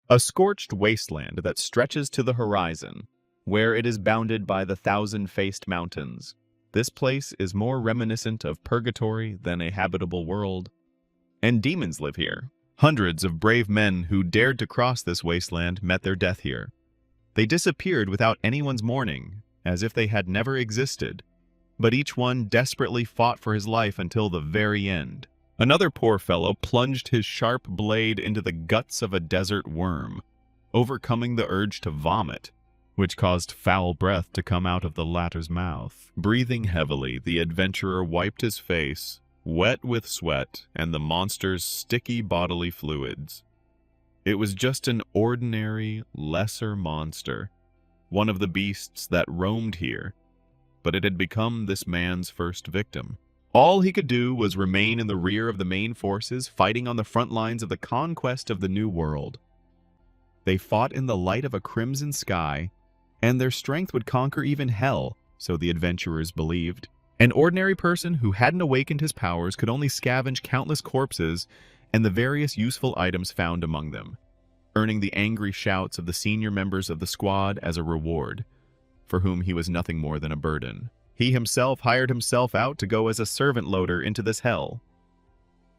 A scorched wasteland that stretches to the horizon, where it is bounded by the thousand-faced mountains. This place is more reminiscent of purgatory than a habitable world, and demons live here. Hundreds of brave men who dared to cross this wasteland met their death here. They disappeared without anyone's mourning, as if they had never existed, but each one desperately fought for his life until the very end. Another poor fellow plunged his sharp blade into the guts of a desert worm, overcoming the urge to vomit, which caused foul breath to come out of the latter's mouth. Breathing heavily, the adventurer wiped his face, wet with sweat and the monster's sticky bodily fluids. It was just an ordinary, lesser monster, one of the beasts that roamed here, but it had become this man's first victim. All he could do was remain in the rear of the main forces, fighting on the front lines of the conquest of the New World. They fought in the light of a crimson sky, and their strength would conquer even hell, so the adventurers believed. An ordinary person who hadn't awakened his powers could only scavenge countless corpses and the various useful items found among them, earning the angry shouts of the senior members of the squad as a reward, for whom he was nothing more than a burden. He himself hired himself out to go as a servant loader into this hell.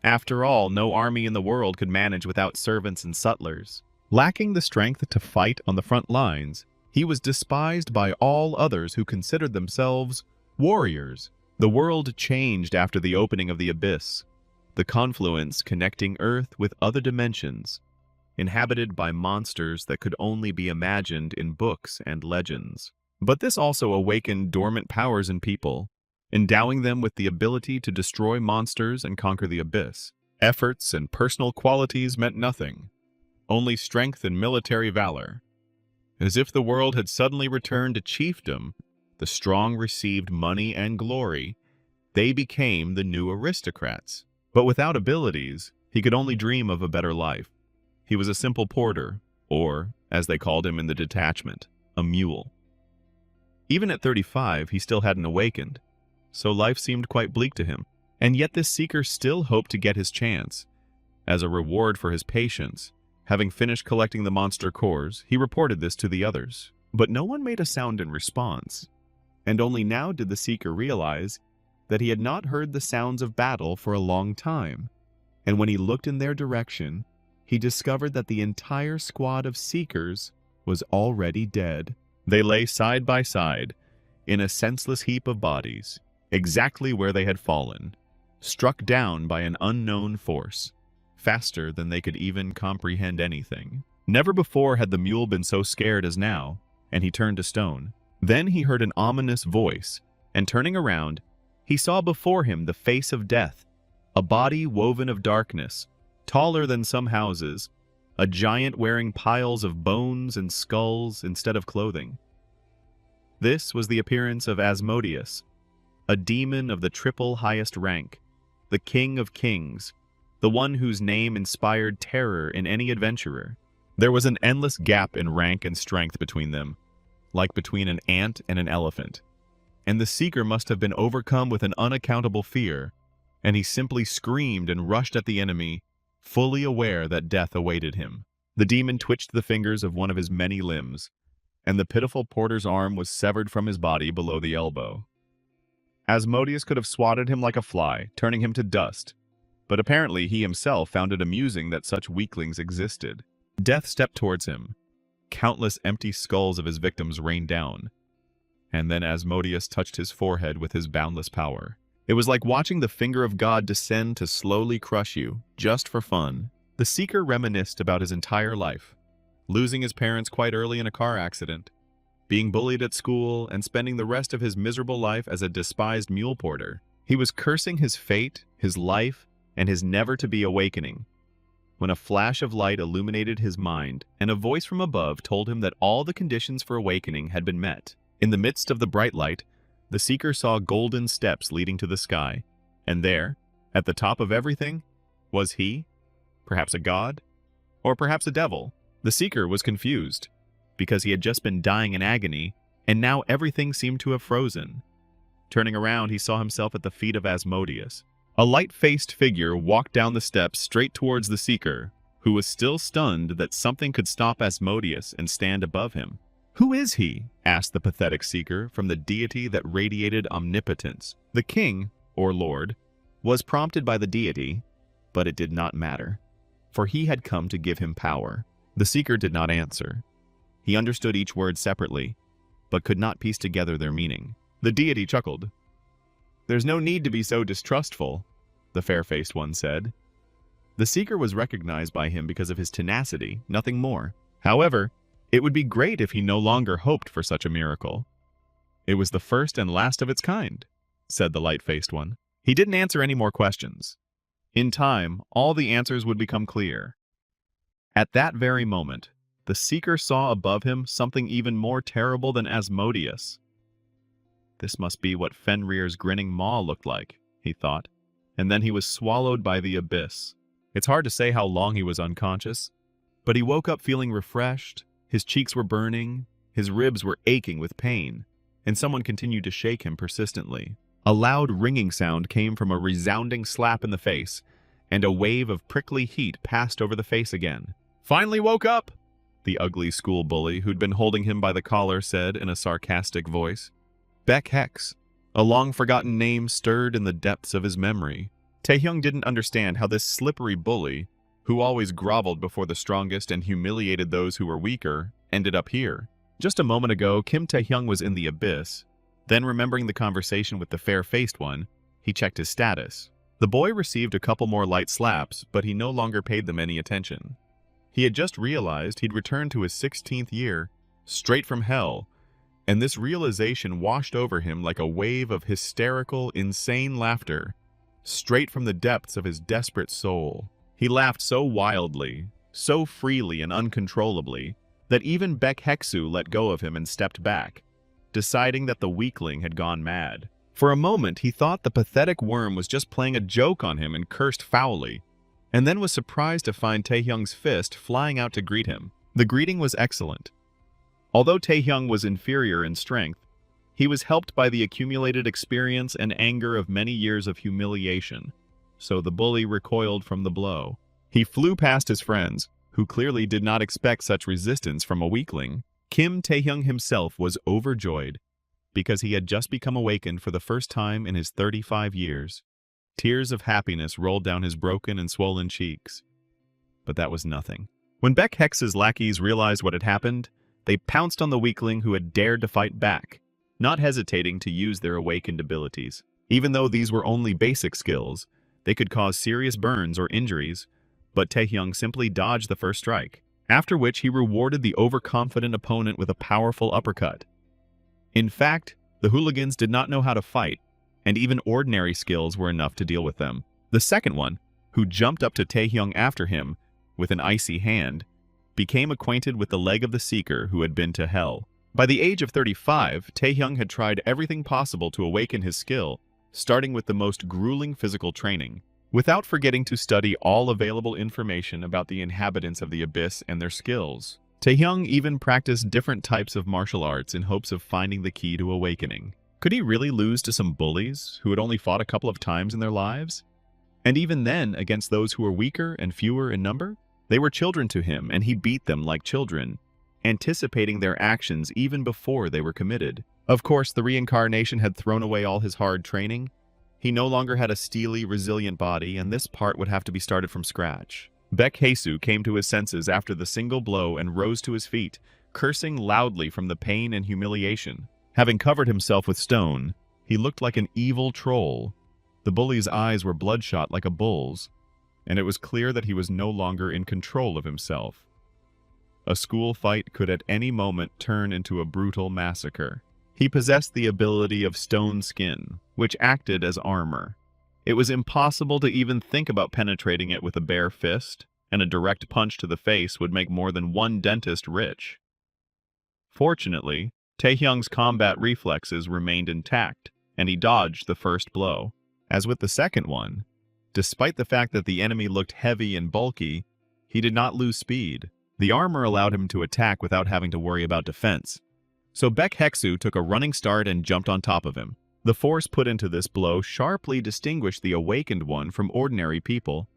After all, no army in the world could manage without servants and sutlers. Lacking the strength to fight on the front lines, he was despised by all others who considered themselves warriors. The world changed after the opening of the abyss, the confluence connecting Earth with other dimensions, inhabited by monsters that could only be imagined in books and legends. But this also awakened dormant powers in people, endowing them with the ability to destroy monsters and conquer the abyss. Efforts and personal qualities meant nothing, only strength and military valor. As if the world had suddenly returned to chiefdom, the strong received money and glory. They became the new aristocrats. But without abilities, he could only dream of a better life. He was a simple porter, or, as they called him in the detachment, a mule. Even at 35, he still hadn't awakened, so life seemed quite bleak to him. And yet this seeker still hoped to get his chance. As a reward for his patience, having finished collecting the monster cores, he reported this to the others. But no one made a sound in response, and only now did the seeker realize that he had not heard the sounds of battle for a long time. And when he looked in their direction, he discovered that the entire squad of seekers was already dead. They lay side by side, in a senseless heap of bodies, exactly where they had fallen, struck down by an unknown force, faster than they could even comprehend anything. Never before had the mule been so scared as now, and he turned to stone. Then he heard an ominous voice, and turning around, he saw before him the face of death, a body woven of darkness, taller than some houses, a giant wearing piles of bones and skulls instead of clothing. This was the appearance of Asmodeus, a demon of the triple highest rank, the king of kings, the one whose name inspired terror in any adventurer. There was an endless gap in rank and strength between them, like between an ant and an elephant, and the seeker must have been overcome with an unaccountable fear, and he simply screamed and rushed at the enemy, fully aware that death awaited him. The demon twitched the fingers of one of his many limbs, and the pitiful porter's arm was severed from his body below the elbow. Asmodeus could have swatted him like a fly, turning him to dust, but apparently he himself found it amusing that such weaklings existed. Death stepped towards him. Countless empty skulls of his victims rained down, and then Asmodeus touched his forehead with his boundless power. It was like watching the finger of God descend to slowly crush you, just for fun. The seeker reminisced about his entire life, losing his parents quite early in a car accident, being bullied at school, and spending the rest of his miserable life as a despised mule porter. He was cursing his fate, his life, and his never-to-be awakening, when a flash of light illuminated his mind, and a voice from above told him that all the conditions for awakening had been met. In the midst of the bright light, the seeker saw golden steps leading to the sky, and there, at the top of everything, was he, perhaps a god, or perhaps a devil. The seeker was confused, because he had just been dying in agony, and now everything seemed to have frozen. Turning around, he saw himself at the feet of Asmodeus. A light-faced figure walked down the steps straight towards the seeker, who was still stunned that something could stop Asmodeus and stand above him. "Who is he?" asked the pathetic seeker from the deity that radiated omnipotence. The king, or lord, was prompted by the deity, but it did not matter, for he had come to give him power. The seeker did not answer. He understood each word separately, but could not piece together their meaning. The deity chuckled. "There's no need to be so distrustful," the fair-faced one said. The seeker was recognized by him because of his tenacity, nothing more. However, it would be great if he no longer hoped for such a miracle. "It was the first and last of its kind," said the light-faced one. He didn't answer any more questions. In time, all the answers would become clear. At that very moment, the seeker saw above him something even more terrible than Asmodeus. This must be what Fenrir's grinning maw looked like, he thought, and then he was swallowed by the abyss. It's hard to say how long he was unconscious, but he woke up feeling refreshed, his cheeks were burning, his ribs were aching with pain, and someone continued to shake him persistently. A loud ringing sound came from a resounding slap in the face, and a wave of prickly heat passed over the face again. "Finally woke up!" the ugly school bully who'd been holding him by the collar said in a sarcastic voice. Beck Hex, a long-forgotten name stirred in the depths of his memory. Taehyung didn't understand how this slippery bully, who always groveled before the strongest and humiliated those who were weaker, ended up here. Just a moment ago, Kim Taehyung was in the abyss. Then, remembering the conversation with the fair-faced one, he checked his status. The boy received a couple more light slaps, but he no longer paid them any attention. He had just realized he'd returned to his 16th year, straight from hell, and this realization washed over him like a wave of hysterical, insane laughter, straight from the depths of his desperate soul. He laughed so wildly, so freely and uncontrollably, that even Beck Hexu let go of him and stepped back, deciding that the weakling had gone mad. For a moment, he thought the pathetic worm was just playing a joke on him and cursed foully, and then was surprised to find Taehyung's fist flying out to greet him. The greeting was excellent. Although Taehyung was inferior in strength, he was helped by the accumulated experience and anger of many years of humiliation, so the bully recoiled from the blow. He flew past his friends, who clearly did not expect such resistance from a weakling. Kim Taehyung himself was overjoyed, because he had just become awakened for the first time in his 35 years. Tears of happiness rolled down his broken and swollen cheeks. But that was nothing. When Beck Hex's lackeys realized what had happened, they pounced on the weakling who had dared to fight back, not hesitating to use their awakened abilities. Even though these were only basic skills, they could cause serious burns or injuries, but Taehyung simply dodged the first strike, after which he rewarded the overconfident opponent with a powerful uppercut. In fact, the hooligans did not know how to fight, and even ordinary skills were enough to deal with them. The second one, who jumped up to Taehyung after him with an icy hand, became acquainted with the leg of the seeker who had been to hell. By the age of 35, Taehyung had tried everything possible to awaken his skill, starting with the most grueling physical training, without forgetting to study all available information about the inhabitants of the abyss and their skills. Taehyung even practiced different types of martial arts in hopes of finding the key to awakening. Could he really lose to some bullies who had only fought a couple of times in their lives? And even then, against those who were weaker and fewer in number? They were children to him, and he beat them like children, anticipating their actions even before they were committed. Of course, the reincarnation had thrown away all his hard training. He no longer had a steely, resilient body, and this part would have to be started from scratch. Beck Hesu came to his senses after the single blow and rose to his feet, cursing loudly from the pain and humiliation. Having covered himself with stone, he looked like an evil troll. The bully's eyes were bloodshot like a bull's, and it was clear that he was no longer in control of himself. A school fight could at any moment turn into a brutal massacre. He possessed the ability of stone skin, which acted as armor. It was impossible to even think about penetrating it with a bare fist, and a direct punch to the face would make more than one dentist rich. Fortunately, Taehyung's combat reflexes remained intact, and he dodged the first blow. As with the second one, despite the fact that the enemy looked heavy and bulky, he did not lose speed. The armor allowed him to attack without having to worry about defense. So Beck Hexu took a running start and jumped on top of him. The force put into this blow sharply distinguished the awakened one from ordinary people,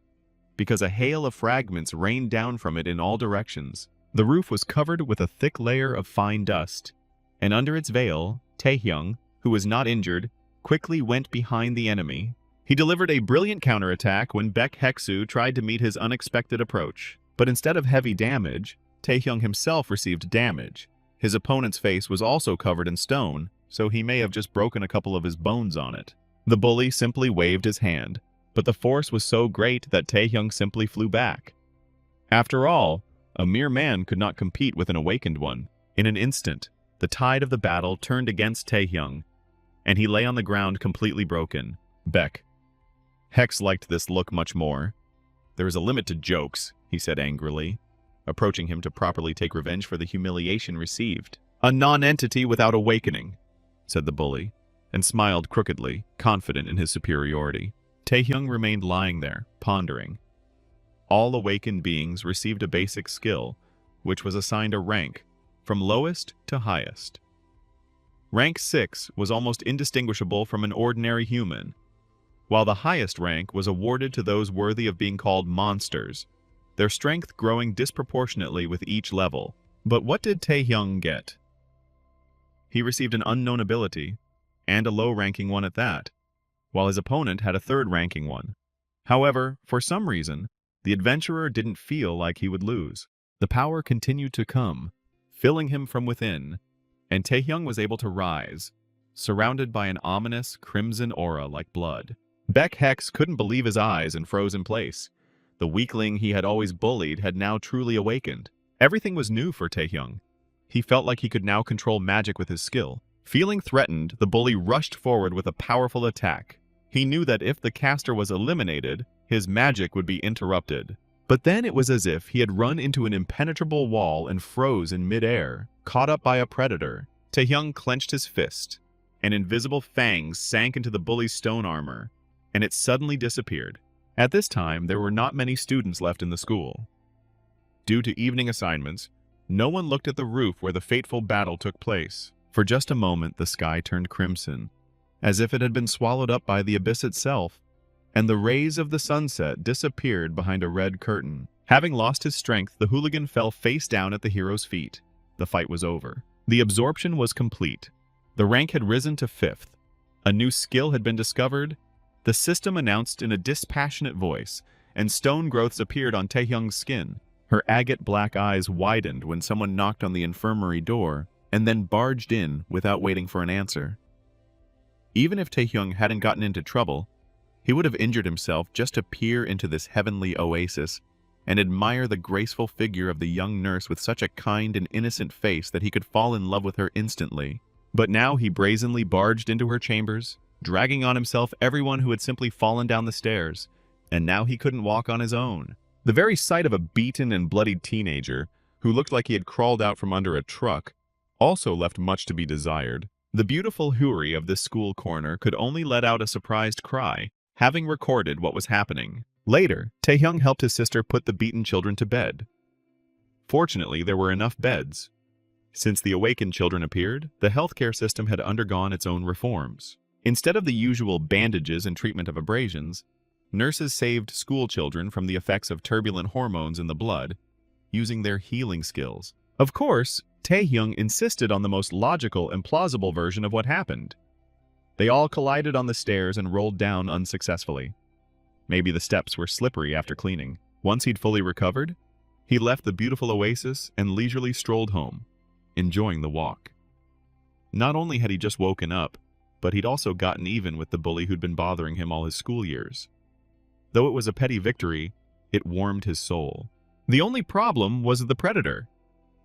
because a hail of fragments rained down from it in all directions. The roof was covered with a thick layer of fine dust, and under its veil, Taehyung, who was not injured, quickly went behind the enemy. He delivered a brilliant counterattack when Baek Heksu tried to meet his unexpected approach. But instead of heavy damage, Taehyung himself received damage. His opponent's face was also covered in stone, so he may have just broken a couple of his bones on it. The bully simply waved his hand, but the force was so great that Taehyung simply flew back. After all, a mere man could not compete with an awakened one. In an instant, the tide of the battle turned against Taehyung, and he lay on the ground completely broken. Baek. Hex liked this look much more. "There is a limit to jokes," he said angrily, approaching him to properly take revenge for the humiliation received. "A non-entity without awakening," said the bully, and smiled crookedly, confident in his superiority. Taehyung remained lying there, pondering. All awakened beings received a basic skill, which was assigned a rank, from lowest to highest. Rank 6 was almost indistinguishable from an ordinary human, while the highest rank was awarded to those worthy of being called monsters, their strength growing disproportionately with each level. But what did Taehyung get? He received an unknown ability, and a low-ranking one at that, while his opponent had a third-ranking one. However, for some reason, the adventurer didn't feel like he would lose. The power continued to come, filling him from within, and Taehyung was able to rise, surrounded by an ominous crimson aura like blood. Baek Hex couldn't believe his eyes and froze in place. The weakling he had always bullied had now truly awakened. Everything was new for Taehyung. He felt like he could now control magic with his skill. Feeling threatened, the bully rushed forward with a powerful attack. He knew that if the caster was eliminated, his magic would be interrupted. But then it was as if he had run into an impenetrable wall and froze in midair, caught up by a predator. Taehyung clenched his fist, and invisible fangs sank into the bully's stone armor, and it suddenly disappeared. At this time, there were not many students left in the school. Due to evening assignments, no one looked at the roof where the fateful battle took place. For just a moment, the sky turned crimson, as if it had been swallowed up by the abyss itself, and the rays of the sunset disappeared behind a red curtain. Having lost his strength, the hooligan fell face down at the hero's feet. The fight was over. The absorption was complete. The rank had risen to 5th. A new skill had been discovered. The system announced in a dispassionate voice, and stone growths appeared on Taehyung's skin. Her agate black eyes widened when someone knocked on the infirmary door, and then barged in without waiting for an answer. Even if Taehyung hadn't gotten into trouble, he would have injured himself just to peer into this heavenly oasis and admire the graceful figure of the young nurse with such a kind and innocent face that he could fall in love with her instantly. But now he brazenly barged into her chambers, dragging on himself everyone who had simply fallen down the stairs, and now he couldn't walk on his own. The very sight of a beaten and bloodied teenager, who looked like he had crawled out from under a truck, also left much to be desired. The beautiful Huri of this school corner could only let out a surprised cry, having recorded what was happening. Later, Taehyung helped his sister put the beaten children to bed. Fortunately, there were enough beds. Since the awakened children appeared, the healthcare system had undergone its own reforms. Instead of the usual bandages and treatment of abrasions, nurses saved school children from the effects of turbulent hormones in the blood, using their healing skills. Of course, Taehyung insisted on the most logical and plausible version of what happened. They all collided on the stairs and rolled down unsuccessfully. Maybe the steps were slippery after cleaning. Once he'd fully recovered, he left the beautiful oasis and leisurely strolled home, enjoying the walk. Not only had he just woken up, but he'd also gotten even with the bully who'd been bothering him all his school years. Though it was a petty victory, it warmed his soul. The only problem was the predator.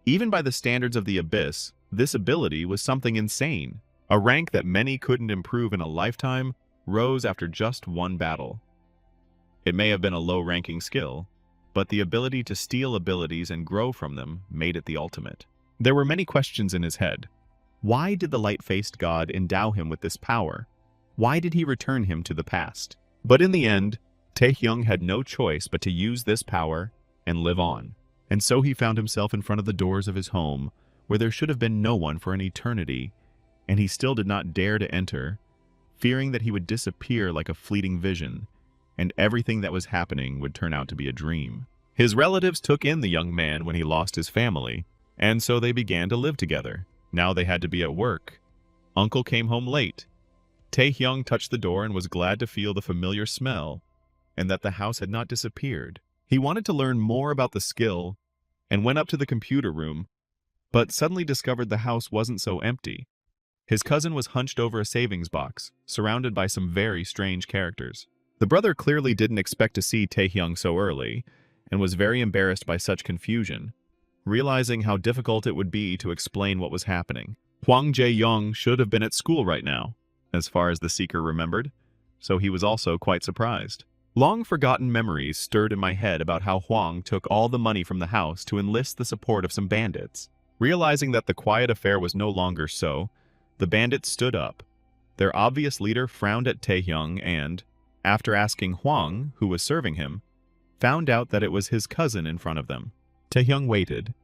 Even by the standards of the abyss, this ability was something insane. A rank that many couldn't improve in a lifetime rose after just one battle. It may have been a low-ranking skill, but the ability to steal abilities and grow from them made it the ultimate. There were many questions in his head. Why did the light-faced god endow him with this power? Why did he return him to the past? But in the end, Taehyung had no choice but to use this power and live on. And so he found himself in front of the doors of his home, where there should have been no one for an eternity, and he still did not dare to enter, fearing that he would disappear like a fleeting vision. and everything that was happening would turn out to be a dream. His relatives took in the young man when he lost his family, and so they began to live together. Now they had to be at work. Uncle came home late. Taehyung touched the door and was glad to feel the familiar smell, and that the house had not disappeared. He wanted to learn more about the skill, and went up to the computer room, but suddenly discovered the house wasn't so empty. His cousin was hunched over a savings box, surrounded by some very strange characters. The brother clearly didn't expect to see Taehyung so early, and was very embarrassed by such confusion, realizing how difficult it would be to explain what was happening. Hwang Jae-young should have been at school right now, as far as the seeker remembered, so he was also quite surprised. Long-forgotten memories stirred in my head about how Hwang took all the money from the house to enlist the support of some bandits. Realizing that the quiet affair was no longer so, the bandits stood up. Their obvious leader frowned at Taehyung and, after asking Hwang, who was serving him, found out that it was his cousin in front of them. Taehyung waited.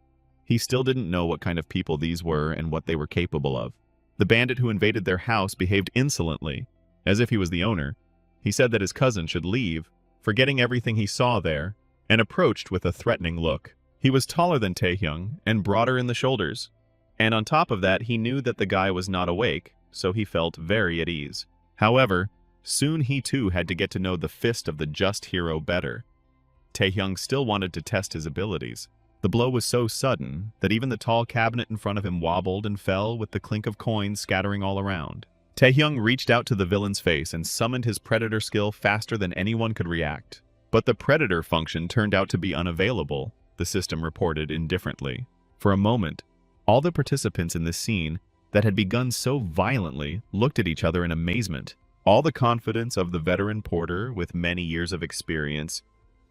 He still didn't know what kind of people these were and what they were capable of. The bandit who invaded their house behaved insolently, as if he was the owner. He said that his cousin should leave, forgetting everything he saw there, and approached with a threatening look. He was taller than Taehyung and broader in the shoulders, and on top of that he knew that the guy was not awake, so he felt very at ease. However, soon he too had to get to know the fist of the just hero better. Taehyung still wanted to test his abilities. The blow was so sudden that even the tall cabinet in front of him wobbled and fell with the clink of coins scattering all around. Taehyung reached out to the villain's face and summoned his predator skill faster than anyone could react. But the predator function turned out to be unavailable, the system reported indifferently. For a moment, all the participants in this scene that had begun so violently looked at each other in amazement. All the confidence of the veteran porter with many years of experience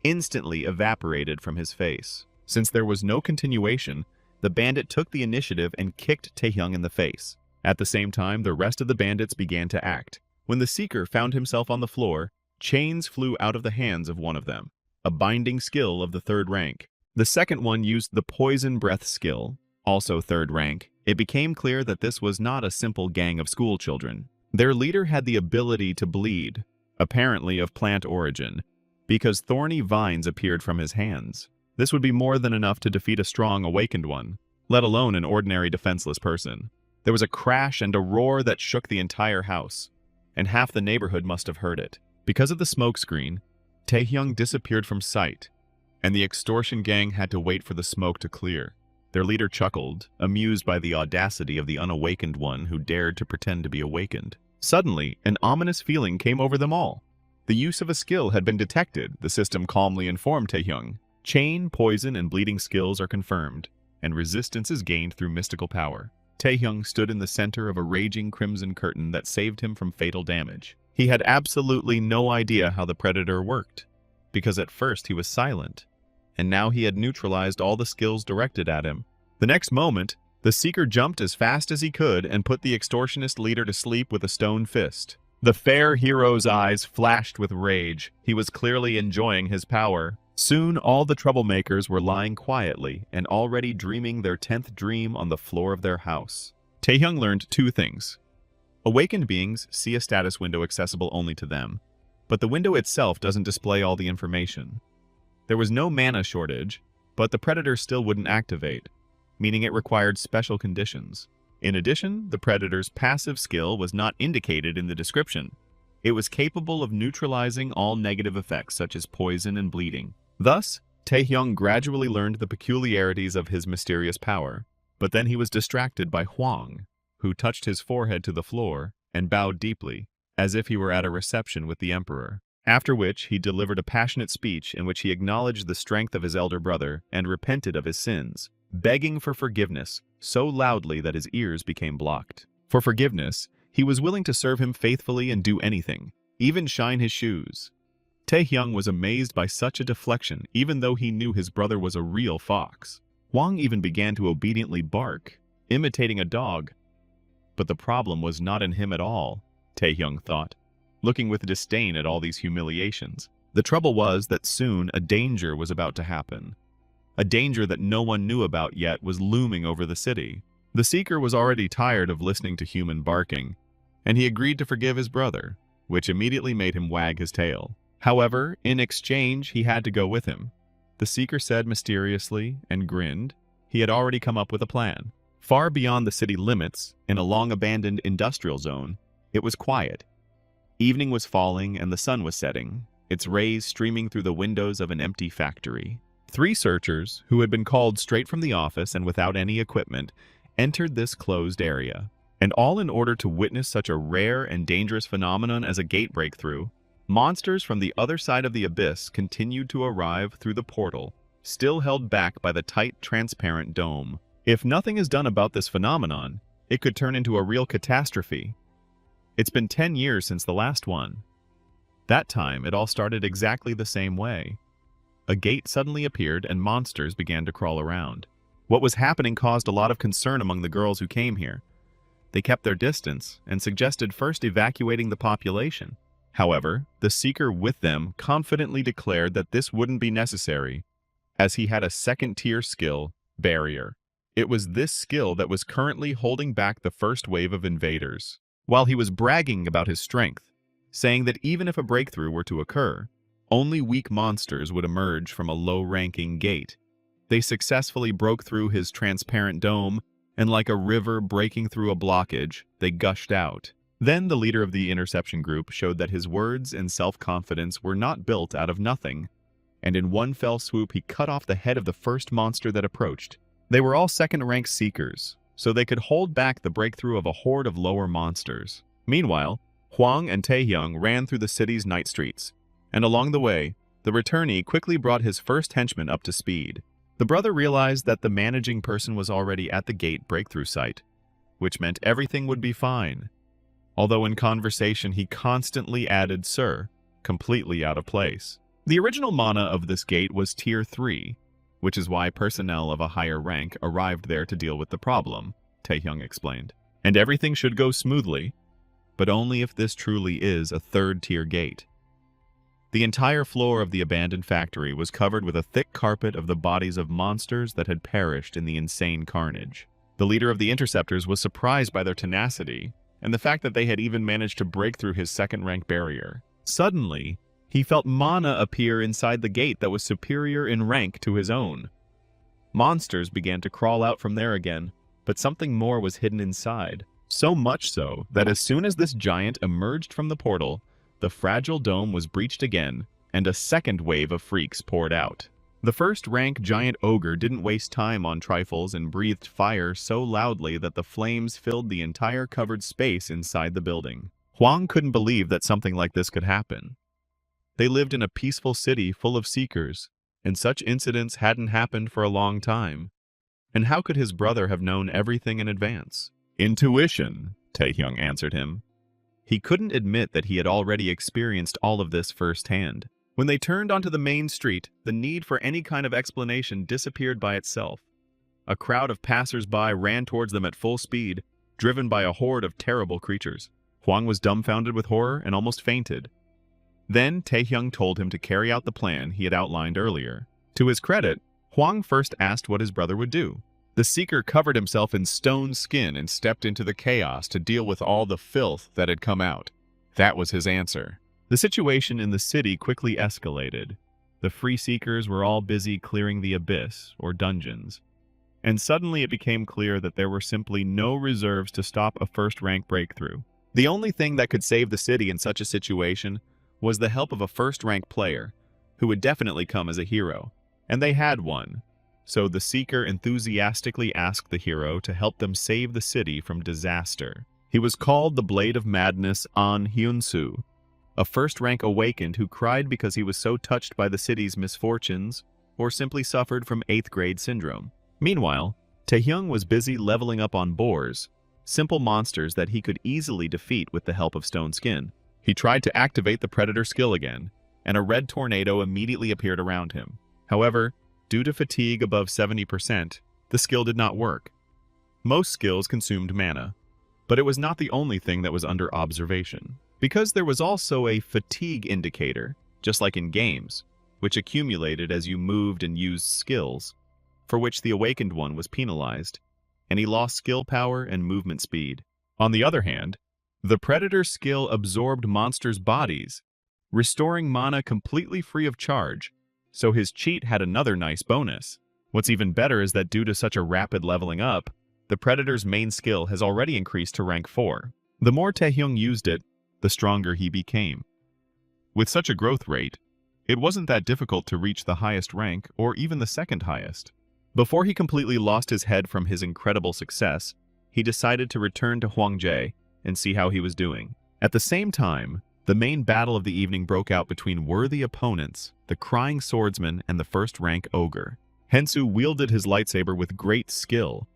instantly evaporated from his face. Since there was no continuation, the bandit took the initiative and kicked Taehyung in the face. At the same time, the rest of the bandits began to act. When the seeker found himself on the floor, chains flew out of the hands of one of them, a binding skill of the 3rd rank. The second one used the poison breath skill, also 3rd rank. It became clear that this was not a simple gang of schoolchildren. Their leader had the ability to bleed, apparently of plant origin, because thorny vines appeared from his hands. This would be more than enough to defeat a strong awakened one, let alone an ordinary defenseless person. There was a crash and a roar that shook the entire house, and half the neighborhood must have heard it. Because of the smokescreen, Taehyung disappeared from sight, and the extortion gang had to wait for the smoke to clear. Their leader chuckled, amused by the audacity of the unawakened one who dared to pretend to be awakened. Suddenly, an ominous feeling came over them all. The use of a skill had been detected, the system calmly informed Taehyung. Chain, poison, and bleeding skills are confirmed, and resistance is gained through mystical power. Taehyung stood in the center of a raging crimson curtain that saved him from fatal damage. He had absolutely no idea how the predator worked, because at first he was silent, and now he had neutralized all the skills directed at him. The next moment, the seeker jumped as fast as he could and put the extortionist leader to sleep with a stone fist. The fair hero's eyes flashed with rage. He was clearly enjoying his power. Soon all the troublemakers were lying quietly and already dreaming their 10th dream on the floor of their house. Taehyung learned 2 things. Awakened beings see a status window accessible only to them, but the window itself doesn't display all the information. There was no mana shortage, but the predator still wouldn't activate, meaning it required special conditions. In addition, the predator's passive skill was not indicated in the description. It was capable of neutralizing all negative effects such as poison and bleeding. Thus, Taehyung gradually learned the peculiarities of his mysterious power, but then he was distracted by Hwang, who touched his forehead to the floor and bowed deeply, as if he were at a reception with the emperor. After which, he delivered a passionate speech in which he acknowledged the strength of his elder brother and repented of his sins, begging for forgiveness so loudly that his ears became blocked. For forgiveness, he was willing to serve him faithfully and do anything, even shine his shoes. Taehyung was amazed by such a deflection, even though he knew his brother was a real fox. Hwang even began to obediently bark, imitating a dog. But the problem was not in him at all, Taehyung thought, looking with disdain at all these humiliations. The trouble was that soon a danger was about to happen. A danger that no one knew about yet was looming over the city. The seeker was already tired of listening to human barking, and he agreed to forgive his brother, which immediately made him wag his tail. However, in exchange, he had to go with him. The seeker said mysteriously and grinned. He had already come up with a plan. Far beyond the city limits, in a long-abandoned industrial zone, it was quiet. Evening was falling and the sun was setting, its rays streaming through the windows of an empty factory. 3 searchers, who had been called straight from the office and without any equipment, entered this closed area, and all in order to witness such a rare and dangerous phenomenon as a gate breakthrough. Monsters from the other side of the abyss continued to arrive through the portal, still held back by the tight, transparent dome. If nothing is done about this phenomenon, it could turn into a real catastrophe. It's been 10 years since the last one. That time, it all started exactly the same way. A gate suddenly appeared and monsters began to crawl around. What was happening caused a lot of concern among the girls who came here. They kept their distance and suggested first evacuating the population. However, the seeker with them confidently declared that this wouldn't be necessary, as he had a second-tier skill, Barrier. It was this skill that was currently holding back the first wave of invaders. While he was bragging about his strength, saying that even if a breakthrough were to occur, only weak monsters would emerge from a low-ranking gate. They successfully broke through his transparent dome, and like a river breaking through a blockage, they gushed out. Then the leader of the interception group showed that his words and self-confidence were not built out of nothing, and in one fell swoop he cut off the head of the first monster that approached. They were all second-rank seekers, so they could hold back the breakthrough of a horde of lower monsters. Meanwhile, Huang and Taehyung ran through the city's night streets, and along the way, the returnee quickly brought his first henchman up to speed. The brother realized that the managing person was already at the gate breakthrough site, which meant everything would be fine. Although in conversation he constantly added "sir," completely out of place. The original mana of this gate was Tier 3, which is why personnel of a higher rank arrived there to deal with the problem, Taehyung explained. And everything should go smoothly, but only if this truly is a 3rd-tier gate. The entire floor of the abandoned factory was covered with a thick carpet of the bodies of monsters that had perished in the insane carnage. The leader of the interceptors was surprised by their tenacity, and the fact that they had even managed to break through his second-rank barrier. Suddenly, he felt mana appear inside the gate that was superior in rank to his own. Monsters began to crawl out from there again, but something more was hidden inside. So much so that as soon as this giant emerged from the portal, the fragile dome was breached again, and a second wave of freaks poured out. The first-rank giant ogre didn't waste time on trifles and breathed fire so loudly that the flames filled the entire covered space inside the building. Huang couldn't believe that something like this could happen. They lived in a peaceful city full of seekers, and such incidents hadn't happened for a long time. And how could his brother have known everything in advance? Intuition, Taehyung answered him. He couldn't admit that he had already experienced all of this firsthand. When they turned onto the main street, the need for any kind of explanation disappeared by itself. A crowd of passers-by ran towards them at full speed, driven by a horde of terrible creatures. Huang was dumbfounded with horror and almost fainted. Then Taehyung told him to carry out the plan he had outlined earlier. To his credit, Huang first asked what his brother would do. The seeker covered himself in stone skin and stepped into the chaos to deal with all the filth that had come out. That was his answer. The situation in the city quickly escalated. The free seekers were all busy clearing the abyss, or dungeons. And suddenly it became clear that there were simply no reserves to stop a first-rank breakthrough. The only thing that could save the city in such a situation was the help of a first-rank player, who would definitely come as a hero. And they had one. So the seeker enthusiastically asked the hero to help them save the city from disaster. He was called the Blade of Madness An Hyun-soo, a first-rank awakened who cried because he was so touched by the city's misfortunes, or simply suffered from 8th-grade syndrome. Meanwhile, Taehyung was busy leveling up on boars, simple monsters that he could easily defeat with the help of stone skin. He tried to activate the predator skill again, and a red tornado immediately appeared around him. However, due to fatigue above 70%, the skill did not work. Most skills consumed mana, but it was not the only thing that was under observation. Because there was also a fatigue indicator, just like in games, which accumulated as you moved and used skills, for which the awakened one was penalized, and he lost skill power and movement speed. On the other hand, the predator skill absorbed monsters' bodies, restoring mana completely free of charge, so his cheat had another nice bonus. What's even better is that due to such a rapid leveling up, the Predator's main skill has already increased to rank 4. The more Taehyung used it, the stronger he became. With such a growth rate, it wasn't that difficult to reach the highest rank or even the second highest. Before he completely lost his head from his incredible success, he decided to return to Hwangjae and see how he was doing. At the same time, the main battle of the evening broke out between worthy opponents, the Crying Swordsman and the first-rank Ogre. Hensu wielded his lightsaber with great skill,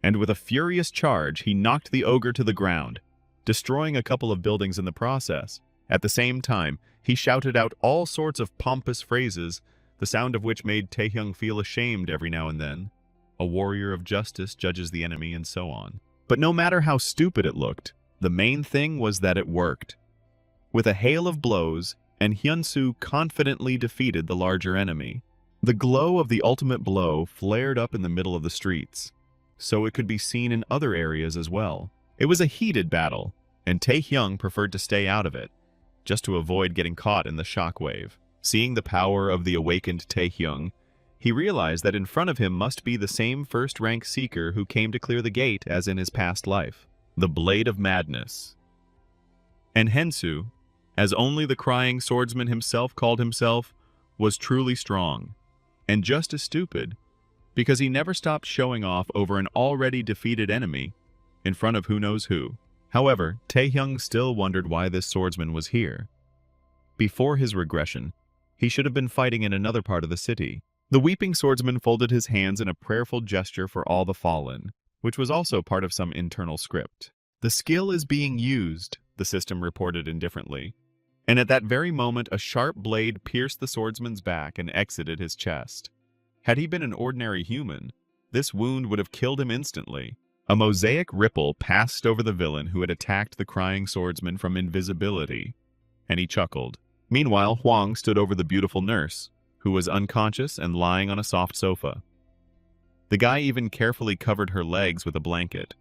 and with a furious charge, he knocked the Ogre to the ground, destroying a couple of buildings in the process. At the same time, he shouted out all sorts of pompous phrases, the sound of which made Taehyung feel ashamed every now and then. A warrior of justice judges the enemy and so on. But no matter how stupid it looked, the main thing was that it worked. With a hail of blows, and Hyunsu confidently defeated the larger enemy. The glow of the ultimate blow flared up in the middle of the streets, so it could be seen in other areas as well. It was a heated battle, and Taehyung preferred to stay out of it, just to avoid getting caught in the shockwave. Seeing the power of the awakened Taehyung, he realized that in front of him must be the same first-rank seeker who came to clear the gate as in his past life, the Blade of Madness. And Hensu, as only the Crying Swordsman himself called himself, was truly strong, and just as stupid, because he never stopped showing off over an already defeated enemy in front of who knows who. However, Taehyung still wondered why this swordsman was here. Before his regression, he should have been fighting in another part of the city. The weeping swordsman folded his hands in a prayerful gesture for all the fallen, which was also part of some internal script. The skill is being used, the system reported indifferently, and at that very moment a sharp blade pierced the swordsman's back and exited his chest. Had he been an ordinary human, this wound would have killed him instantly. A mosaic ripple passed over the villain who had attacked the Crying Swordsman from invisibility, and he chuckled. Meanwhile, Hwang stood over the beautiful nurse, who was unconscious and lying on a soft sofa. The guy even carefully covered her legs with a blanket,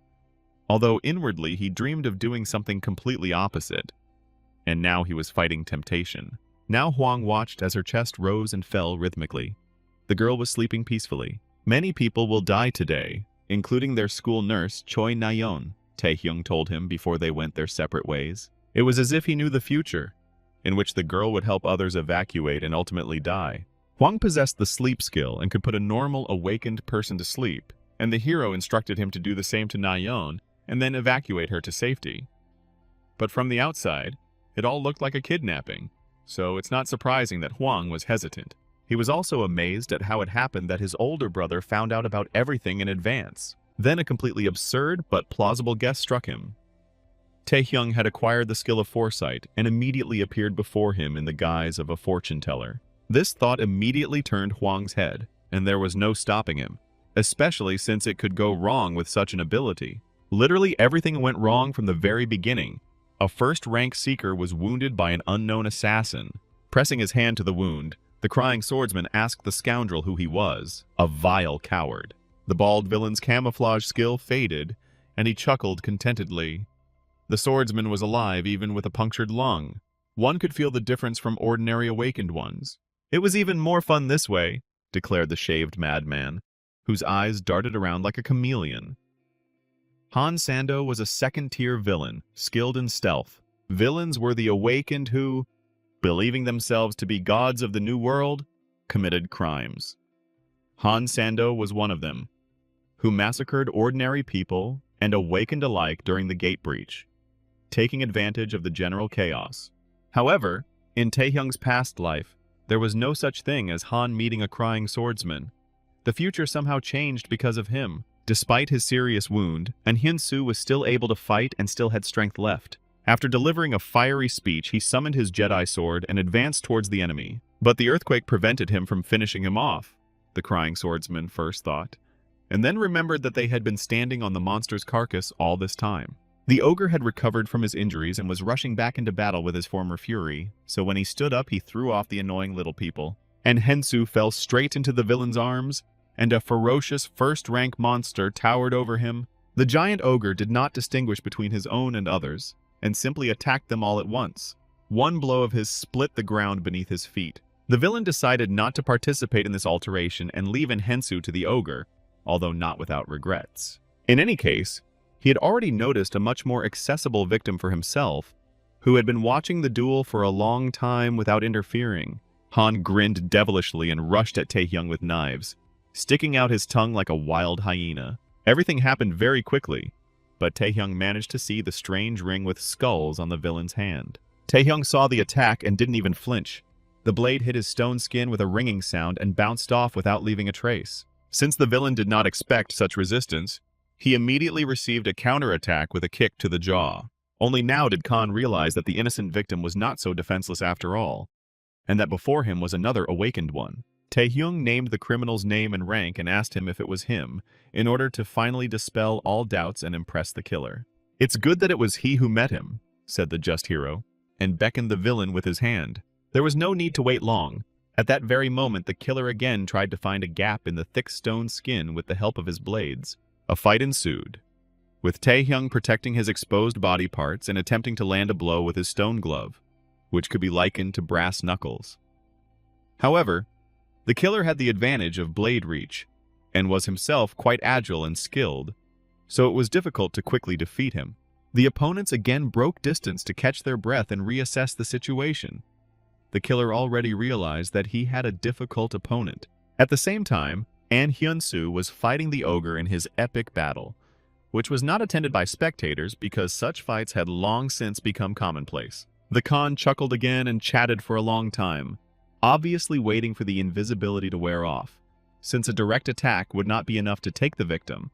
although inwardly he dreamed of doing something completely opposite. And now he was fighting temptation. Now Hwang watched as her chest rose and fell rhythmically. The girl was sleeping peacefully. Many people will die today, including their school nurse, Choi Nayeon, Taehyung told him before they went their separate ways. It was as if he knew the future, in which the girl would help others evacuate and ultimately die. Hwang possessed the sleep skill and could put a normal, awakened person to sleep, and the hero instructed him to do the same to Nayeon and then evacuate her to safety. But from the outside, it all looked like a kidnapping, so it's not surprising that Hwang was hesitant. He was also amazed at how it happened that his older brother found out about everything in advance. Then a completely absurd but plausible guess struck him. Taehyung had acquired the skill of foresight and immediately appeared before him in the guise of a fortune teller. This thought immediately turned Hwang's head, and there was no stopping him, especially since it could go wrong with such an ability. Literally everything went wrong from the very beginning. A first-rank seeker was wounded by an unknown assassin. Pressing his hand to the wound, the Crying Swordsman asked the scoundrel who he was, a vile coward. The bald villain's camouflage skill faded, and he chuckled contentedly. The swordsman was alive even with a punctured lung. One could feel the difference from ordinary awakened ones. It was even more fun this way, declared the shaved madman, whose eyes darted around like a chameleon. Han Sando was a second-tier villain, skilled in stealth. Villains were the awakened who, believing themselves to be gods of the New World, committed crimes. Han Sando was one of them, who massacred ordinary people and awakened alike during the gate breach, taking advantage of the general chaos. However, in Taehyung's past life, there was no such thing as Han meeting a Crying Swordsman. The future somehow changed because of him. Despite his serious wound, and Hyunsu was still able to fight and still had strength left. After delivering a fiery speech, he summoned his Jedi sword and advanced towards the enemy. But the earthquake prevented him from finishing him off, the Crying Swordsman first thought, and then remembered that they had been standing on the monster's carcass all this time. The ogre had recovered from his injuries and was rushing back into battle with his former fury, so when he stood up he threw off the annoying little people. And Hensu fell straight into the villain's arms, and a ferocious first-rank monster towered over him. The giant ogre did not distinguish between his own and others, and simply attacked them all at once. One blow of his split the ground beneath his feet. The villain decided not to participate in this alteration and leave Enhensu to the ogre, although not without regrets. In any case, he had already noticed a much more accessible victim for himself, who had been watching the duel for a long time without interfering. Han grinned devilishly and rushed at Taehyung with knives, sticking out his tongue like a wild hyena. Everything happened very quickly, but Taehyung managed to see the strange ring with skulls on the villain's hand. Taehyung saw the attack and didn't even flinch. The blade hit his stone skin with a ringing sound and bounced off without leaving a trace. Since the villain did not expect such resistance, he immediately received a counterattack with a kick to the jaw. Only now did Khan realize that the innocent victim was not so defenseless after all, and that before him was another awakened one. Taehyung named the criminal's name and rank and asked him if it was him, in order to finally dispel all doubts and impress the killer. "It's good that it was he who met him," said the just hero, and beckoned the villain with his hand. There was no need to wait long. At that very moment, the killer again tried to find a gap in the thick stone skin with the help of his blades. A fight ensued, with Taehyung protecting his exposed body parts and attempting to land a blow with his stone glove, which could be likened to brass knuckles. However, the killer had the advantage of blade reach, and was himself quite agile and skilled, so it was difficult to quickly defeat him. The opponents again broke distance to catch their breath and reassess the situation. The killer already realized that he had a difficult opponent. At the same time, An Hyun-soo was fighting the ogre in his epic battle, which was not attended by spectators because such fights had long since become commonplace. The Khan chuckled again and chatted for a long time, obviously waiting for the invisibility to wear off, since a direct attack would not be enough to take the victim,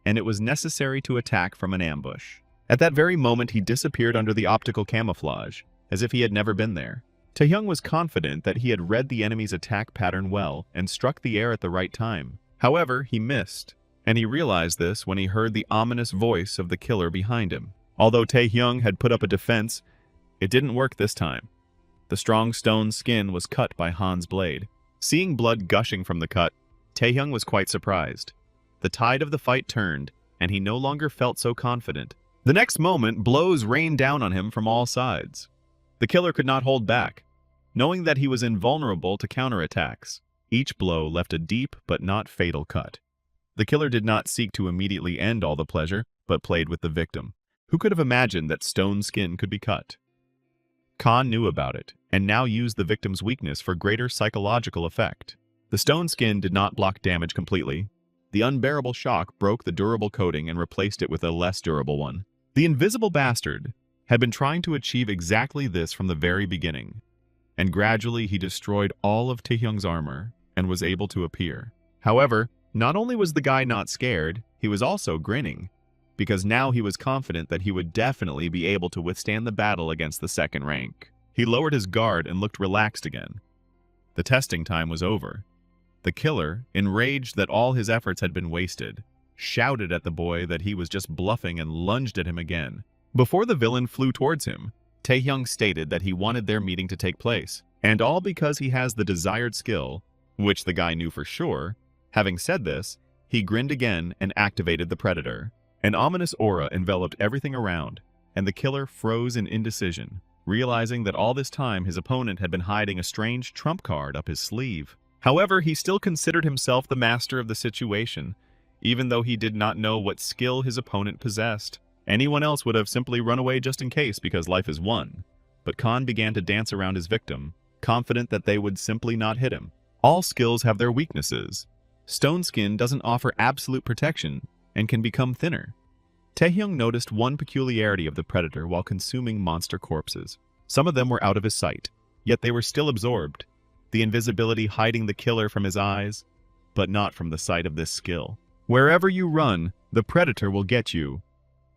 and it was necessary to attack from an ambush. At that very moment, he disappeared under the optical camouflage, as if he had never been there. Taehyung was confident that he had read the enemy's attack pattern well and struck the air at the right time. However, he missed, and he realized this when he heard the ominous voice of the killer behind him. Although Taehyung had put up a defense, it didn't work this time. The strong stone skin was cut by Han's blade. Seeing blood gushing from the cut, Taehyung was quite surprised. The tide of the fight turned, and he no longer felt so confident. The next moment, blows rained down on him from all sides. The killer could not hold back, knowing that he was invulnerable to counterattacks. Each blow left a deep but not fatal cut. The killer did not seek to immediately end all the pleasure, but played with the victim. Who could have imagined that stone skin could be cut? Khan knew about it, and now used the victim's weakness for greater psychological effect. The stone skin did not block damage completely. The unbearable shock broke the durable coating and replaced it with a less durable one. The invisible bastard had been trying to achieve exactly this from the very beginning, and gradually he destroyed all of Taehyung's armor and was able to appear. However, not only was the guy not scared, he was also grinning, because now he was confident that he would definitely be able to withstand the battle against the second rank. He lowered his guard and looked relaxed again. The testing time was over. The killer, enraged that all his efforts had been wasted, shouted at the boy that he was just bluffing and lunged at him again. Before the villain flew towards him, Taehyung stated that he wanted their meeting to take place, and all because he has the desired skill, which the guy knew for sure. Having said this, he grinned again and activated the predator. An ominous aura enveloped everything around, and the killer froze in indecision, realizing that all this time his opponent had been hiding a strange trump card up his sleeve. However, he still considered himself the master of the situation, even though he did not know what skill his opponent possessed. Anyone else would have simply run away just in case because life is one. But Khan began to dance around his victim, confident that they would simply not hit him. All skills have their weaknesses. Stone skin doesn't offer absolute protection and can become thinner. Taehyung noticed one peculiarity of the predator while consuming monster corpses. Some of them were out of his sight, yet they were still absorbed, the invisibility hiding the killer from his eyes, but not from the sight of this skill. Wherever you run, the predator will get you.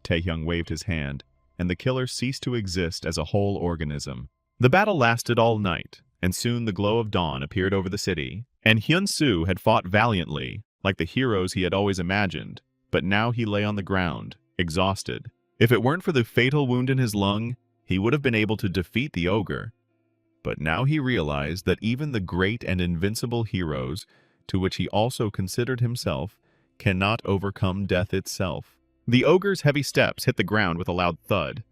Taehyung waved his hand, and the killer ceased to exist as a whole organism. The battle lasted all night, and soon the glow of dawn appeared over the city. And Hyun-soo had fought valiantly, like the heroes he had always imagined, but now he lay on the ground, exhausted. If it weren't for the fatal wound in his lung, he would have been able to defeat the ogre. But now he realized that even the great and invincible heroes, to which he also considered himself, cannot overcome death itself. The ogre's heavy steps hit the ground with a loud thud,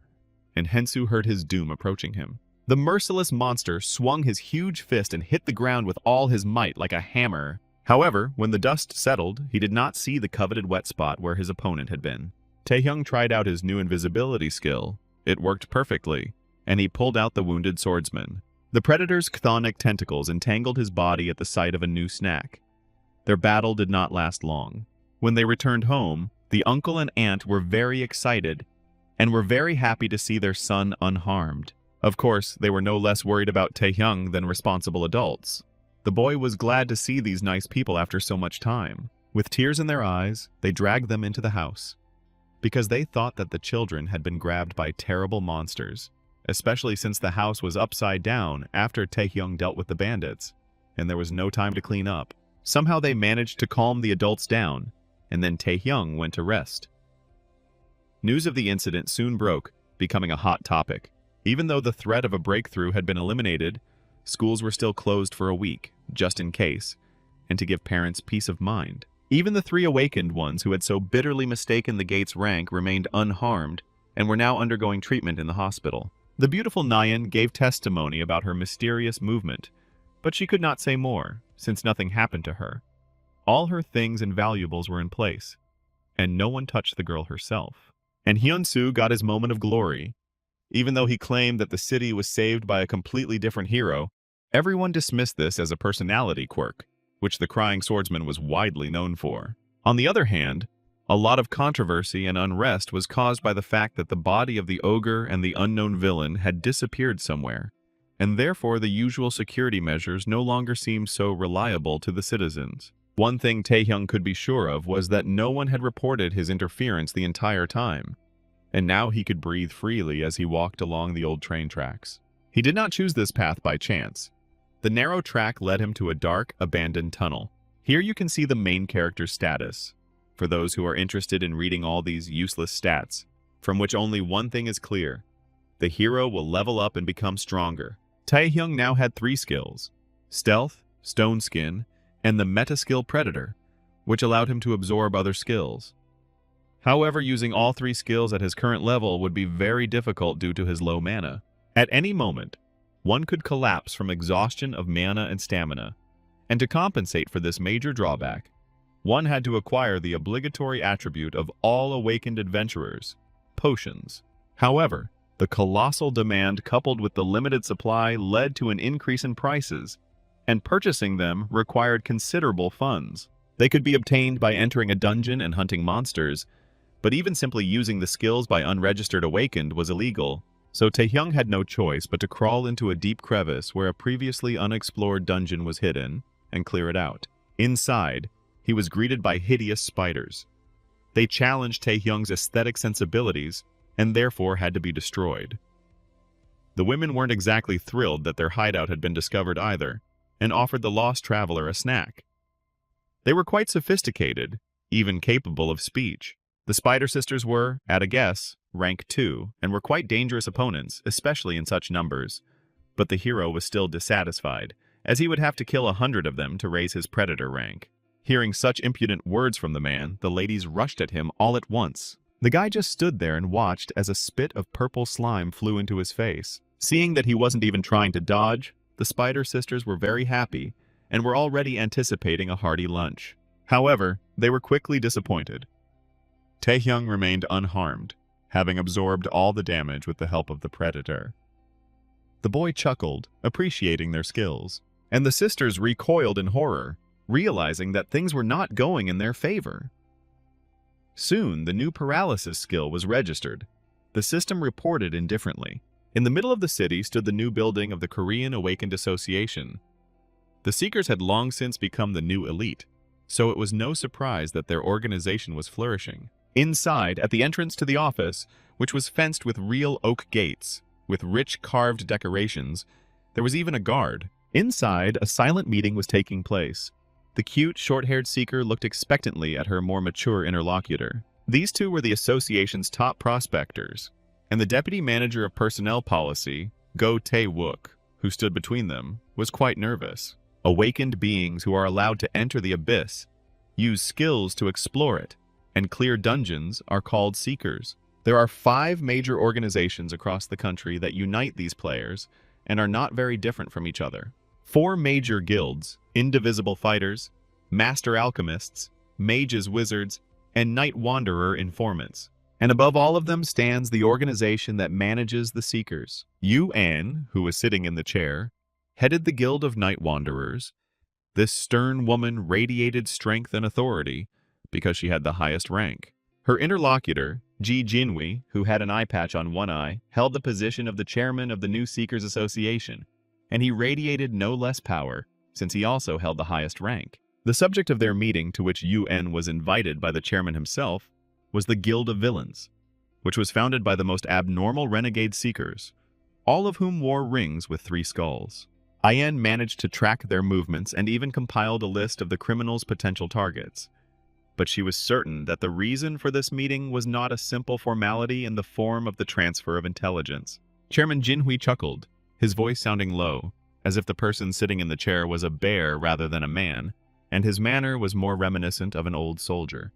and Hensu heard his doom approaching him. The merciless monster swung his huge fist and hit the ground with all his might like a hammer. However, when the dust settled, he did not see the coveted wet spot where his opponent had been. Taehyung tried out his new invisibility skill. It worked perfectly, and he pulled out the wounded swordsman. The predator's chthonic tentacles entangled his body at the sight of a new snack. Their battle did not last long. When they returned home, the uncle and aunt were very excited and were very happy to see their son unharmed. Of course, they were no less worried about Taehyung than responsible adults. The boy was glad to see these nice people after so much time. With tears in their eyes, they dragged them into the house, because they thought that the children had been grabbed by terrible monsters, especially since the house was upside down after Taehyung dealt with the bandits, and there was no time to clean up. Somehow they managed to calm the adults down, and then Taehyung went to rest. News of the incident soon broke, becoming a hot topic. Even though the threat of a breakthrough had been eliminated, schools were still closed for a week, just in case, and to give parents peace of mind. Even the 3 awakened ones who had so bitterly mistaken the gate's rank remained unharmed and were now undergoing treatment in the hospital. The beautiful Nyan gave testimony about her mysterious movement, but she could not say more, since nothing happened to her. All her things and valuables were in place, and no one touched the girl herself. And Hyun-soo got his moment of glory. Even though he claimed that the city was saved by a completely different hero, everyone dismissed this as a personality quirk, which the Crying Swordsman was widely known for. On the other hand, a lot of controversy and unrest was caused by the fact that the body of the ogre and the unknown villain had disappeared somewhere, and therefore the usual security measures no longer seemed so reliable to the citizens. One thing Taehyung could be sure of was that no one had reported his interference the entire time, and now he could breathe freely as he walked along the old train tracks. He did not choose this path by chance. The narrow track led him to a dark, abandoned tunnel. Here you can see the main character's status, for those who are interested in reading all these useless stats, from which only one thing is clear. The hero will level up and become stronger. Taehyung now had 3 skills: Stealth, Stone Skin, and the meta-skill Predator, which allowed him to absorb other skills. However, using all 3 skills at his current level would be very difficult due to his low mana. At any moment, one could collapse from exhaustion of mana and stamina, and to compensate for this major drawback, one had to acquire the obligatory attribute of all awakened adventurers, potions. However, the colossal demand coupled with the limited supply led to an increase in prices, and purchasing them required considerable funds. They could be obtained by entering a dungeon and hunting monsters, but even simply using the skills by unregistered awakened was illegal, so Taehyung had no choice but to crawl into a deep crevice where a previously unexplored dungeon was hidden and clear it out. Inside, he was greeted by hideous spiders. They challenged Taehyung's aesthetic sensibilities and therefore had to be destroyed. The women weren't exactly thrilled that their hideout had been discovered either, and offered the lost traveler a snack. They were quite sophisticated, even capable of speech. The Spider Sisters were, at a guess, rank 2, and were quite dangerous opponents, especially in such numbers. But the hero was still dissatisfied, as he would have to kill 100 of them to raise his predator rank. Hearing such impudent words from the man, the ladies rushed at him all at once. The guy just stood there and watched as a spit of purple slime flew into his face. Seeing that he wasn't even trying to dodge, the Spider Sisters were very happy, and were already anticipating a hearty lunch. However, they were quickly disappointed. Taehyung remained unharmed, having absorbed all the damage with the help of the predator. The boy chuckled, appreciating their skills, and the sisters recoiled in horror, realizing that things were not going in their favor. Soon, the new paralysis skill was registered. The system reported indifferently. In the middle of the city stood the new building of the Korean Awakened Association. The Seekers had long since become the new elite, so it was no surprise that their organization was flourishing. Inside, at the entrance to the office, which was fenced with real oak gates, with rich carved decorations, there was even a guard. Inside, a silent meeting was taking place. The cute, short-haired Seeker looked expectantly at her more mature interlocutor. These two were the association's top prospectors, and the deputy manager of personnel policy, Go Tae-wook, who stood between them, was quite nervous. Awakened beings who are allowed to enter the abyss, use skills to explore it, and clear dungeons are called Seekers. There are 5 major organizations across the country that unite these players, and are not very different from each other. 4 major guilds: Indivisible Fighters, Master Alchemists, Mages Wizards, and Night Wanderer Informants. And above all of them stands the organization that manages the Seekers. Yu An, who was sitting in the chair, headed the Guild of Night Wanderers. This stern woman radiated strength and authority because she had the highest rank. Her interlocutor, Ji Jinhui, who had an eye patch on one eye, held the position of the chairman of the New Seekers Association, and he radiated no less power since he also held the highest rank. The subject of their meeting, to which UN was invited by the chairman himself, was the Guild of Villains, which was founded by the most abnormal renegade seekers, all of whom wore rings with 3 skulls. Ayan managed to track their movements and even compiled a list of the criminals' potential targets. But she was certain that the reason for this meeting was not a simple formality in the form of the transfer of intelligence. Chairman Jinhui chuckled, his voice sounding low, as if the person sitting in the chair was a bear rather than a man, and his manner was more reminiscent of an old soldier,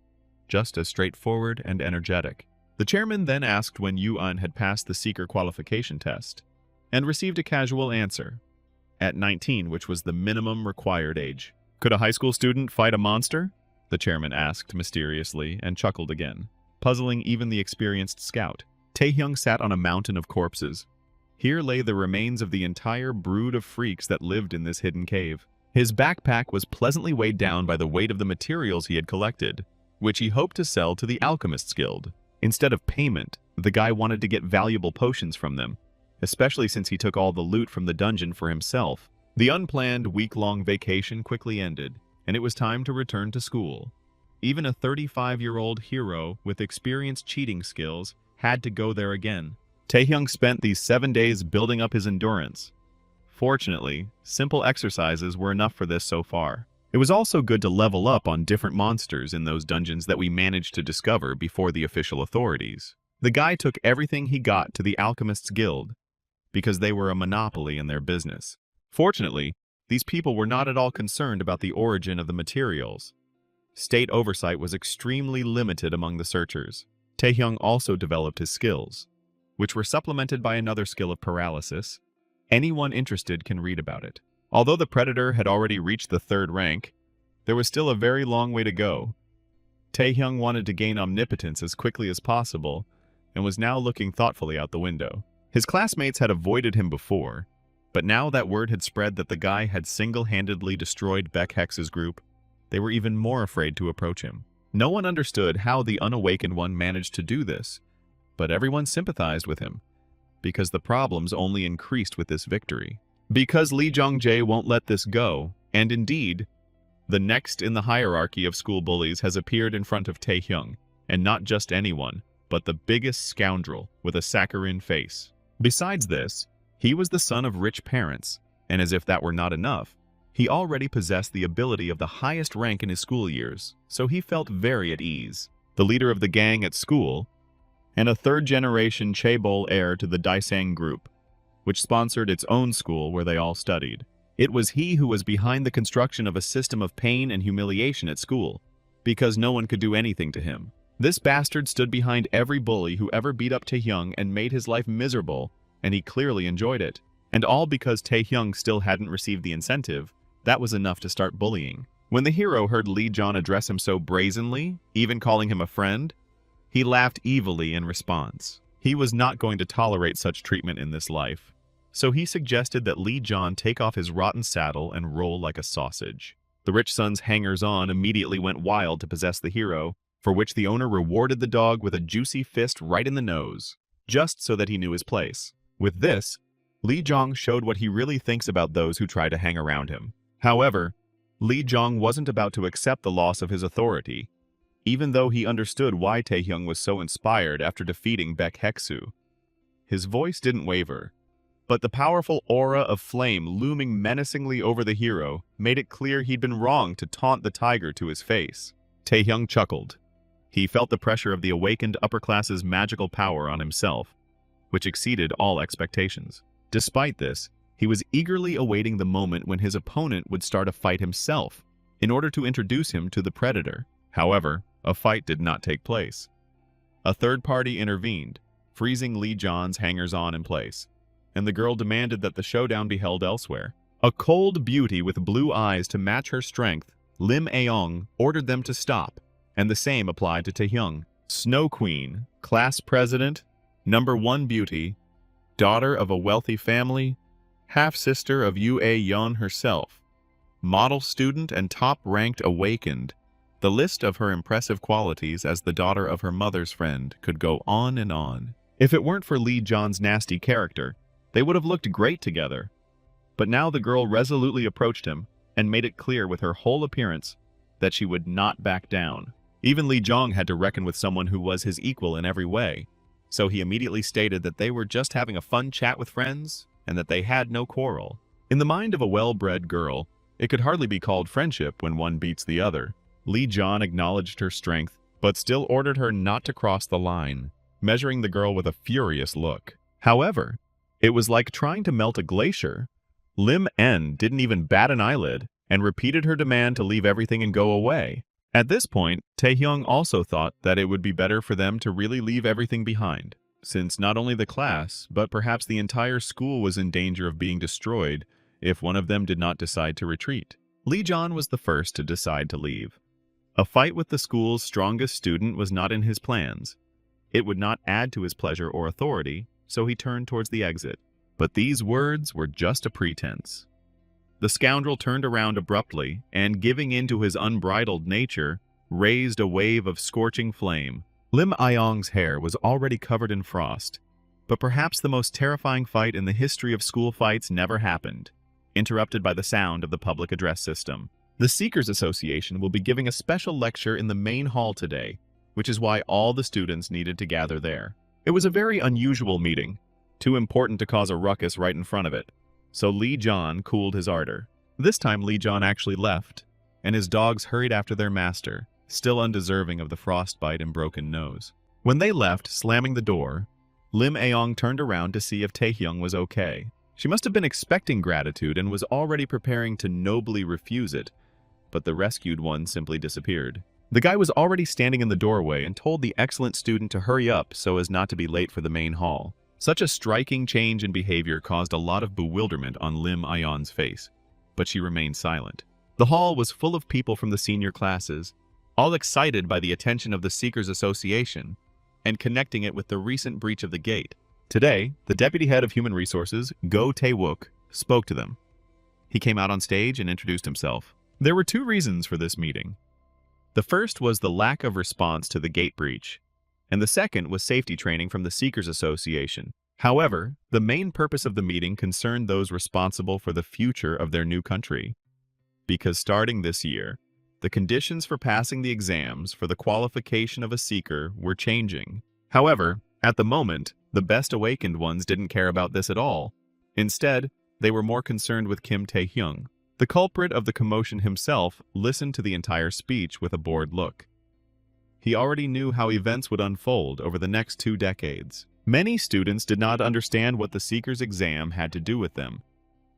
just as straightforward and energetic. The chairman then asked when Yuan had passed the seeker qualification test, and received a casual answer. At 19, which was the minimum required age. Could a high school student fight a monster? The chairman asked mysteriously and chuckled again, puzzling even the experienced scout. Taehyung sat on a mountain of corpses. Here lay the remains of the entire brood of freaks that lived in this hidden cave. His backpack was pleasantly weighed down by the weight of the materials he had collected, which he hoped to sell to the Alchemists Guild. Instead of payment, the guy wanted to get valuable potions from them, especially since he took all the loot from the dungeon for himself. The unplanned week-long vacation quickly ended, and it was time to return to school. Even a 35-year-old hero with experienced cheating skills had to go there again. Taehyung spent these 7 days building up his endurance. Fortunately, simple exercises were enough for this so far. It was also good to level up on different monsters in those dungeons that we managed to discover before the official authorities. The guy took everything he got to the Alchemists Guild, because they were a monopoly in their business. Fortunately, these people were not at all concerned about the origin of the materials. State oversight was extremely limited among the searchers. Taehyung also developed his skills, which were supplemented by another skill of paralysis. Anyone interested can read about it. Although the Predator had already reached the 3rd rank, there was still a very long way to go. Taehyung wanted to gain omnipotence as quickly as possible, and was now looking thoughtfully out the window. His classmates had avoided him before, but now that word had spread that the guy had single-handedly destroyed Beck Hex's group, they were even more afraid to approach him. No one understood how the unawakened one managed to do this, but everyone sympathized with him, because the problems only increased with this victory. Because Lee Jong-jae won't let this go, and indeed, the next in the hierarchy of school bullies has appeared in front of Taehyung, and not just anyone, but the biggest scoundrel with a saccharine face. Besides this, he was the son of rich parents, and as if that were not enough, he already possessed the ability of the highest rank in his school years, so he felt very at ease. The leader of the gang at school, and a 3rd-generation chaebol heir to the Daesang group, which sponsored its own school where they all studied. It was he who was behind the construction of a system of pain and humiliation at school, because no one could do anything to him. This bastard stood behind every bully who ever beat up Taehyung and made his life miserable, and he clearly enjoyed it. And all because Taehyung still hadn't received the incentive. That was enough to start bullying. When the hero heard Lee John address him so brazenly, even calling him a friend, he laughed evilly in response. He was not going to tolerate such treatment in this life. So he suggested that Lee John take off his rotten saddle and roll like a sausage. The rich son's hangers-on immediately went wild to possess the hero, for which the owner rewarded the dog with a juicy fist right in the nose, just so that he knew his place. With this, Lee Jong showed what he really thinks about those who try to hang around him. However, Lee Jong wasn't about to accept the loss of his authority, even though he understood why Taehyung was so inspired after defeating Baek Heksu. His voice didn't waver, but the powerful aura of flame looming menacingly over the hero made it clear he'd been wrong to taunt the tiger to his face. Taehyung chuckled. He felt the pressure of the awakened upper class's magical power on himself, which exceeded all expectations. Despite this, he was eagerly awaiting the moment when his opponent would start a fight himself, in order to introduce him to the Predator. However, a fight did not take place. A third party intervened, freezing Lee John's hangers-on in place. and the girl demanded that the showdown be held elsewhere. A cold beauty with blue eyes to match her strength, Lim Aeong ordered them to stop, and the same applied to Taehyung. Snow Queen, class president, #1 beauty, daughter of a wealthy family, half-sister of Yu A-yeon herself, model student and top-ranked awakened. The list of her impressive qualities as the daughter of her mother's friend could go on and on. If it weren't for Lee John's nasty character, they would have looked great together. But now the girl resolutely approached him and made it clear with her whole appearance that she would not back down. Even Lee Jong had to reckon with someone who was his equal in every way, so he immediately stated that they were just having a fun chat with friends and that they had no quarrel. In the mind of a well-bred girl, it could hardly be called friendship when one beats the other. Lee John acknowledged her strength, but still ordered her not to cross the line, measuring the girl with a furious look. However, it was like trying to melt a glacier. Lim En didn't even bat an eyelid and repeated her demand to leave everything and go away. At this point, Taehyung also thought that it would be better for them to really leave everything behind, since not only the class, but perhaps the entire school was in danger of being destroyed if one of them did not decide to retreat. Lee John was the first to decide to leave. A fight with the school's strongest student was not in his plans. It would not add to his pleasure or authority, so he turned towards the exit. But these words were just a pretense. The scoundrel turned around abruptly and, giving in to his unbridled nature, raised a wave of scorching flame. Lim Aeong's hair was already covered in frost, but perhaps the most terrifying fight in the history of school fights never happened, interrupted by the sound of the public address system. The Seekers Association will be giving a special lecture in the main hall today, which is why all the students needed to gather there. It was a very unusual meeting, too important to cause a ruckus right in front of it, so Lee John cooled his ardor. This time Lee John actually left, and his dogs hurried after their master, still undeserving of the frostbite and broken nose. When they left, slamming the door, Lim Aeong turned around to see if Taehyung was okay. She must have been expecting gratitude and was already preparing to nobly refuse it, but the rescued one simply disappeared. The guy was already standing in the doorway and told the excellent student to hurry up so as not to be late for the main hall. Such a striking change in behavior caused a lot of bewilderment on Lim Aeon's face, but she remained silent. The hall was full of people from the senior classes, all excited by the attention of the Seekers Association and connecting it with the recent breach of the gate. Today, the deputy head of human resources, Go Tae-wook, spoke to them. He came out on stage and introduced himself. There were two reasons for this meeting. The first was the lack of response to the gate breach, and the second was safety training from the Seekers Association. However, the main purpose of the meeting concerned those responsible for the future of their new country. Because starting this year, the conditions for passing the exams for the qualification of a seeker were changing. However, at the moment, the best awakened ones didn't care about this at all. Instead, they were more concerned with Kim Tae-hyung. The culprit of the commotion himself listened to the entire speech with a bored look. He already knew how events would unfold over the next 2 decades. Many students did not understand what the Seeker's exam had to do with them,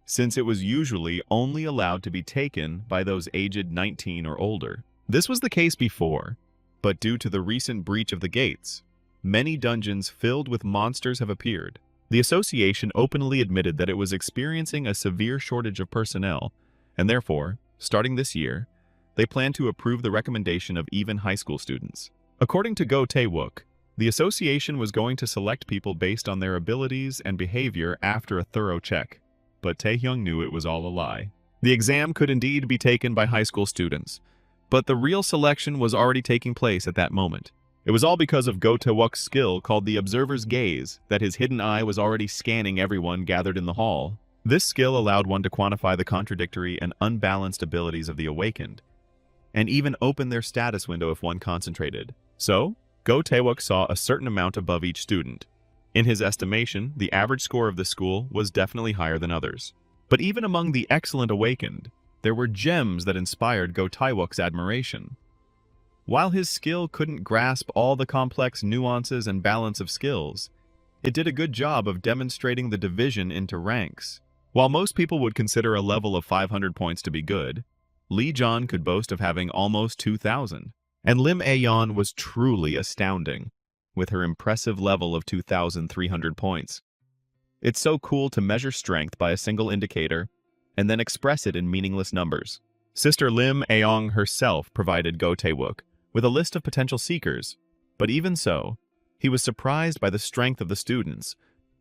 since it was usually only allowed to be taken by those aged 19 or older. This was the case before, but due to the recent breach of the gates, many dungeons filled with monsters have appeared. The association openly admitted that it was experiencing a severe shortage of personnel, and therefore, starting this year, they plan to approve the recommendation of even high school students. According to Go Tae-wook, the association was going to select people based on their abilities and behavior after a thorough check, but Taehyung knew it was all a lie. The exam could indeed be taken by high school students, but the real selection was already taking place at that moment. It was all because of Go Tae-wook's skill called the Observer's Gaze that his hidden eye was already scanning everyone gathered in the hall. This skill allowed one to quantify the contradictory and unbalanced abilities of the awakened, and even open their status window if one concentrated. So, Go Tae-wook saw a certain amount above each student. In his estimation, the average score of the school was definitely higher than others. But even among the excellent awakened, there were gems that inspired Go Tae-wook's admiration. While his skill couldn't grasp all the complex nuances and balance of skills, it did a good job of demonstrating the division into ranks. While most people would consider a level of 500 points to be good, Lee John could boast of having almost 2,000. And Lim Aeon was truly astounding, with her impressive level of 2,300 points. It's so cool to measure strength by a single indicator and then express it in meaningless numbers. Sister Lim Aong herself provided Go Tae-wook with a list of potential seekers, but even so, he was surprised by the strength of the students,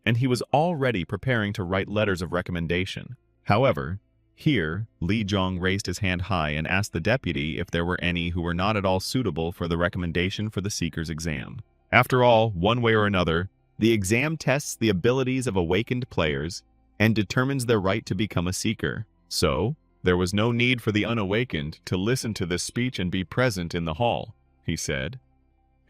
and he was already preparing to write letters of recommendation. However, here, Lee Jong raised his hand high and asked the deputy if there were any who were not at all suitable for the recommendation for the seeker's exam. After all, one way or another, the exam tests the abilities of awakened players and determines their right to become a seeker. So, there was no need for the unawakened to listen to this speech and be present in the hall, he said,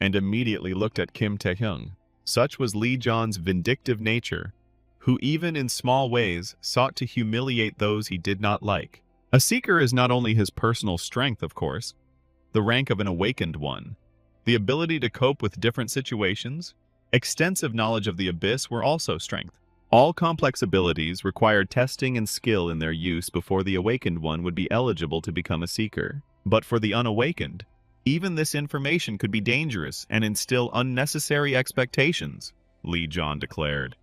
and immediately looked at Kim Tae-hyung. Such was Lee Jon's vindictive nature, who even in small ways sought to humiliate those he did not like. A seeker is not only his personal strength, of course, the rank of an awakened one. The ability to cope with different situations, extensive knowledge of the abyss were also strength. All complex abilities required testing and skill in their use before the awakened one would be eligible to become a seeker. But for the unawakened, even this information could be dangerous and instill unnecessary expectations, Lee Jon declared.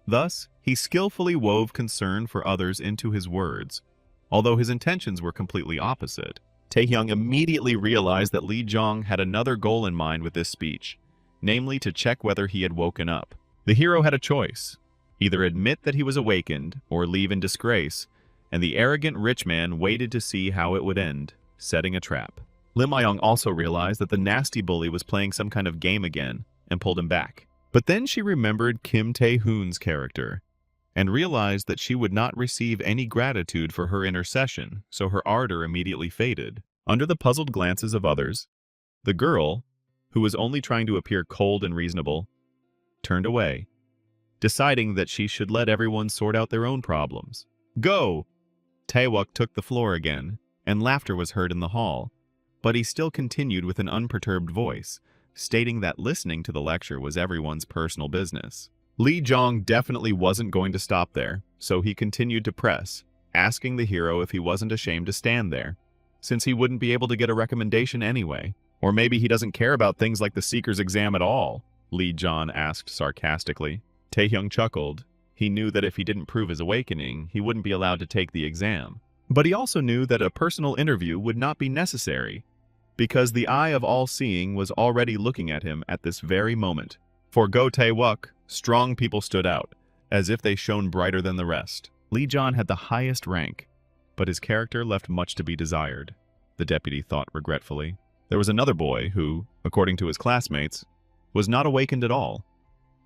Thus, he skillfully wove concern for others into his words, although his intentions were completely opposite. Tae-hyung immediately realized that Lee Jong had another goal in mind with this speech, namely to check whether he had woken up. The hero had a choice: either admit that he was awakened or leave in disgrace, and the arrogant rich man waited to see how it would end, setting a trap. Lim Ayong also realized that the nasty bully was playing some kind of game again and pulled him back. But then she remembered Kim Tae-hoon's character and realized that she would not receive any gratitude for her intercession, so her ardor immediately faded. Under the puzzled glances of others, the girl, who was only trying to appear cold and reasonable, turned away, deciding that she should let everyone sort out their own problems. Go! Tae-wook took the floor again, and laughter was heard in the hall, but he still continued with an unperturbed voice, stating that listening to the lecture was everyone's personal business. Lee Jong definitely wasn't going to stop there, so he continued to press, asking the hero if he wasn't ashamed to stand there, since he wouldn't be able to get a recommendation anyway. Or maybe he doesn't care about things like the Seeker's exam at all, Lee Jon asked sarcastically. Tae-hyung chuckled. He knew that if he didn't prove his awakening, he wouldn't be allowed to take the exam. But he also knew that a personal interview would not be necessary, because the eye of all-seeing was already looking at him at this very moment. For Go Tae-wook, strong people stood out, as if they shone brighter than the rest. Lee Jon had the highest rank, but his character left much to be desired, the deputy thought regretfully. There was another boy who, according to his classmates, was not awakened at all,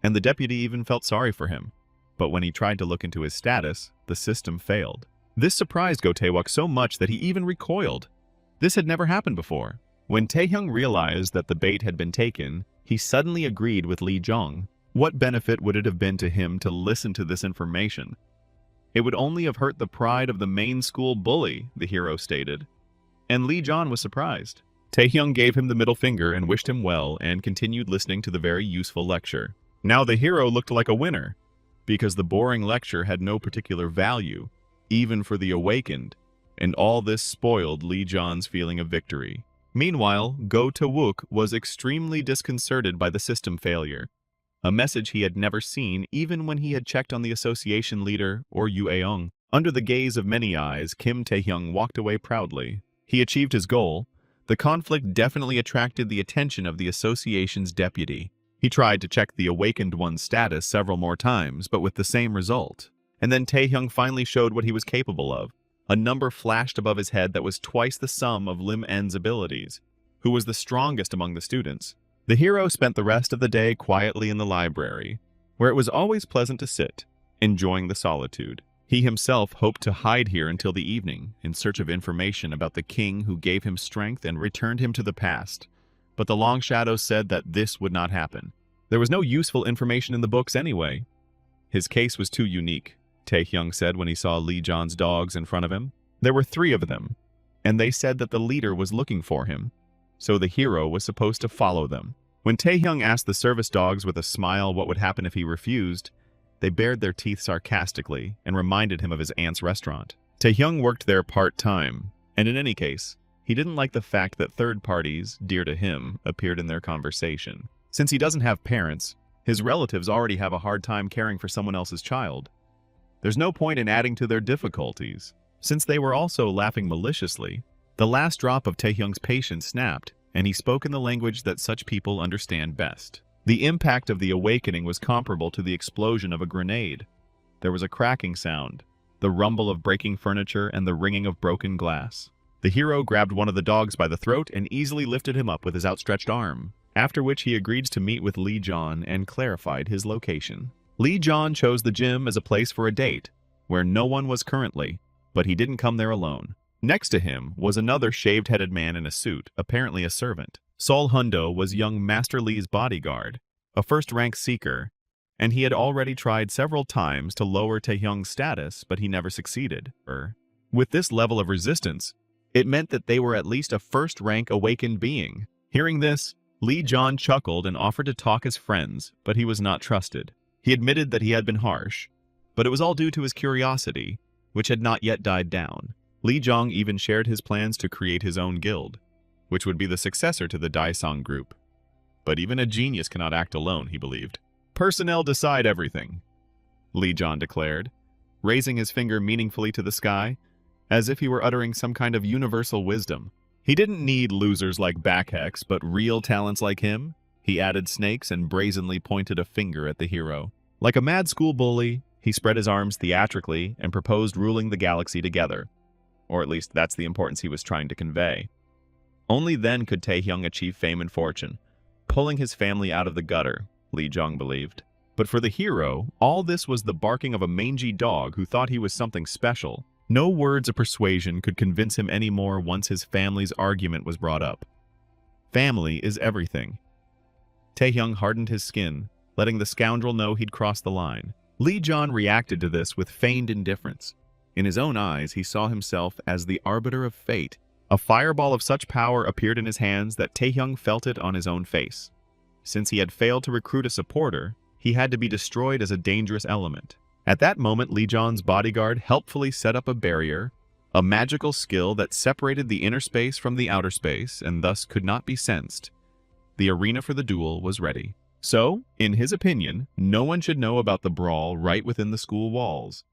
and the deputy even felt sorry for him. But when he tried to look into his status, the system failed. This surprised Go Tae-wook so much that he even recoiled. This had never happened before. When Tae-hyung realized that the bait had been taken, he suddenly agreed with Lee Jong. What benefit would it have been to him to listen to this information? It would only have hurt the pride of the main school bully, the hero stated. And Lee Jon was surprised. Tae-hyung gave him the middle finger and wished him well and continued listening to the very useful lecture. Now the hero looked like a winner, because the boring lecture had no particular value, even for the awakened, and all this spoiled Lee Jon's feeling of victory. Meanwhile, Go Tae-wook was extremely disconcerted by the system failure, a message he had never seen even when he had checked on the association leader or Yu Aeong. Under the gaze of many eyes, Kim Tae-hyung walked away proudly. He achieved his goal. The conflict definitely attracted the attention of the association's deputy. He tried to check the awakened one's status several more times, but with the same result. And then Tae-hyung finally showed what he was capable of. A number flashed above his head that was twice the sum of Lim En's abilities, who was the strongest among the students. The hero spent the rest of the day quietly in the library, where it was always pleasant to sit, enjoying the solitude. He himself hoped to hide here until the evening, in search of information about the king who gave him strength and returned him to the past. But the long shadows said that this would not happen. There was no useful information in the books anyway. His case was too unique, Tae-hyung said when he saw Lee Jon's dogs in front of him. There were 3 of them, and they said that the leader was looking for him, so the hero was supposed to follow them. When Tae-hyung asked the service dogs with a smile what would happen if he refused, they bared their teeth sarcastically and reminded him of his aunt's restaurant. Tae-hyung worked there part-time, and in any case, he didn't like the fact that third parties, dear to him, appeared in their conversation. Since he doesn't have parents, His relatives already have a hard time caring for someone else's child. There's no point in adding to their difficulties. Since they were also laughing maliciously, the last drop of Taehyung's patience snapped, and he spoke in the language that such people understand best. The impact of the awakening was comparable to the explosion of a grenade. There was a cracking sound, the rumble of breaking furniture, and the ringing of broken glass. The hero grabbed one of the dogs by the throat and easily lifted him up with his outstretched arm, after which he agreed to meet with Lee John and clarified his location. Lee John chose the gym as a place for a date, where no one was currently, but he didn't come there alone. Next to him was another shaved-headed man in a suit, apparently a servant. Sol Hundo was young Master Lee's bodyguard, a first-rank seeker, and he had already tried several times to lower Taehyung's status, but he never succeeded. With this level of resistance, it meant that they were at least a first-rank awakened being. Hearing this, Lee John chuckled and offered to talk as friends, but he was not trusted. He admitted that he had been harsh, but it was all due to his curiosity, which had not yet died down. Lee Jong even shared his plans to create his own guild, which would be the successor to the Daesung group. But even a genius cannot act alone, he believed. Personnel decide everything, Lee John declared, raising his finger meaningfully to the sky, as if he were uttering some kind of universal wisdom. He didn't need losers like Backhex, but real talents like him. He added snakes and brazenly pointed a finger at the hero. Like a mad school bully, he spread his arms theatrically and proposed ruling the galaxy together. Or at least that's the importance he was trying to convey. Only then could Taehyung achieve fame and fortune, pulling his family out of the gutter, Lee Jong believed. But for the hero, all this was the barking of a mangy dog who thought he was something special. No words of persuasion could convince him anymore once his family's argument was brought up. Family is everything. Taehyung hardened his skin, letting the scoundrel know he'd crossed the line. Lee John reacted to this with feigned indifference. In his own eyes, he saw himself as the arbiter of fate. A fireball of such power appeared in his hands that Taehyung felt it on his own face. Since he had failed to recruit a supporter, he had to be destroyed as a dangerous element. At that moment, Lee John's bodyguard helpfully set up a barrier, a magical skill that separated the inner space from the outer space and thus could not be sensed. The arena for the duel was ready. So, in his opinion, no one should know about the brawl right within the school walls,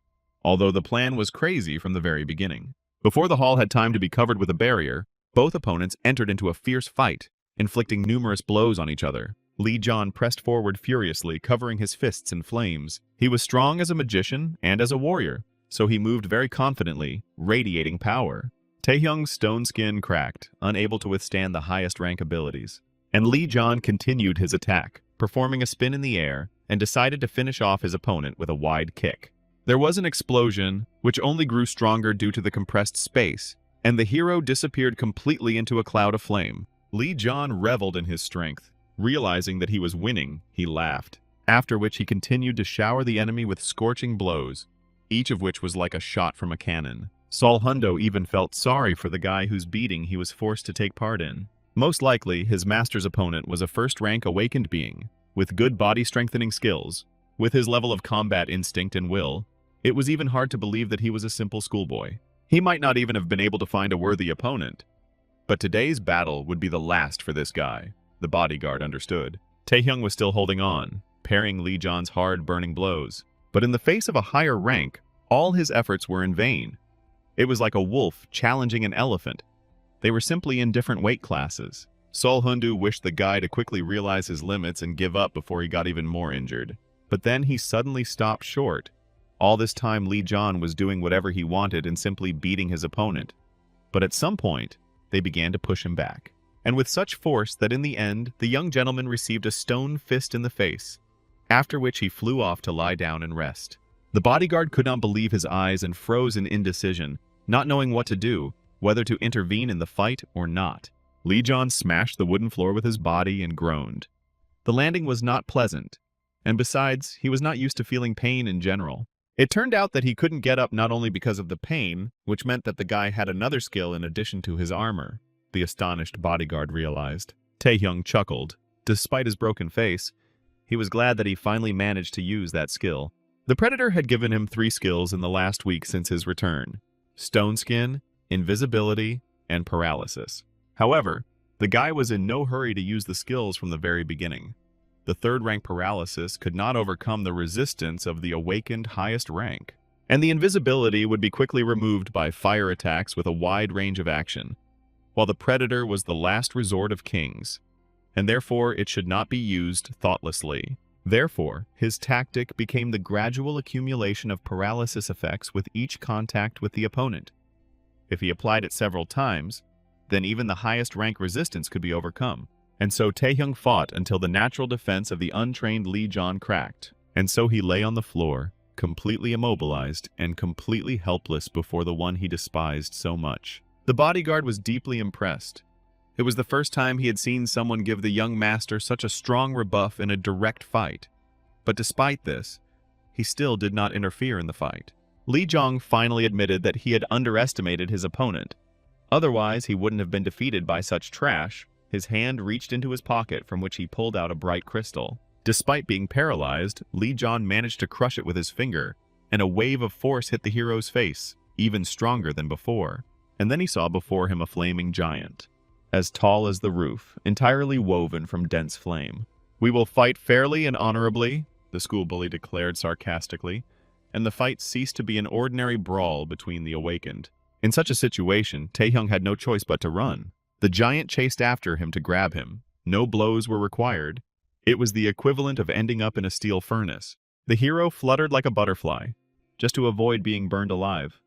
although the plan was crazy from the very beginning. Before the hall had time to be covered with a barrier, both opponents entered into a fierce fight, inflicting numerous blows on each other. Lee John pressed forward furiously, covering his fists in flames. He was strong as a magician and as a warrior, so he moved very confidently, radiating power. Taehyung's stone skin cracked, unable to withstand the highest rank abilities. And Lee John continued his attack, performing a spin in the air, and decided to finish off his opponent with a wide kick. There was an explosion, which only grew stronger due to the compressed space, and the hero disappeared completely into a cloud of flame. Lee John reveled in his strength. Realizing that he was winning, he laughed, after which he continued to shower the enemy with scorching blows, each of which was like a shot from a cannon. Sol Hundo even felt sorry for the guy whose beating he was forced to take part in. Most likely, his master's opponent was a first-rank awakened being, with good body-strengthening skills. With his level of combat instinct and will, it was even hard to believe that he was a simple schoolboy. He might not even have been able to find a worthy opponent. But today's battle would be the last for this guy. The bodyguard understood. Taehyung was still holding on, parrying Lee John's hard, burning blows. But in the face of a higher rank, all his efforts were in vain. It was like a wolf challenging an elephant. They were simply in different weight classes. Sol Hundu wished the guy to quickly realize his limits and give up before he got even more injured. But then he suddenly stopped short. All this time, Lee John was doing whatever he wanted and simply beating his opponent. But at some point, they began to push him back. And with such force that in the end, the young gentleman received a stone fist in the face, after which he flew off to lie down and rest. The bodyguard could not believe his eyes and froze in indecision, not knowing what to do, whether to intervene in the fight or not. Lee John smashed the wooden floor with his body and groaned. The landing was not pleasant, and besides, he was not used to feeling pain in general. It turned out that he couldn't get up not only because of the pain, which meant that the guy had another skill in addition to his armor, the astonished bodyguard realized. Taehyung chuckled. Despite his broken face, he was glad that he finally managed to use that skill. The Predator had given him 3 skills in the last week since his return: Stone Skin, Invisibility, and Paralysis. However, the guy was in no hurry to use the skills from the very beginning. the third-rank paralysis could not overcome the resistance of the awakened highest rank, and the invisibility would be quickly removed by fire attacks with a wide range of action, while the predator was the last resort of kings, and therefore it should not be used thoughtlessly. Therefore, his tactic became the gradual accumulation of paralysis effects with each contact with the opponent. If he applied it several times, then even the highest rank resistance could be overcome. And so Taehyung fought until the natural defense of the untrained Lee Jong cracked. And so he lay on the floor, completely immobilized and completely helpless before the one he despised so much. The bodyguard was deeply impressed. It was the first time he had seen someone give the young master such a strong rebuff in a direct fight. But despite this, he still did not interfere in the fight. Lee Jong finally admitted that he had underestimated his opponent. Otherwise, he wouldn't have been defeated by such trash. His hand reached into his pocket from which he pulled out a bright crystal. Despite being paralyzed, Lee Jong managed to crush it with his finger, and a wave of force hit the hero's face, even stronger than before. And then he saw before him a flaming giant, as tall as the roof, entirely woven from dense flame. "We will fight fairly and honorably," the school bully declared sarcastically, and the fight ceased to be an ordinary brawl between the awakened. In such a situation, Taehyung had no choice but to run. The giant chased after him to grab him. No blows were required. It was the equivalent of ending up in a steel furnace. The hero fluttered like a butterfly, just to avoid being burned alive.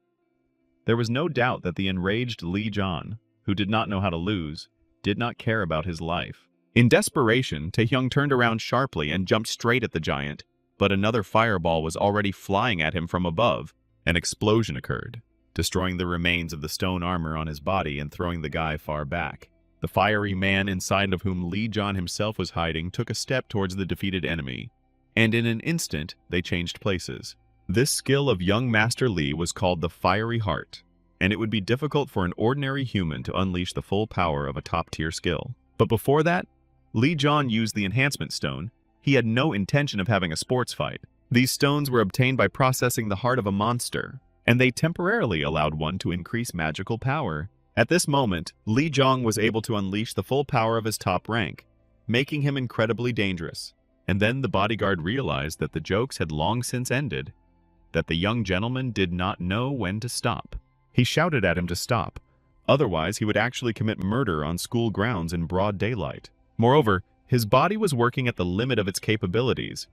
There was no doubt that the enraged Lee Jong, who did not know how to lose, did not care about his life. In desperation, Taehyung turned around sharply and jumped straight at the giant, but another fireball was already flying at him from above. An explosion occurred, destroying the remains of the stone armor on his body and throwing the guy far back. The fiery man inside of whom Lee Jong himself was hiding took a step towards the defeated enemy, and in an instant they changed places. This skill of young Master Lee was called the Fiery Heart, and it would be difficult for an ordinary human to unleash the full power of a top-tier skill. But before that, Lee Jong used the enhancement stone. He had no intention of having a sports fight. These stones were obtained by processing the heart of a monster, and they temporarily allowed one to increase magical power. At this moment, Lee Jong was able to unleash the full power of his top rank, making him incredibly dangerous. And then the bodyguard realized that the jokes had long since ended, that the young gentleman did not know when to stop. He shouted at him to stop. Otherwise, he would actually commit murder on school grounds in broad daylight. Moreover, his body was working at the limit of its capabilities,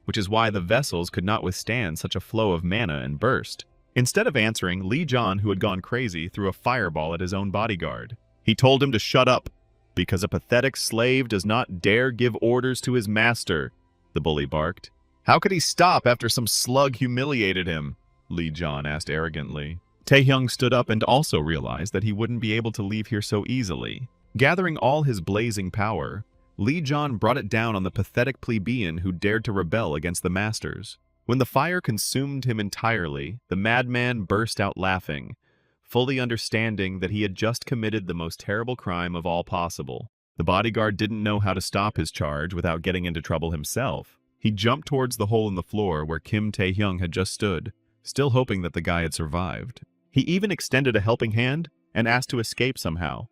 which is why the vessels could not withstand such a flow of mana and burst. Instead of answering, Lee Jong, who had gone crazy, threw a fireball at his own bodyguard. He told him to shut up, because a pathetic slave does not dare give orders to his master, the bully barked. How could he stop after some slug humiliated him? Lee Jong asked arrogantly. Taehyung stood up and also realized that he wouldn't be able to leave here so easily. Gathering all his blazing power, Lee Jong brought it down on the pathetic plebeian who dared to rebel against the masters. When the fire consumed him entirely, the madman burst out laughing, fully understanding that he had just committed the most terrible crime of all possible. The bodyguard didn't know how to stop his charge without getting into trouble himself. He jumped towards the hole in the floor where Kim Taehyung had just stood, still hoping that the guy had survived. He even extended a helping hand and asked to escape somehow,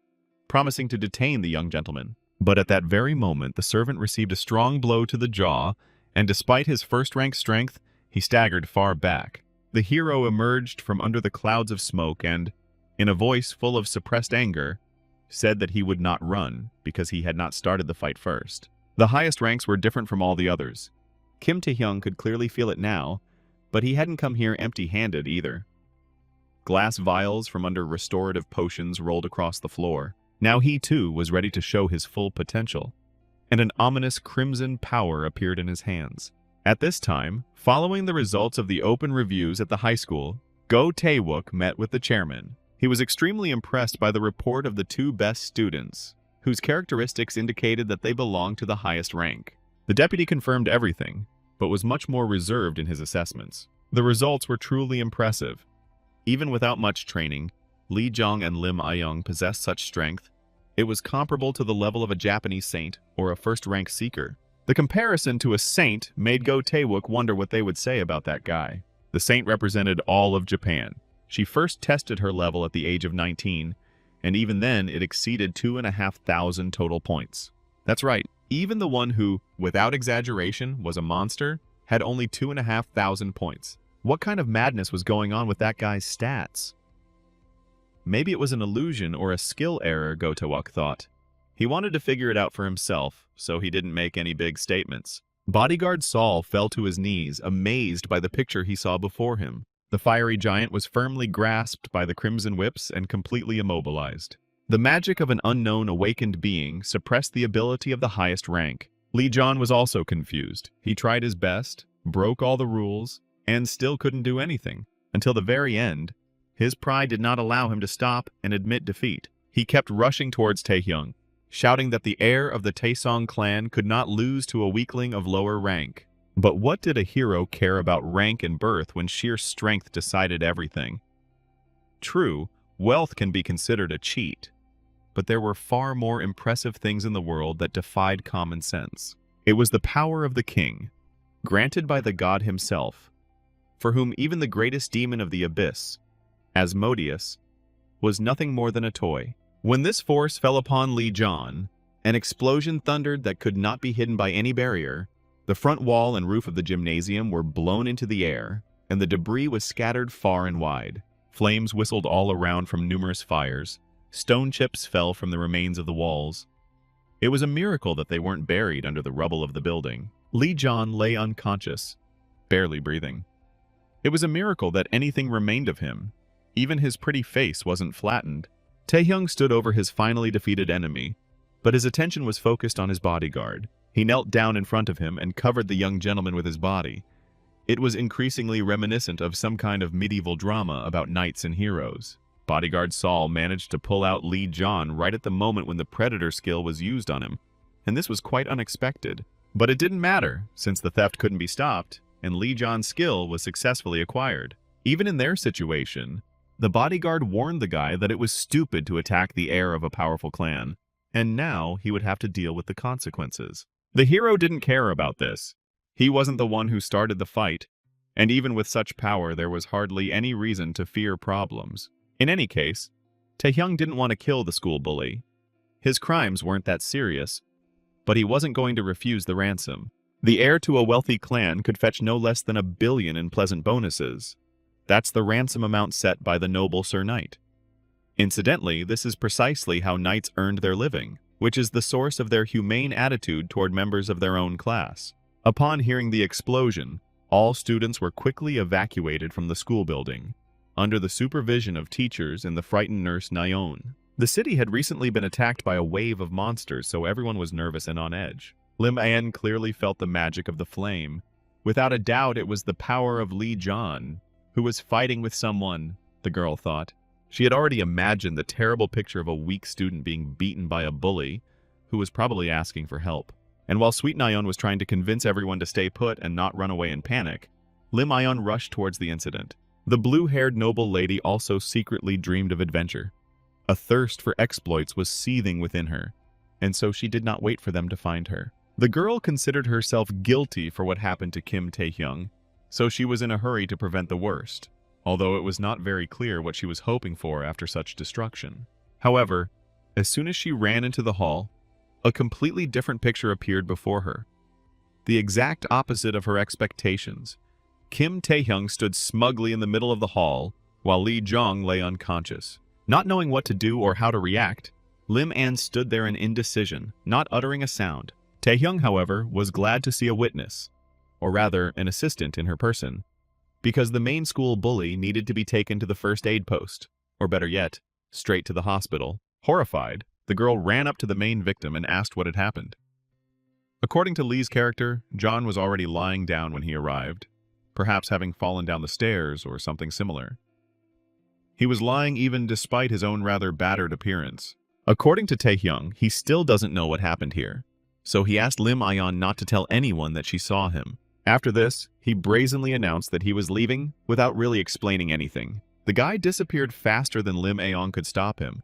promising to detain the young gentleman. But at that very moment, the servant received a strong blow to the jaw, and despite his first-rank strength, he staggered far back. The hero emerged from under the clouds of smoke and, in a voice full of suppressed anger, said that he would not run because he had not started the fight first. The highest ranks were different from all the others. Kim Taehyung could clearly feel it now, but he hadn't come here empty-handed either. Glass vials from under restorative potions rolled across the floor. Now he, too, was ready to show his full potential, and an ominous crimson power appeared in his hands. At this time, following the results of the open reviews at the high school, Go Tae-wook met with the chairman. He was extremely impressed by the report of the two best students, whose characteristics indicated that they belonged to the highest rank. The deputy confirmed everything, but was much more reserved in his assessments. The results were truly impressive. Even without much training, Lee Jong and Lim Ayung possessed such strength, it was comparable to the level of a Japanese saint or a first-rank seeker. The comparison to a saint made Go Tae-wook wonder what they would say about that guy. The saint represented all of Japan. She first tested her level at the age of 19, and even then it exceeded 2,500 total points. That's right, Even the one who, without exaggeration, was a monster, had only 2,500 points. What kind of madness was going on with that guy's stats? Maybe it was an illusion or a skill error, Gotowuk thought. He wanted to figure it out for himself, so he didn't make any big statements. Bodyguard Saul fell to his knees, amazed by the picture he saw before him. The fiery giant was firmly grasped by the crimson whips and completely immobilized. The magic of an unknown awakened being suppressed the ability of the highest rank. Li John was also confused. He tried his best, broke all the rules, and still couldn't do anything. Until the very end, his pride did not allow him to stop and admit defeat. He kept rushing towards Taehyung, shouting that the heir of the Taesong clan could not lose to a weakling of lower rank. But what did a hero care about rank and birth when sheer strength decided everything? True, wealth can be considered a cheat, but there were far more impressive things in the world that defied common sense. It was the power of the king, granted by the god himself, for whom even the greatest demon of the abyss, Asmodeus, was nothing more than a toy. When this force fell upon Li John, an explosion thundered that could not be hidden by any barrier. The front wall and roof of the gymnasium were blown into the air, and the debris was scattered far and wide. Flames whistled all around from numerous fires. Stone chips fell from the remains of the walls. It was a miracle that they weren't buried under the rubble of the building. Li John lay unconscious, barely breathing. It was a miracle that anything remained of him. Even his pretty face wasn't flattened. Taehyung stood over his finally defeated enemy, but his attention was focused on his bodyguard. He knelt down in front of him and covered the young gentleman with his body. It was increasingly reminiscent of some kind of medieval drama about knights and heroes. Bodyguard Saul managed to pull out Li John right at the moment when the predator skill was used on him, and this was quite unexpected. But it didn't matter, since the theft couldn't be stopped, and Li John's skill was successfully acquired. Even in their situation, the bodyguard warned the guy that it was stupid to attack the heir of a powerful clan, and now he would have to deal with the consequences. The hero didn't care about this. He wasn't the one who started the fight, and even with such power there was hardly any reason to fear problems. In any case, Taehyung didn't want to kill the school bully. His crimes weren't that serious, but he wasn't going to refuse the ransom. The heir to a wealthy clan could fetch no less than 1 billion in pleasant bonuses. That's the ransom amount set by the noble Sir Knight. Incidentally, this is precisely how knights earned their living, which is the source of their humane attitude toward members of their own class. Upon hearing the explosion, all students were quickly evacuated from the school building, under the supervision of teachers and the frightened nurse Nyon. The city had recently been attacked by a wave of monsters, so everyone was nervous and on edge. Lim An clearly felt the magic of the flame. Without a doubt, it was the power of Li John, who was fighting with someone, the girl thought. She had already imagined the terrible picture of a weak student being beaten by a bully, who was probably asking for help. And while Sweet Nyon was trying to convince everyone to stay put and not run away in panic, Lim Ion rushed towards the incident. The blue-haired noble lady also secretly dreamed of adventure. A thirst for exploits was seething within her, and so she did not wait for them to find her. The girl considered herself guilty for what happened to Kim Taehyung, so she was in a hurry to prevent the worst, although it was not very clear what she was hoping for after such destruction. However, as soon as she ran into the hall, a completely different picture appeared before her. The exact opposite of her expectations. Kim Taehyung stood smugly in the middle of the hall, while Li Jong lay unconscious. Not knowing what to do or how to react, Lim An stood there in indecision, not uttering a sound. Taehyung, however, was glad to see a witness, or rather, an assistant in her person, because the main school bully needed to be taken to the first aid post, or better yet, straight to the hospital. Horrified, the girl ran up to the main victim and asked what had happened. According to Lee's character, John was already lying down when he arrived, perhaps having fallen down the stairs or something similar. He was lying even despite his own rather battered appearance. According to Taehyung, he still doesn't know what happened here, so he asked Lim Ayon not to tell anyone that she saw him. After this, he brazenly announced that he was leaving without really explaining anything. The guy disappeared faster than Lim Ayon could stop him,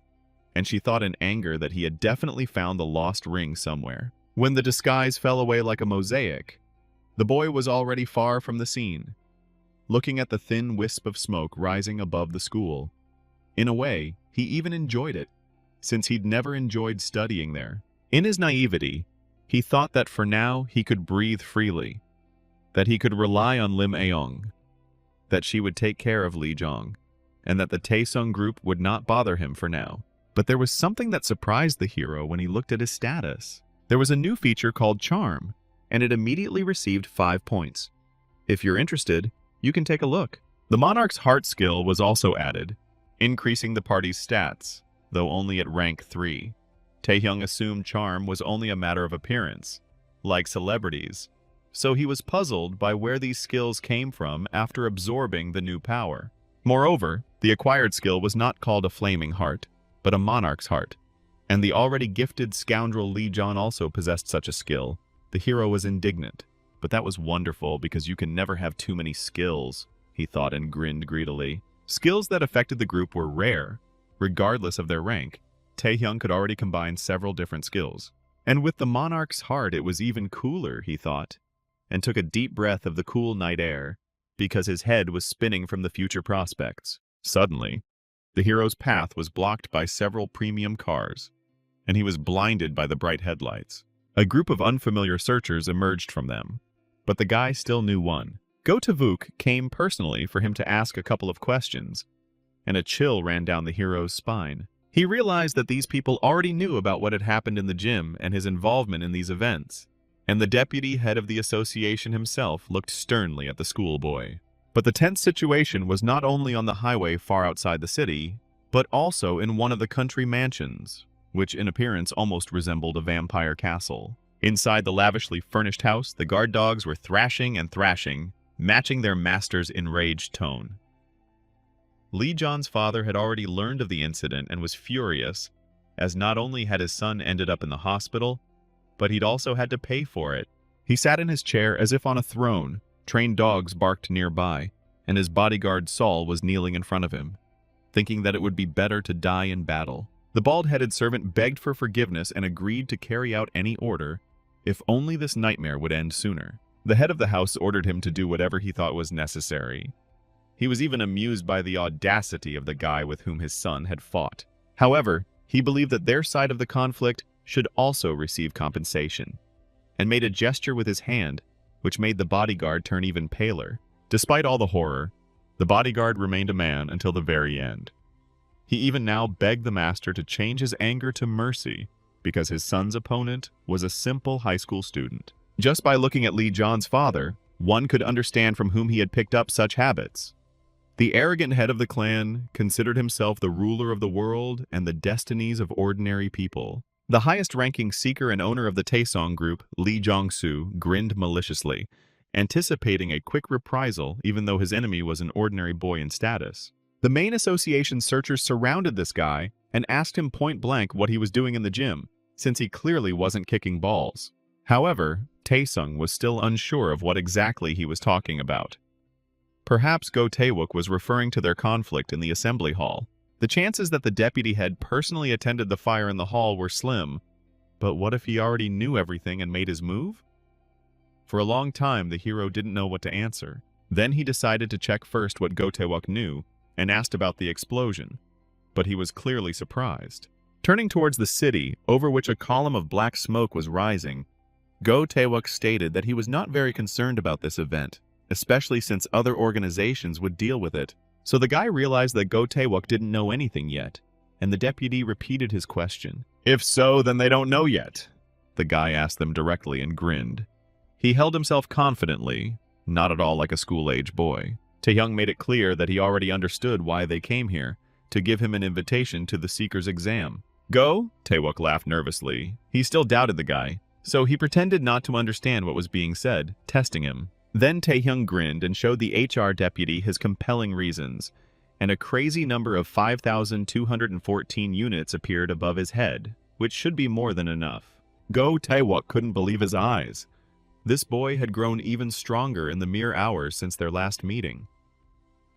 and she thought in anger that he had definitely found the lost ring somewhere. When the disguise fell away like a mosaic, the boy was already far from the scene, looking at the thin wisp of smoke rising above the school. In a way, he even enjoyed it, since he'd never enjoyed studying there. In his naivety, He thought that for now he could breathe freely, that he could rely on Lim Aong, that she would take care of Li Jong, and that the Taesung group would not bother him for now. But there was something that surprised the hero when he looked at his status. There was a new feature called Charm, and it immediately received 5 points. If you're interested, you can take a look. The Monarch's Heart skill was also added, increasing the party's stats, though only at rank 3. Taehyung assumed Charm was only a matter of appearance, like celebrities, so he was puzzled by where these skills came from after absorbing the new power. Moreover, the acquired skill was not called a Flaming Heart, but a Monarch's Heart, and the already gifted scoundrel Li Jong also possessed such a skill. The hero was indignant, but that was wonderful because you can never have too many skills, he thought and grinned greedily. Skills that affected the group were rare, regardless of their rank. Taehyung could already combine several different skills. And with the Monarch's Heart it was even cooler, he thought, and took a deep breath of the cool night air, because his head was spinning from the future prospects. Suddenly, the hero's path was blocked by several premium cars, and he was blinded by the bright headlights. A group of unfamiliar searchers emerged from them, but the guy still knew one. Go Tavuk came personally for him to ask a couple of questions, and a chill ran down the hero's spine. He realized that these people already knew about what had happened in the gym and his involvement in these events, and the deputy head of the association himself looked sternly at the schoolboy. But the tense situation was not only on the highway far outside the city, but also in one of the country mansions, which in appearance almost resembled a vampire castle. Inside the lavishly furnished house, the guard dogs were thrashing and thrashing, matching their master's enraged tone. Li Jong's father had already learned of the incident and was furious, as not only had his son ended up in the hospital, but he'd also had to pay for it. He sat in his chair as if on a throne, trained dogs barked nearby, and his bodyguard Saul was kneeling in front of him, thinking that it would be better to die in battle. The bald-headed servant begged for forgiveness and agreed to carry out any order, if only this nightmare would end sooner. The head of the house ordered him to do whatever he thought was necessary. He was even amused by the audacity of the guy with whom his son had fought. However, he believed that their side of the conflict should also receive compensation, and made a gesture with his hand, which made the bodyguard turn even paler. Despite all the horror, the bodyguard remained a man until the very end. He even now begged the master to change his anger to mercy, because his son's opponent was a simple high school student. Just by looking at Li Jong's father, one could understand from whom he had picked up such habits. The arrogant head of the clan considered himself the ruler of the world and the destinies of ordinary people. The highest-ranking seeker and owner of the Taesung group, Lee Jong-soo, grinned maliciously, anticipating a quick reprisal even though his enemy was an ordinary boy in status. The main association searchers surrounded this guy and asked him point-blank what he was doing in the gym, since he clearly wasn't kicking balls. However, Taesung was still unsure of what exactly he was talking about. Perhaps Go Taewook was referring to their conflict in the assembly hall. The chances that the deputy head personally attended the fire in the hall were slim, but what if he already knew everything and made his move? For a long time, the hero didn't know what to answer. Then he decided to check first what Go Taewook knew and asked about the explosion, but he was clearly surprised. Turning towards the city, over which a column of black smoke was rising, Go Taewook stated that he was not very concerned about this event, especially since other organizations would deal with it. So the guy realized that Go Taewook didn't know anything yet, and the deputy repeated his question. If so, then they don't know yet, the guy asked them directly and grinned. He held himself confidently, not at all like a school-age boy. Taehyung made it clear that he already understood why they came here, to give him an invitation to the Seeker's exam. Go? Taewook laughed nervously. He still doubted the guy, so he pretended not to understand what was being said, testing him. Then Taehyung grinned and showed the HR deputy his compelling reasons, and a crazy number of 5,214 units appeared above his head, which should be more than enough. Go Taewook couldn't believe his eyes. This boy had grown even stronger in the mere hours since their last meeting.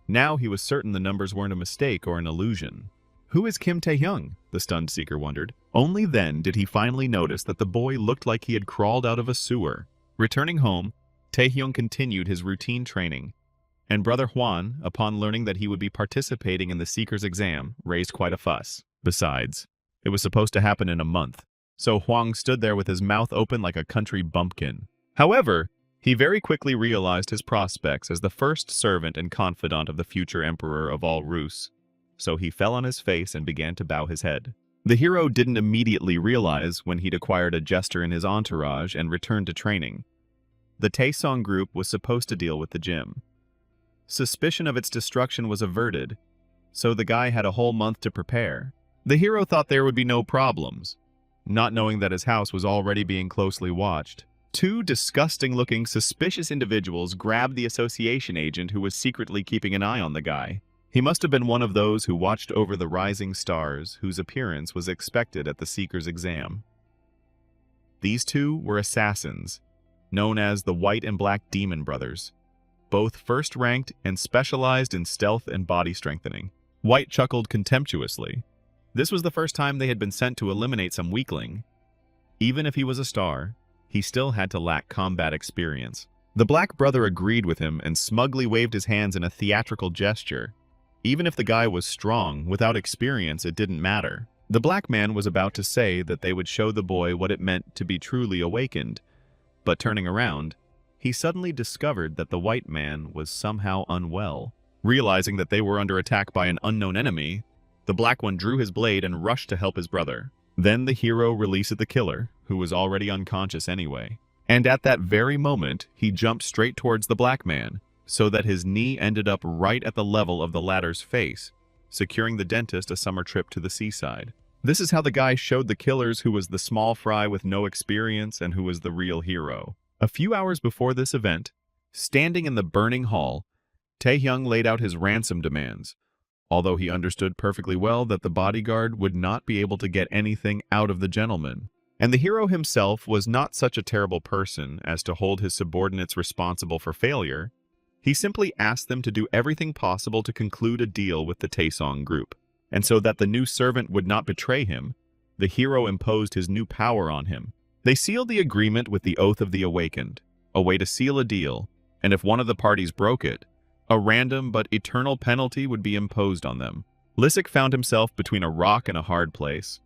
Now he was certain the numbers weren't a mistake or an illusion. Who is Kim Taehyung? The stunned seeker wondered. Only then did he finally notice that the boy looked like he had crawled out of a sewer. Returning home, Taehyung continued his routine training, and Brother Hwan, upon learning that he would be participating in the Seeker's exam, raised quite a fuss. Besides, it was supposed to happen in a month, so Huang stood there with his mouth open like a country bumpkin. However, he very quickly realized his prospects as the first servant and confidant of the future emperor of all Rus, so he fell on his face and began to bow his head. The hero didn't immediately realize when he'd acquired a jester in his entourage and returned to training. The Taesong group was supposed to deal with the gym. Suspicion of its destruction was averted, so the guy had a whole month to prepare. The hero thought there would be no problems, not knowing that his house was already being closely watched. Two disgusting-looking, suspicious individuals grabbed the association agent who was secretly keeping an eye on the guy. He must have been one of those who watched over the rising stars whose appearance was expected at the Seeker's exam. These two were assassins, known as the White and Black Demon Brothers, both first-ranked and specialized in stealth and body strengthening. White chuckled contemptuously. This was the first time they had been sent to eliminate some weakling. Even if he was a star, he still had to lack combat experience. The Black Brother agreed with him and smugly waved his hands in a theatrical gesture. Even if the guy was strong, without experience, it didn't matter. The black man was about to say that they would show the boy what it meant to be truly awakened, but turning around, he suddenly discovered that the white man was somehow unwell. Realizing that they were under attack by an unknown enemy, the black one drew his blade and rushed to help his brother. Then the hero released the killer, who was already unconscious anyway. And at that very moment, he jumped straight towards the black man, so that his knee ended up right at the level of the latter's face, securing the dentist a summer trip to the seaside. This is how the guy showed the killers who was the small fry with no experience and who was the real hero. A few hours before this event, standing in the burning hall, Taehyung laid out his ransom demands, although he understood perfectly well that the bodyguard would not be able to get anything out of the gentleman. And the hero himself was not such a terrible person as to hold his subordinates responsible for failure. He simply asked them to do everything possible to conclude a deal with the Taesong group. And so that the new servant would not betray him, the hero imposed his new power on him. They sealed the agreement with the Oath of the Awakened, a way to seal a deal, and if one of the parties broke it, a random but eternal penalty would be imposed on them. Lisic found himself between a rock and a hard place.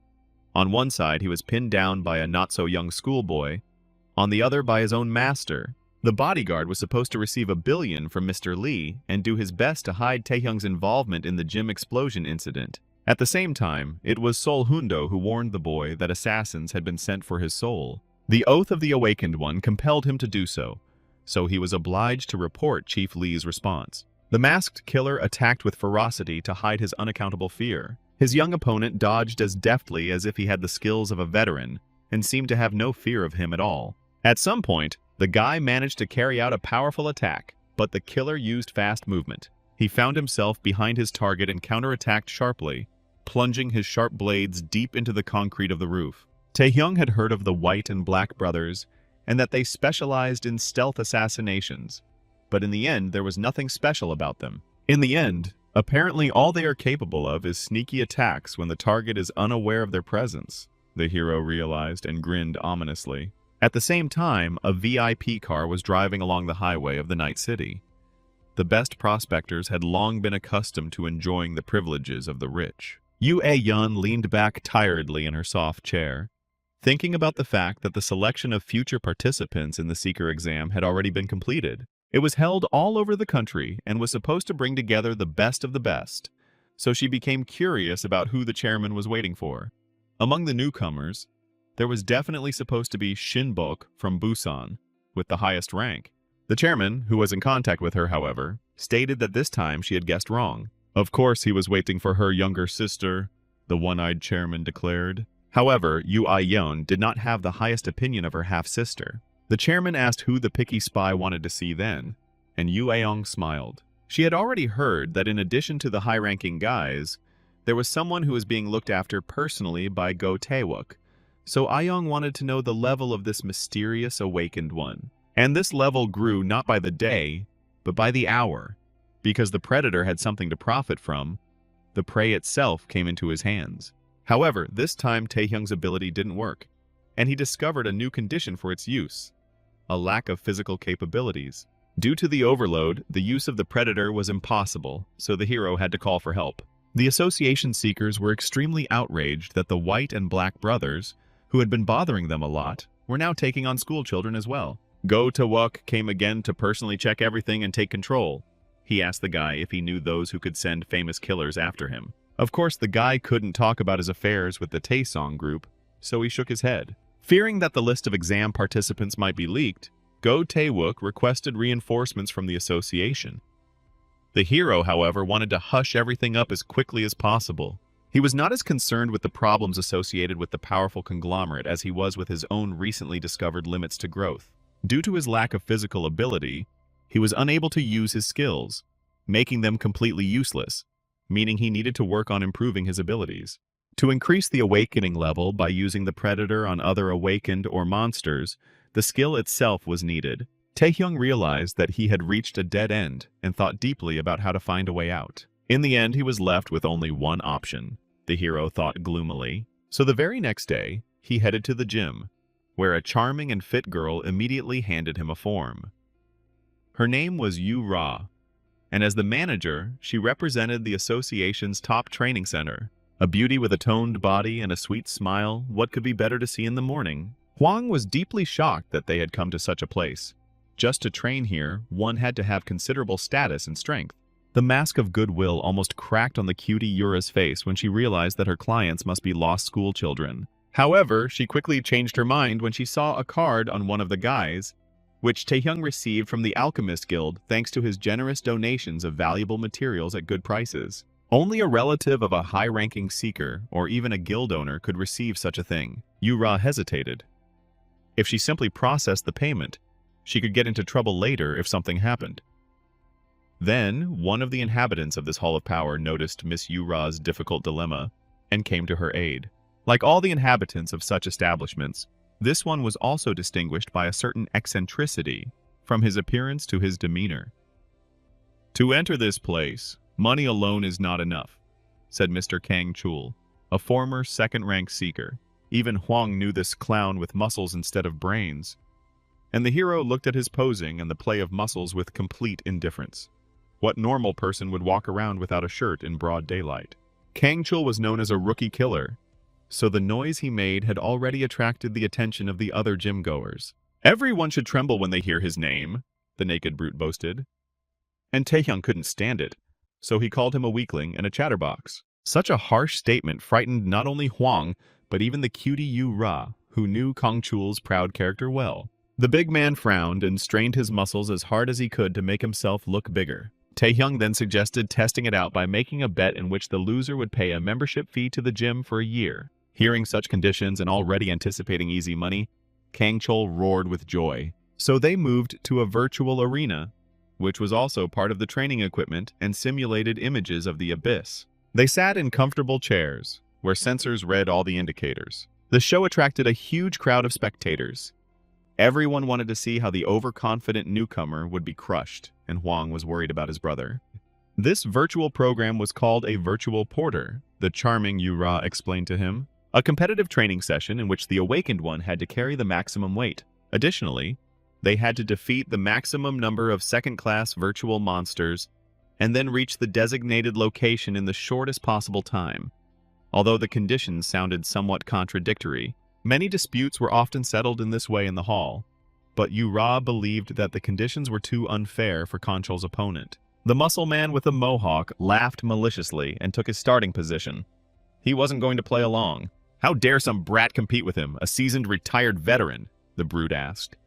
On one side, he was pinned down by a not-so-young schoolboy, on the other by his own master. The bodyguard was supposed to receive $1 billion from Mr. Lee and do his best to hide Taehyung's involvement in the gym explosion incident. At the same time, it was Sol Hundo who warned the boy that assassins had been sent for his soul. The Oath of the Awakened One compelled him to do so, so he was obliged to report Chief Lee's response. The masked killer attacked with ferocity to hide his unaccountable fear. His young opponent dodged as deftly as if he had the skills of a veteran and seemed to have no fear of him at all. At some point, the guy managed to carry out a powerful attack, but the killer used fast movement. He found himself behind his target and counterattacked sharply, plunging his sharp blades deep into the concrete of the roof. Taehyung had heard of the White and Black Brothers, and that they specialized in stealth assassinations, but in the end there was nothing special about them. In the end, apparently all they are capable of is sneaky attacks when the target is unaware of their presence, the hero realized and grinned ominously. At the same time, a VIP car was driving along the highway of the Night City. The best prospectors had long been accustomed to enjoying the privileges of the rich. Yu A-Yun leaned back tiredly in her soft chair, thinking about the fact that the selection of future participants in the Seeker exam had already been completed. It was held all over the country and was supposed to bring together the best of the best, so she became curious about who the chairman was waiting for. Among the newcomers, there was definitely supposed to be Shinbok from Busan, with the highest rank. The chairman, who was in contact with her, however, stated that this time she had guessed wrong. Of course he was waiting for her younger sister, the one-eyed chairman declared. However, Yu A-Yeon did not have the highest opinion of her half-sister. The chairman asked who the picky spy wanted to see then, and Yu A-Yong smiled. She had already heard that in addition to the high-ranking guys, there was someone who was being looked after personally by Go Tae-wook. So Ayong wanted to know the level of this mysterious awakened one. And this level grew not by the day, but by the hour. Because the predator had something to profit from, the prey itself came into his hands. However, this time Taehyung's ability didn't work, and he discovered a new condition for its use: a lack of physical capabilities. Due to the overload, the use of the predator was impossible, so the hero had to call for help. The association seekers were extremely outraged that the White and Black Brothers, who had been bothering them a lot, were now taking on school children as well. Go Tawuk came again to personally check everything and take control. He asked the guy if he knew those who could send famous killers after him. Of course, the guy couldn't talk about his affairs with the Taesong group, so he shook his head. Fearing that the list of exam participants might be leaked, Go Taewuk requested reinforcements from the association. The hero, however, wanted to hush everything up as quickly as possible. He was not as concerned with the problems associated with the powerful conglomerate as he was with his own recently discovered limits to growth. Due to his lack of physical ability, he was unable to use his skills, making them completely useless, meaning he needed to work on improving his abilities. To increase the awakening level by using the predator on other awakened or monsters, the skill itself was needed. Taehyung realized that he had reached a dead end and thought deeply about how to find a way out. In the end, he was left with only one option, the hero thought gloomily. So the very next day, he headed to the gym, where a charming and fit girl immediately handed him a form. Her name was Yu Ra, and as the manager, she represented the association's top training center. A beauty with a toned body and a sweet smile, what could be better to see in the morning? Hwang was deeply shocked that they had come to such a place. Just to train here, one had to have considerable status and strength. The mask of goodwill almost cracked on the cutie Yura's face when she realized that her clients must be lost school children. However, she quickly changed her mind when she saw a card on one of the guys, which Taehyung received from the Alchemist Guild thanks to his generous donations of valuable materials at good prices. Only a relative of a high-ranking seeker or even a guild owner could receive such a thing. Yura hesitated. If she simply processed the payment, she could get into trouble later if something happened. Then, one of the inhabitants of this Hall of Power noticed Miss Yura's difficult dilemma and came to her aid. Like all the inhabitants of such establishments, this one was also distinguished by a certain eccentricity, from his appearance to his demeanor. "To enter this place, money alone is not enough," said Mr. Kang Chul, a former second-rank seeker. Even Hwang knew this clown with muscles instead of brains, and the hero looked at his posing and the play of muscles with complete indifference. What normal person would walk around without a shirt in broad daylight? Kang Chul was known as a rookie killer, so the noise he made had already attracted the attention of the other gym-goers. "Everyone should tremble when they hear his name," the naked brute boasted. And Taehyung couldn't stand it, so he called him a weakling and a chatterbox. Such a harsh statement frightened not only Hwang, but even the cutie Yu Ra, who knew Kang Chul's proud character well. The big man frowned and strained his muscles as hard as he could to make himself look bigger. Taehyung then suggested testing it out by making a bet in which the loser would pay a membership fee to the gym for a year. Hearing such conditions and already anticipating easy money, Kang Chul roared with joy. So they moved to a virtual arena, which was also part of the training equipment and simulated images of the abyss. They sat in comfortable chairs, where sensors read all the indicators. The show attracted a huge crowd of spectators. Everyone wanted to see how the overconfident newcomer would be crushed, and Hwang was worried about his brother. This virtual program was called a virtual porter, the charming Yura explained to him. A competitive training session in which the awakened one had to carry the maximum weight. Additionally, they had to defeat the maximum number of second-class virtual monsters and then reach the designated location in the shortest possible time. Although the conditions sounded somewhat contradictory, many disputes were often settled in this way in the hall, but Yura believed that the conditions were too unfair for Kanchol's opponent. The muscle man with the mohawk laughed maliciously and took his starting position. He wasn't going to play along. "How dare some brat compete with him, a seasoned retired veteran?" the brute asked,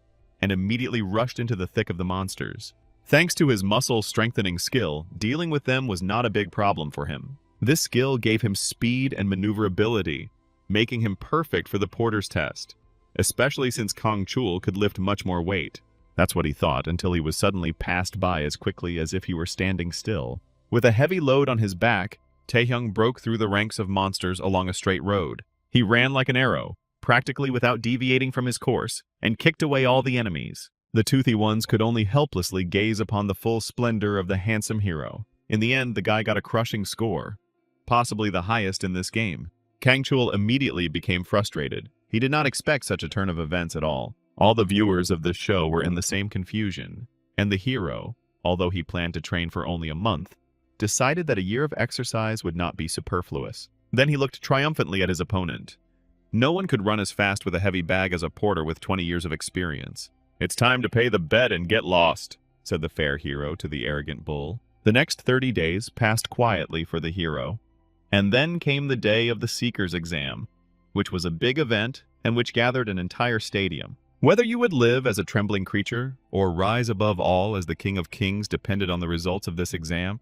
and immediately rushed into the thick of the monsters. Thanks to his muscle-strengthening skill, dealing with them was not a big problem for him. This skill gave him speed and maneuverability, making him perfect for the porter's test, especially since Kang Chul could lift much more weight. That's what he thought, until he was suddenly passed by as quickly as if he were standing still. With a heavy load on his back, Taehyung broke through the ranks of monsters along a straight road. He ran like an arrow, practically without deviating from his course, and kicked away all the enemies. The toothy ones could only helplessly gaze upon the full splendor of the handsome hero. In the end, the guy got a crushing score, possibly the highest in this game. Kang Chul immediately became frustrated. He did not expect such a turn of events at all. All the viewers of this show were in the same confusion, and the hero, although he planned to train for only a month, decided that a year of exercise would not be superfluous. Then he looked triumphantly at his opponent. No one could run as fast with a heavy bag as a porter with 20 years of experience. "It's time to pay the bet and get lost," said the fair hero to the arrogant bull. The next 30 days passed quietly for the hero, and then came the day of the Seeker's exam, which was a big event and which gathered an entire stadium. Whether you would live as a trembling creature or rise above all as the King of Kings depended on the results of this exam,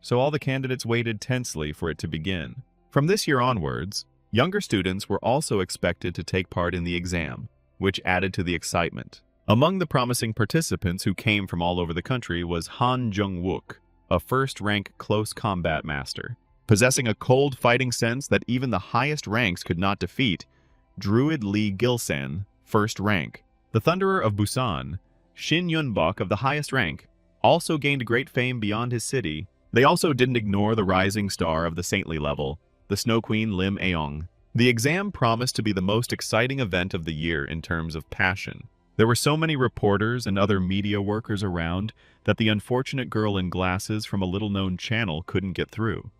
so all the candidates waited tensely for it to begin. From this year onwards, younger students were also expected to take part in the exam, which added to the excitement. Among the promising participants who came from all over the country was Han Jung-wook, a first-rank close combat master. Possessing a cold fighting sense that even the highest ranks could not defeat, Druid Lee Gilsan, first rank. The Thunderer of Busan, Shin Yunbok of the highest rank, also gained great fame beyond his city. They also didn't ignore the rising star of the saintly level, the Snow Queen Lim Aeong. The exam promised to be the most exciting event of the year in terms of passion. There were so many reporters and other media workers around that the unfortunate girl in glasses from a little-known channel couldn't get through.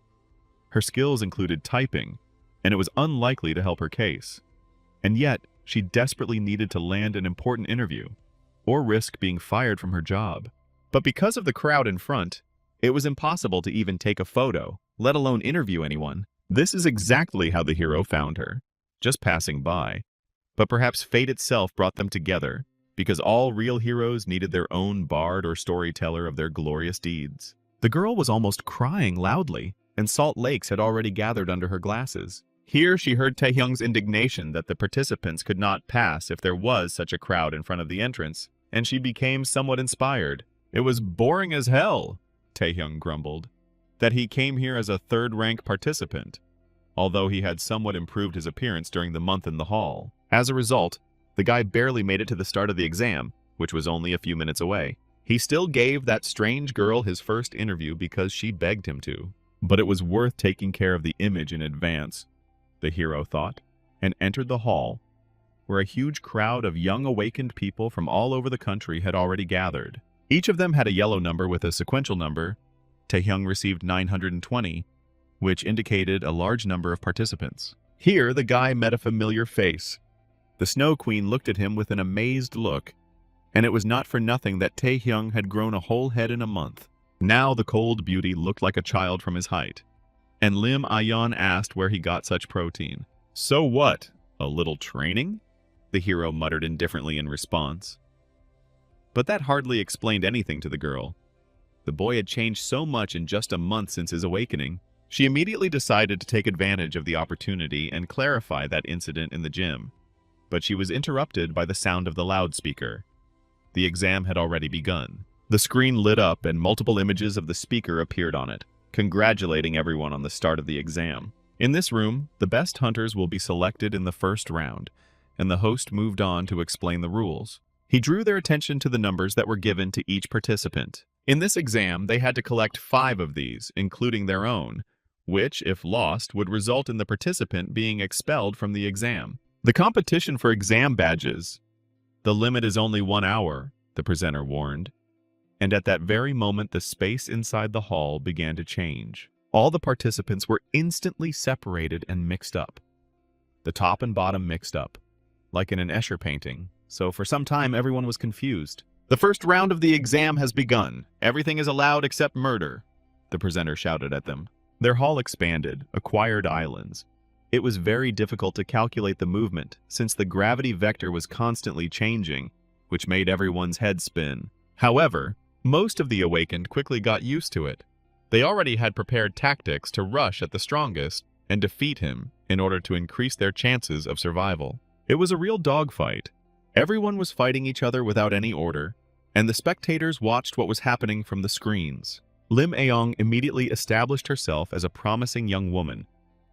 Her skills included typing, and it was unlikely to help her case. And yet, she desperately needed to land an important interview, or risk being fired from her job. But because of the crowd in front, it was impossible to even take a photo, let alone interview anyone. This is exactly how the hero found her, just passing by. But perhaps fate itself brought them together, because all real heroes needed their own bard or storyteller of their glorious deeds. The girl was almost crying loudly, and salt lakes had already gathered under her glasses. Here she heard Taehyung's indignation that the participants could not pass if there was such a crowd in front of the entrance, and she became somewhat inspired. "It was boring as hell," Taehyung grumbled, "that he came here as a third-rank participant, although he had somewhat improved his appearance during the month in the hall." As a result, the guy barely made it to the start of the exam, which was only a few minutes away. He still gave that strange girl his first interview because she begged him to. But it was worth taking care of the image in advance, the hero thought, and entered the hall, where a huge crowd of young awakened people from all over the country had already gathered. Each of them had a yellow number with a sequential number. Taehyung received 920, which indicated a large number of participants. Here, the guy met a familiar face. The Snow Queen looked at him with an amazed look, and it was not for nothing that Taehyung had grown a whole head in a month. Now the cold beauty looked like a child from his height, and Lim Ayon asked where he got such protein. "So what? A little training?" the hero muttered indifferently in response. But that hardly explained anything to the girl. The boy had changed so much in just a month since his awakening. She immediately decided to take advantage of the opportunity and clarify that incident in the gym. But she was interrupted by the sound of the loudspeaker. The exam had already begun. The screen lit up and multiple images of the speaker appeared on it, congratulating everyone on the start of the exam. In this room, the best hunters will be selected in the first round, and the host moved on to explain the rules. He drew their attention to the numbers that were given to each participant. In this exam, they had to collect 5 of these, including their own, which, if lost, would result in the participant being expelled from the exam. The competition for exam badges. The limit is only 1 hour, the presenter warned. And at that very moment, the space inside the hall began to change. All the participants were instantly separated and mixed up. The top and bottom mixed up, like in an Escher painting, so for some time everyone was confused. "The first round of the exam has begun. Everything is allowed except murder," the presenter shouted at them. Their hall expanded, acquired islands. It was very difficult to calculate the movement, since the gravity vector was constantly changing, which made everyone's head spin. However, most of the awakened quickly got used to it. They already had prepared tactics to rush at the strongest and defeat him in order to increase their chances of survival. It was a real dogfight. Everyone was fighting each other without any order, and the spectators watched what was happening from the screens. Lim Aeong immediately established herself as a promising young woman,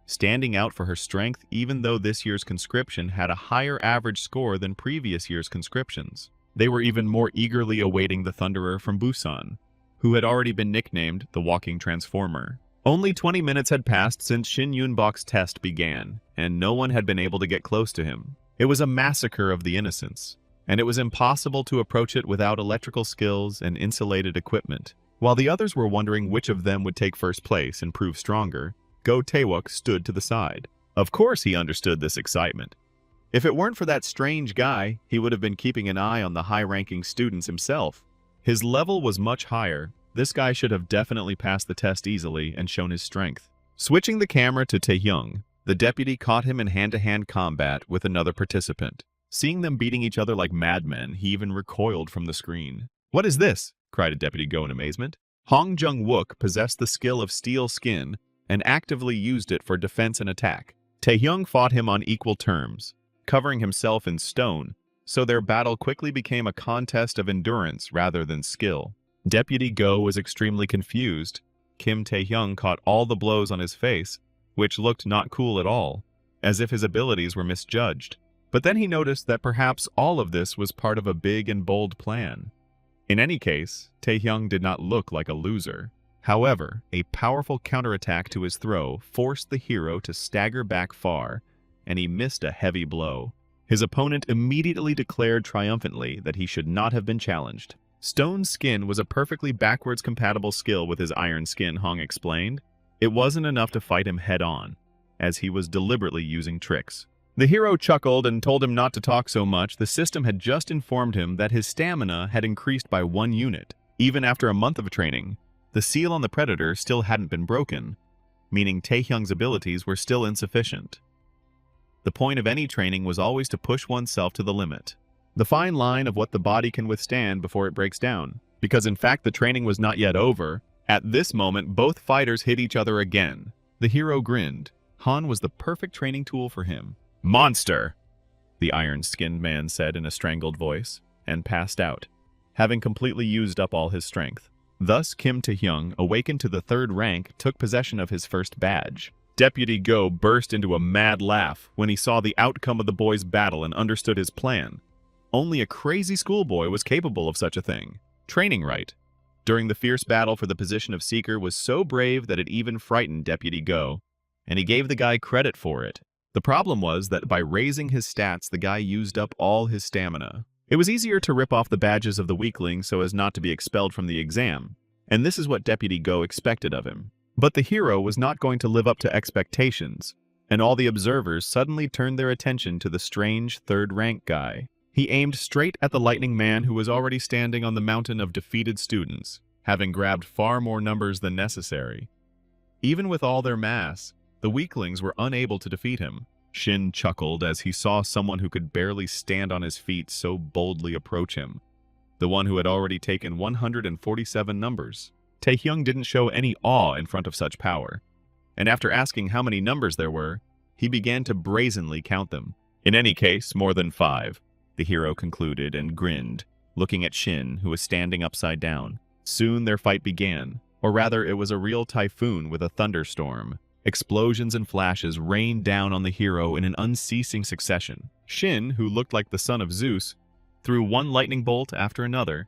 standing out for her strength even though this year's conscription had a higher average score than previous year's conscriptions. They were even more eagerly awaiting the Thunderer from Busan, who had already been nicknamed the Walking Transformer. Only 20 minutes had passed since Shin Yunbok's test began, and no one had been able to get close to him. It was a massacre of the innocents, and it was impossible to approach it without electrical skills and insulated equipment. While the others were wondering which of them would take first place and prove stronger, Go Taewok stood to the side. Of course he understood this excitement. If it weren't for that strange guy, he would have been keeping an eye on the high-ranking students himself. His level was much higher. This guy should have definitely passed the test easily and shown his strength. Switching the camera to Taehyung, the deputy caught him in hand-to-hand combat with another participant. Seeing them beating each other like madmen, he even recoiled from the screen. "What is this?" cried a deputy Go in amazement. Hong Jung-wook possessed the skill of steel skin and actively used it for defense and attack. Taehyung fought him on equal terms, covering himself in stone, so their battle quickly became a contest of endurance rather than skill. Deputy Go was extremely confused. Kim Taehyung caught all the blows on his face, which looked not cool at all, as if his abilities were misjudged. But then he noticed that perhaps all of this was part of a big and bold plan. In any case, Taehyung did not look like a loser. However, a powerful counterattack to his throw forced the hero to stagger back far, and he missed a heavy blow. His opponent immediately declared triumphantly that he should not have been challenged. Stone skin was a perfectly backwards compatible skill with his iron skin, Hong explained. It wasn't enough to fight him head-on, as he was deliberately using tricks. The hero chuckled and told him not to talk so much. The system had just informed him that his stamina had increased by 1 unit. Even after a month of training, the seal on the predator still hadn't been broken, meaning Taehyung's abilities were still insufficient. The point of any training was always to push oneself to the limit. The fine line of what the body can withstand before it breaks down. Because in fact the training was not yet over, at this moment both fighters hit each other again. The hero grinned. Han was the perfect training tool for him. "Monster!" the iron-skinned man said in a strangled voice, and passed out, having completely used up all his strength. Thus Kim Taehyung, awakened to the 3rd rank, took possession of his first badge. Deputy Go burst into a mad laugh when he saw the outcome of the boy's battle and understood his plan. Only a crazy schoolboy was capable of such a thing. Training right during the fierce battle for the position of Seeker was so brave that it even frightened Deputy Go, and he gave the guy credit for it. The problem was that by raising his stats, the guy used up all his stamina. It was easier to rip off the badges of the weakling so as not to be expelled from the exam, and this is what Deputy Go expected of him. But the hero was not going to live up to expectations, and all the observers suddenly turned their attention to the strange 3rd rank guy. He aimed straight at the lightning man who was already standing on the mountain of defeated students, having grabbed far more numbers than necessary. Even with all their mass, the weaklings were unable to defeat him. Shin chuckled as he saw someone who could barely stand on his feet so boldly approach him, the one who had already taken 147 numbers. Taehyung didn't show any awe in front of such power, and after asking how many numbers there were, he began to brazenly count them. "In any case, more than 5, the hero concluded and grinned, looking at Shin, who was standing upside down. Soon their fight began, or rather it was a real typhoon with a thunderstorm. Explosions and flashes rained down on the hero in an unceasing succession. Shin, who looked like the son of Zeus, threw one lightning bolt after another,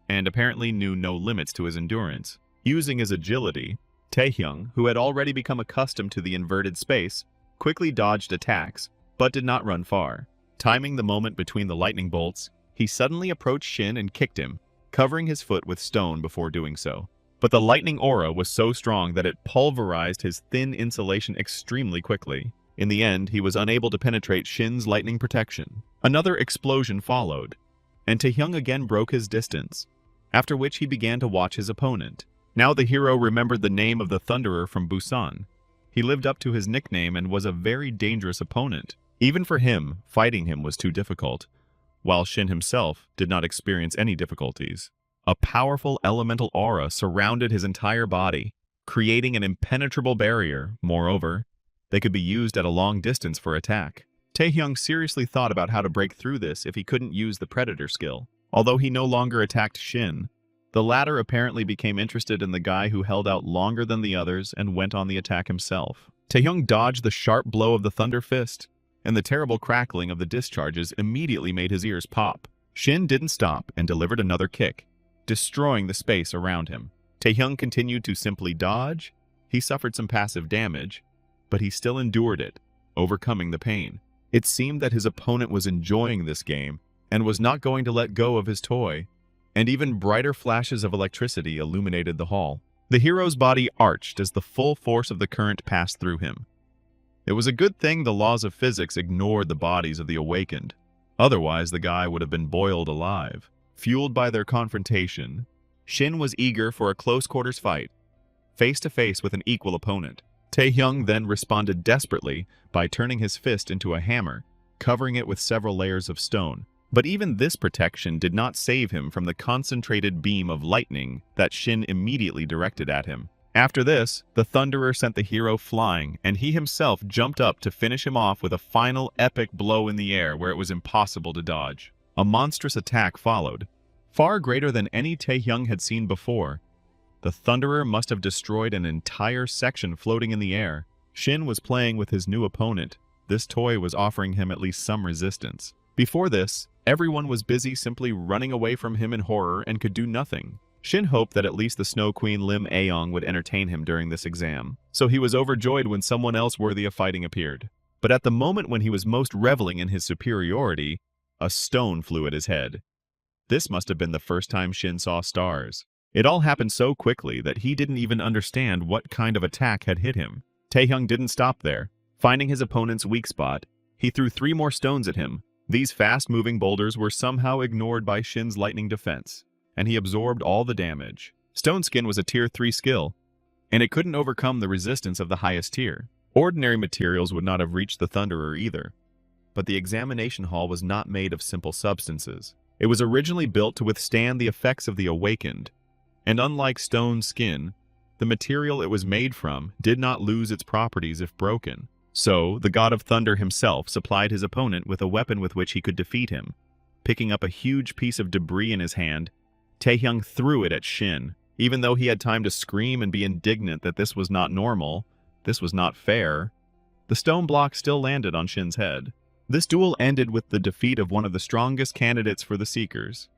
and apparently knew no limits to his endurance. Using his agility, Taehyung, who had already become accustomed to the inverted space, quickly dodged attacks, but did not run far. Timing the moment between the lightning bolts, he suddenly approached Shin and kicked him, covering his foot with stone before doing so. But the lightning aura was so strong that it pulverized his thin insulation extremely quickly. In the end, he was unable to penetrate Shin's lightning protection. Another explosion followed, and Taehyung again broke his distance, after which he began to watch his opponent. Now the hero remembered the name of the Thunderer from Busan. He lived up to his nickname and was a very dangerous opponent. Even for him, fighting him was too difficult, while Shin himself did not experience any difficulties. A powerful elemental aura surrounded his entire body, creating an impenetrable barrier. Moreover, they could be used at a long distance for attack. Taehyung seriously thought about how to break through this if he couldn't use the Predator skill. Although he no longer attacked Shin, the latter apparently became interested in the guy who held out longer than the others and went on the attack himself. Taehyung dodged the sharp blow of the Thunder Fist, and the terrible crackling of the discharges immediately made his ears pop. Shin didn't stop and delivered another kick, destroying the space around him. Taehyung continued to simply dodge. He suffered some passive damage, but he still endured it, overcoming the pain. It seemed that his opponent was enjoying this game and was not going to let go of his toy, and even brighter flashes of electricity illuminated the hall. The hero's body arched as the full force of the current passed through him. It was a good thing the laws of physics ignored the bodies of the awakened. Otherwise, the guy would have been boiled alive. Fueled by their confrontation, Shin was eager for a close-quarters fight, face-to-face with an equal opponent. Taehyung then responded desperately by turning his fist into a hammer, covering it with several layers of stone. But even this protection did not save him from the concentrated beam of lightning that Shin immediately directed at him. After this, the Thunderer sent the hero flying, and he himself jumped up to finish him off with a final epic blow in the air where it was impossible to dodge. A monstrous attack followed, far greater than any Taehyung had seen before. The Thunderer must have destroyed an entire section floating in the air. Shin was playing with his new opponent. This toy was offering him at least some resistance. Before this, everyone was busy simply running away from him in horror and could do nothing. Shin hoped that at least the Snow Queen Lim Aeong would entertain him during this exam, so he was overjoyed when someone else worthy of fighting appeared. But at the moment when he was most reveling in his superiority, a stone flew at his head. This must have been the first time Shin saw stars. It all happened so quickly that he didn't even understand what kind of attack had hit him. Taehyung didn't stop there. Finding his opponent's weak spot, he threw 3 more stones at him. These fast-moving boulders were somehow ignored by Shin's lightning defense, and he absorbed all the damage. Stone Skin was a Tier 3 skill, and it couldn't overcome the resistance of the highest tier. Ordinary materials would not have reached the Thunderer either. But the examination hall was not made of simple substances. It was originally built to withstand the effects of the awakened, and unlike Stone Skin, the material it was made from did not lose its properties if broken. So, the God of Thunder himself supplied his opponent with a weapon with which he could defeat him. Picking up a huge piece of debris in his hand, Taehyung threw it at Shin. Even though he had time to scream and be indignant that this was not normal, this was not fair, the stone block still landed on Shin's head. This duel ended with the defeat of one of the strongest candidates for the Seekers.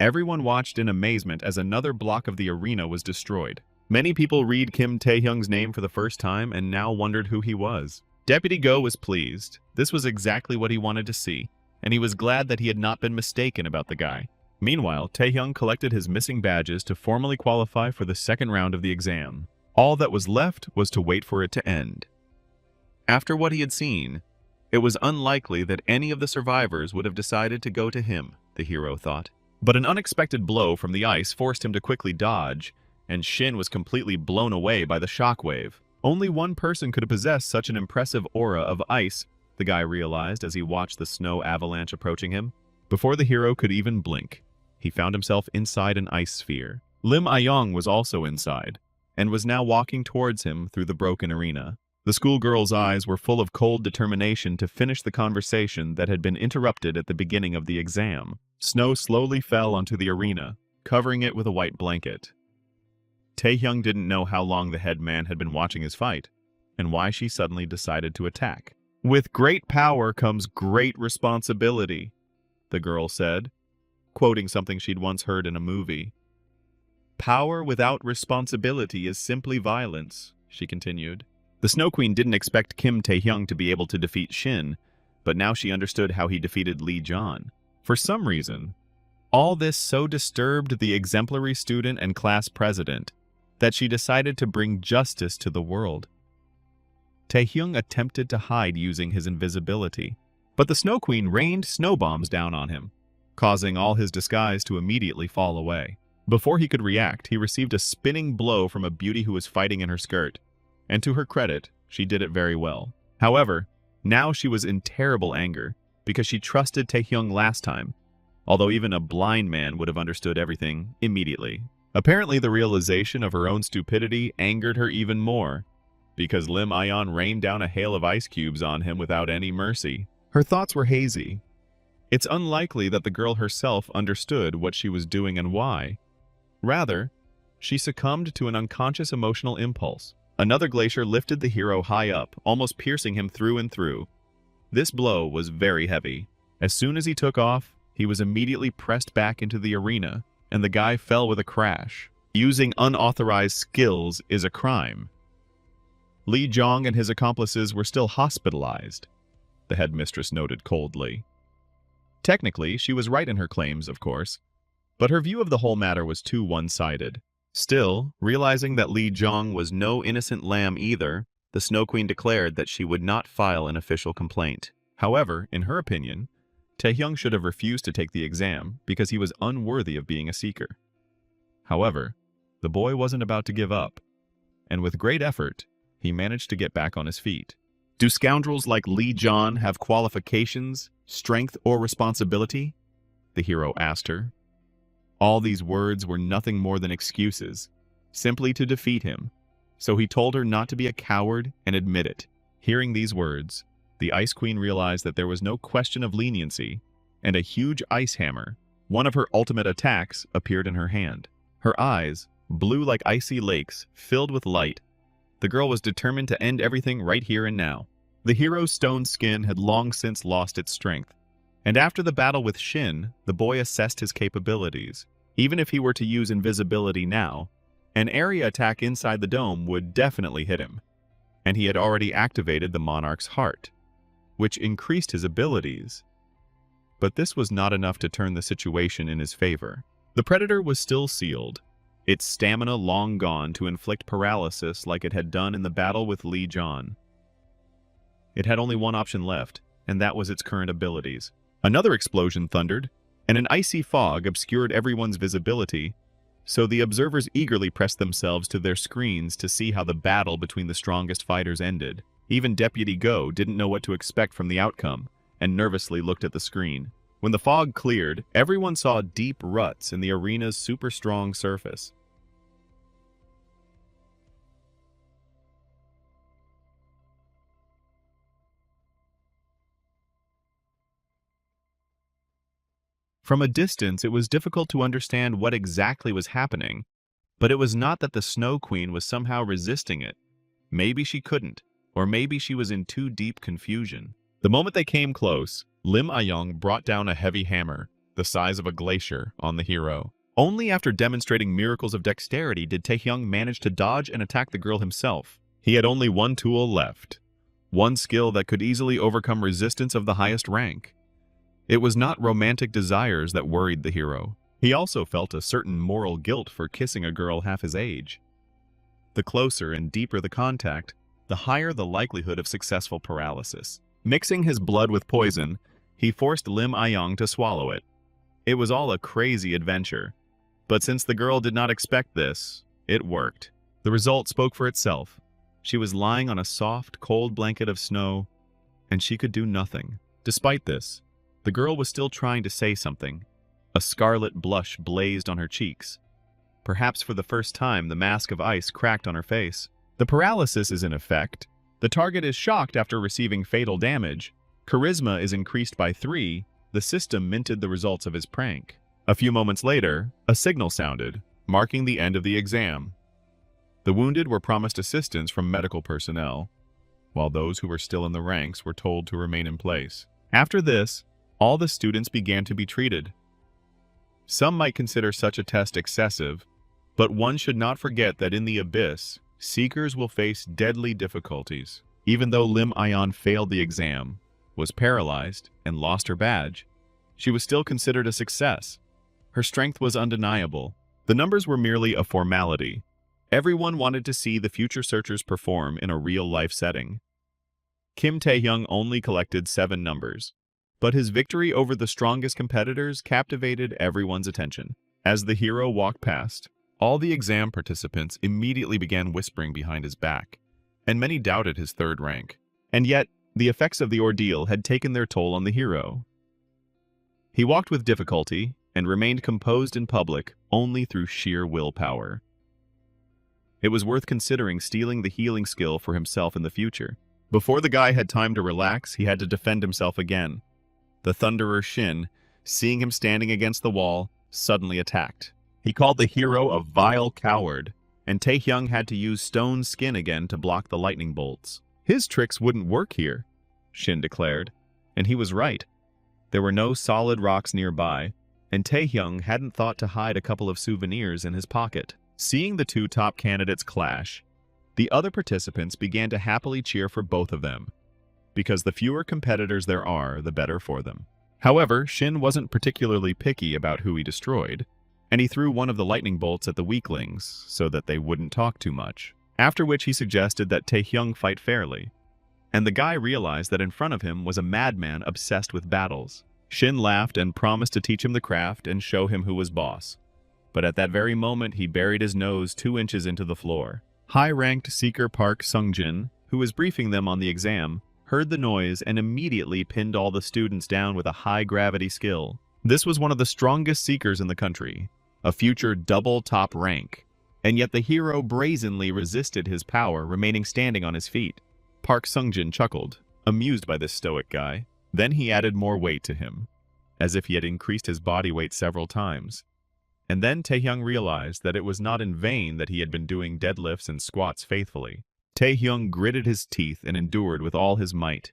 Everyone watched in amazement as another block of the arena was destroyed. Many people read Kim Taehyung's name for the first time and now wondered who he was. Deputy Go was pleased. This was exactly what he wanted to see, and he was glad that he had not been mistaken about the guy. Meanwhile, Taehyung collected his missing badges to formally qualify for the second round of the exam. All that was left was to wait for it to end. After what he had seen, it was unlikely that any of the survivors would have decided to go to him, the hero thought. But an unexpected blow from the ice forced him to quickly dodge, and Shin was completely blown away by the shockwave. Only one person could possess such an impressive aura of ice, the guy realized as he watched the snow avalanche approaching him. Before the hero could even blink, he found himself inside an ice sphere. Lim Aeong was also inside, and was now walking towards him through the broken arena. The schoolgirl's eyes were full of cold determination to finish the conversation that had been interrupted at the beginning of the exam. Snow slowly fell onto the arena, covering it with a white blanket. Taehyung didn't know how long the head man had been watching his fight, and why she suddenly decided to attack. "With great power comes great responsibility," the girl said, quoting something she'd once heard in a movie. "Power without responsibility is simply violence," she continued. The Snow Queen didn't expect Kim Taehyung to be able to defeat Shin, but now she understood how he defeated Lee Jon. For some reason, all this so disturbed the exemplary student and class president that she decided to bring justice to the world. Taehyung attempted to hide using his invisibility, but the Snow Queen rained snow bombs down on him, causing all his disguise to immediately fall away. Before he could react, he received a spinning blow from a beauty who was fighting in her skirt, and to her credit, she did it very well. However, now she was in terrible anger, because she trusted Taehyung last time, although even a blind man would have understood everything immediately. Apparently, the realization of her own stupidity angered her even more, because Lim Aeon rained down a hail of ice cubes on him without any mercy. Her thoughts were hazy. It's unlikely that the girl herself understood what she was doing and why. Rather, she succumbed to an unconscious emotional impulse. Another glacier lifted the hero high up, almost piercing him through and through. This blow was very heavy. As soon as he took off, he was immediately pressed back into the arena, and the guy fell with a crash. Using unauthorized skills is a crime. Lee Jong and his accomplices were still hospitalized, the headmistress noted coldly. Technically, she was right in her claims, of course, but her view of the whole matter was too one-sided. Still, realizing that Lee Jong was no innocent lamb either, the Snow Queen declared that she would not file an official complaint. However, in her opinion, Taehyung should have refused to take the exam because he was unworthy of being a seeker. However, the boy wasn't about to give up, and with great effort, he managed to get back on his feet. Do scoundrels like Lee John have qualifications, strength, or responsibility? The hero asked her. All these words were nothing more than excuses, simply to defeat him, so he told her not to be a coward and admit it. Hearing these words, the Ice Queen realized that there was no question of leniency, and a huge ice hammer, one of her ultimate attacks, appeared in her hand. Her eyes, blue like icy lakes, filled with light. The girl was determined to end everything right here and now. The hero's stone skin had long since lost its strength, and after the battle with Shin, the boy assessed his capabilities. Even if he were to use invisibility now, an area attack inside the dome would definitely hit him, and he had already activated the monarch's heart, which increased his abilities. But this was not enough to turn the situation in his favor. The predator was still sealed, its stamina long gone to inflict paralysis like it had done in the battle with Lee John. It had only one option left, and that was its current abilities. Another explosion thundered, and an icy fog obscured everyone's visibility, so the observers eagerly pressed themselves to their screens to see how the battle between the strongest fighters ended. Even Deputy Go didn't know what to expect from the outcome, and nervously looked at the screen. When the fog cleared, everyone saw deep ruts in the arena's super strong surface. From a distance, it was difficult to understand what exactly was happening, but it was not that the Snow Queen was somehow resisting it. Maybe she couldn't, or maybe she was in too deep confusion. The moment they came close, Lim Ayong brought down a heavy hammer, the size of a glacier, on the hero. Only after demonstrating miracles of dexterity did Taehyung manage to dodge and attack the girl himself. He had only one tool left, one skill that could easily overcome resistance of the highest rank. It was not romantic desires that worried the hero. He also felt a certain moral guilt for kissing a girl half his age. The closer and deeper the contact, the higher the likelihood of successful paralysis. Mixing his blood with poison, he forced Lim Ayong to swallow it. It was all a crazy adventure, but since the girl did not expect this, it worked. The result spoke for itself. She was lying on a soft, cold blanket of snow, and she could do nothing. Despite this, the girl was still trying to say something. A scarlet blush blazed on her cheeks. Perhaps for the first time, the mask of ice cracked on her face. The paralysis is in effect. The target is shocked after receiving fatal damage. Charisma is increased by 3. The system minted the results of his prank. A few moments later, a signal sounded, marking the end of the exam. The wounded were promised assistance from medical personnel, while those who were still in the ranks were told to remain in place. After this, all the students began to be treated. Some might consider such a test excessive, but one should not forget that in the abyss, seekers will face deadly difficulties. Even though Lim Ayan failed the exam, was paralyzed, and lost her badge, she was still considered a success. Her strength was undeniable. The numbers were merely a formality. Everyone wanted to see the future searchers perform in a real-life setting. Kim Taehyung only collected 7 numbers, but his victory over the strongest competitors captivated everyone's attention. As the hero walked past, all the exam participants immediately began whispering behind his back, and many doubted his 3rd rank. And yet, the effects of the ordeal had taken their toll on the hero. He walked with difficulty and remained composed in public only through sheer willpower. It was worth considering stealing the healing skill for himself in the future. Before the guy had time to relax, he had to defend himself again. The Thunderer Shin, seeing him standing against the wall, suddenly attacked. He called the hero a vile coward, and Taehyung had to use stone skin again to block the lightning bolts. His tricks wouldn't work here, Shin declared, and he was right. There were no solid rocks nearby, and Taehyung hadn't thought to hide a couple of souvenirs in his pocket. Seeing the 2 top candidates clash, the other participants began to happily cheer for both of them, because the fewer competitors there are, the better for them. However, Shin wasn't particularly picky about who he destroyed, and he threw one of the lightning bolts at the weaklings so that they wouldn't talk too much. after which he suggested that Taehyung fight fairly. And the guy realized that in front of him was a madman obsessed with battles. Shin laughed and promised to teach him the craft and show him who was boss. But at that very moment, he buried his nose 2 inches into the floor. High-ranked seeker Park Sungjin, who was briefing them on the exam, heard the noise and immediately pinned all the students down with a high-gravity skill. This was one of the strongest seekers in the country, a future double top rank, and yet the hero brazenly resisted his power, remaining standing on his feet. Park Sungjin chuckled, amused by this stoic guy. Then he added more weight to him, as if he had increased his body weight several times. And then Taehyung realized that it was not in vain that he had been doing deadlifts and squats faithfully. Taehyung gritted his teeth and endured with all his might.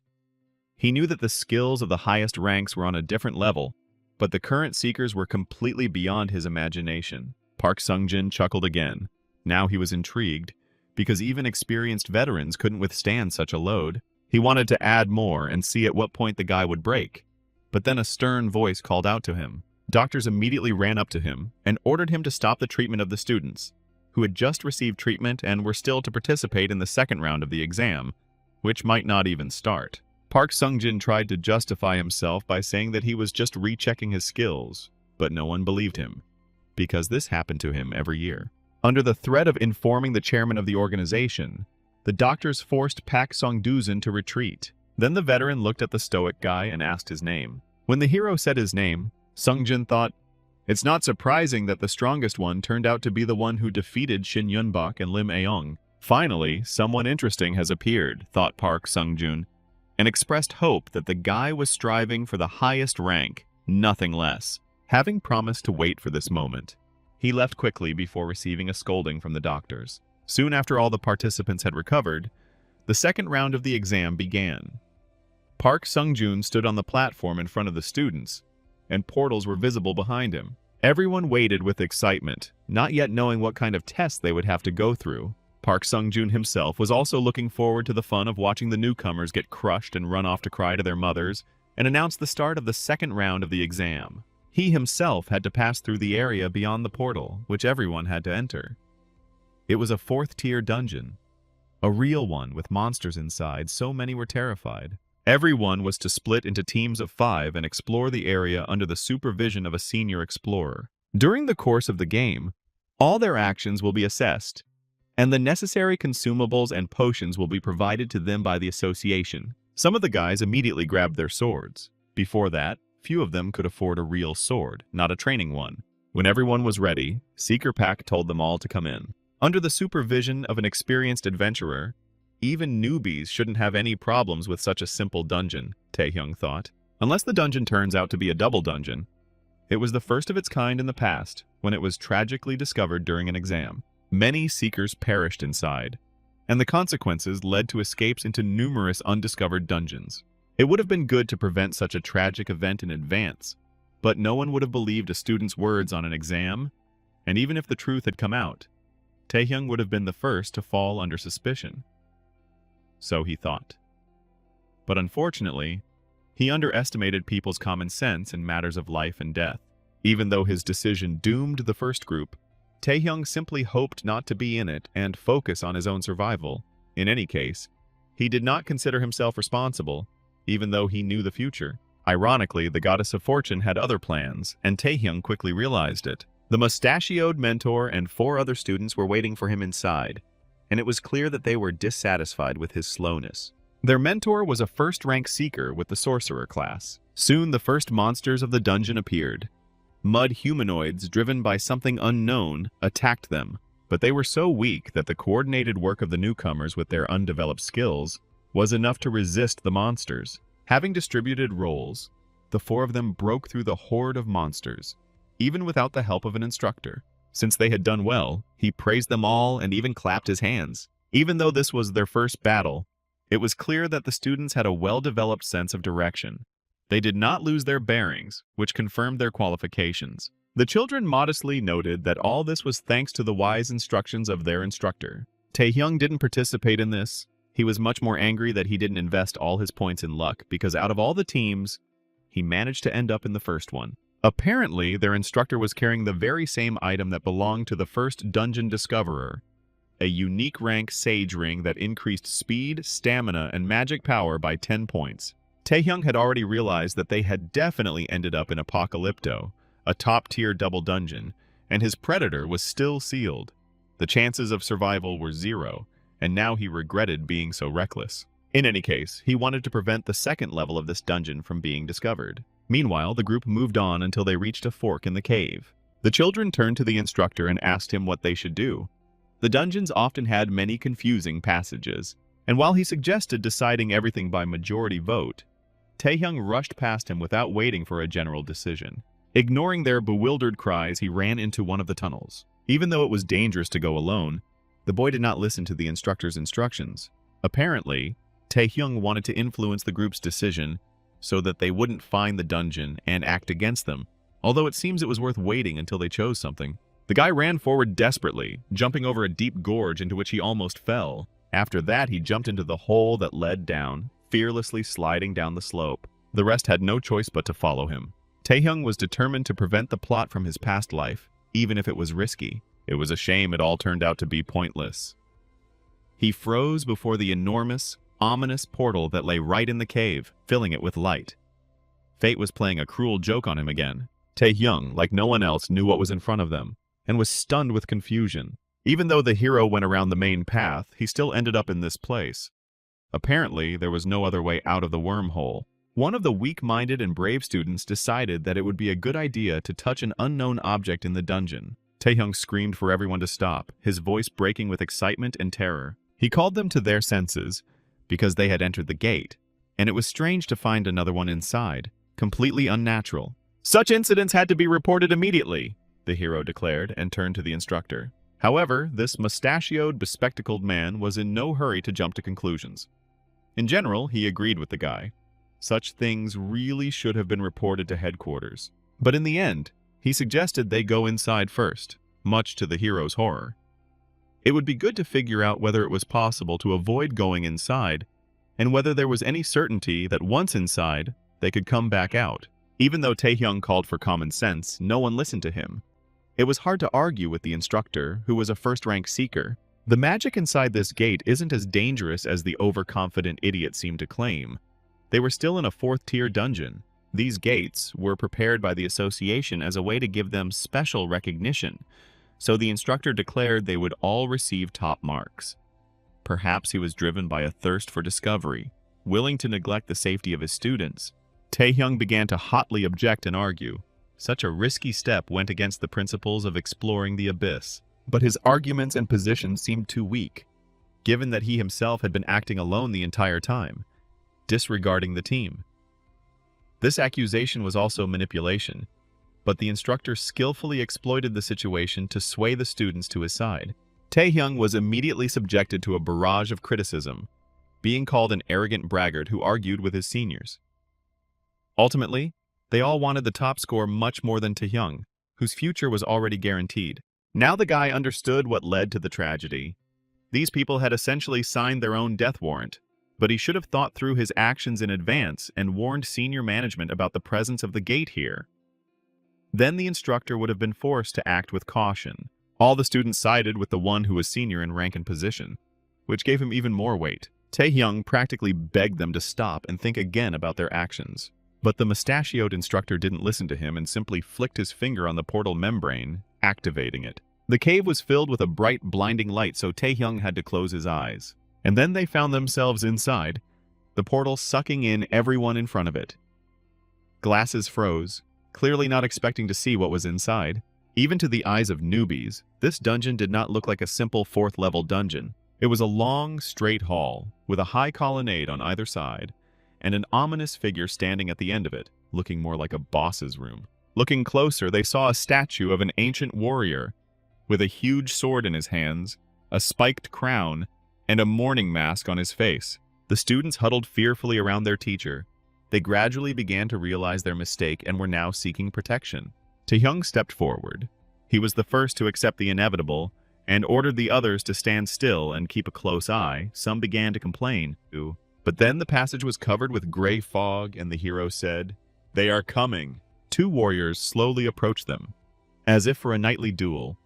He knew that the skills of the highest ranks were on a different level, but the current seekers were completely beyond his imagination. Park Sungjin chuckled again. Now he was intrigued, because even experienced veterans couldn't withstand such a load. He wanted to add more and see at what point the guy would break. But then a stern voice called out to him. Doctors immediately ran up to him and ordered him to stop the treatment of the students, who had just received treatment and were still to participate in the second round of the exam, which might not even start. Park Sungjin tried to justify himself by saying that he was just rechecking his skills, but no one believed him, because this happened to him every year. Under the threat of informing the chairman of the organization, the doctors forced Pak Songduzin to retreat. Then the veteran looked at the stoic guy and asked his name. When the hero said his name, Sungjin thought, "It's not surprising that the strongest one turned out to be the one who defeated Shin Yunbok and Lim Aeong. Finally, someone interesting has appeared," thought Park Sungjun, and expressed hope that the guy was striving for the highest rank, nothing less. Having promised to wait for this moment, he left quickly before receiving a scolding from the doctors. Soon after all the participants had recovered, the second round of the exam began. Park Sungjun stood on the platform in front of the students, and portals were visible behind him. Everyone waited with excitement, not yet knowing what kind of tests they would have to go through. Park Sungjun himself was also looking forward to the fun of watching the newcomers get crushed and run off to cry to their mothers, and announced the start of the second round of the exam. He himself had to pass through the area beyond the portal, which everyone had to enter. It was a 4th-tier dungeon, a real one with monsters inside, so many were terrified. Everyone was to split into teams of 5 and explore the area under the supervision of a senior explorer. During the course of the game, all their actions will be assessed, and the necessary consumables and potions will be provided to them by the association. Some of the guys immediately grabbed their swords. Before that, few of them could afford a real sword, not a training one. When everyone was ready, Seeker Pack told them all to come in. Under the supervision of an experienced adventurer, even newbies shouldn't have any problems with such a simple dungeon, Taehyung thought. Unless the dungeon turns out to be a double dungeon. It was the first of its kind in the past, when it was tragically discovered during an exam. Many seekers perished inside, and the consequences led to escapes into numerous undiscovered dungeons. It would have been good to prevent such a tragic event in advance, but no one would have believed a student's words on an exam, and even if the truth had come out, Taehyung would have been the first to fall under suspicion. So he thought. But unfortunately, he underestimated people's common sense in matters of life and death. Even though his decision doomed the first group, Taehyung simply hoped not to be in it and focus on his own survival. In any case, he did not consider himself responsible, even though he knew the future. Ironically, the goddess of fortune had other plans, and Taehyung quickly realized it. The mustachioed mentor and 4 other students were waiting for him inside, and it was clear that they were dissatisfied with his slowness. Their mentor was a first-rank seeker with the sorcerer class. Soon the first monsters of the dungeon appeared. Mud humanoids driven by something unknown attacked them, but they were so weak that the coordinated work of the newcomers with their undeveloped skills was enough to resist the monsters. Having distributed roles, the 4 of them broke through the horde of monsters, even without the help of an instructor. Since they had done well, he praised them all and even clapped his hands. Even though this was their first battle, it was clear that the students had a well-developed sense of direction. They did not lose their bearings, which confirmed their qualifications. The children modestly noted that all this was thanks to the wise instructions of their instructor. Taehyung didn't participate in this. He was much more angry that he didn't invest all his points in luck, because out of all the teams, he managed to end up in the first one. Apparently, their instructor was carrying the very same item that belonged to the first dungeon discoverer, a unique rank Sage Ring that increased speed, stamina, and magic power by 10 points. Taehyung had already realized that they had definitely ended up in Apocalypto, a top-tier double dungeon, and his predator was still sealed. The chances of survival were 0, and now he regretted being so reckless. In any case, he wanted to prevent the second level of this dungeon from being discovered. Meanwhile, the group moved on until they reached a fork in the cave. The children turned to the instructor and asked him what they should do. The dungeons often had many confusing passages, and while he suggested deciding everything by majority vote, Taehyung rushed past him without waiting for a general decision. Ignoring their bewildered cries, he ran into one of the tunnels. Even though it was dangerous to go alone, the boy did not listen to the instructor's instructions. Apparently, Taehyung wanted to influence the group's decision so that they wouldn't find the dungeon and act against them, although it seems it was worth waiting until they chose something. The guy ran forward desperately, jumping over a deep gorge into which he almost fell. After that, he jumped into the hole that led down, fearlessly sliding down the slope. The rest had no choice but to follow him. Taehyung was determined to prevent the plot from his past life, even if it was risky. It was a shame it all turned out to be pointless. He froze before the enormous, ominous portal that lay right in the cave, filling it with light. Fate was playing a cruel joke on him again. Taehyung, like no one else, knew what was in front of them, and was stunned with confusion. Even though the hero went around the main path, he still ended up in this place. Apparently, there was no other way out of the wormhole. One of the weak-minded and brave students decided that it would be a good idea to touch an unknown object in the dungeon. Taehyung screamed for everyone to stop, his voice breaking with excitement and terror. He called them to their senses, because they had entered the gate, and it was strange to find another one inside, completely unnatural. Such incidents had to be reported immediately, the hero declared and turned to the instructor. However, this mustachioed, bespectacled man was in no hurry to jump to conclusions. In general, he agreed with the guy. Such things really should have been reported to headquarters. But in the end, he suggested they go inside first, much to the hero's horror. It would be good to figure out whether it was possible to avoid going inside, and whether there was any certainty that once inside, they could come back out. Even though Taehyung called for common sense, no one listened to him. It was hard to argue with the instructor, who was a first-rank seeker. The magic inside this gate isn't as dangerous as the overconfident idiot seemed to claim. They were still in a 4th-tier dungeon. These gates were prepared by the association as a way to give them special recognition, so the instructor declared they would all receive top marks. Perhaps he was driven by a thirst for discovery, willing to neglect the safety of his students. Taehyung began to hotly object and argue. Such a risky step went against the principles of exploring the abyss. But his arguments and positions seemed too weak, given that he himself had been acting alone the entire time, disregarding the team. This accusation was also manipulation, but the instructor skillfully exploited the situation to sway the students to his side. Taehyung was immediately subjected to a barrage of criticism, being called an arrogant braggart who argued with his seniors. Ultimately, they all wanted the top score much more than Taehyung, whose future was already guaranteed. Now the guy understood what led to the tragedy. These people had essentially signed their own death warrant, but he should have thought through his actions in advance and warned senior management about the presence of the gate here. Then the instructor would have been forced to act with caution. All the students sided with the one who was senior in rank and position, which gave him even more weight. Taehyung practically begged them to stop and think again about their actions. But the mustachioed instructor didn't listen to him and simply flicked his finger on the portal membrane, activating it. The cave was filled with a bright, blinding light, so Taehyung had to close his eyes. And then they found themselves inside, the portal sucking in everyone in front of it. Glasses froze, clearly not expecting to see what was inside. Even to the eyes of newbies, this dungeon did not look like a simple 4th-level dungeon. It was a long, straight hall, with a high colonnade on either side, and an ominous figure standing at the end of it, looking more like a boss's room. Looking closer, they saw a statue of an ancient warrior, with a huge sword in his hands, a spiked crown, and a mourning mask on his face. The students huddled fearfully around their teacher. They gradually began to realize their mistake and were now seeking protection. Taehyung stepped forward. He was the first to accept the inevitable, and ordered the others to stand still and keep a close eye. Some began to complain, too. But then the passage was covered with gray fog, and the hero said, "They are coming." 2 warriors slowly approached them. As if for a knightly duel,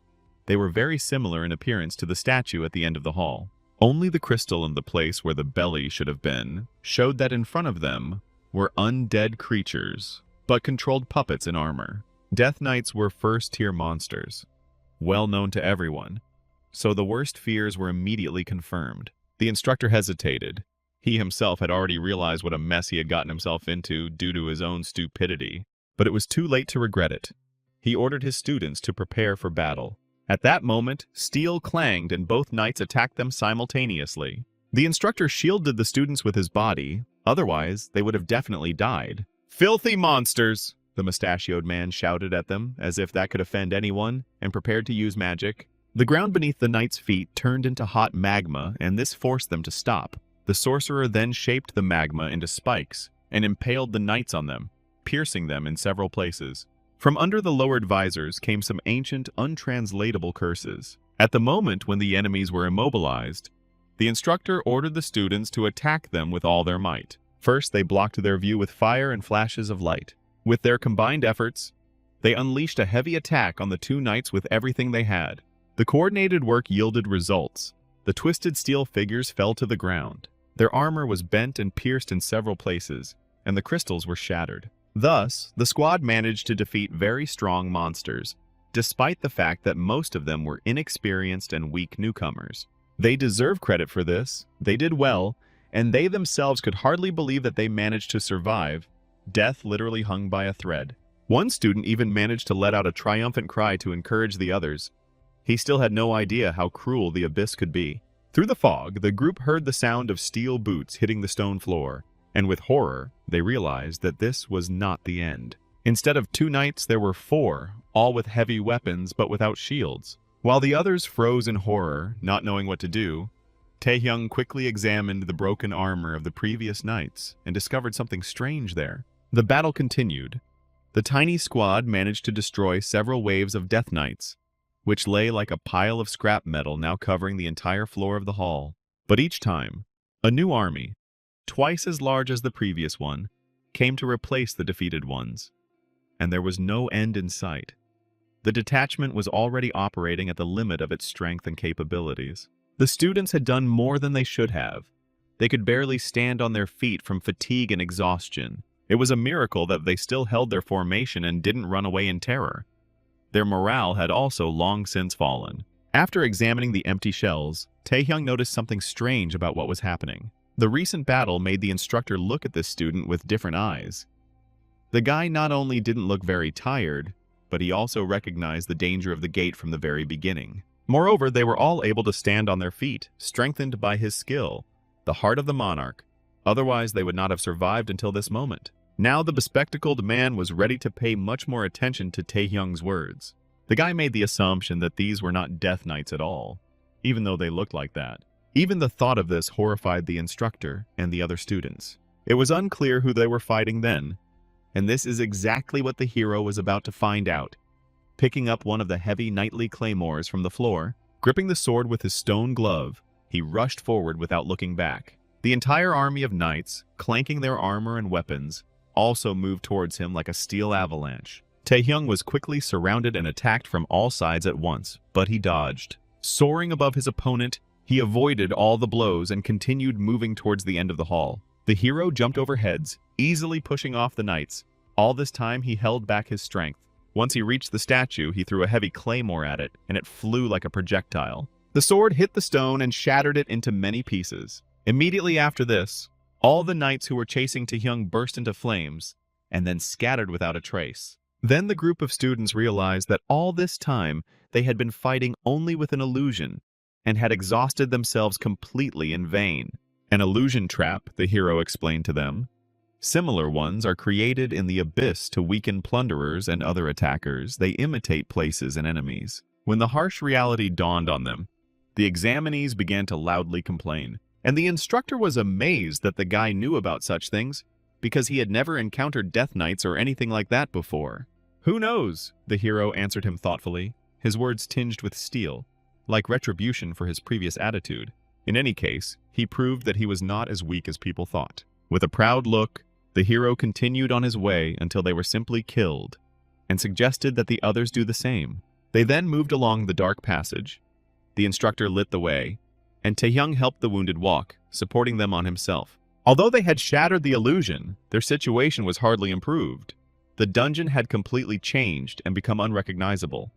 They were very similar in appearance to the statue at the end of the hall. Only the crystal in the place where the belly should have been showed that in front of them were undead creatures, but controlled puppets in armor. Death Knights were first-tier monsters, well known to everyone, so the worst fears were immediately confirmed. The instructor hesitated. He himself had already realized what a mess he had gotten himself into due to his own stupidity, but it was too late to regret it. He ordered his students to prepare for battle. At that moment, steel clanged and both knights attacked them simultaneously. The instructor shielded the students with his body, otherwise they would have definitely died. "Filthy monsters!" the mustachioed man shouted at them, as if that could offend anyone, and prepared to use magic. The ground beneath the knights' feet turned into hot magma, and this forced them to stop. The sorcerer then shaped the magma into spikes and impaled the knights on them, piercing them in several places. From under the lowered visors came some ancient, untranslatable curses. At the moment when the enemies were immobilized, the instructor ordered the students to attack them with all their might. First, they blocked their view with fire and flashes of light. With their combined efforts, they unleashed a heavy attack on the two knights with everything they had. The coordinated work yielded results. The twisted steel figures fell to the ground. Their armor was bent and pierced in several places, and the crystals were shattered. Thus, the squad managed to defeat very strong monsters, despite the fact that most of them were inexperienced and weak newcomers. They deserve credit for this, they did well, and they themselves could hardly believe that they managed to survive. Death literally hung by a thread. One student even managed to let out a triumphant cry to encourage the others. He still had no idea how cruel the abyss could be. Through the fog, the group heard the sound of steel boots hitting the stone floor, and with horror, they realized that this was not the end. Instead of 2 knights, there were 4, all with heavy weapons but without shields. While the others froze in horror, not knowing what to do, Taehyung quickly examined the broken armor of the previous knights and discovered something strange there. The battle continued. The tiny squad managed to destroy several waves of Death Knights, which lay like a pile of scrap metal now covering the entire floor of the hall. But each time, a new army, twice as large as the previous one, came to replace the defeated ones. And there was no end in sight. The detachment was already operating at the limit of its strength and capabilities. The students had done more than they should have. They could barely stand on their feet from fatigue and exhaustion. It was a miracle that they still held their formation and didn't run away in terror. Their morale had also long since fallen. After examining the empty shells, Taehyung noticed something strange about what was happening. The recent battle made the instructor look at this student with different eyes. The guy not only didn't look very tired, but he also recognized the danger of the gate from the very beginning. Moreover, they were all able to stand on their feet, strengthened by his skill, the heart of the monarch. Otherwise, they would not have survived until this moment. Now the bespectacled man was ready to pay much more attention to Taehyung's words. The guy made the assumption that these were not Death Knights at all, even though they looked like that. Even the thought of this horrified the instructor and the other students. It was unclear who they were fighting then, and this is exactly what the hero was about to find out. Picking up one of the heavy knightly claymores from the floor, gripping the sword with his stone glove, he rushed forward without looking back. The entire army of knights, clanking their armor and weapons, also moved towards him like a steel avalanche. Taehyung was quickly surrounded and attacked from all sides at once, but he dodged. Soaring above his opponent, he avoided all the blows and continued moving towards the end of the hall. The hero jumped over heads, easily pushing off the knights. All this time he held back his strength. Once he reached the statue, he threw a heavy claymore at it, and it flew like a projectile. The sword hit the stone and shattered it into many pieces. Immediately after this, all the knights who were chasing Taehyung burst into flames, and then scattered without a trace. Then the group of students realized that all this time they had been fighting only with an illusion, and had exhausted themselves completely in vain. An illusion trap, the hero explained to them. Similar ones are created in the abyss to weaken plunderers and other attackers. They imitate places and enemies. When the harsh reality dawned on them, the examinees began to loudly complain. And the instructor was amazed that the guy knew about such things, because he had never encountered Death Knights or anything like that before. "Who knows?" the hero answered him thoughtfully, his words tinged with steel, like retribution for his previous attitude. In any case, he proved that he was not as weak as people thought. With a proud look, the hero continued on his way until they were simply killed, and suggested that the others do the same. They then moved along the dark passage. The instructor lit the way, and Taehyung helped the wounded walk, supporting them on himself. Although they had shattered the illusion, their situation was hardly improved. The dungeon had completely changed and become unrecognizable.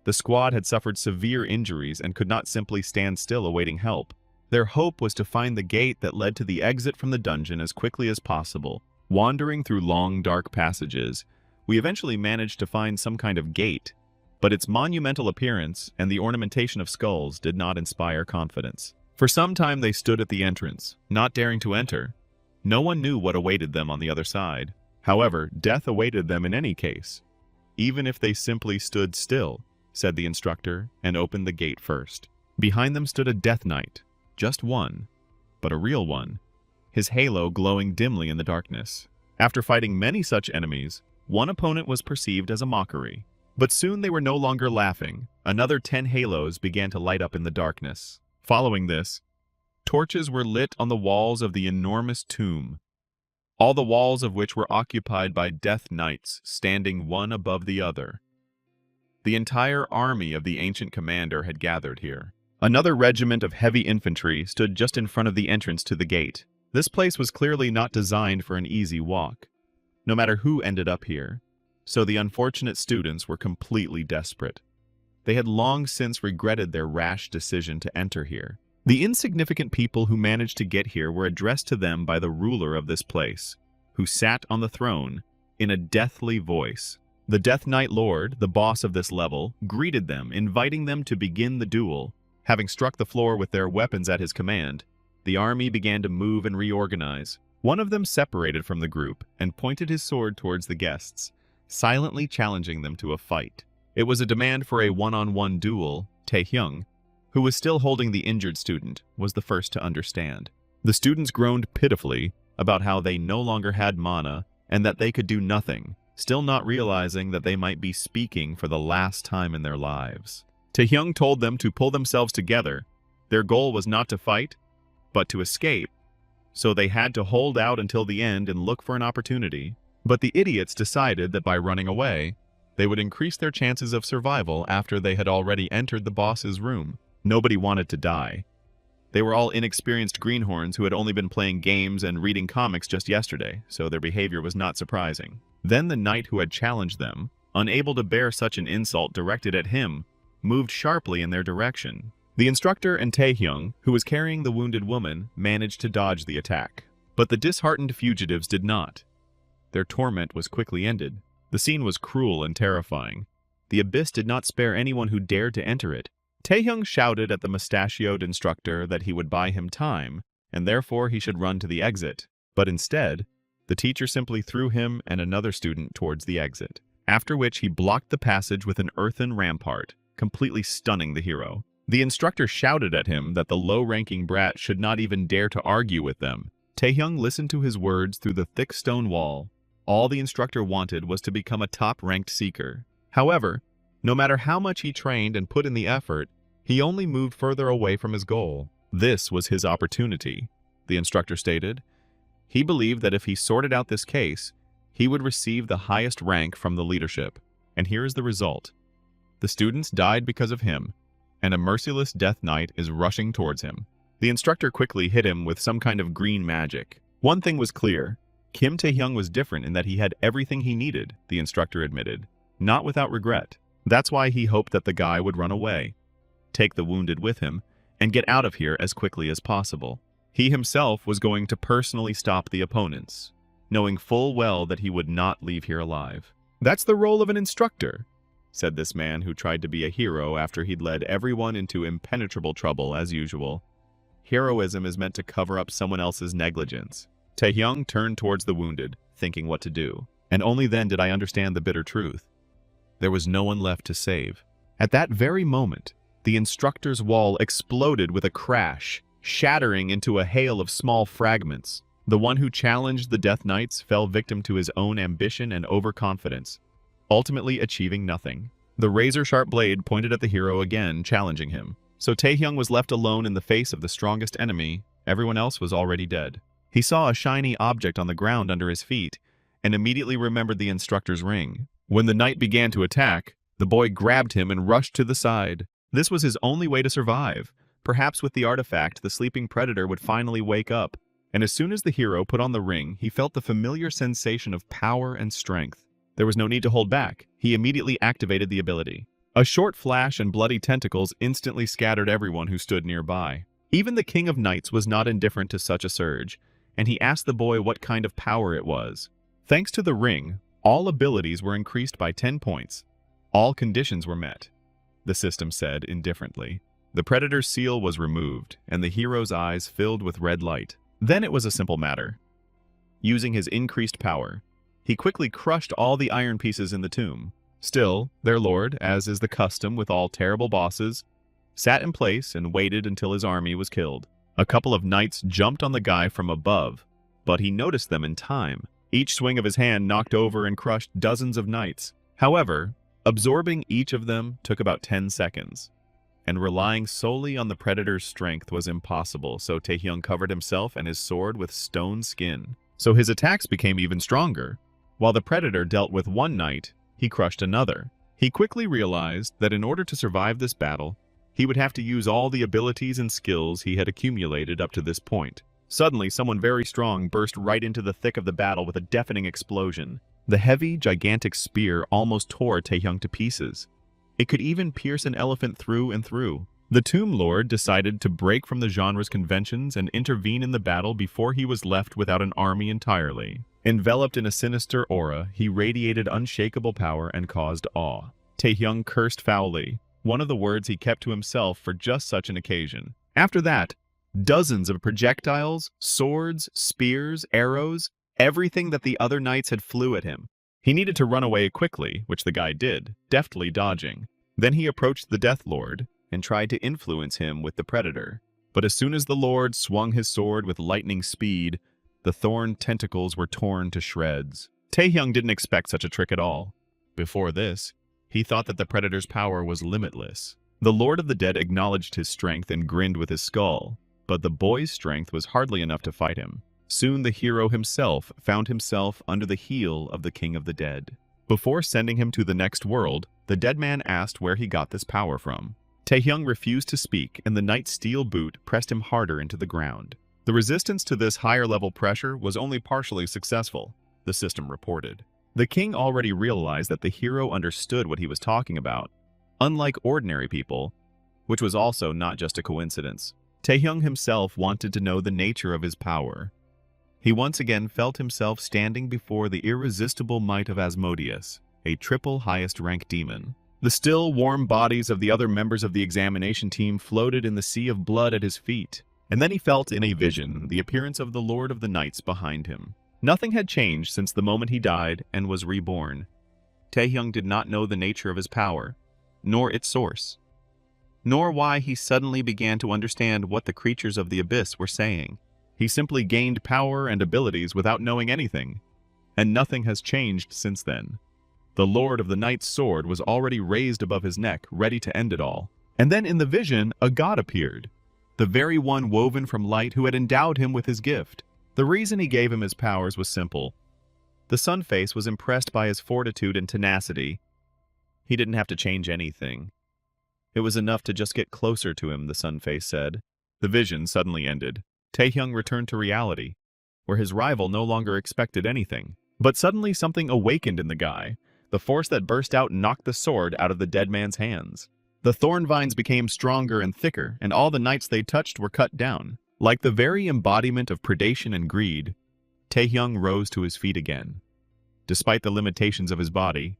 The squad had suffered severe injuries and could not simply stand still awaiting help. Their hope was to find the gate that led to the exit from the dungeon as quickly as possible. Wandering through long, dark passages, we eventually managed to find some kind of gate, but its monumental appearance and the ornamentation of skulls did not inspire confidence. For some time they stood at the entrance, not daring to enter. No one knew what awaited them on the other side. However, death awaited them in any case, even if they simply stood still, said the instructor, and opened the gate first. Behind them stood a Death Knight, just one, but a real one, his halo glowing dimly in the darkness. After fighting many such enemies, one opponent was perceived as a mockery. But soon they were no longer laughing. Another 10 halos began to light up in the darkness. Following this, torches were lit on the walls of the enormous tomb, all the walls of which were occupied by Death Knights standing one above the other. The entire army of the ancient commander had gathered here. Another regiment of heavy infantry stood just in front of the entrance to the gate. This place was clearly not designed for an easy walk, no matter who ended up here, so the unfortunate students were completely desperate. They had long since regretted their rash decision to enter here. The insignificant people who managed to get here were addressed to them by the ruler of this place, who sat on the throne, in a deathly voice. The Death Knight Lord, the boss of this level, greeted them, inviting them to begin the duel. Having struck the floor with their weapons at his command, the army began to move and reorganize. One of them separated from the group and pointed his sword towards the guests, silently challenging them to a fight. It was a demand for a one-on-one duel. Taehyung, who was still holding the injured student, was the first to understand. The students groaned pitifully about how they no longer had mana and that they could do nothing, still not realizing that they might be speaking for the last time in their lives. Taehyung told them to pull themselves together. Their goal was not to fight, but to escape, so they had to hold out until the end and look for an opportunity. But the idiots decided that by running away, they would increase their chances of survival after they had already entered the boss's room. Nobody wanted to die. They were all inexperienced greenhorns who had only been playing games and reading comics just yesterday, so their behavior was not surprising. Then the knight who had challenged them, unable to bear such an insult directed at him, moved sharply in their direction. The instructor and Taehyung, who was carrying the wounded woman, managed to dodge the attack. But the disheartened fugitives did not. Their torment was quickly ended. The scene was cruel and terrifying. The abyss did not spare anyone who dared to enter it. Taehyung shouted at the mustachioed instructor that he would buy him time, and therefore he should run to the exit. But instead, the teacher simply threw him and another student towards the exit, after which he blocked the passage with an earthen rampart, completely stunning the hero. The instructor shouted at him that the low-ranking brat should not even dare to argue with them. Taehyung listened to his words through the thick stone wall. All the instructor wanted was to become a top-ranked seeker. However, no matter how much he trained and put in the effort, he only moved further away from his goal. This was his opportunity, the instructor stated. He believed that if he sorted out this case, he would receive the highest rank from the leadership. And here is the result. The students died because of him, and a merciless Death Knight is rushing towards him. The instructor quickly hit him with some kind of green magic. One thing was clear. Kim Taehyung was different in that he had everything he needed, the instructor admitted, not without regret. That's why he hoped that the guy would run away, take the wounded with him, and get out of here as quickly as possible. He himself was going to personally stop the opponents, knowing full well that he would not leave here alive. That's the role of an instructor, said this man who tried to be a hero after he'd led everyone into impenetrable trouble as usual. Heroism is meant to cover up someone else's negligence. Taehyung turned towards the wounded, thinking what to do, and only then did I understand the bitter truth. There was no one left to save. At that very moment, the instructor's wall exploded with a crash, shattering into a hail of small fragments. The one who challenged the Death Knights fell victim to his own ambition and overconfidence, ultimately achieving nothing. The razor-sharp blade pointed at the hero again, challenging him. So Taehyung was left alone in the face of the strongest enemy. Everyone else was already dead. He saw a shiny object on the ground under his feet, and immediately remembered the instructor's ring. When the knight began to attack, The boy grabbed him and rushed to the side. This was his only way to survive. Perhaps with the artifact, the sleeping predator would finally wake up. And as soon as the hero put on the ring, he felt the familiar sensation of power and strength. There was no need to hold back. He immediately activated the ability. A short flash and bloody tentacles instantly scattered everyone who stood nearby. Even the King of Knights was not indifferent to such a surge, and he asked the boy what kind of power it was. Thanks to the ring, all abilities were increased by 10 points. All conditions were met, the system said indifferently. The predator's seal was removed, and the hero's eyes filled with red light. Then it was a simple matter. Using his increased power, he quickly crushed all the iron pieces in the tomb. Still, their lord, as is the custom with all terrible bosses, sat in place and waited until his army was killed. A couple of knights jumped on the guy from above, but he noticed them in time. Each swing of his hand knocked over and crushed dozens of knights. However, absorbing each of them took about 10 seconds, and relying solely on the predator's strength was impossible, so Taehyung covered himself and his sword with stone skin. So his attacks became even stronger. While the predator dealt with one knight, he crushed another. He quickly realized that in order to survive this battle, he would have to use all the abilities and skills he had accumulated up to this point. Suddenly, someone very strong burst right into the thick of the battle with a deafening explosion. The heavy, gigantic spear almost tore Taehyung to pieces. It could even pierce an elephant through and through. The Tomb Lord decided to break from the genre's conventions and intervene in the battle before he was left without an army entirely. Enveloped in a sinister aura, he radiated unshakable power and caused awe. Taehyung cursed foully, one of the words he kept to himself for just such an occasion. After that, dozens of projectiles, swords, spears, arrows, everything that the other knights had flew at him. He needed to run away quickly, which the guy did, deftly dodging. Then he approached the Death Lord and tried to influence him with the predator. But as soon as the Lord swung his sword with lightning speed, the thorn tentacles were torn to shreds. Taehyung didn't expect such a trick at all. Before this, he thought that the predator's power was limitless. The Lord of the Dead acknowledged his strength and grinned with his skull, but the boy's strength was hardly enough to fight him. Soon the hero himself found himself under the heel of the King of the Dead. Before sending him to the next world, the dead man asked where he got this power from. Taehyung refused to speak, and the knight's steel boot pressed him harder into the ground. The resistance to this higher-level pressure was only partially successful, the system reported. The king already realized that the hero understood what he was talking about, unlike ordinary people, which was also not just a coincidence. Taehyung himself wanted to know the nature of his power. He once again felt himself standing before the irresistible might of Asmodeus, a triple highest-rank demon. The still, warm bodies of the other members of the examination team floated in the sea of blood at his feet, and then he felt in a vision the appearance of the Lord of the Knights behind him. Nothing had changed since the moment he died and was reborn. Taehyung did not know the nature of his power, nor its source, nor why he suddenly began to understand what the creatures of the abyss were saying. He simply gained power and abilities without knowing anything, and nothing has changed since then. The Lord of the Knight's sword was already raised above his neck, ready to end it all. And then in the vision, a god appeared, the very one woven from light who had endowed him with his gift. The reason he gave him his powers was simple. The Sun Face was impressed by his fortitude and tenacity. He didn't have to change anything. It was enough to just get closer to him, the Sun Face said. The vision suddenly ended. Taehyung returned to reality, where his rival no longer expected anything. But suddenly something awakened in the guy. The force that burst out knocked the sword out of the dead man's hands. The thorn vines became stronger and thicker, and all the knights they touched were cut down. Like the very embodiment of predation and greed, Taehyung rose to his feet again. Despite the limitations of his body,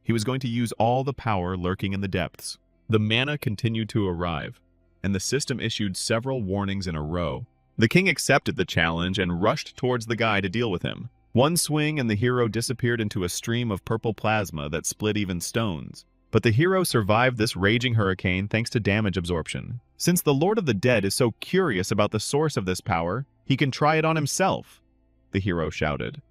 he was going to use all the power lurking in the depths. The mana continued to arrive, and the system issued several warnings in a row. The king accepted the challenge and rushed towards the guy to deal with him. One swing and the hero disappeared into a stream of purple plasma that split even stones. But the hero survived this raging hurricane thanks to damage absorption. Since the Lord of the Dead is so curious about the source of this power, he can try it on himself, the hero shouted.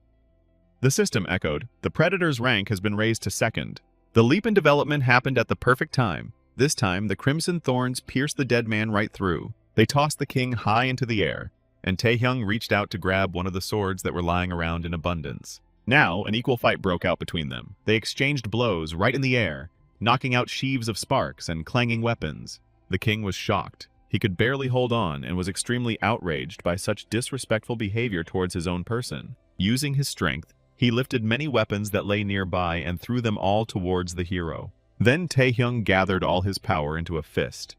The system echoed, "The Predator's rank has been raised to second." The leap in development happened at the perfect time. This time, the crimson thorns pierced the dead man right through. They tossed the king high into the air, and Taehyung reached out to grab one of the swords that were lying around in abundance. Now, an equal fight broke out between them. They exchanged blows right in the air. knocking out sheaves of sparks and clanging weapons. The king was shocked. He could barely hold on and was extremely outraged by such disrespectful behavior towards his own person. Using his strength, he lifted many weapons that lay nearby and threw them all towards the hero. Then Taehyung gathered all his power into a fist,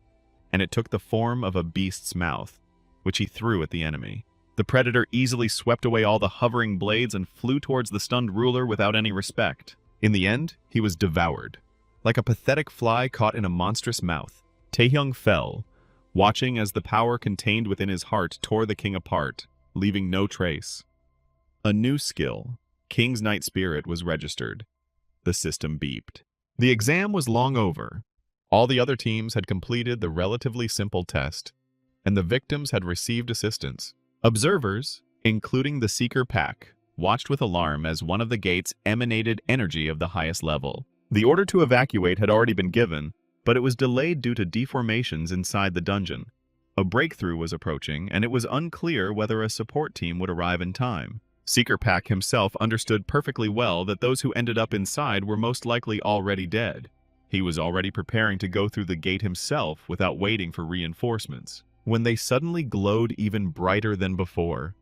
and it took the form of a beast's mouth, which he threw at the enemy. The predator easily swept away all the hovering blades and flew towards the stunned ruler without any respect. In the end, he was devoured. Like a pathetic fly caught in a monstrous mouth, Taehyung fell, watching as the power contained within his heart tore the king apart, leaving no trace. A new skill, King's Night Spirit, was registered. The system beeped. The exam was long over. All the other teams had completed the relatively simple test, and the victims had received assistance. Observers, including the Seeker Pack, watched with alarm as one of the gates emanated energy of the highest level. The order to evacuate had already been given, but it was delayed due to deformations inside the dungeon. A breakthrough was approaching, and it was unclear whether a support team would arrive in time. Seeker Pack himself understood perfectly well that those who ended up inside were most likely already dead. He was already preparing to go through the gate himself without waiting for reinforcements, when they suddenly glowed even brighter than before.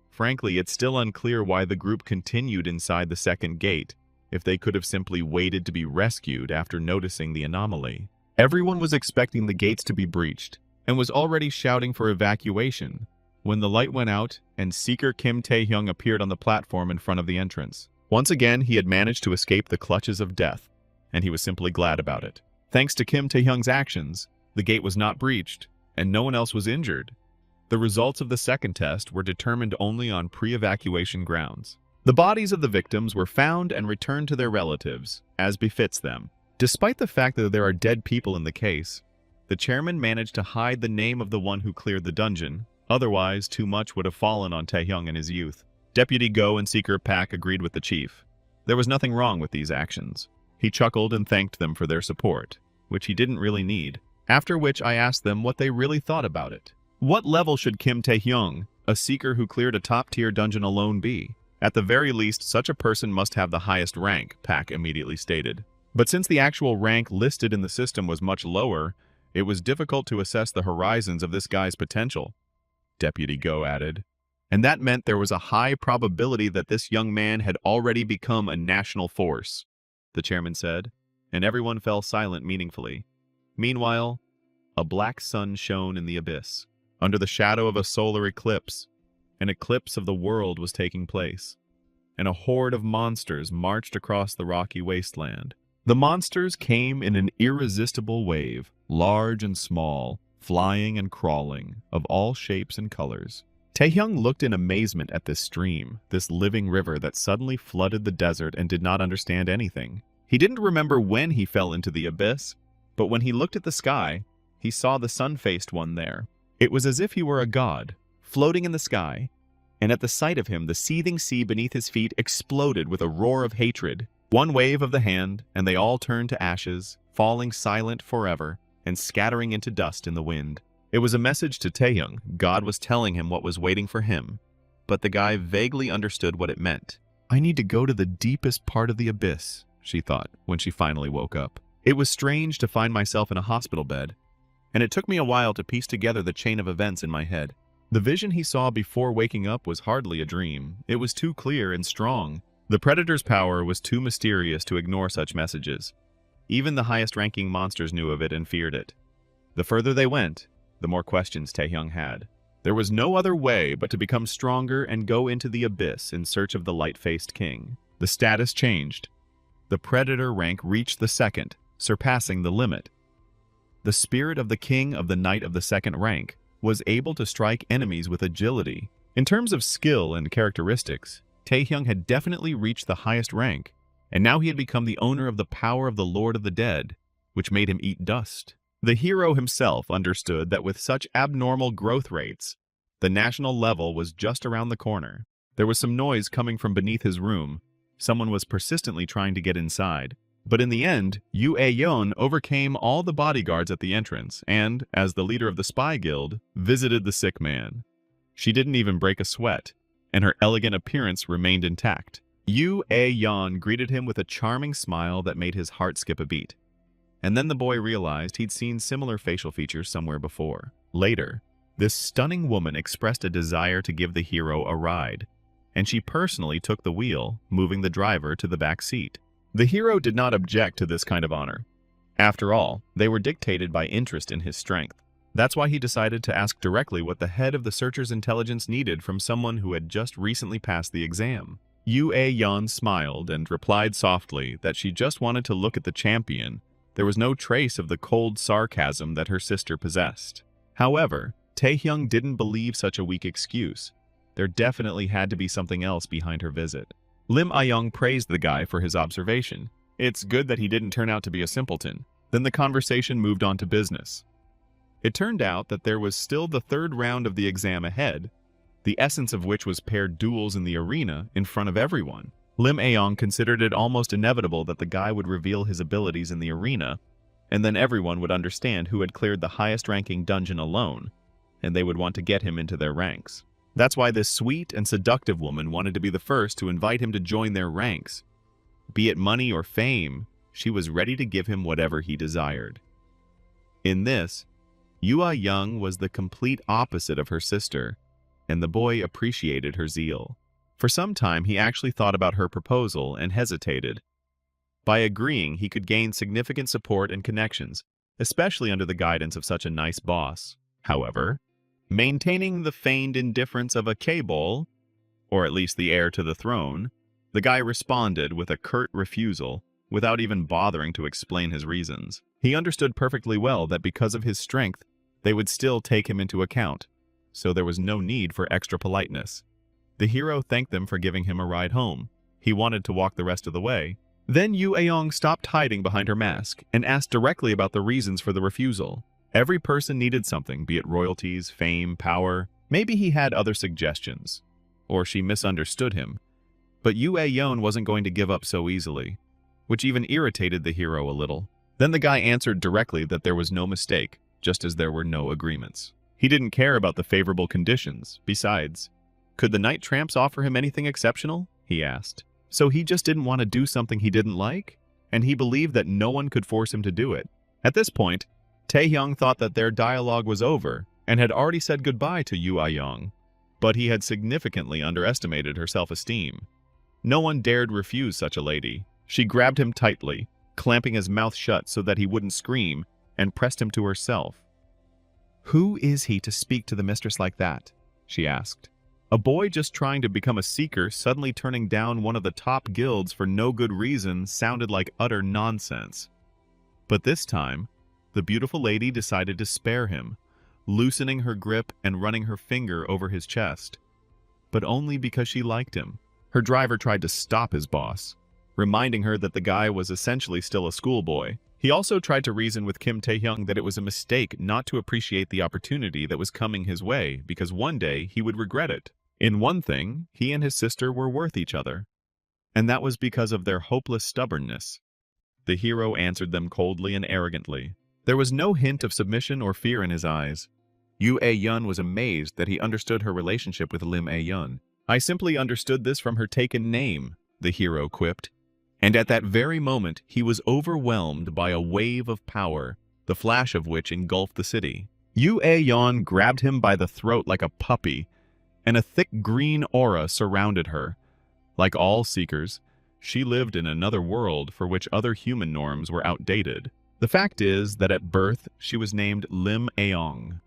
Frankly, it's still unclear why the group continued inside the second gate, if they could have simply waited to be rescued after noticing the anomaly. Everyone was expecting the gates to be breached, and was already shouting for evacuation, when the light went out and Seeker Kim Taehyung appeared on the platform in front of the entrance. Once again, he had managed to escape the clutches of death, and he was simply glad about it. Thanks to Kim Taehyung's actions, the gate was not breached, and no one else was injured. The results of the second test were determined only on pre-evacuation grounds. The bodies of the victims were found and returned to their relatives, as befits them. Despite the fact that there are dead people in the case, the chairman managed to hide the name of the one who cleared the dungeon, otherwise too much would have fallen on Taehyung in his youth. Deputy Go and Seeker Pack agreed with the chief. There was nothing wrong with these actions. He chuckled and thanked them for their support, which he didn't really need, after which I asked them what they really thought about it. What level should Kim Taehyung, a seeker who cleared a top-tier dungeon alone, be? At the very least, such a person must have the highest rank, Pack immediately stated. But since the actual rank listed in the system was much lower, it was difficult to assess the horizons of this guy's potential, Deputy Go added. And that meant there was a high probability that this young man had already become a national force, the chairman said, and everyone fell silent meaningfully. Meanwhile, a black sun shone in the abyss. Under the shadow of a solar eclipse, an eclipse of the world was taking place, and a horde of monsters marched across the rocky wasteland. The monsters came in an irresistible wave, large and small, flying and crawling, of all shapes and colors. Taehyung looked in amazement at this stream, this living river that suddenly flooded the desert, and did not understand anything. He didn't remember when he fell into the abyss, but when he looked at the sky, he saw the sun-faced one there. It was as if he were a god, floating in the sky, and at the sight of him, the seething sea beneath his feet exploded with a roar of hatred. One wave of the hand, and they all turned to ashes, falling silent forever, and scattering into dust in the wind. It was a message to Taehyung. God was telling him what was waiting for him, but the guy vaguely understood what it meant. I need to go to the deepest part of the abyss, she thought, when she finally woke up. It was strange to find myself in a hospital bed, and it took me a while to piece together the chain of events in my head. The vision he saw before waking up was hardly a dream. It was too clear and strong. The Predator's power was too mysterious to ignore such messages. Even the highest-ranking monsters knew of it and feared it. The further they went, the more questions Taehyung had. There was no other way but to become stronger and go into the abyss in search of the light-faced king. The status changed. The Predator rank reached the second, surpassing the limit. The spirit of the king of the night of the second rank was able to strike enemies with agility. In terms of skill and characteristics, Taehyung had definitely reached the highest rank, and now he had become the owner of the power of the Lord of the Dead, which made him eat dust. The hero himself understood that with such abnormal growth rates, the national level was just around the corner. There was some noise coming from beneath his room. Someone was persistently trying to get inside. But in the end, Yu Aeon overcame all the bodyguards at the entrance and, as the leader of the spy guild, visited the sick man. She didn't even break a sweat, and her elegant appearance remained intact. Yu A-yeon greeted him with a charming smile that made his heart skip a beat. And then the boy realized he'd seen similar facial features somewhere before. Later, this stunning woman expressed a desire to give the hero a ride, and she personally took the wheel, moving the driver to the back seat. The hero did not object to this kind of honor. After all, they were dictated by interest in his strength. That's why he decided to ask directly what the head of the searcher's intelligence needed from someone who had just recently passed the exam. Yu A-yeon smiled and replied softly that she just wanted to look at the champion. There was no trace of the cold sarcasm that her sister possessed. However, Taehyung didn't believe such a weak excuse. There definitely had to be something else behind her visit. Lim Ah-young praised the guy for his observation. It's good that he didn't turn out to be a simpleton. Then the conversation moved on to business. It turned out that there was still the third round of the exam ahead, the essence of which was paired duels in the arena in front of everyone. Lim Ah-young considered it almost inevitable that the guy would reveal his abilities in the arena, and then everyone would understand who had cleared the highest-ranking dungeon alone, and they would want to get him into their ranks. That's why this sweet and seductive woman wanted to be the first to invite him to join their ranks. Be it money or fame, she was ready to give him whatever he desired. In this, Yu Ah-young was the complete opposite of her sister, and the boy appreciated her zeal. For some time, he actually thought about her proposal and hesitated. By agreeing, he could gain significant support and connections, especially under the guidance of such a nice boss. However, maintaining the feigned indifference of a K-bol, or at least the heir to the throne, the guy responded with a curt refusal, without even bothering to explain his reasons. He understood perfectly well that because of his strength, they would still take him into account, so there was no need for extra politeness. The hero thanked them for giving him a ride home. He wanted to walk the rest of the way. Then Yu Ah-young stopped hiding behind her mask and asked directly about the reasons for the refusal. Every person needed something, be it royalties, fame, power. Maybe he had other suggestions, or she misunderstood him. But Yu Ah-young wasn't going to give up so easily, which even irritated the hero a little. Then the guy answered directly that there was no mistake, just as there were no agreements. He didn't care about the favorable conditions. Besides, could the night tramps offer him anything exceptional? He asked. So he just didn't want to do something he didn't like? And he believed that no one could force him to do it. At this point, Taehyung thought that their dialogue was over and had already said goodbye to Yu Ah-young, but he had significantly underestimated her self-esteem. No one dared refuse such a lady. She grabbed him tightly, clamping his mouth shut so that he wouldn't scream, and pressed him to herself. "Who is he to speak to the mistress like that?" she asked. A boy just trying to become a seeker suddenly turning down one of the top guilds for no good reason sounded like utter nonsense. But this time, the beautiful lady decided to spare him, loosening her grip and running her finger over his chest. But only because she liked him. Her driver tried to stop his boss, reminding her that the guy was essentially still a schoolboy. He also tried to reason with Kim Taehyung that it was a mistake not to appreciate the opportunity that was coming his way, because one day he would regret it. In one thing, he and his sister were worth each other, and that was because of their hopeless stubbornness. The hero answered them coldly and arrogantly. There was no hint of submission or fear in his eyes. Yu Ah-young was amazed that he understood her relationship with Lim Ah-young. "I simply understood this from her taken name," the hero quipped. And at that very moment, he was overwhelmed by a wave of power, the flash of which engulfed the city. Yu Ah-young grabbed him by the throat like a puppy, and a thick green aura surrounded her. Like all seekers, she lived in another world for which other human norms were outdated. The fact is that at birth, she was named Lim Ah-young.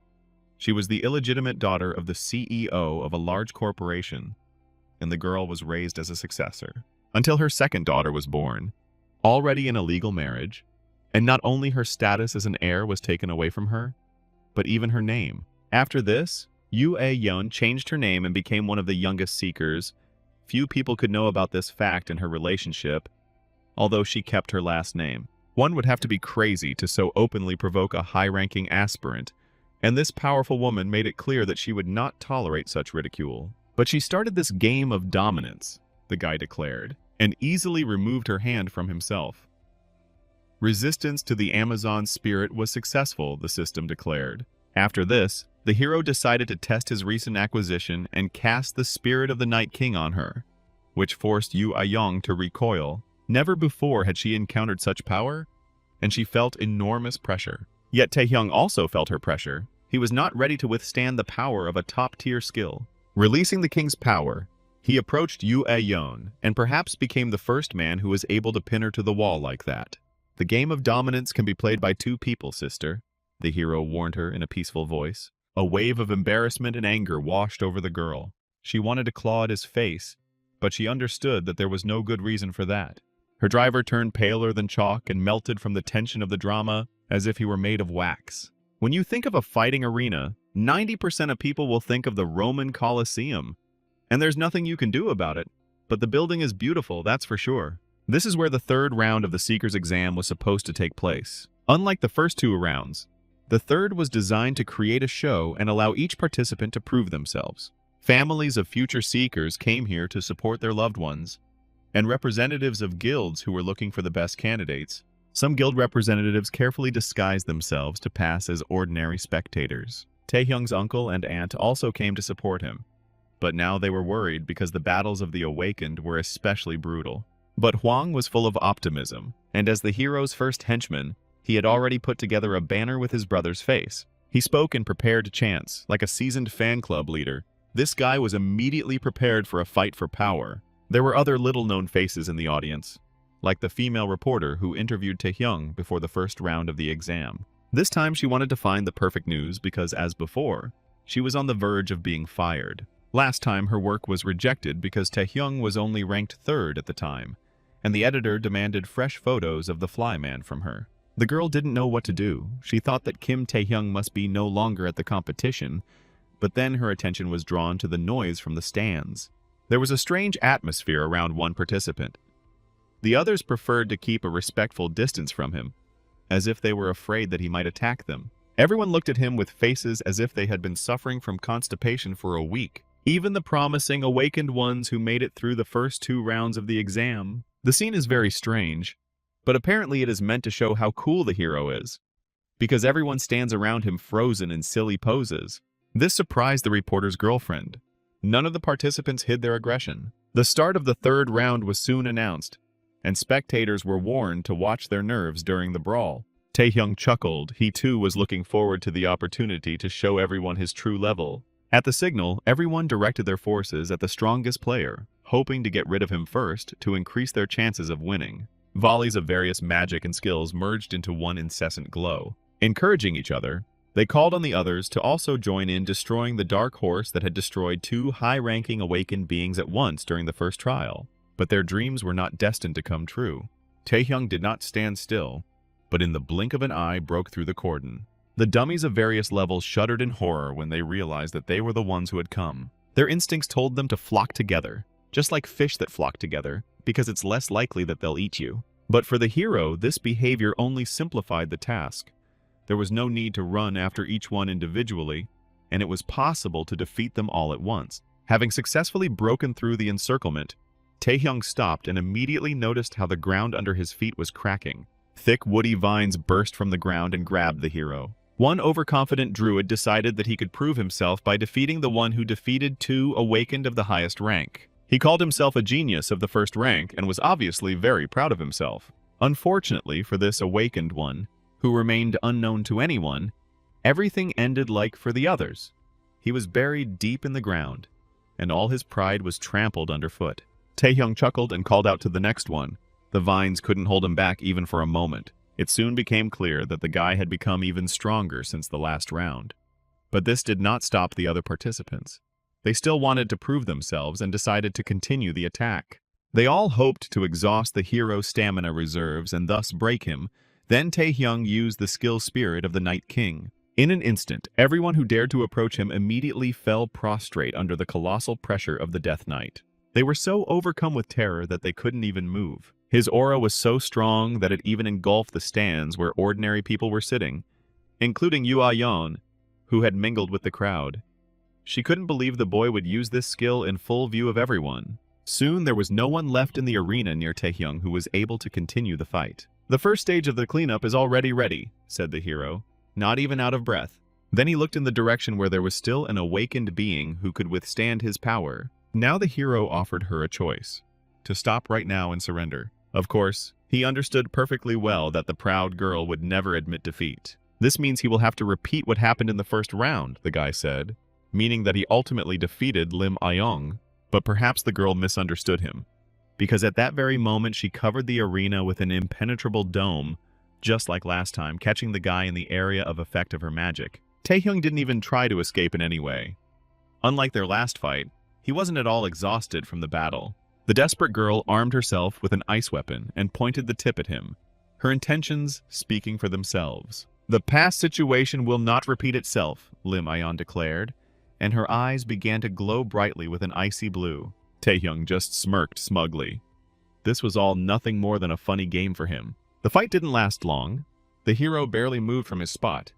She was the illegitimate daughter of the CEO of a large corporation, and the girl was raised as a successor, until her second daughter was born, already in a legal marriage, and not only her status as an heir was taken away from her, but even her name. After this, Yu Ah-young changed her name and became one of the youngest seekers. Few people could know about this fact in her relationship, although she kept her last name. One would have to be crazy to so openly provoke a high-ranking aspirant, and this powerful woman made it clear that she would not tolerate such ridicule. But she started this game of dominance, the guy declared, and easily removed her hand from himself. Resistance to the Amazon spirit was successful, the system declared. After this, the hero decided to test his recent acquisition and cast the spirit of the Night King on her. which forced Yu Ayong to recoil. Never before had she encountered such power, and she felt enormous pressure. Yet Taehyung also felt her pressure. He was not ready to withstand the power of a top-tier skill. Releasing the king's power, he approached Yu Ayeon and perhaps became the first man who was able to pin her to the wall like that. The game of dominance can be played by two people, sister, the hero warned her in a peaceful voice. A wave of embarrassment and anger washed over the girl. She wanted to claw at his face, but she understood that there was no good reason for that. Her driver turned paler than chalk and melted from the tension of the drama as if he were made of wax. When you think of a fighting arena, 90% of people will think of the Roman Colosseum. And there's nothing you can do about it, but the building is beautiful, that's for sure. This is where the third round of the Seeker's exam was supposed to take place. Unlike the first two rounds, the third was designed to create a show and allow each participant to prove themselves. Families of future Seekers came here to support their loved ones, and representatives of guilds who were looking for the best candidates. Some guild representatives carefully disguised themselves to pass as ordinary spectators. Taehyung's uncle and aunt also came to support him, but now they were worried because the battles of the Awakened were especially brutal. But Hwang was full of optimism, and as the hero's first henchman, he had already put together a banner with his brother's face. He spoke and prepared to chants, like a seasoned fan club leader. This guy was immediately prepared for a fight for power. There were other little-known faces in the audience, like the female reporter who interviewed Taehyung before the first round of the exam. This time she wanted to find the perfect news because, as before, she was on the verge of being fired. Last time her work was rejected because Taehyung was only ranked third at the time, and the editor demanded fresh photos of the flyman from her. The girl didn't know what to do. She thought that Kim Taehyung must be no longer at the competition, but then her attention was drawn to the noise from the stands. There was a strange atmosphere around one participant. The others preferred to keep a respectful distance from him, as if they were afraid that he might attack them. Everyone looked at him with faces as if they had been suffering from constipation for a week. Even the promising awakened ones who made it through the first two rounds of the exam. The scene is very strange, but apparently it is meant to show how cool the hero is, because everyone stands around him frozen in silly poses. This surprised the reporter's girlfriend. None of the participants hid their aggression. The start of the third round was soon announced, and spectators were warned to watch their nerves during the brawl. Taehyung chuckled. He too was looking forward to the opportunity to show everyone his true level. At the signal, everyone directed their forces at the strongest player, hoping to get rid of him first to increase their chances of winning. Volleys of various magic and skills merged into one incessant glow. Encouraging each other, they called on the others to also join in destroying the dark horse that had destroyed two high-ranking awakened beings at once during the first trial. But their dreams were not destined to come true. Taehyung did not stand still, but in the blink of an eye broke through the cordon. The dummies of various levels shuddered in horror when they realized that they were the ones who had come. Their instincts told them to flock together, just like fish that flock together, because it's less likely that they'll eat you. But for the hero, this behavior only simplified the task. There was no need to run after each one individually, and it was possible to defeat them all at once. Having successfully broken through the encirclement, Taehyung stopped and immediately noticed how the ground under his feet was cracking. Thick woody vines burst from the ground and grabbed the hero. One overconfident druid decided that he could prove himself by defeating the one who defeated two awakened of the highest rank. He called himself a genius of the first rank and was obviously very proud of himself. Unfortunately for this awakened one, who remained unknown to anyone, everything ended like for the others. He was buried deep in the ground, and all his pride was trampled underfoot. Taehyung chuckled and called out to the next one. The vines couldn't hold him back even for a moment. It soon became clear that the guy had become even stronger since the last round. But this did not stop the other participants. They still wanted to prove themselves and decided to continue the attack. They all hoped to exhaust the hero's stamina reserves and thus break him. Then Taehyung used the skill spirit of the Night King. In an instant, everyone who dared to approach him immediately fell prostrate under the colossal pressure of the Death Knight. They were so overcome with terror that they couldn't even move. His aura was so strong that it even engulfed the stands where ordinary people were sitting, including Yu Ah-yeon, who had mingled with the crowd. She couldn't believe the boy would use this skill in full view of everyone. Soon there was no one left in the arena near Taehyung who was able to continue the fight. "The first stage of the cleanup is already ready," said the hero, not even out of breath. Then he looked in the direction where there was still an awakened being who could withstand his power. Now the hero offered her a choice: to stop right now and surrender. Of course, he understood perfectly well that the proud girl would never admit defeat. This means he will have to repeat what happened in the first round, the guy said, meaning that he ultimately defeated Lim Ayong, but perhaps the girl misunderstood him, because at that very moment she covered the arena with an impenetrable dome, just like last time, catching the guy in the area of effect of her magic. Taehyung didn't even try to escape in any way. Unlike their last fight, he wasn't at all exhausted from the battle. The desperate girl armed herself with an ice weapon and pointed the tip at him, her intentions speaking for themselves. "The past situation will not repeat itself," Lim Ayon declared, and her eyes began to glow brightly with an icy blue. Taehyung just smirked smugly. This was all nothing more than a funny game for him. The fight didn't last long. The hero barely moved from his spot,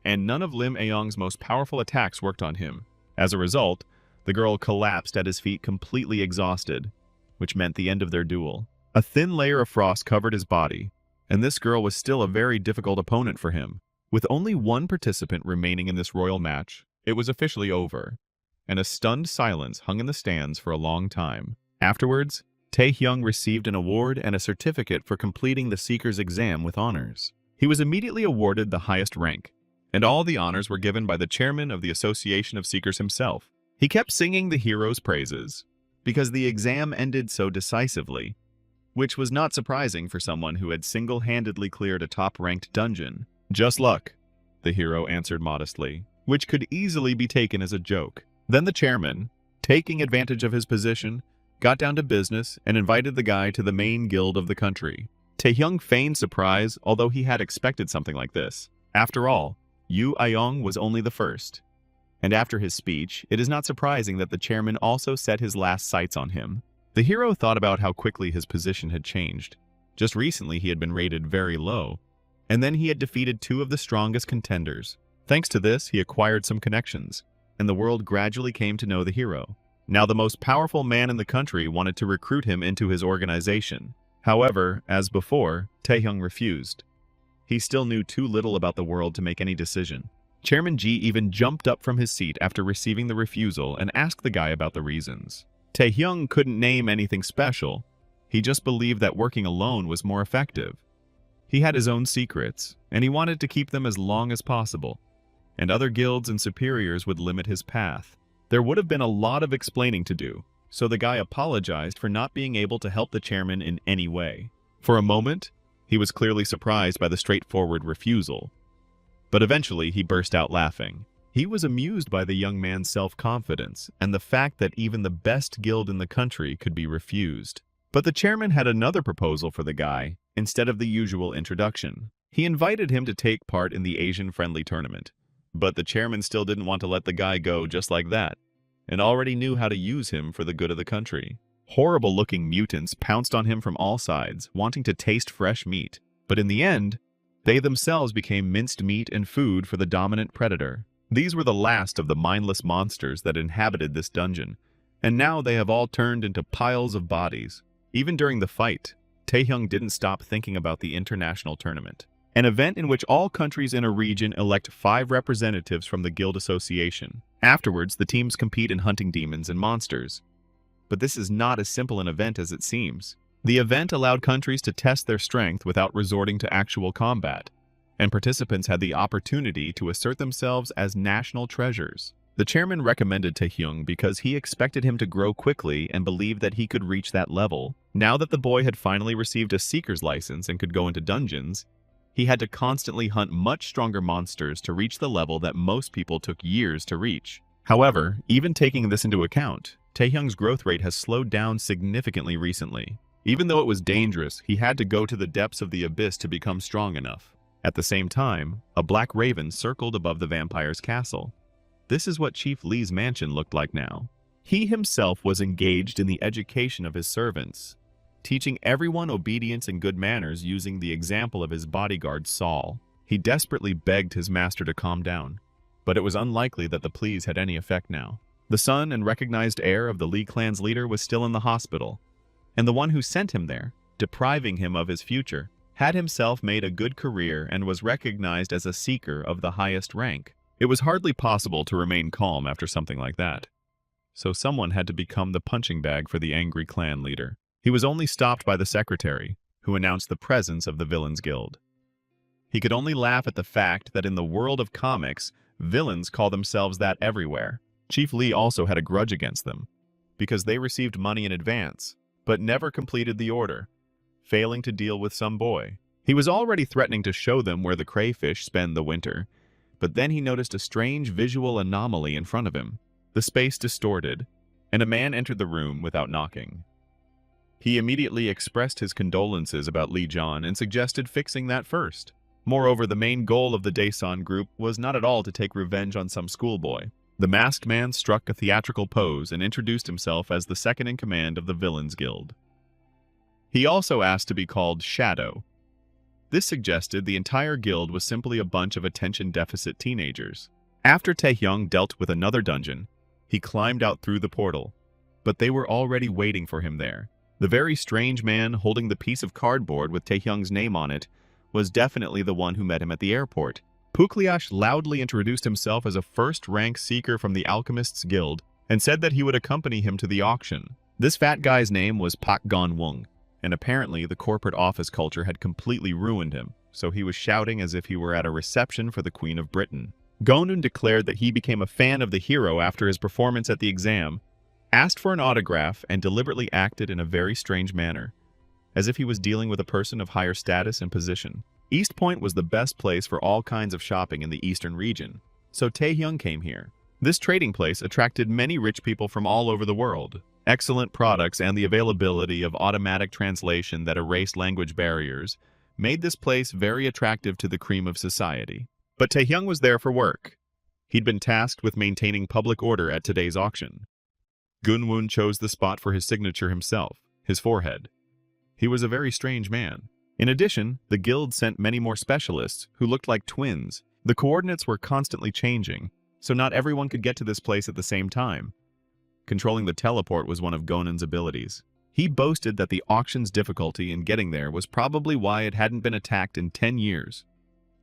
and none of Lim Ayong's most powerful attacks worked on him. As a result, the girl collapsed at his feet completely exhausted, which meant the end of their duel. A thin layer of frost covered his body, and this girl was still a very difficult opponent for him. With only one participant remaining in this royal match, it was officially over, and a stunned silence hung in the stands for a long time. Afterwards, Taehyung received an award and a certificate for completing the Seeker's exam with honors. He was immediately awarded the highest rank, and all the honors were given by the chairman of the Association of Seekers himself. He kept singing the hero's praises, because the exam ended so decisively, which was not surprising for someone who had single-handedly cleared a top-ranked dungeon. "Just luck," the hero answered modestly, which could easily be taken as a joke. Then the chairman, taking advantage of his position, got down to business and invited the guy to the main guild of the country. Taehyung feigned surprise, although he had expected something like this. After all, Yu Ayong was only the first. And after his speech, it is not surprising that the chairman also set his last sights on him. The hero thought about how quickly his position had changed. Just recently he had been rated very low, and then he had defeated two of the strongest contenders. Thanks to this, he acquired some connections, and the world gradually came to know the hero. Now the most powerful man in the country wanted to recruit him into his organization. However, as before, Taehyung refused. He still knew too little about the world to make any decision. Chairman Ji even jumped up from his seat after receiving the refusal and asked the guy about the reasons. Taehyung couldn't name anything special. He just believed that working alone was more effective. He had his own secrets, and he wanted to keep them as long as possible, and other guilds and superiors would limit his path. There would have been a lot of explaining to do, so the guy apologized for not being able to help the chairman in any way. For a moment, he was clearly surprised by the straightforward refusal, but eventually he burst out laughing. He was amused by the young man's self-confidence and the fact that even the best guild in the country could be refused. But the chairman had another proposal for the guy, instead of the usual introduction. He invited him to take part in the Asian-friendly tournament, but the chairman still didn't want to let the guy go just like that, and already knew how to use him for the good of the country. Horrible-looking mutants pounced on him from all sides, wanting to taste fresh meat, but in the end, they themselves became minced meat and food for the dominant predator. These were the last of the mindless monsters that inhabited this dungeon, and now they have all turned into piles of bodies. Even during the fight, Taehyung didn't stop thinking about the international tournament, an event in which all countries in a region elect 5 representatives from the guild association. Afterwards, the teams compete in hunting demons and monsters. But this is not as simple an event as it seems. The event allowed countries to test their strength without resorting to actual combat, and participants had the opportunity to assert themselves as national treasures. The chairman recommended Taehyung because he expected him to grow quickly and believed that he could reach that level. Now that the boy had finally received a seeker's license and could go into dungeons, he had to constantly hunt much stronger monsters to reach the level that most people took years to reach. However, even taking this into account, Taehyung's growth rate has slowed down significantly recently. Even though it was dangerous, he had to go to the depths of the abyss to become strong enough. At the same time, a black raven circled above the vampire's castle. This is what Chief Li's mansion looked like now. He himself was engaged in the education of his servants, teaching everyone obedience and good manners using the example of his bodyguard Saul. He desperately begged his master to calm down, but it was unlikely that the pleas had any effect now. The son and recognized heir of the Li clan's leader was still in the hospital, and the one who sent him there, depriving him of his future, had himself made a good career and was recognized as a seeker of the highest rank. It was hardly possible to remain calm after something like that. so someone had to become the punching bag for the angry clan leader. He was only stopped by the secretary, who announced the presence of the Villains Guild. He could only laugh at the fact that in the world of comics, villains call themselves that everywhere. Chief Lee also had a grudge against them, because they received money in advance, but never completed the order, failing to deal with some boy. He was already threatening to show them where the crayfish spend the winter, but then he noticed a strange visual anomaly in front of him. The space distorted, and a man entered the room without knocking. He immediately expressed his condolences about Lee John and suggested fixing that first. Moreover, the main goal of the Daesan group was not at all to take revenge on some schoolboy. The masked man struck a theatrical pose and introduced himself as the second-in-command of the Villains Guild. He also asked to be called Shadow. This suggested the entire guild was simply a bunch of attention-deficit teenagers. After Taehyung dealt with another dungeon, he climbed out through the portal, but they were already waiting for him there. The very strange man holding the piece of cardboard with Taehyung's name on it was definitely the one who met him at the airport. Pukliash loudly introduced himself as a first-rank seeker from the Alchemists Guild and said that he would accompany him to the auction. This fat guy's name was Pak Gon-wung, and apparently the corporate office culture had completely ruined him, so he was shouting as if he were at a reception for the Queen of Britain. Gonun declared that he became a fan of the hero after his performance at the exam, asked for an autograph, and deliberately acted in a very strange manner, as if he was dealing with a person of higher status and position. East Point was the best place for all kinds of shopping in the eastern region, so Taehyung came here. This trading place attracted many rich people from all over the world. Excellent products and the availability of automatic translation that erased language barriers made this place very attractive to the cream of society. But Taehyung was there for work. He'd been tasked with maintaining public order at today's auction. Gunwon chose the spot for his signature himself, his forehead. He was a very strange man. In addition, the guild sent many more specialists who looked like twins. The coordinates were constantly changing, so not everyone could get to this place at the same time. Controlling the teleport was one of Gonun's abilities. He boasted that the auction's difficulty in getting there was probably why it hadn't been attacked in 10 years.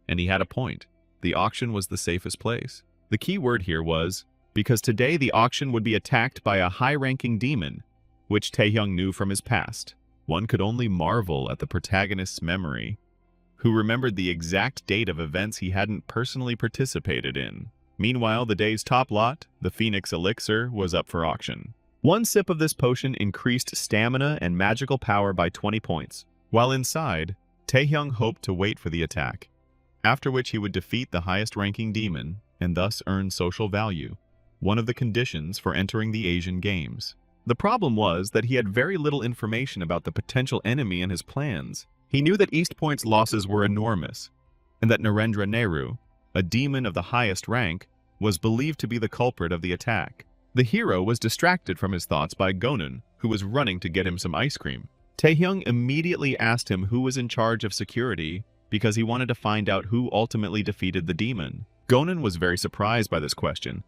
And he had a point. The auction was the safest place. The key word here was, because today the auction would be attacked by a high-ranking demon, which Taehyung knew from his past. One could only marvel at the protagonist's memory, who remembered the exact date of events he hadn't personally participated in. Meanwhile, the day's top lot, the Phoenix Elixir, was up for auction. One sip of this potion increased stamina and magical power by 20 points. While inside, Taehyung hoped to wait for the attack, after which he would defeat the highest-ranking demon and thus earn social value, one of the conditions for entering the Asian Games. The problem was that he had very little information about the potential enemy and his plans. He knew that East Point's losses were enormous, and that Narendra Nehru, a demon of the highest rank, was believed to be the culprit of the attack. The hero was distracted from his thoughts by Gonun, who was running to get him some ice cream. Taehyung immediately asked him who was in charge of security because he wanted to find out who ultimately defeated the demon. Gonun was very surprised by this question,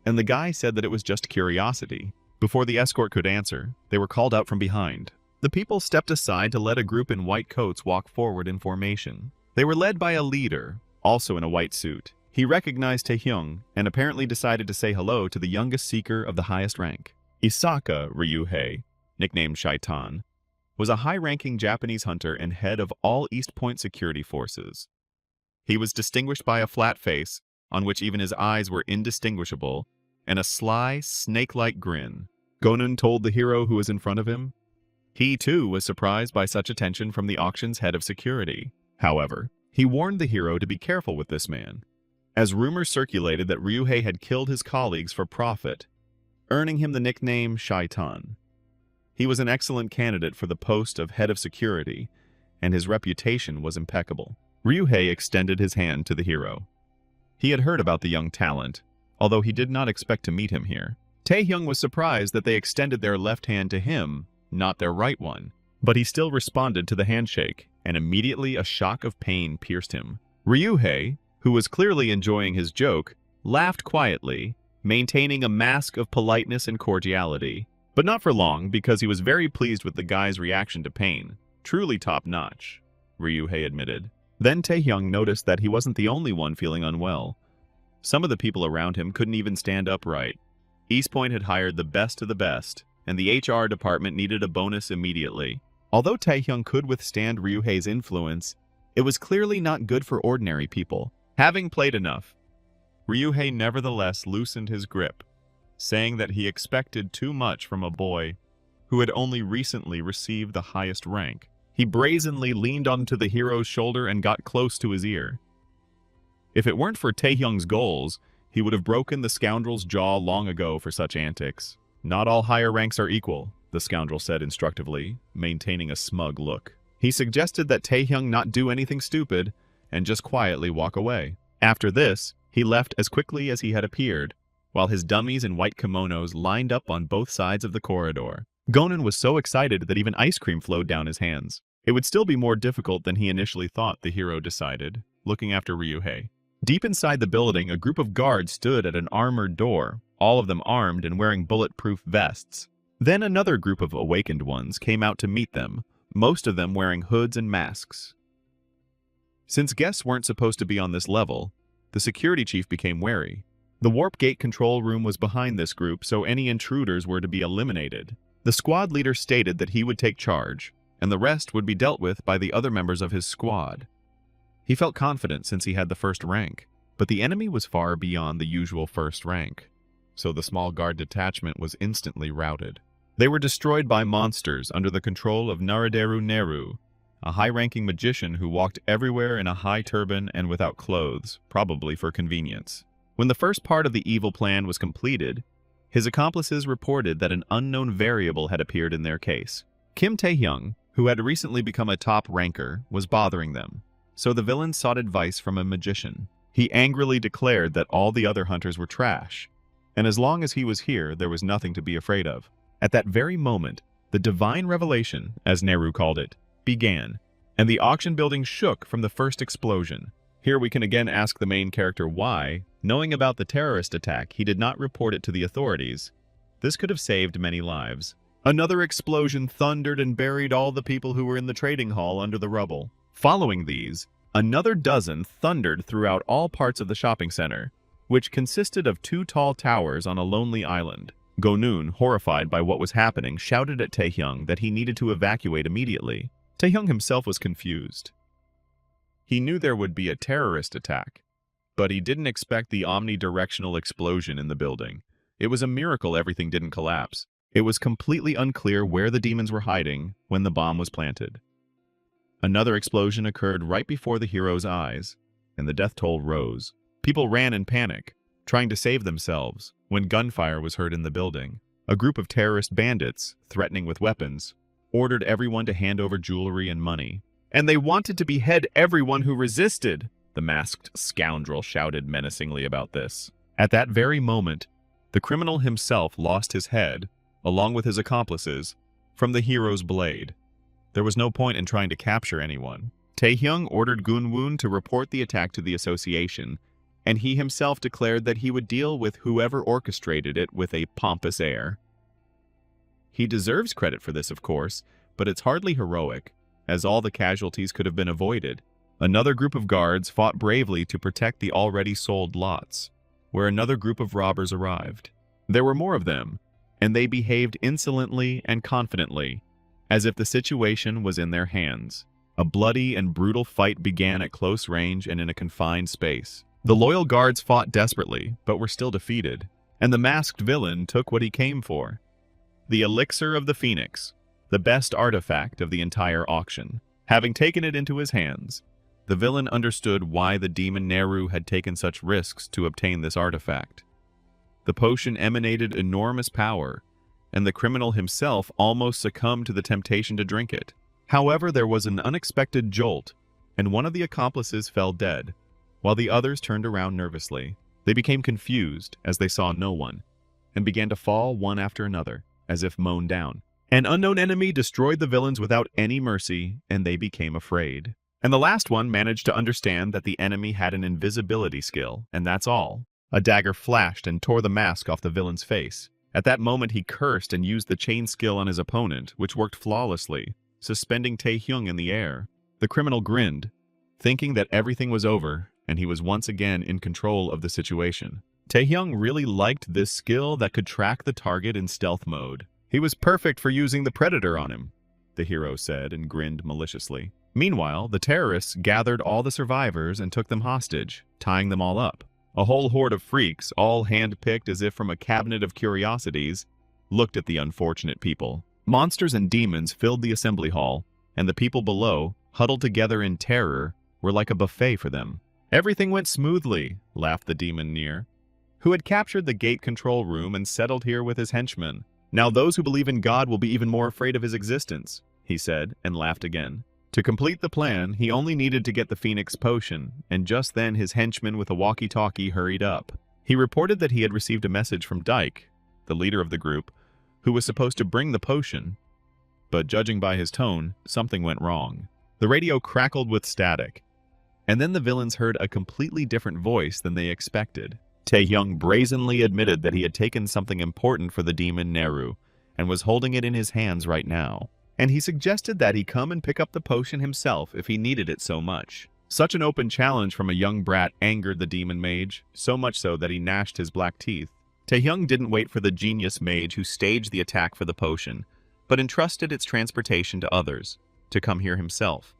and the guy said that it was just curiosity. Before the escort could answer, they were called out from behind. The people stepped aside to let a group in white coats walk forward in formation. They were led by a leader, also in a white suit. He recognized Taehyung and apparently decided to say hello to the youngest seeker of the highest rank. Isaka Ryuhei, nicknamed Shaitan, was a high-ranking Japanese hunter and head of all East Point security forces. He was distinguished by a flat face, on which even his eyes were indistinguishable, and a sly, snake-like grin. Gonun told the hero who was in front of him. He, too, was surprised by such attention from the auction's head of security. However, he warned the hero to be careful with this man, as rumors circulated that Ryuhei had killed his colleagues for profit, earning him the nickname Shaitan. He was an excellent candidate for the post of head of security, and his reputation was impeccable. Ryuhei extended his hand to the hero. He had heard about the young talent, although he did not expect to meet him here. Taehyung was surprised that they extended their left hand to him, not their right one, but he still responded to the handshake, and immediately a shock of pain pierced him. Ryuhei, who was clearly enjoying his joke, laughed quietly, maintaining a mask of politeness and cordiality, but not for long because he was very pleased with the guy's reaction to pain. Truly top-notch, Ryuhei admitted. Then Taehyung noticed that he wasn't the only one feeling unwell. Some of the people around him couldn't even stand upright. East Point had hired the best of the best, and the HR department needed a bonus immediately. Although Taehyung could withstand Ryuhei's influence, it was clearly not good for ordinary people. Having played enough, Ryuhei nevertheless loosened his grip, saying that he expected too much from a boy who had only recently received the highest rank. He brazenly leaned onto the hero's shoulder and got close to his ear. If it weren't for Taehyung's goals, he would have broken the scoundrel's jaw long ago for such antics. Not all higher ranks are equal, the scoundrel said instructively, maintaining a smug look. He suggested that Taehyung not do anything stupid and just quietly walk away. After this, he left as quickly as he had appeared, while his dummies in white kimonos lined up on both sides of the corridor. Gonan was so excited that even ice cream flowed down his hands. It would still be more difficult than he initially thought, the hero decided, looking after Ryuhei. Deep inside the building, a group of guards stood at an armored door, all of them armed and wearing bulletproof vests. Then another group of awakened ones came out to meet them, most of them wearing hoods and masks. Since guests weren't supposed to be on this level, the security chief became wary. The warp gate control room was behind this group, so any intruders were to be eliminated. The squad leader stated that he would take charge, and the rest would be dealt with by the other members of his squad. He felt confident since he had the first rank, but the enemy was far beyond the usual first rank, so the small guard detachment was instantly routed. They were destroyed by monsters under the control of Naraderu Neru, a high-ranking magician who walked everywhere in a high turban and without clothes, probably for convenience. When the first part of the evil plan was completed, his accomplices reported that an unknown variable had appeared in their case. Kim Taehyung, who had recently become a top ranker, was bothering them, so the villains sought advice from a magician. He angrily declared that all the other hunters were trash, and as long as he was here, there was nothing to be afraid of. At that very moment, the divine revelation, as Neru called it, began, and the auction building shook from the first explosion. Here we can again ask the main character why, knowing about the terrorist attack, he did not report it to the authorities. This could have saved many lives. Another explosion thundered and buried all the people who were in the trading hall under the rubble. Following these, another dozen thundered throughout all parts of the shopping center, which consisted of 2 tall towers on a lonely island. Gonun, horrified by what was happening, shouted at Taehyung that he needed to evacuate immediately. Taehyung himself was confused. He knew there would be a terrorist attack, but he didn't expect the omnidirectional explosion in the building. It was a miracle everything didn't collapse. It was completely unclear where the demons were hiding when the bomb was planted. Another explosion occurred right before the hero's eyes, and the death toll rose. People ran in panic, trying to save themselves, when gunfire was heard in the building. A group of terrorist bandits, threatening with weapons, ordered everyone to hand over jewelry and money. And they wanted to behead everyone who resisted, the masked scoundrel shouted menacingly about this. At that very moment, the criminal himself lost his head, along with his accomplices, from the hero's blade. There was no point in trying to capture anyone. Taehyung ordered Gunwoon to report the attack to the association, and he himself declared that he would deal with whoever orchestrated it with a pompous air. He deserves credit for this, of course, but it's hardly heroic, as all the casualties could have been avoided. Another group of guards fought bravely to protect the already sold lots, where another group of robbers arrived. There were more of them, and they behaved insolently and confidently, as if the situation was in their hands. A bloody and brutal fight began at close range and in a confined space. The loyal guards fought desperately, but were still defeated, and the masked villain took what he came for: the elixir of the Phoenix, the best artifact of the entire auction. Having taken it into his hands, the villain understood why the demon Neru had taken such risks to obtain this artifact. The potion emanated enormous power, and the criminal himself almost succumbed to the temptation to drink it. However, there was an unexpected jolt, and one of the accomplices fell dead, while the others turned around nervously. They became confused as they saw no one, and began to fall one after another, as if mown down. An unknown enemy destroyed the villains without any mercy, and they became afraid. And the last one managed to understand that the enemy had an invisibility skill, and that's all. A dagger flashed and tore the mask off the villain's face. At that moment, he cursed and used the chain skill on his opponent, which worked flawlessly, suspending Taehyung in the air. The criminal grinned, thinking that everything was over, and he was once again in control of the situation. Taehyung really liked this skill that could track the target in stealth mode. He was perfect for using the predator on him, the hero said and grinned maliciously. Meanwhile, the terrorists gathered all the survivors and took them hostage, tying them all up. A whole horde of freaks, all hand-picked as if from a cabinet of curiosities, looked at the unfortunate people. Monsters and demons filled the assembly hall, and the people below, huddled together in terror, were like a buffet for them. Everything went smoothly, laughed the demon near, who had captured the gate control room and settled here with his henchmen. Now those who believe in God will be even more afraid of his existence, he said, and laughed again. To complete the plan, he only needed to get the Phoenix potion, and just then his henchman with a walkie-talkie hurried up. He reported that he had received a message from Dyke, the leader of the group, who was supposed to bring the potion, but judging by his tone, something went wrong. The radio crackled with static, and then the villains heard a completely different voice than they expected. Taehyung brazenly admitted that he had taken something important for the demon Neru, and was holding it in his hands right now. And he suggested that he come and pick up the potion himself if he needed it so much. Such an open challenge from a young brat angered the demon mage, so much so that he gnashed his black teeth. Taehyung didn't wait for the genius mage who staged the attack for the potion, but entrusted its transportation to others, to come here himself.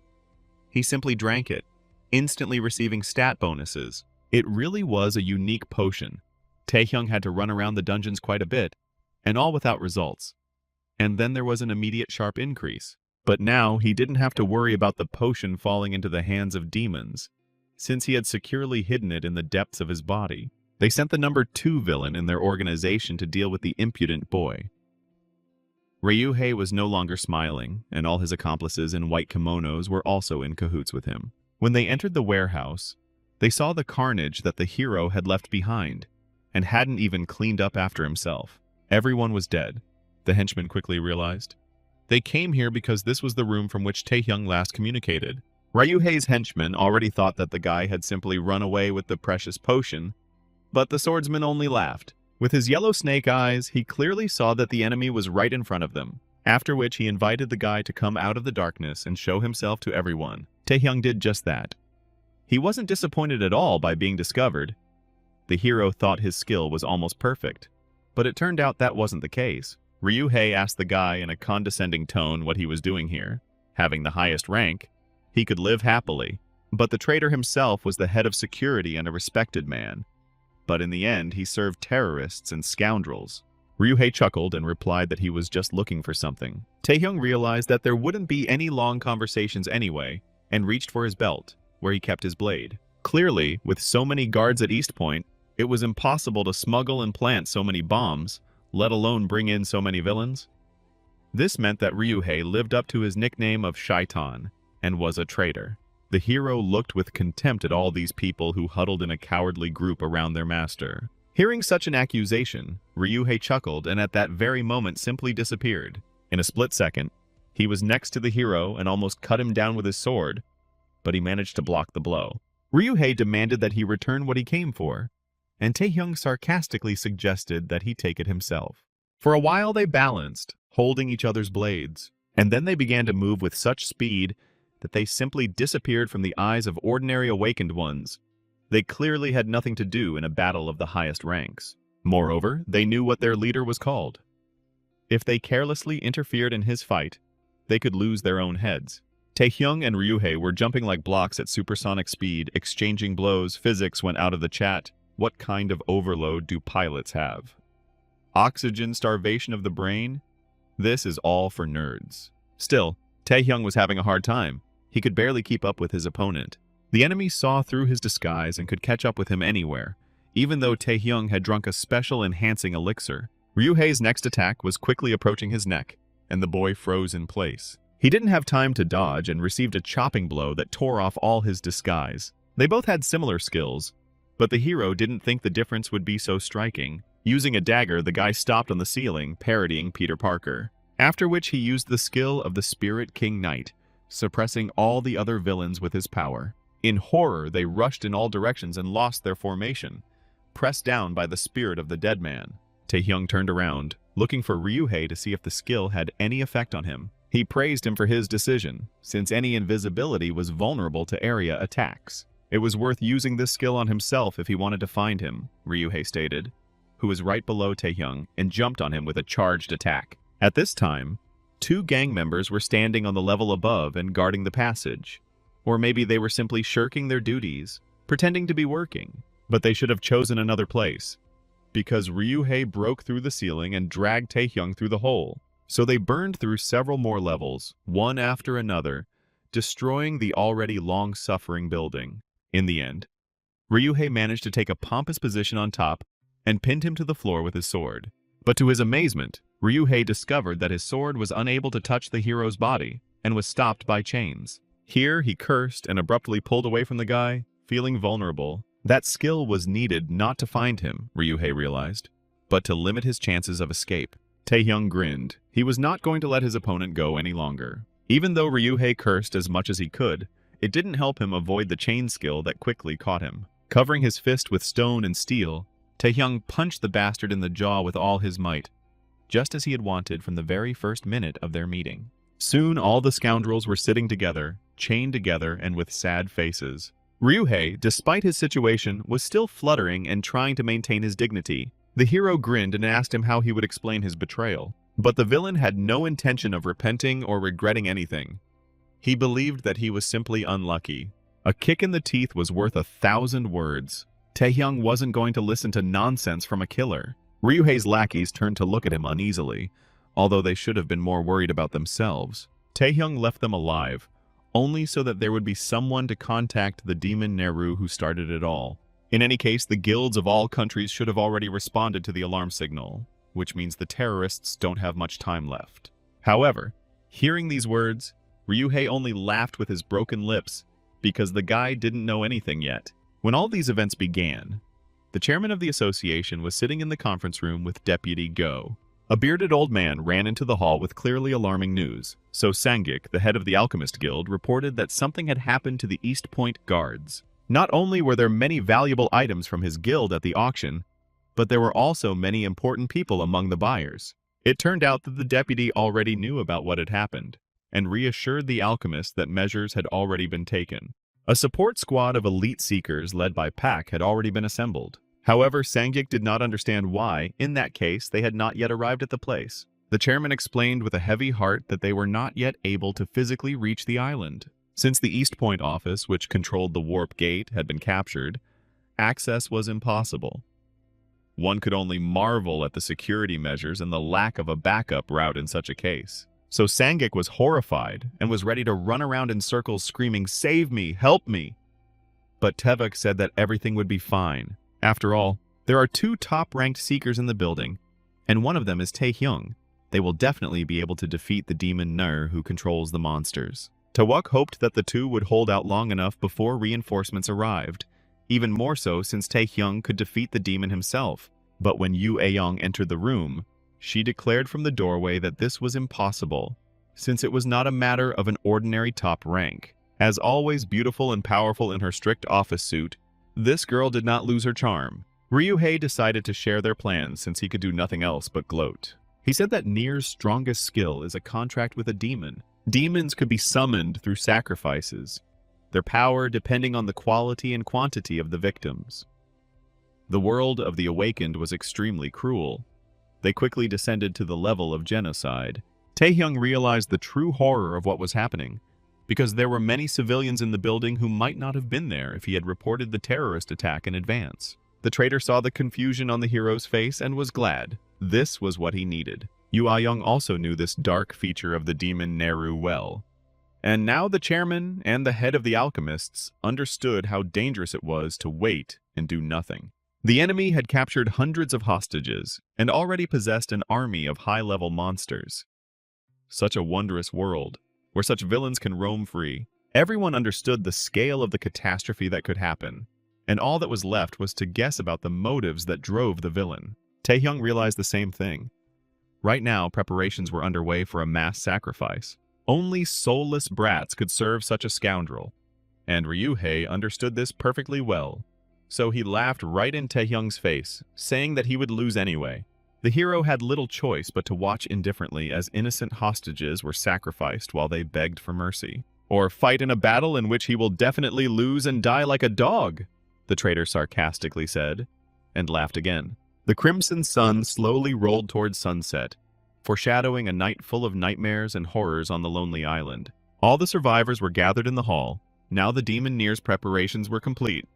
He simply drank it, instantly receiving stat bonuses. It really was a unique potion. Taehyung had to run around the dungeons quite a bit, and all without results. And then there was an immediate sharp increase. But now he didn't have to worry about the potion falling into the hands of demons, since he had securely hidden it in the depths of his body. They sent the number 2 villain in their organization to deal with the impudent boy. Ryuhei was no longer smiling, and all his accomplices in white kimonos were also in cahoots with him. When they entered the warehouse, they saw the carnage that the hero had left behind, and hadn't even cleaned up after himself. Everyone was dead, the henchman quickly realized. They came here because this was the room from which Taehyung last communicated. Ryuhei's henchman already thought that the guy had simply run away with the precious potion, but the swordsman only laughed. With his yellow snake eyes, he clearly saw that the enemy was right in front of them, after which he invited the guy to come out of the darkness and show himself to everyone. Taehyung did just that. He wasn't disappointed at all by being discovered. The hero thought his skill was almost perfect, but it turned out that wasn't the case. Ryuhei asked the guy in a condescending tone what he was doing here. Having the highest rank, he could live happily, but the traitor himself was the head of security and a respected man. But in the end, he served terrorists and scoundrels. Ryuhei chuckled and replied that he was just looking for something. Taehyung realized that there wouldn't be any long conversations anyway, and reached for his belt, where he kept his blade. Clearly, with so many guards at East Point, it was impossible to smuggle and plant so many bombs, let alone bring in so many villains. This meant that Ryuhei lived up to his nickname of Shaitan, and was a traitor. The hero looked with contempt at all these people who huddled in a cowardly group around their master. Hearing such an accusation, Ryuhei chuckled and at that very moment simply disappeared. In a split second, he was next to the hero and almost cut him down with his sword, but he managed to block the blow. Ryuhei demanded that he return what he came for, and Taehyung sarcastically suggested that he take it himself. For a while they balanced, holding each other's blades, and then they began to move with such speed that they simply disappeared from the eyes of ordinary awakened ones. They clearly had nothing to do in a battle of the highest ranks. Moreover, they knew what their leader was called. If they carelessly interfered in his fight, they could lose their own heads. Taehyung and Ryuhei were jumping like blocks at supersonic speed, exchanging blows. Physics went out of the chat. What kind of overload do pilots have? Oxygen starvation of the brain? This is all for nerds. Still, Taehyung was having a hard time. He could barely keep up with his opponent. The enemy saw through his disguise and could catch up with him anywhere, even though Taehyung had drunk a special enhancing elixir. Ryuhei's next attack was quickly approaching his neck, and the boy froze in place. He didn't have time to dodge and received a chopping blow that tore off all his disguise. They both had similar skills, but the hero didn't think the difference would be so striking. Using a dagger, the guy stopped on the ceiling, parodying Peter Parker. After which he used the skill of the Spirit King Knight, suppressing all the other villains with his power. In horror, they rushed in all directions and lost their formation, pressed down by the spirit of the dead man. Taehyung turned around, looking for Ryuhei to see if the skill had any effect on him. He praised him for his decision, since any invisibility was vulnerable to area attacks. It was worth using this skill on himself if he wanted to find him, Ryuhei stated, who was right below Taehyung and jumped on him with a charged attack. At this time, two gang members were standing on the level above and guarding the passage. Or maybe they were simply shirking their duties, pretending to be working. But they should have chosen another place, because Ryuhei broke through the ceiling and dragged Taehyung through the hole. So they burned through several more levels, one after another, destroying the already long-suffering building. In the end, Ryuhei managed to take a pompous position on top and pinned him to the floor with his sword. But to his amazement, Ryuhei discovered that his sword was unable to touch the hero's body and was stopped by chains. Here, he cursed and abruptly pulled away from the guy, feeling vulnerable. That skill was needed not to find him, Ryuhei realized, but to limit his chances of escape. Taehyung grinned. He was not going to let his opponent go any longer. Even though Ryuhei cursed as much as he could, it didn't help him avoid the chain skill that quickly caught him. Covering his fist with stone and steel, Taehyung punched the bastard in the jaw with all his might, just as he had wanted from the very first minute of their meeting. Soon all the scoundrels were sitting together, chained together and with sad faces. Ryuhei, despite his situation, was still fluttering and trying to maintain his dignity. The hero grinned and asked him how he would explain his betrayal. But the villain had no intention of repenting or regretting anything. He believed that he was simply unlucky. A kick in the teeth was worth 1,000 words. Taehyung wasn't going to listen to nonsense from a killer. Ryuhei's lackeys turned to look at him uneasily, although they should have been more worried about themselves. Taehyung left them alive, only so that there would be someone to contact the demon Neru who started it all. In any case, the guilds of all countries should have already responded to the alarm signal, which means the terrorists don't have much time left. However, hearing these words, Ryuhei only laughed with his broken lips, because the guy didn't know anything yet. When all these events began, the chairman of the association was sitting in the conference room with Deputy Go. A bearded old man ran into the hall with clearly alarming news. So Sangik, the head of the Alchemist Guild, reported that something had happened to the East Point guards. Not only were there many valuable items from his guild at the auction, but there were also many important people among the buyers. It turned out that the deputy already knew about what had happened, and reassured the alchemist that measures had already been taken. A support squad of elite seekers led by Pak had already been assembled. However, Sangik did not understand why, in that case, they had not yet arrived at the place. The chairman explained with a heavy heart that they were not yet able to physically reach the island. Since the East Point office, which controlled the warp gate, had been captured, access was impossible. One could only marvel at the security measures and the lack of a backup route in such a case. So Sangik was horrified and was ready to run around in circles screaming, "Save me! Help me!" But Tevuk said that everything would be fine. After all, there are two top-ranked seekers in the building, and one of them is Taehyung. They will definitely be able to defeat the demon Nur who controls the monsters. Tewuk hoped that the two would hold out long enough before reinforcements arrived, even more so since Taehyung could defeat the demon himself. But when Yu Aeyong entered the room, she declared from the doorway that this was impossible, since it was not a matter of an ordinary top rank. As always beautiful and powerful in her strict office suit, this girl did not lose her charm. Ryuhei decided to share their plans since he could do nothing else but gloat. He said that Nier's strongest skill is a contract with a demon. Demons could be summoned through sacrifices, their power depending on the quality and quantity of the victims. The world of the Awakened was extremely cruel. They quickly descended to the level of genocide. Taehyung realized the true horror of what was happening, because there were many civilians in the building who might not have been there if he had reported the terrorist attack in advance. The traitor saw the confusion on the hero's face and was glad. This was what he needed. Yu Aeyong also knew this dark feature of the demon Neru well. And now the chairman and the head of the alchemists understood how dangerous it was to wait and do nothing. The enemy had captured hundreds of hostages and already possessed an army of high-level monsters. Such a wondrous world, where such villains can roam free. Everyone understood the scale of the catastrophe that could happen, and all that was left was to guess about the motives that drove the villain. Taehyung realized the same thing. Right now, preparations were underway for a mass sacrifice. Only soulless brats could serve such a scoundrel, and Ryuhei understood this perfectly well. So he laughed right in Taehyung's face, saying that he would lose anyway. The hero had little choice but to watch indifferently as innocent hostages were sacrificed while they begged for mercy. Or fight in a battle in which he will definitely lose and die like a dog, the traitor sarcastically said, and laughed again. The crimson sun slowly rolled towards sunset, foreshadowing a night full of nightmares and horrors on the lonely island. All the survivors were gathered in the hall. Now the demon Nir's preparations were complete,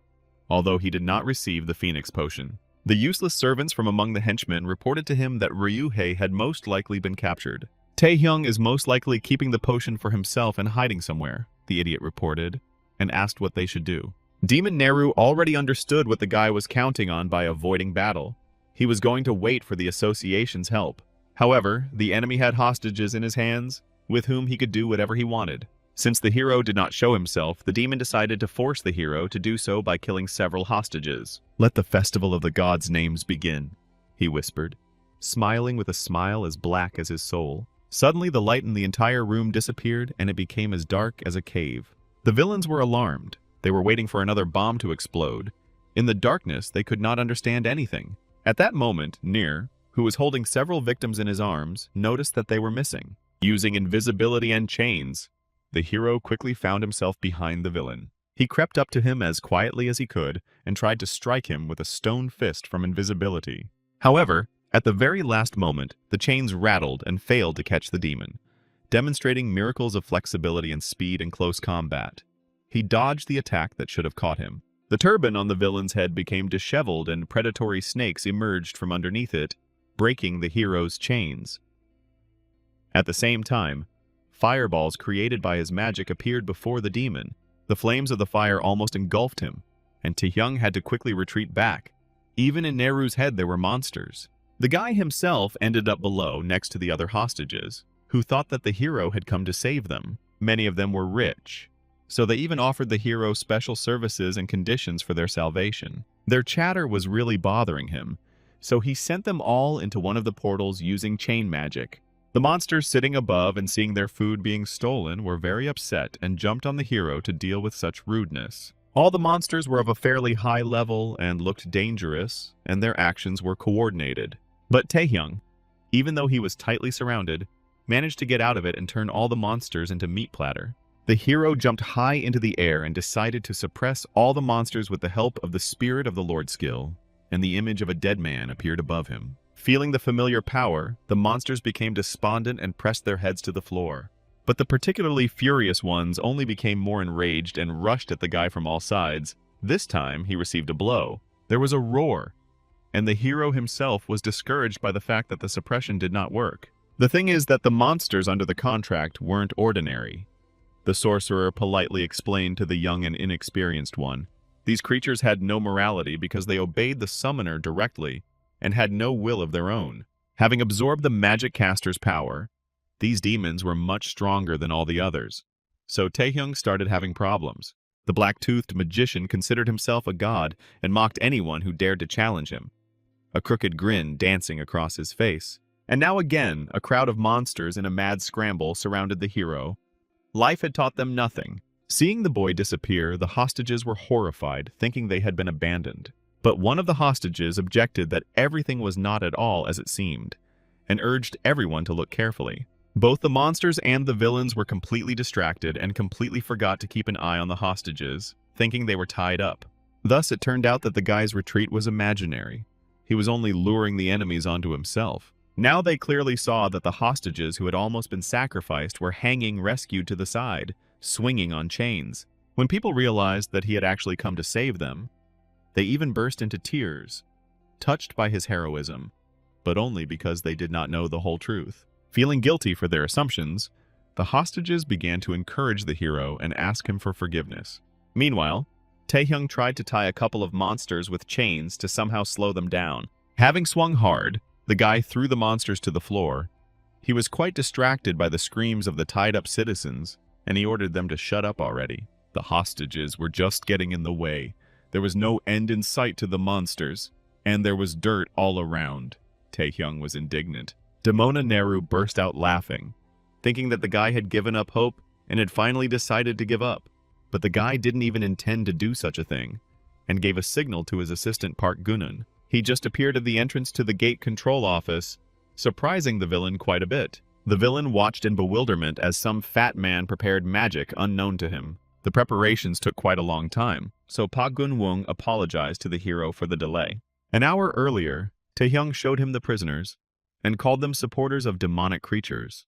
although he did not receive the Phoenix Potion. The useless servants from among the henchmen reported to him that Ryuhei had most likely been captured. Taehyung is most likely keeping the potion for himself and hiding somewhere, the idiot reported, and asked what they should do. Demon Neru already understood what the guy was counting on by avoiding battle. He was going to wait for the association's help. However, the enemy had hostages in his hands, with whom he could do whatever he wanted. Since the hero did not show himself, the demon decided to force the hero to do so by killing several hostages. "Let the festival of the gods' names begin," he whispered, smiling with a smile as black as his soul. Suddenly, the light in the entire room disappeared, and it became as dark as a cave. The villains were alarmed. They were waiting for another bomb to explode. In the darkness, they could not understand anything. At that moment, Nir, who was holding several victims in his arms, noticed that they were missing. Using invisibility and chains, the hero quickly found himself behind the villain. He crept up to him as quietly as he could and tried to strike him with a stone fist from invisibility. However, at the very last moment, the chains rattled and failed to catch the demon, demonstrating miracles of flexibility and speed in close combat. He dodged the attack that should have caught him. The turban on the villain's head became disheveled and predatory snakes emerged from underneath it, breaking the hero's chains. At the same time, fireballs created by his magic appeared before the demon. The flames of the fire almost engulfed him, and Taehyung had to quickly retreat back. Even in Neru's head there were monsters. The guy himself ended up below next to the other hostages, who thought that the hero had come to save them. Many of them were rich, so they even offered the hero special services and conditions for their salvation. Their chatter was really bothering him, so he sent them all into one of the portals using chain magic. The monsters sitting above and seeing their food being stolen were very upset and jumped on the hero to deal with such rudeness. All the monsters were of a fairly high level and looked dangerous, and their actions were coordinated. But Taehyung, even though he was tightly surrounded, managed to get out of it and turn all the monsters into meat platter. The hero jumped high into the air and decided to suppress all the monsters with the help of the spirit of the Lord skill, and the image of a dead man appeared above him. Feeling the familiar power, the monsters became despondent and pressed their heads to the floor. But the particularly furious ones only became more enraged and rushed at the guy from all sides. This time, he received a blow. There was a roar, and the hero himself was discouraged by the fact that the suppression did not work. The thing is that the monsters under the contract weren't ordinary. The sorcerer politely explained to the young and inexperienced one. These creatures had no morality because they obeyed the summoner directly and had no will of their own. Having absorbed the magic caster's power, these demons were much stronger than all the others. So Taehyung started having problems. The black-toothed magician considered himself a god and mocked anyone who dared to challenge him, a crooked grin dancing across his face. And now again, a crowd of monsters in a mad scramble surrounded the hero. Life had taught them nothing. Seeing the boy disappear, the hostages were horrified, thinking they had been abandoned. But one of the hostages objected that everything was not at all as it seemed, and urged everyone to look carefully. Both the monsters and the villains were completely distracted and completely forgot to keep an eye on the hostages, thinking they were tied up. Thus, it turned out that the guy's retreat was imaginary. He was only luring the enemies onto himself. Now they clearly saw that the hostages who had almost been sacrificed were hanging rescued to the side, swinging on chains. When people realized that he had actually come to save them, they even burst into tears, touched by his heroism, but only because they did not know the whole truth. Feeling guilty for their assumptions, the hostages began to encourage the hero and ask him for forgiveness. Meanwhile, Taehyung tried to tie a couple of monsters with chains to somehow slow them down. Having swung hard, the guy threw the monsters to the floor. He was quite distracted by the screams of the tied-up citizens, and he ordered them to shut up already. The hostages were just getting in the way. There was no end in sight to the monsters, and there was dirt all around. Taehyung was indignant. Demona Neru burst out laughing, thinking that the guy had given up hope and had finally decided to give up. But the guy didn't even intend to do such a thing, and gave a signal to his assistant Park Gunun. He just appeared at the entrance to the gate control office, surprising the villain quite a bit. The villain watched in bewilderment as some fat man prepared magic unknown to him. The preparations took quite a long time, so Park Gun-woong apologized to the hero for the delay. An hour earlier, Taehyung showed him the prisoners and called them supporters of demonic creatures.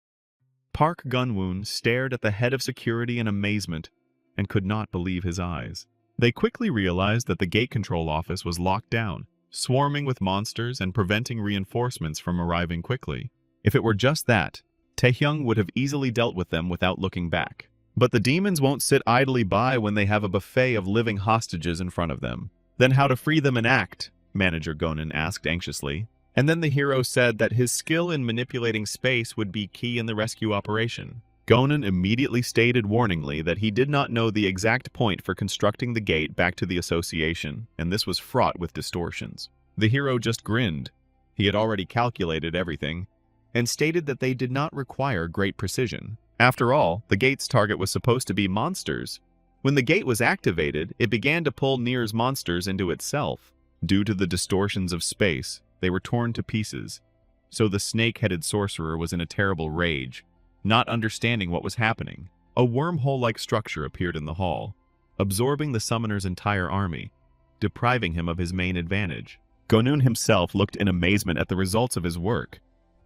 Park Gun-woon stared at the head of security in amazement and could not believe his eyes. They quickly realized that the gate control office was locked down, swarming with monsters and preventing reinforcements from arriving quickly. If it were just that, Taehyung would have easily dealt with them without looking back. But the demons won't sit idly by when they have a buffet of living hostages in front of them. Then how to free them and act? Manager Gonan asked anxiously. And then the hero said that his skill in manipulating space would be key in the rescue operation. Gonan immediately stated warningly that he did not know the exact point for constructing the gate back to the association, and this was fraught with distortions. The hero just grinned. He had already calculated everything, and stated that they did not require great precision. After all, the gate's target was supposed to be monsters. When the gate was activated, it began to pull Nier's monsters into itself. Due to the distortions of space, they were torn to pieces. So the snake-headed sorcerer was in a terrible rage, not understanding what was happening. A wormhole-like structure appeared in the hall, absorbing the summoner's entire army, depriving him of his main advantage. Gonun himself looked in amazement at the results of his work.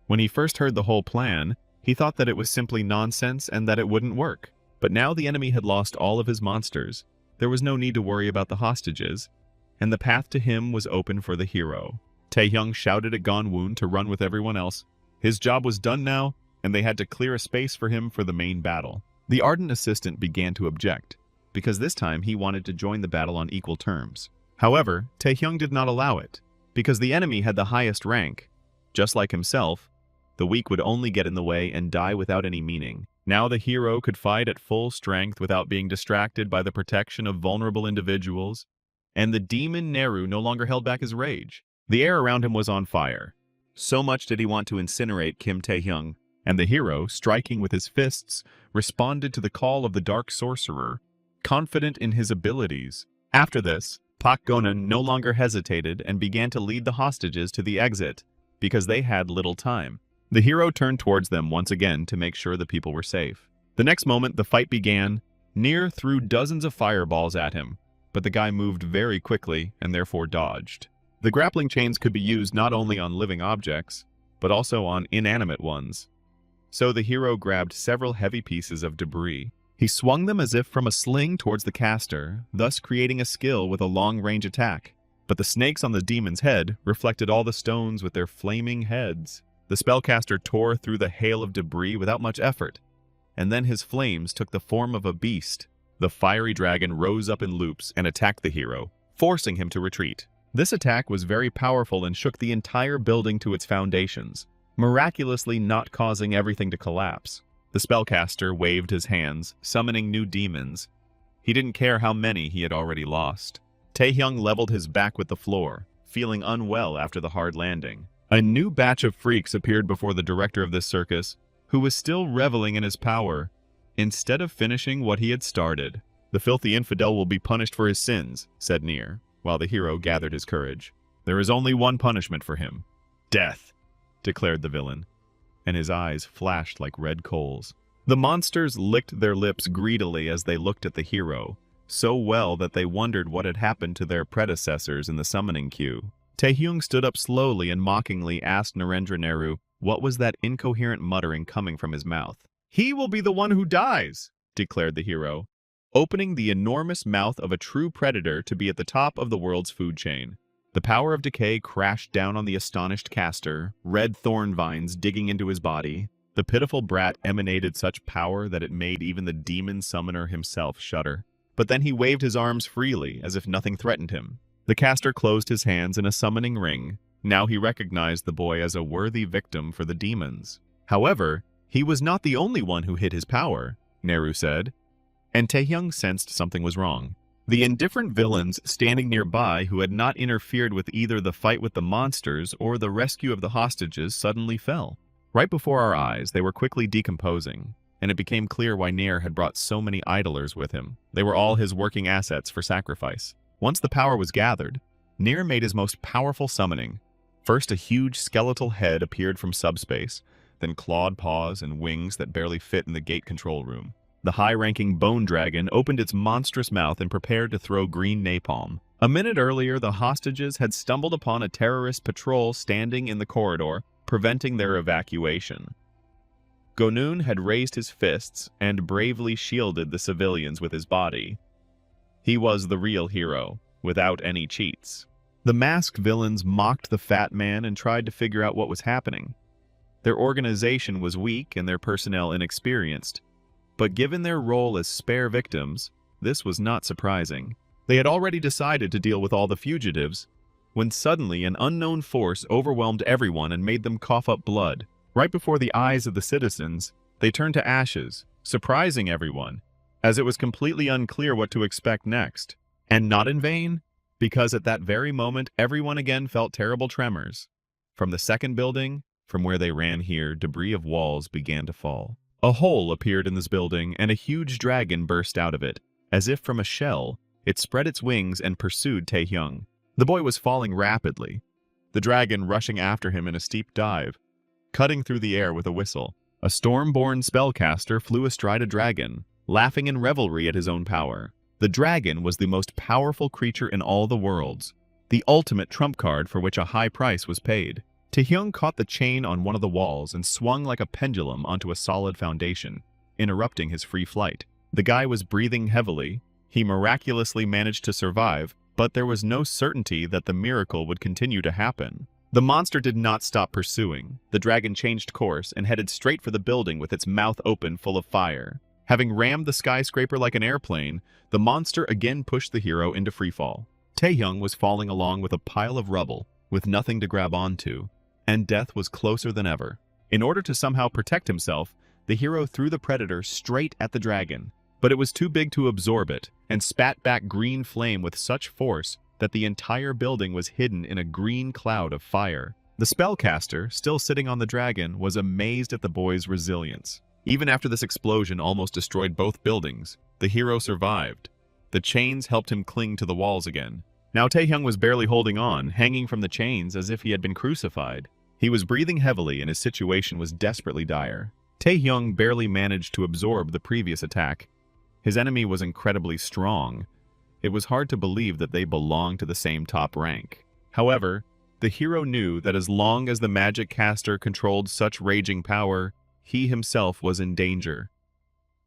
When he first heard the whole plan, he thought that it was simply nonsense and that it wouldn't work. But now the enemy had lost all of his monsters. There was no need to worry about the hostages, and the path to him was open for the hero. Taehyung shouted at Gonwoon to run with everyone else. His job was done now, and they had to clear a space for him for the main battle. The ardent assistant began to object, because this time he wanted to join the battle on equal terms. However, Taehyung did not allow it, because the enemy had the highest rank. Just like himself, the weak would only get in the way and die without any meaning. Now the hero could fight at full strength without being distracted by the protection of vulnerable individuals, and the demon Neru no longer held back his rage. The air around him was on fire. So much did he want to incinerate Kim Taehyung, and the hero, striking with his fists, responded to the call of the dark sorcerer, confident in his abilities. After this, Pak Gonan no longer hesitated and began to lead the hostages to the exit, because they had little time. The hero turned towards them once again to make sure the people were safe. The next moment, the fight began. Nier threw dozens of fireballs at him, but the guy moved very quickly and therefore dodged. The grappling chains could be used not only on living objects, but also on inanimate ones. So the hero grabbed several heavy pieces of debris. He swung them as if from a sling towards the caster, thus creating a skill with a long-range attack. But the snakes on the demon's head reflected all the stones with their flaming heads. The spellcaster tore through the hail of debris without much effort, and then his flames took the form of a beast. The fiery dragon rose up in loops and attacked the hero, forcing him to retreat. This attack was very powerful and shook the entire building to its foundations, miraculously not causing everything to collapse. The spellcaster waved his hands, summoning new demons. He didn't care how many he had already lost. Taehyung leveled his back with the floor, feeling unwell after the hard landing. A new batch of freaks appeared before the director of this circus, who was still reveling in his power, instead of finishing what he had started. "The filthy infidel will be punished for his sins," said Nier, while the hero gathered his courage. "There is only one punishment for him. Death," declared the villain, and his eyes flashed like red coals. The monsters licked their lips greedily as they looked at the hero, so well that they wondered what had happened to their predecessors in the summoning queue. Taehyung stood up slowly and mockingly asked Narendra Neru what was that incoherent muttering coming from his mouth. "He will be the one who dies," declared the hero, opening the enormous mouth of a true predator to be at the top of the world's food chain. The power of decay crashed down on the astonished caster, red thorn vines digging into his body. The pitiful brat emanated such power that it made even the demon summoner himself shudder. But then he waved his arms freely, as if nothing threatened him. The caster closed his hands in a summoning ring. Now he recognized the boy as a worthy victim for the demons. However, he was not the only one who hid his power, Neru said, and Taehyung sensed something was wrong. The indifferent villains standing nearby who had not interfered with either the fight with the monsters or the rescue of the hostages suddenly fell. Right before our eyes, they were quickly decomposing, and it became clear why Nier had brought so many idlers with him. They were all his working assets for sacrifice. Once the power was gathered, Nier made his most powerful summoning. First, a huge skeletal head appeared from subspace, than clawed paws and wings that barely fit in the gate control room. The high-ranking bone dragon opened its monstrous mouth and prepared to throw green napalm. A minute earlier, the hostages had stumbled upon a terrorist patrol standing in the corridor, preventing their evacuation. Gonun had raised his fists and bravely shielded the civilians with his body. He was the real hero, without any cheats. The masked villains mocked the fat man and tried to figure out what was happening. Their organization was weak and their personnel inexperienced, but given their role as spare victims, this was not surprising. They had already decided to deal with all the fugitives, when suddenly an unknown force overwhelmed everyone and made them cough up blood. Right before the eyes of the citizens, they turned to ashes, surprising everyone, as it was completely unclear what to expect next. And not in vain, because at that very moment everyone again felt terrible tremors. From the second building, from where they ran here, debris of walls began to fall. A hole appeared in this building, and a huge dragon burst out of it. As if from a shell, it spread its wings and pursued Taehyung. The boy was falling rapidly, the dragon rushing after him in a steep dive, cutting through the air with a whistle. A storm-born spellcaster flew astride a dragon, laughing in revelry at his own power. The dragon was the most powerful creature in all the worlds, the ultimate trump card for which a high price was paid. Taehyung caught the chain on one of the walls and swung like a pendulum onto a solid foundation, interrupting his free flight. The guy was breathing heavily. He miraculously managed to survive, but there was no certainty that the miracle would continue to happen. The monster did not stop pursuing. The dragon changed course and headed straight for the building with its mouth open full of fire. Having rammed the skyscraper like an airplane, the monster again pushed the hero into freefall. Taehyung was falling along with a pile of rubble, with nothing to grab onto, and death was closer than ever. In order to somehow protect himself, the hero threw the predator straight at the dragon, but it was too big to absorb it, and spat back green flame with such force that the entire building was hidden in a green cloud of fire. The spellcaster, still sitting on the dragon, was amazed at the boy's resilience. Even after this explosion almost destroyed both buildings, the hero survived. The chains helped him cling to the walls again. Now Taehyung was barely holding on, hanging from the chains as if he had been crucified. He was breathing heavily and his situation was desperately dire. Taehyung barely managed to absorb the previous attack. His enemy was incredibly strong. It was hard to believe that they belonged to the same top rank. However, the hero knew that as long as the magic caster controlled such raging power, he himself was in danger.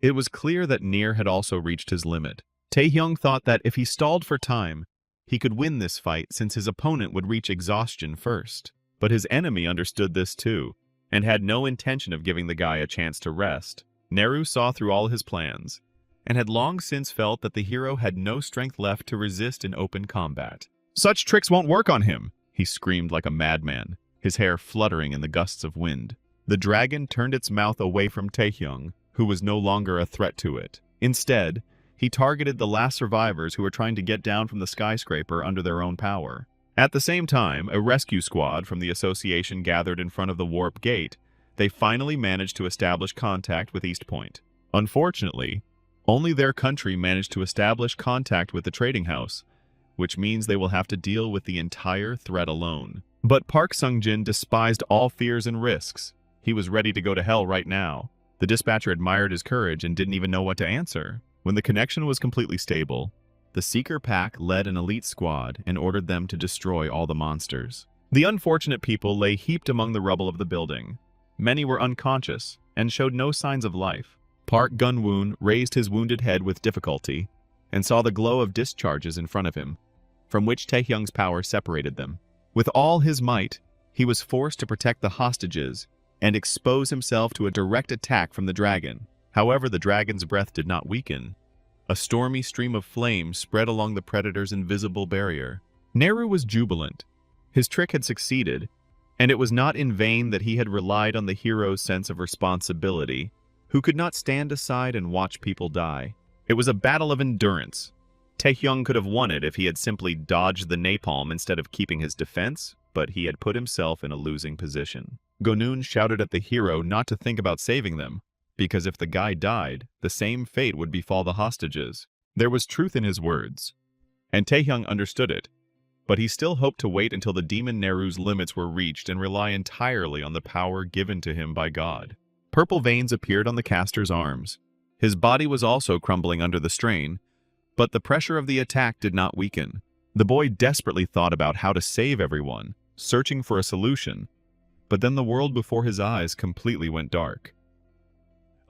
It was clear that Nier had also reached his limit. Taehyung thought that if he stalled for time, he could win this fight since his opponent would reach exhaustion first. But his enemy understood this too, and had no intention of giving the guy a chance to rest. Neru saw through all his plans, and had long since felt that the hero had no strength left to resist in open combat. "Such tricks won't work on him!" he screamed like a madman, his hair fluttering in the gusts of wind. The dragon turned its mouth away from Taehyung, who was no longer a threat to it. Instead, he targeted the last survivors who were trying to get down from the skyscraper under their own power. At the same time, a rescue squad from the association gathered in front of the warp gate. They finally managed to establish contact with East Point. Unfortunately, only their country managed to establish contact with the trading house, which means they will have to deal with the entire threat alone. But Park Sung-jin despised all fears and risks. He was ready to go to hell right now. The dispatcher admired his courage and didn't even know what to answer. When the connection was completely stable, the Seeker Pack led an elite squad and ordered them to destroy all the monsters. The unfortunate people lay heaped among the rubble of the building. Many were unconscious and showed no signs of life. Park Gun-woon raised his wounded head with difficulty and saw the glow of discharges in front of him, from which Taehyung's power separated them. With all his might, he was forced to protect the hostages and expose himself to a direct attack from the dragon. However, the dragon's breath did not weaken. A stormy stream of flame spread along the predator's invisible barrier. Neru was jubilant. His trick had succeeded, and it was not in vain that he had relied on the hero's sense of responsibility, who could not stand aside and watch people die. It was a battle of endurance. Taehyung could have won it if he had simply dodged the napalm instead of keeping his defense, but he had put himself in a losing position. Gonun shouted at the hero not to think about saving them, because if the guy died, the same fate would befall the hostages. There was truth in his words, and Taehyung understood it. but he still hoped to wait until the demon Neru's limits were reached and rely entirely on the power given to him by God. Purple veins appeared on the caster's arms. His body was also crumbling under the strain, but the pressure of the attack did not weaken. The boy desperately thought about how to save everyone, searching for a solution, but then the world before his eyes completely went dark.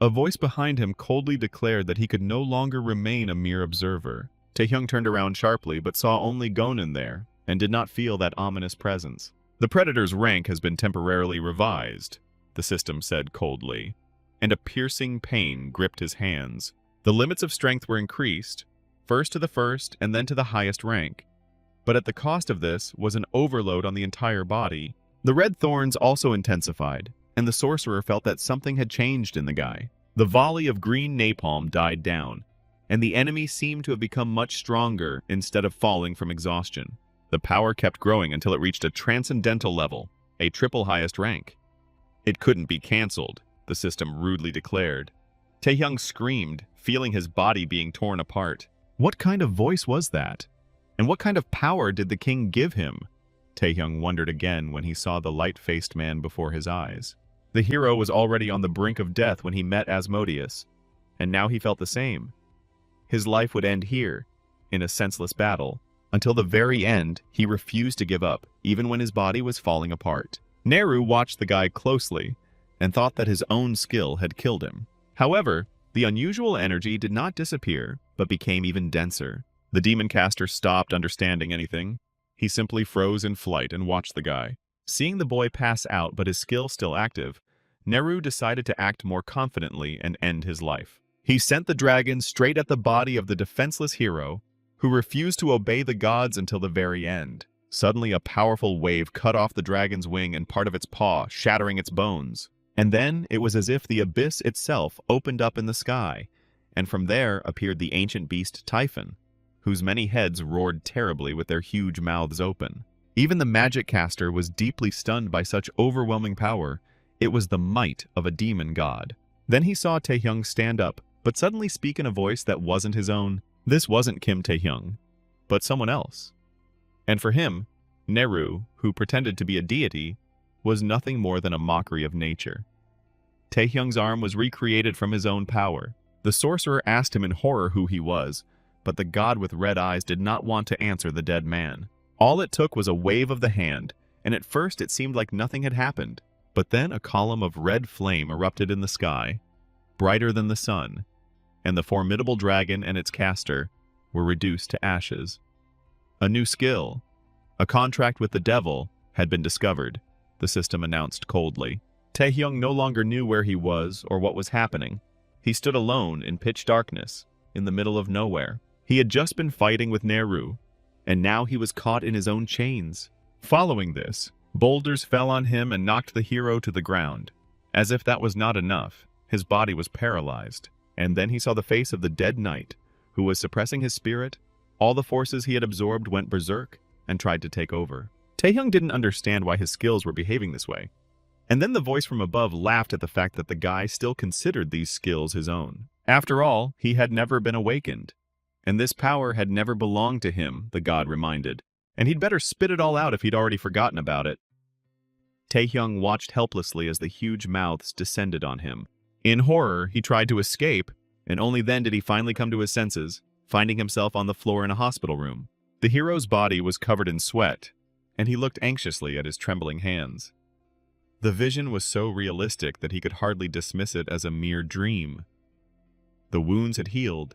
A voice behind him coldly declared that he could no longer remain a mere observer. Taehyung turned around sharply but saw only Gonin there, and did not feel that ominous presence. "The Predator's rank has been temporarily revised," the system said coldly, and a piercing pain gripped his hands. The limits of strength were increased, first to the first and then to the highest rank. But at the cost of this was an overload on the entire body. The red thorns also intensified, and the sorcerer felt that something had changed in the guy. The volley of green napalm died down, and the enemy seemed to have become much stronger instead of falling from exhaustion. The power kept growing until it reached a transcendental level, a triple highest rank. It couldn't be cancelled, the system rudely declared. Taehyung screamed, feeling his body being torn apart. What kind of voice was that? And what kind of power did the king give him? Taehyung wondered again when he saw the light-faced man before his eyes. The hero was already on the brink of death when he met Asmodeus, and now he felt the same. His life would end here, in a senseless battle. Until the very end, he refused to give up, even when his body was falling apart. Neru watched the guy closely, and thought that his own skill had killed him. However, the unusual energy did not disappear, but became even denser. The demon caster stopped understanding anything. He simply froze in flight and watched the guy. Seeing the boy pass out but his skill still active, Neru decided to act more confidently and end his life. He sent the dragon straight at the body of the defenseless hero, who refused to obey the gods until the very end. Suddenly a powerful wave cut off the dragon's wing and part of its paw, shattering its bones. And then it was as if the abyss itself opened up in the sky, and from there appeared the ancient beast Typhon, whose many heads roared terribly with their huge mouths open. Even the magic caster was deeply stunned by such overwhelming power. It was the might of a demon god. Then he saw Taehyung stand up, but suddenly speak in a voice that wasn't his own. This wasn't Kim Taehyung, but someone else. And for him, Neru, who pretended to be a deity, was nothing more than a mockery of nature. Taehyung's arm was recreated from his own power. The sorcerer asked him in horror who he was, but the god with red eyes did not want to answer the dead man. All it took was a wave of the hand, and at first it seemed like nothing had happened. But then a column of red flame erupted in the sky, brighter than the sun, and the formidable dragon and its caster were reduced to ashes. A new skill, a contract with the devil, had been discovered, the system announced coldly. Taehyung no longer knew where he was or what was happening. He stood alone in pitch darkness, in the middle of nowhere. He had just been fighting with Neru, and now he was caught in his own chains. Following this, boulders fell on him and knocked the hero to the ground. As if that was not enough, his body was paralyzed, and then he saw the face of the dead knight, who was suppressing his spirit. All the forces he had absorbed went berserk and tried to take over. Taehyung didn't understand why his skills were behaving this way. And then the voice from above laughed at the fact that the guy still considered these skills his own. After all, he had never been awakened, and this power had never belonged to him, the god reminded, and he'd better spit it all out if he'd already forgotten about it. Taehyung watched helplessly as the huge mouths descended on him. In horror, he tried to escape, and only then did he finally come to his senses, finding himself on the floor in a hospital room. The hero's body was covered in sweat, and he looked anxiously at his trembling hands. The vision was so realistic that he could hardly dismiss it as a mere dream. The wounds had healed,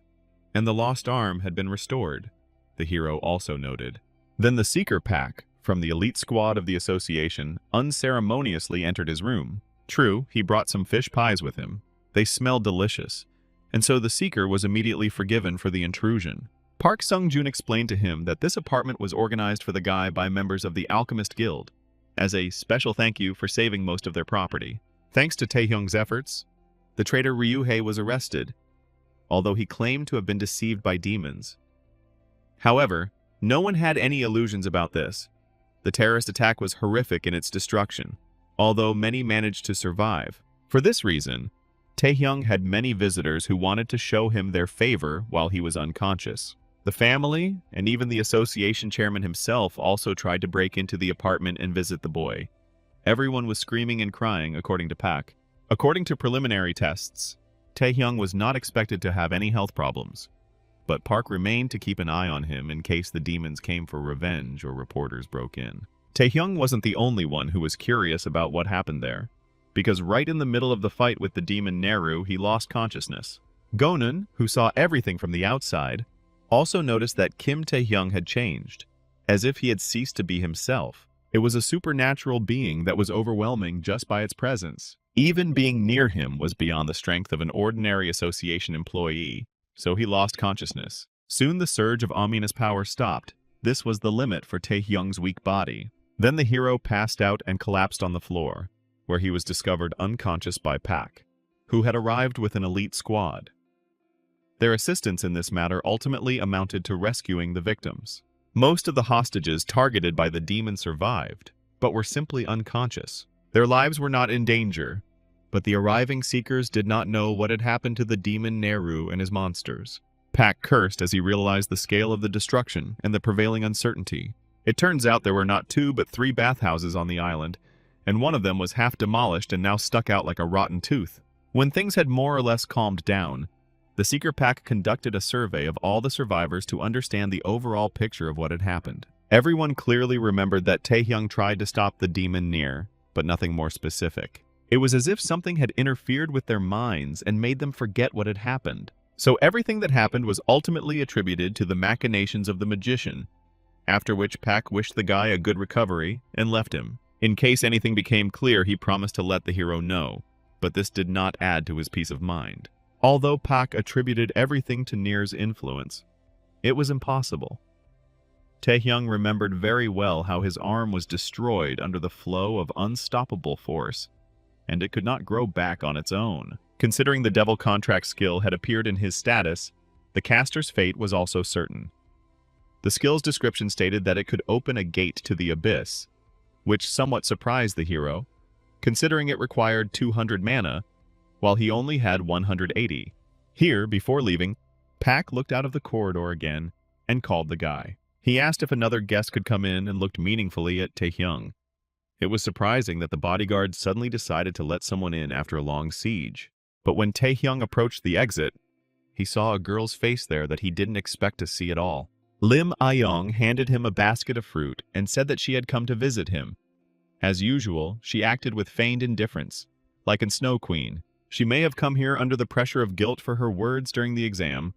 and the lost arm had been restored, the hero also noted. Then the Seeker Pack, from the elite squad of the association, unceremoniously entered his room. True, he brought some fish pies with him. They smelled delicious, and so the Seeker was immediately forgiven for the intrusion. Park Sung-joon explained to him that this apartment was organized for the guy by members of the Alchemist Guild, as a special thank you for saving most of their property. Thanks to Taehyung's efforts, the traitor Ryuhei was arrested, although he claimed to have been deceived by demons. However, no one had any illusions about this. The terrorist attack was horrific in its destruction, although many managed to survive. For this reason, Taehyung had many visitors who wanted to show him their favor while he was unconscious. The family, and even the association chairman himself, also tried to break into the apartment and visit the boy. Everyone was screaming and crying, according to Pak. According to preliminary tests, Taehyung was not expected to have any health problems, but Park remained to keep an eye on him in case the demons came for revenge or reporters broke in. Taehyung wasn't the only one who was curious about what happened there, because right in the middle of the fight with the demon Neru, he lost consciousness. Gonun, who saw everything from the outside, also noticed that Kim Taehyung had changed, as if he had ceased to be himself. It was a supernatural being that was overwhelming just by its presence. Even being near him was beyond the strength of an ordinary association employee, so he lost consciousness. Soon the surge of ominous power stopped. This was the limit for Taehyung's weak body. Then the hero passed out and collapsed on the floor, where he was discovered unconscious by Pak, who had arrived with an elite squad. Their assistance in this matter ultimately amounted to rescuing the victims. Most of the hostages targeted by the demon survived, but were simply unconscious. Their lives were not in danger, but the arriving seekers did not know what had happened to the demon Neru and his monsters. Pak cursed as he realized the scale of the destruction and the prevailing uncertainty. It turns out there were not 2 but 3 bathhouses on the island, and one of them was half demolished and now stuck out like a rotten tooth. When things had more or less calmed down, the Seeker Pack conducted a survey of all the survivors to understand the overall picture of what had happened. Everyone clearly remembered that Taehyung tried to stop the demon near, but nothing more specific. It was as if something had interfered with their minds and made them forget what had happened. So everything that happened was ultimately attributed to the machinations of the magician, after which Pak wished the guy a good recovery and left him. In case anything became clear, he promised to let the hero know, but this did not add to his peace of mind. Although Pak attributed everything to Nir's influence, it was impossible. Taehyung remembered very well how his arm was destroyed under the flow of unstoppable force, and it could not grow back on its own. Considering the devil contract skill had appeared in his status, the caster's fate was also certain. The skill's description stated that it could open a gate to the abyss, which somewhat surprised the hero, considering it required 200 mana, while he only had 180. Here, before leaving, Pak looked out of the corridor again and called the guy. He asked if another guest could come in and looked meaningfully at Taehyung. It was surprising that the bodyguard suddenly decided to let someone in after a long siege. But when Taehyung approached the exit, he saw a girl's face there that he didn't expect to see at all. Lim Ayong handed him a basket of fruit and said that she had come to visit him. As usual, she acted with feigned indifference, like in Snow Queen. She may have come here under the pressure of guilt for her words during the exam,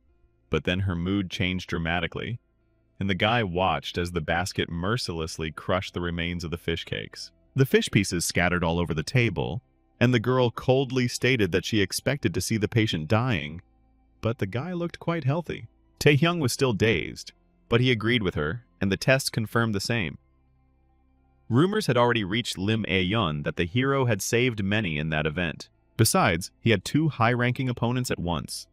but then her mood changed dramatically, and the guy watched as the basket mercilessly crushed the remains of the fish cakes. The fish pieces scattered all over the table, and the girl coldly stated that she expected to see the patient dying, but the guy looked quite healthy. Taehyung was still dazed, but he agreed with her, and the test confirmed the same. Rumors had already reached Lim Ae-yun that the hero had saved many in that event. Besides, he had 2 high-ranking opponents at once.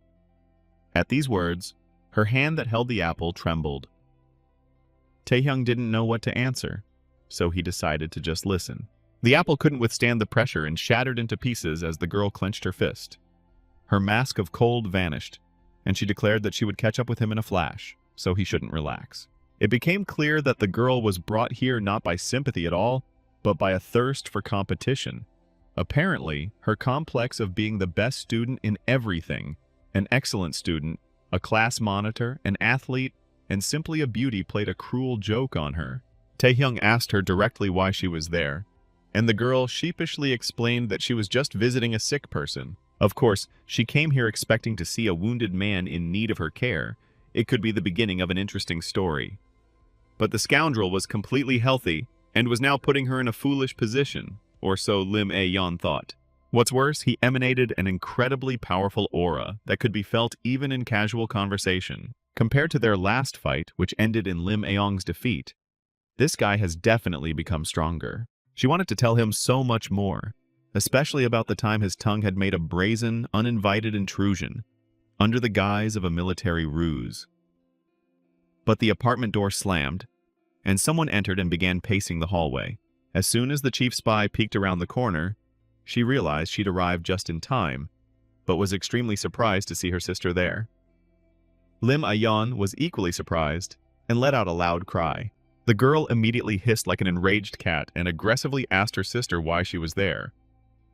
At these words, her hand that held the apple trembled. Taehyung didn't know what to answer, so he decided to just listen. The apple couldn't withstand the pressure and shattered into pieces as the girl clenched her fist. Her mask of cold vanished, and she declared that she would catch up with him in a flash, so he shouldn't relax. It became clear that the girl was brought here not by sympathy at all, but by a thirst for competition. Apparently, her complex of being the best student in everything, an excellent student, a class monitor, an athlete, and simply a beauty played a cruel joke on her. Taehyung asked her directly why she was there, and the girl sheepishly explained that she was just visiting a sick person. Of course, she came here expecting to see a wounded man in need of her care. It could be the beginning of an interesting story. But the scoundrel was completely healthy and was now putting her in a foolish position, or so Lim Ae-yun thought. What's worse, he emanated an incredibly powerful aura that could be felt even in casual conversation. Compared to their last fight, which ended in Lim Ae-yong's defeat, this guy has definitely become stronger. She wanted to tell him so much more, especially about the time his tongue had made a brazen, uninvited intrusion, under the guise of a military ruse. But the apartment door slammed, and someone entered and began pacing the hallway. As soon as the chief spy peeked around the corner, she realized she'd arrived just in time, but was extremely surprised to see her sister there. Lim Ayan was equally surprised and let out a loud cry. The girl immediately hissed like an enraged cat and aggressively asked her sister why she was there.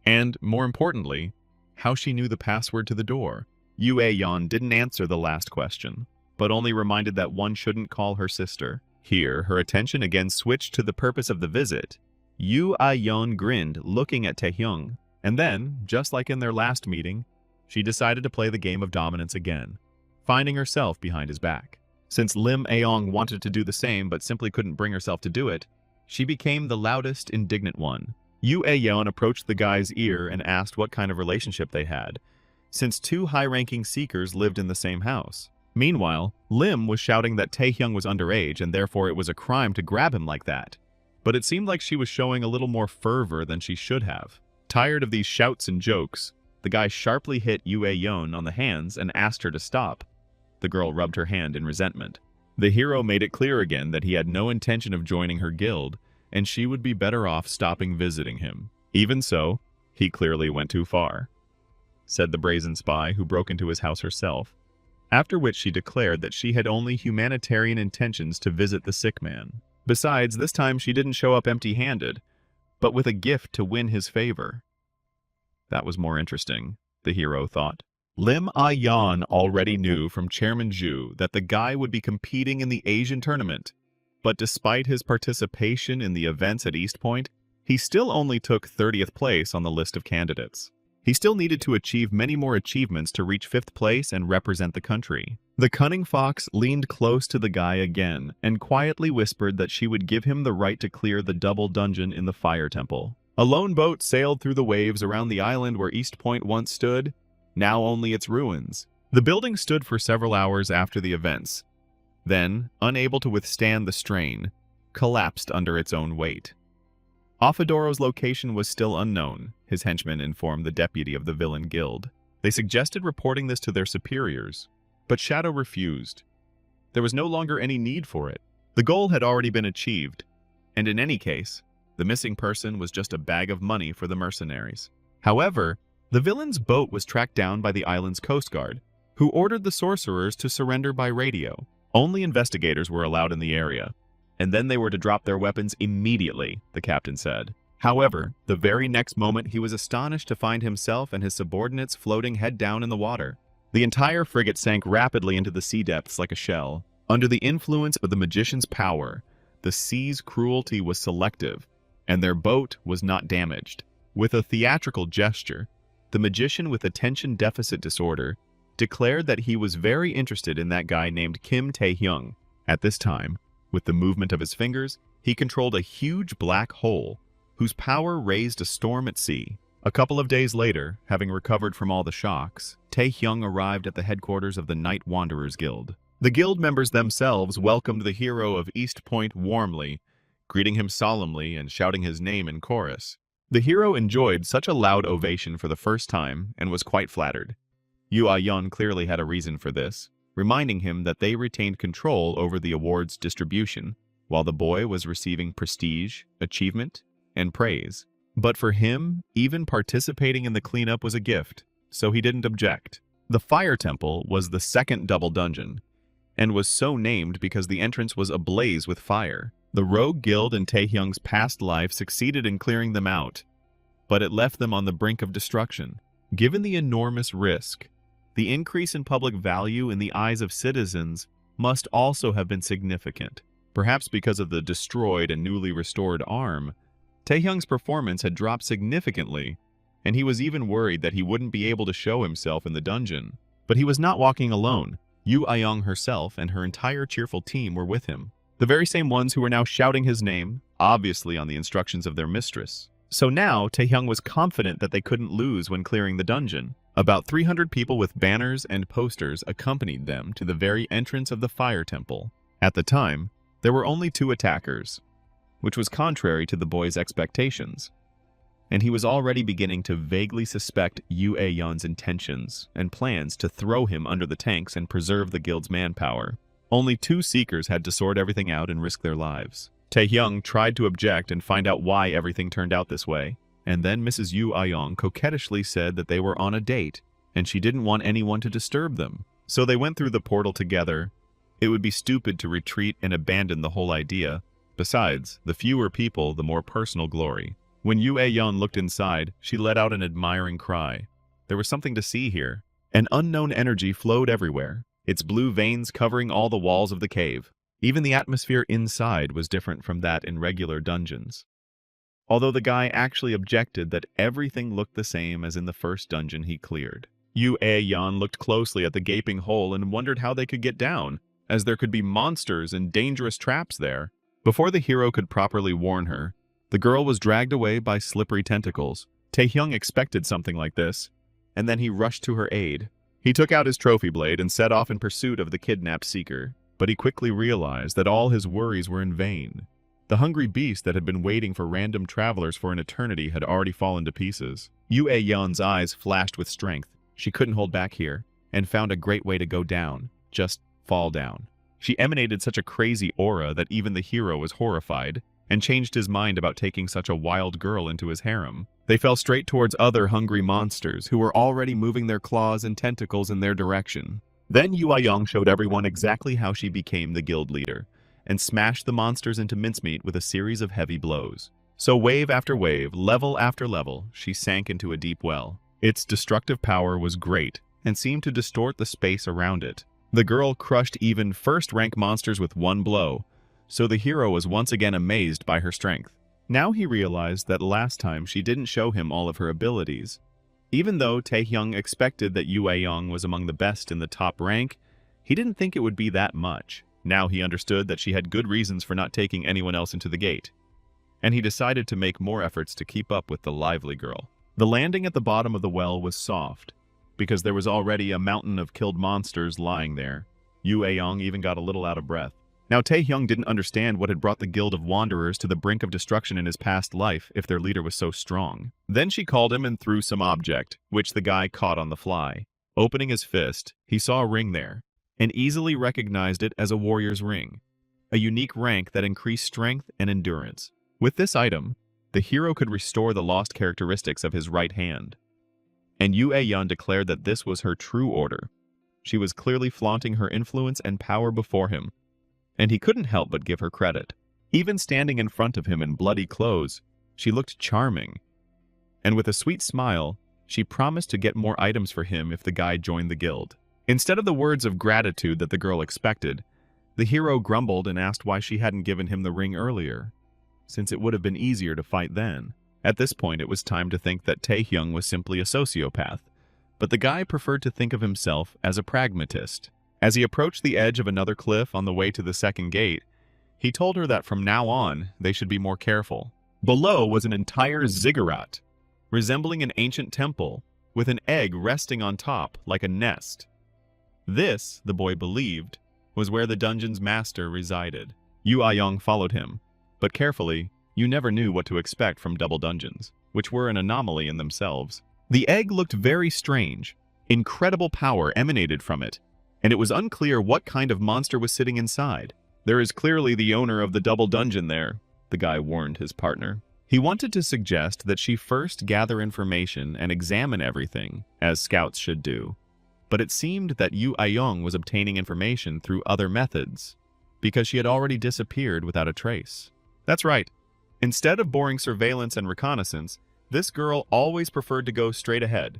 And, more importantly, how she knew the password to the door. Yu Ayan didn't answer the last question, but only reminded that one shouldn't call her sister. Here, her attention again switched to the purpose of the visit. Yu Ayan grinned, looking at Taehyung, and then, just like in their last meeting, she decided to play the game of dominance again, finding herself behind his back. Since Lim Aong wanted to do the same but simply couldn't bring herself to do it, she became the loudest, indignant one. Yu Ayeon approached the guy's ear and asked what kind of relationship they had, since two high-ranking seekers lived in the same house. Meanwhile, Lim was shouting that Taehyung was underage and therefore it was a crime to grab him like that. But it seemed like she was showing a little more fervor than she should have. Tired of these shouts and jokes, the guy sharply hit Yu Ayeon on the hands and asked her to stop. The girl rubbed her hand in resentment. The hero made it clear again that he had no intention of joining her guild, and she would be better off stopping visiting him. Even so, he clearly went too far, said the brazen spy who broke into his house herself, after which she declared that she had only humanitarian intentions to visit the sick man. Besides, this time she didn't show up empty-handed, but with a gift to win his favor. That was more interesting, the hero thought. Lim Ayan already knew from Chairman Zhu that the guy would be competing in the Asian tournament, but despite his participation in the events at East Point, he still only took 30th place on the list of candidates. He still needed to achieve many more achievements to reach 5th place and represent the country. The cunning fox leaned close to the guy again and quietly whispered that she would give him the right to clear the double dungeon in the Fire Temple. A lone boat sailed through the waves around the island where East Point once stood, now only its ruins. The building stood for several hours after the events, then, unable to withstand the strain, collapsed under its own weight. Offadoro's location was still unknown, his henchmen informed the deputy of the villain guild. They suggested reporting this to their superiors, but Shadow refused. There was no longer any need for it. The goal had already been achieved, and in any case, the missing person was just a bag of money for the mercenaries. However, the villain's boat was tracked down by the island's coast guard, who ordered the sorcerers to surrender by radio. Only investigators were allowed in the area, and then they were to drop their weapons immediately, the captain said. However, the very next moment he was astonished to find himself and his subordinates floating head down in the water. The entire frigate sank rapidly into the sea depths like a shell. Under the influence of the magician's power, the sea's cruelty was selective, and their boat was not damaged. With a theatrical gesture, the magician with attention deficit disorder declared that he was very interested in that guy named Kim Tae-hyung. At this time, with the movement of his fingers, he controlled a huge black hole, whose power raised a storm at sea. A couple of days later, having recovered from all the shocks, Tae-hyung arrived at the headquarters of the Night Wanderers Guild. The guild members themselves welcomed the hero of East Point warmly, greeting him solemnly and shouting his name in chorus. The hero enjoyed such a loud ovation for the first time and was quite flattered. Yu Ah-yeon clearly had a reason for this, reminding him that they retained control over the award's distribution, while the boy was receiving prestige, achievement, and praise. But for him, even participating in the cleanup was a gift, so he didn't object. The Fire Temple was the second double dungeon, and was so named because the entrance was ablaze with fire. The Rogue Guild in Taehyung's past life succeeded in clearing them out, but it left them on the brink of destruction. Given the enormous risk, the increase in public value in the eyes of citizens must also have been significant. Perhaps because of the destroyed and newly restored arm, Taehyung's performance had dropped significantly, and he was even worried that he wouldn't be able to show himself in the dungeon. But he was not walking alone. Yu Ayong herself and her entire cheerful team were with him. The very same ones who were now shouting his name, obviously on the instructions of their mistress. So now, Taehyung was confident that they couldn't lose when clearing the dungeon. About 300 people with banners and posters accompanied them to the very entrance of the Fire Temple. At the time, there were only 2 attackers, which was contrary to the boy's expectations. And he was already beginning to vaguely suspect Yu Aeon's intentions and plans to throw him under the tanks and preserve the guild's manpower. Only 2 seekers had to sort everything out and risk their lives. Taehyung tried to object and find out why everything turned out this way, and then Mrs. Yu Ayong coquettishly said that they were on a date, and she didn't want anyone to disturb them. So they went through the portal together. It would be stupid to retreat and abandon the whole idea. Besides, the fewer people, the more personal glory. When Yue Yun looked inside, she let out an admiring cry. There was something to see here. An unknown energy flowed everywhere, its blue veins covering all the walls of the cave. Even the atmosphere inside was different from that in regular dungeons. Although the guy actually objected that everything looked the same as in the first dungeon he cleared. Yue Yun looked closely at the gaping hole and wondered how they could get down, as there could be monsters and dangerous traps there. Before the hero could properly warn her, the girl was dragged away by slippery tentacles. Taehyung expected something like this, and then he rushed to her aid. He took out his trophy blade and set off in pursuit of the kidnapped seeker, but he quickly realized that all his worries were in vain. The hungry beast that had been waiting for random travelers for an eternity had already fallen to pieces. Yue Yun's eyes flashed with strength. She couldn't hold back here, and found a great way to go down. Just fall down. She emanated such a crazy aura that even the hero was horrified, and changed his mind about taking such a wild girl into his harem. They fell straight towards other hungry monsters who were already moving their claws and tentacles in their direction. Then Yue Yun showed everyone exactly how she became the guild leader, and smashed the monsters into mincemeat with a series of heavy blows. So wave after wave, level after level, she sank into a deep well. Its destructive power was great, and seemed to distort the space around it. The girl crushed even first-rank monsters with one blow, so the hero was once again amazed by her strength. Now he realized that last time she didn't show him all of her abilities. Even though Taehyung expected that Yue Yun was among the best in the top rank, he didn't think it would be that much. Now he understood that she had good reasons for not taking anyone else into the gate, and he decided to make more efforts to keep up with the lively girl. The landing at the bottom of the well was soft, because there was already a mountain of killed monsters lying there. Yue Yun even got a little out of breath. Now Taehyung didn't understand what had brought the Guild of Wanderers to the brink of destruction in his past life if their leader was so strong. Then she called him and threw some object, which the guy caught on the fly. Opening his fist, he saw a ring there, and easily recognized it as a warrior's ring, a unique rank that increased strength and endurance. With this item, the hero could restore the lost characteristics of his right hand. And Yue Yun declared that this was her true order. She was clearly flaunting her influence and power before him, and he couldn't help but give her credit. Even standing in front of him in bloody clothes, she looked charming. And with a sweet smile, she promised to get more items for him if the guy joined the guild. Instead of the words of gratitude that the girl expected, the hero grumbled and asked why she hadn't given him the ring earlier, since it would have been easier to fight then. At this point, it was time to think that Taehyung was simply a sociopath, but the guy preferred to think of himself as a pragmatist. As he approached the edge of another cliff on the way to the second gate, he told her that from now on, they should be more careful. Below was an entire ziggurat, resembling an ancient temple, with an egg resting on top like a nest. This, the boy believed, was where the dungeon's master resided. Yue Yun followed him, but carefully, you never knew what to expect from double dungeons, which were an anomaly in themselves. The egg looked very strange. Incredible power emanated from it, and it was unclear what kind of monster was sitting inside. There is clearly the owner of the double dungeon there, the guy warned his partner. He wanted to suggest that she first gather information and examine everything, as scouts should do. But it seemed that Yue Yun was obtaining information through other methods, because she had already disappeared without a trace. That's right. Instead of boring surveillance and reconnaissance, this girl always preferred to go straight ahead,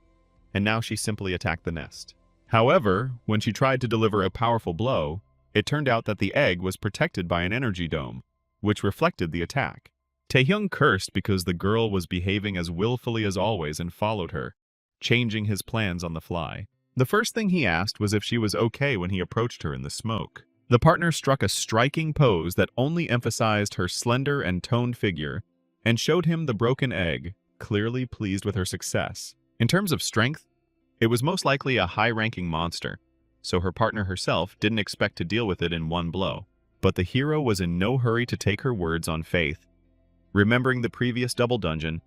and now she simply attacked the nest. However, when she tried to deliver a powerful blow, it turned out that the egg was protected by an energy dome, which reflected the attack. Taehyung cursed because the girl was behaving as willfully as always and followed her, changing his plans on the fly. The first thing he asked was if she was okay when he approached her in the smoke. The partner struck a striking pose that only emphasized her slender and toned figure, and showed him the broken egg, clearly pleased with her success. In terms of strength, it was most likely a high-ranking monster, so her partner herself didn't expect to deal with it in one blow. But the hero was in no hurry to take her words on faith. Remembering the previous double dungeon,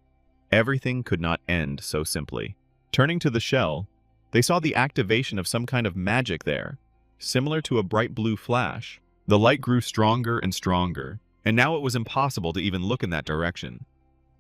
everything could not end so simply. Turning to the shell, they saw the activation of some kind of magic there, similar to a bright blue flash. The light grew stronger and stronger, and now it was impossible to even look in that direction.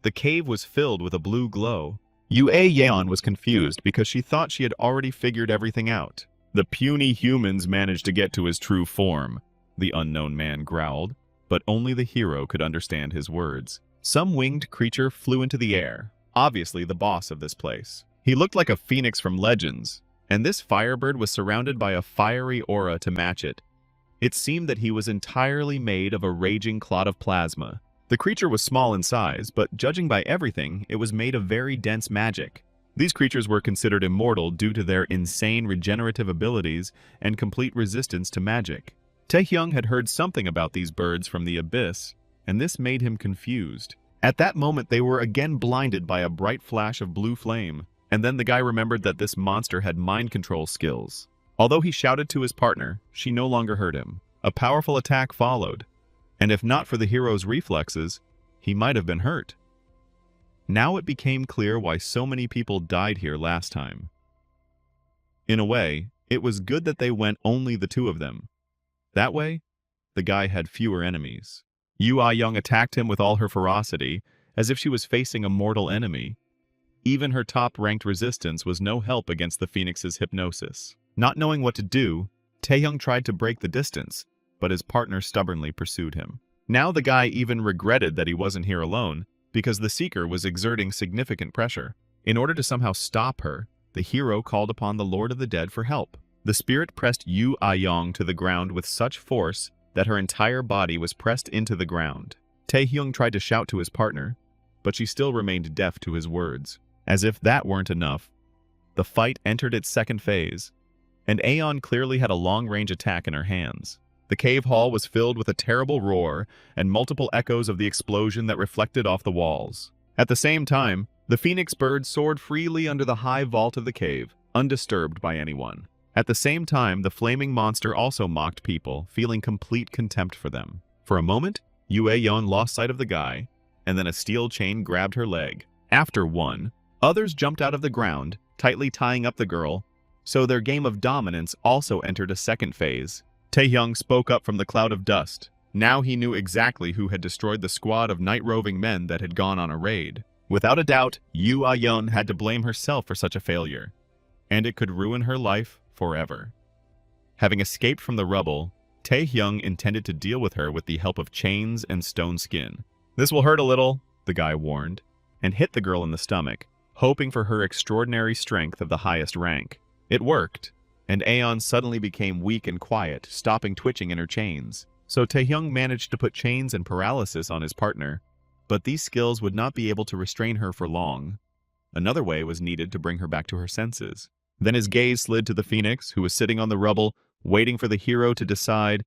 The cave was filled with a blue glow. Yue Yun was confused because she thought she had already figured everything out. The puny humans managed to get to his true form, the unknown man growled, but only the hero could understand his words. Some winged creature flew into the air, obviously the boss of this place. He looked like a phoenix from Legends, and this firebird was surrounded by a fiery aura to match it. It seemed that he was entirely made of a raging clot of plasma. The creature was small in size, but judging by everything, it was made of very dense magic. These creatures were considered immortal due to their insane regenerative abilities and complete resistance to magic. Taehyung had heard something about these birds from the abyss, and this made him confused. At that moment, they were again blinded by a bright flash of blue flame, and then the guy remembered that this monster had mind control skills. Although he shouted to his partner, she no longer heard him. A powerful attack followed, and if not for the hero's reflexes, he might have been hurt. Now it became clear why so many people died here last time. In a way, it was good that they went only the two of them. That way, the guy had fewer enemies. Yu Ah-young attacked him with all her ferocity, as if she was facing a mortal enemy. Even her top-ranked resistance was no help against the Phoenix's hypnosis. Not knowing what to do, Taehyung tried to break the distance, but his partner stubbornly pursued him. Now the guy even regretted that he wasn't here alone, because the Seeker was exerting significant pressure. In order to somehow stop her, the hero called upon the Lord of the Dead for help. The spirit pressed Yu Ah-young to the ground with such force that her entire body was pressed into the ground. Taehyung tried to shout to his partner, but she still remained deaf to his words. As if that weren't enough, the fight entered its second phase, and Aeon clearly had a long-range attack in her hands. The cave hall was filled with a terrible roar and multiple echoes of the explosion that reflected off the walls. At the same time, the phoenix bird soared freely under the high vault of the cave, undisturbed by anyone. At the same time, the flaming monster also mocked people, feeling complete contempt for them. For a moment, Yu Ah-young lost sight of the guy, and then a steel chain grabbed her leg. After one, others jumped out of the ground, tightly tying up the girl, so their game of dominance also entered a second phase. Taehyung spoke up from the cloud of dust. Now he knew exactly who had destroyed the squad of night-roving men that had gone on a raid. Without a doubt, Yu Ah-young had to blame herself for such a failure, and it could ruin her life forever. Having escaped from the rubble, Taehyung intended to deal with her with the help of chains and stone skin. "This will hurt a little," the guy warned, and hit the girl in the stomach, hoping for her extraordinary strength of the highest rank. It worked, and Aeon suddenly became weak and quiet, stopping twitching in her chains. So Taehyung managed to put chains and paralysis on his partner, but these skills would not be able to restrain her for long. Another way was needed to bring her back to her senses. Then his gaze slid to the phoenix, who was sitting on the rubble, waiting for the hero to decide,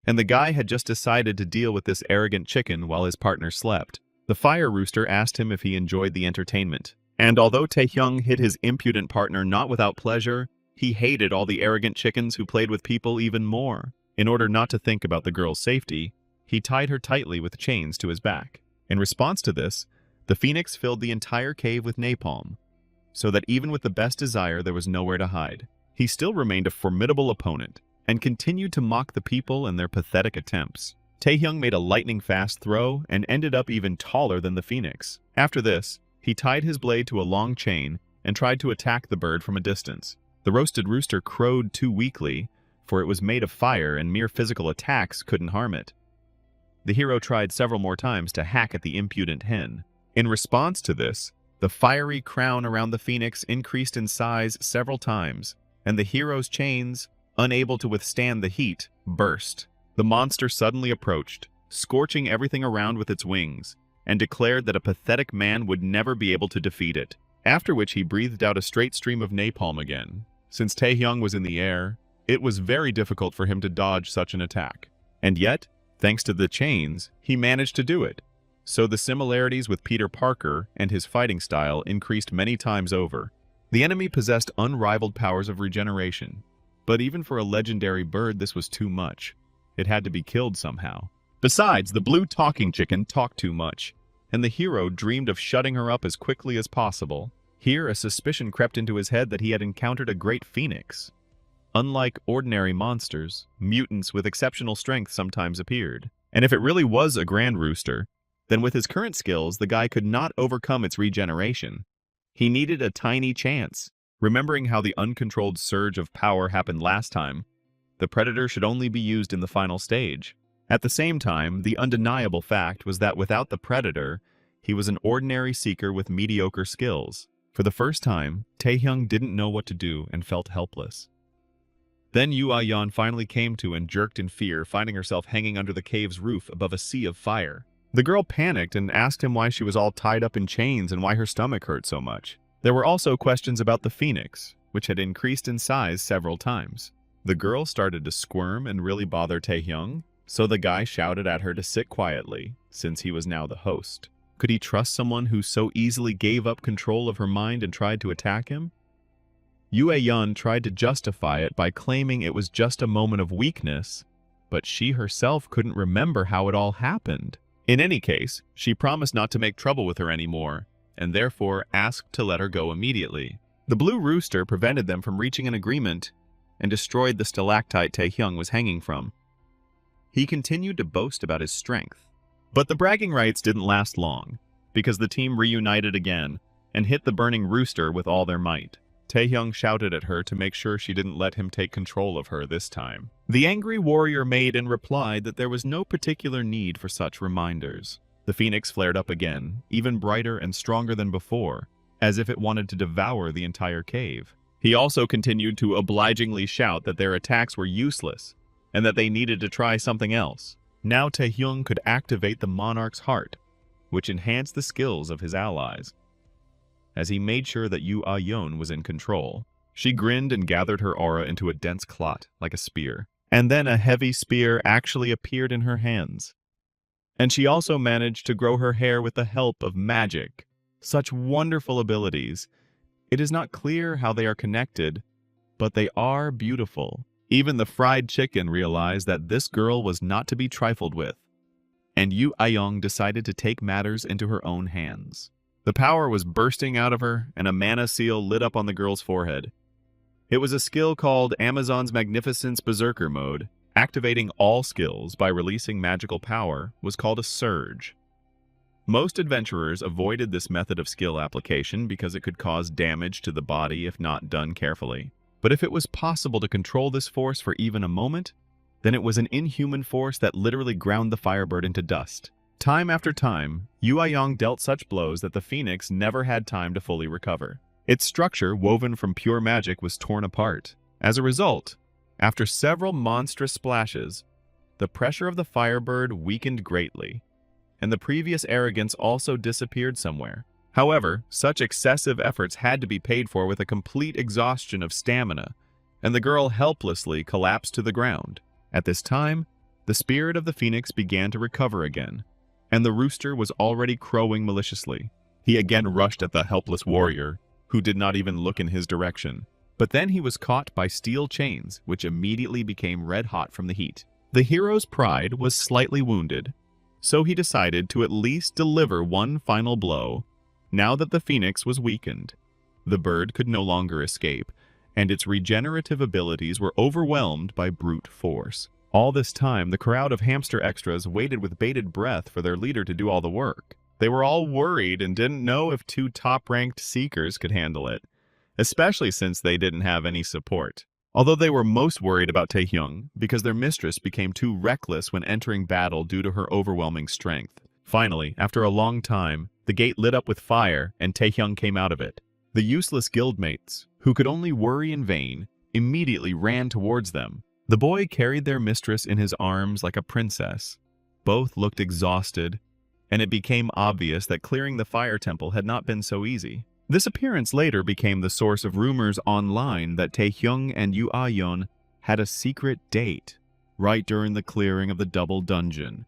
and the guy had just decided to deal with this arrogant chicken while his partner slept. The fire rooster asked him if he enjoyed the entertainment, and although Taehyung hit his impudent partner not without pleasure, he hated all the arrogant chickens who played with people even more. In order not to think about the girl's safety, he tied her tightly with chains to his back. In response to this, the phoenix filled the entire cave with napalm, so that even with the best desire there was nowhere to hide. He still remained a formidable opponent, and continued to mock the people and their pathetic attempts. Taehyung made a lightning-fast throw and ended up even taller than the phoenix. After this, he tied his blade to a long chain and tried to attack the bird from a distance. The roasted rooster crowed too weakly, for it was made of fire and mere physical attacks couldn't harm it. The hero tried several more times to hack at the impudent hen. In response to this, the fiery crown around the phoenix increased in size several times, and the hero's chains, unable to withstand the heat, burst. The monster suddenly approached, scorching everything around with its wings, and declared that a pathetic man would never be able to defeat it, after which he breathed out a straight stream of napalm again. Since Taehyung was in the air, it was very difficult for him to dodge such an attack. And yet, thanks to the chains, he managed to do it. So the similarities with Peter Parker and his fighting style increased many times over. The enemy possessed unrivaled powers of regeneration, but even for a legendary bird this was too much. It had to be killed somehow. Besides, the blue talking chicken talked too much, and the hero dreamed of shutting her up as quickly as possible. Here, a suspicion crept into his head that he had encountered a great phoenix. Unlike ordinary monsters, mutants with exceptional strength sometimes appeared. And if it really was a grand rooster, then with his current skills, the guy could not overcome its regeneration. He needed a tiny chance, Remembering how the uncontrolled surge of power happened last time, the Predator should only be used in the final stage. At the same time, the undeniable fact was that without the Predator, he was an ordinary seeker with mediocre skills. For the first time, Taehyung didn't know what to do and felt helpless. Then Yoo Ah-yeon finally came to and jerked in fear, finding herself hanging under the cave's roof above a sea of fire. The girl panicked and asked him why she was all tied up in chains and why her stomach hurt so much. There were also questions about the phoenix, which had increased in size several times. The girl started to squirm and really bother Taehyung, so the guy shouted at her to sit quietly, since he was now the host. Could he trust someone who so easily gave up control of her mind and tried to attack him? Yoo Ah-yeon tried to justify it by claiming it was just a moment of weakness, but she herself couldn't remember how it all happened. In any case, she promised not to make trouble with her anymore, and therefore asked to let her go immediately. The blue rooster prevented them from reaching an agreement and destroyed the stalactite Taehyung was hanging from. He continued to boast about his strength. But the bragging rights didn't last long, because the team reunited again and hit the burning rooster with all their might. Taehyung shouted at her to make sure she didn't let him take control of her this time. The angry warrior maiden replied that there was no particular need for such reminders. The phoenix flared up again, even brighter and stronger than before, as if it wanted to devour the entire cave. He also continued to obligingly shout that their attacks were useless and that they needed to try something else. Now Taehyung could activate the monarch's heart, which enhanced the skills of his allies. As he made sure that Yoo Ah-yeon was in control, she grinned and gathered her aura into a dense clot, like a spear. And then a heavy spear actually appeared in her hands. And she also managed to grow her hair with the help of magic. Such wonderful abilities. It is not clear how they are connected, but they are beautiful. Even the fried chicken realized that this girl was not to be trifled with, and Yoo Ah-yeon decided to take matters into her own hands. The power was bursting out of her, and a mana seal lit up on the girl's forehead. It was a skill called Amazon's Magnificence Berserker Mode. Activating all skills by releasing magical power was called a surge. Most adventurers avoided this method of skill application because it could cause damage to the body if not done carefully. But if it was possible to control this force for even a moment, then it was an inhuman force that literally ground the Firebird into dust. Time after time, Yoo Ah-yeon dealt such blows that the phoenix never had time to fully recover. Its structure, woven from pure magic, was torn apart. As a result, after several monstrous splashes, the pressure of the Firebird weakened greatly, and the previous arrogance also disappeared somewhere. However, such excessive efforts had to be paid for with a complete exhaustion of stamina, and the girl helplessly collapsed to the ground. At this time, the spirit of the phoenix began to recover again, and the rooster was already crowing maliciously. He again rushed at the helpless warrior, who did not even look in his direction. But then he was caught by steel chains, which immediately became red-hot from the heat. The hero's pride was slightly wounded, so he decided to at least deliver one final blow. Now that the phoenix was weakened, the bird could no longer escape, and its regenerative abilities were overwhelmed by brute force. All this time, the crowd of hamster extras waited with bated breath for their leader to do all the work. They were all worried and didn't know if two top-ranked seekers could handle it, especially since they didn't have any support. Although they were most worried about Taehyung because their mistress became too reckless when entering battle due to her overwhelming strength. Finally, after a long time, the gate lit up with fire and Taehyung came out of it. The useless guildmates, who could only worry in vain, immediately ran towards them. The boy carried their mistress in his arms like a princess. Both looked exhausted, and it became obvious that clearing the fire temple had not been so easy. This appearance later became the source of rumors online that Taehyung and Yoo Ah-yeon had a secret date right during the clearing of the double dungeon.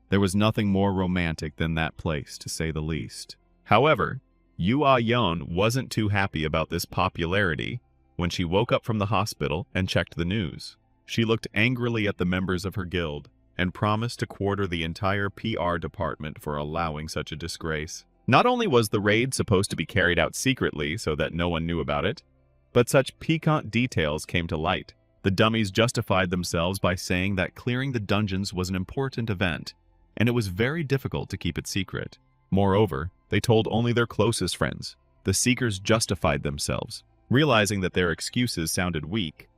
There was nothing more romantic than that place, to say the least. However, Yoo Ah-yeon wasn't too happy about this popularity when she woke up from the hospital and checked the news. She looked angrily at the members of her guild and promised to quarter the entire PR department for allowing such a disgrace. Not only was the raid supposed to be carried out secretly so that no one knew about it, but such piquant details came to light. The dummies justified themselves by saying that clearing the dungeons was an important event, and it was very difficult to keep it secret. Moreover, they told only their closest friends. The seekers justified themselves. Realizing that their excuses sounded weak,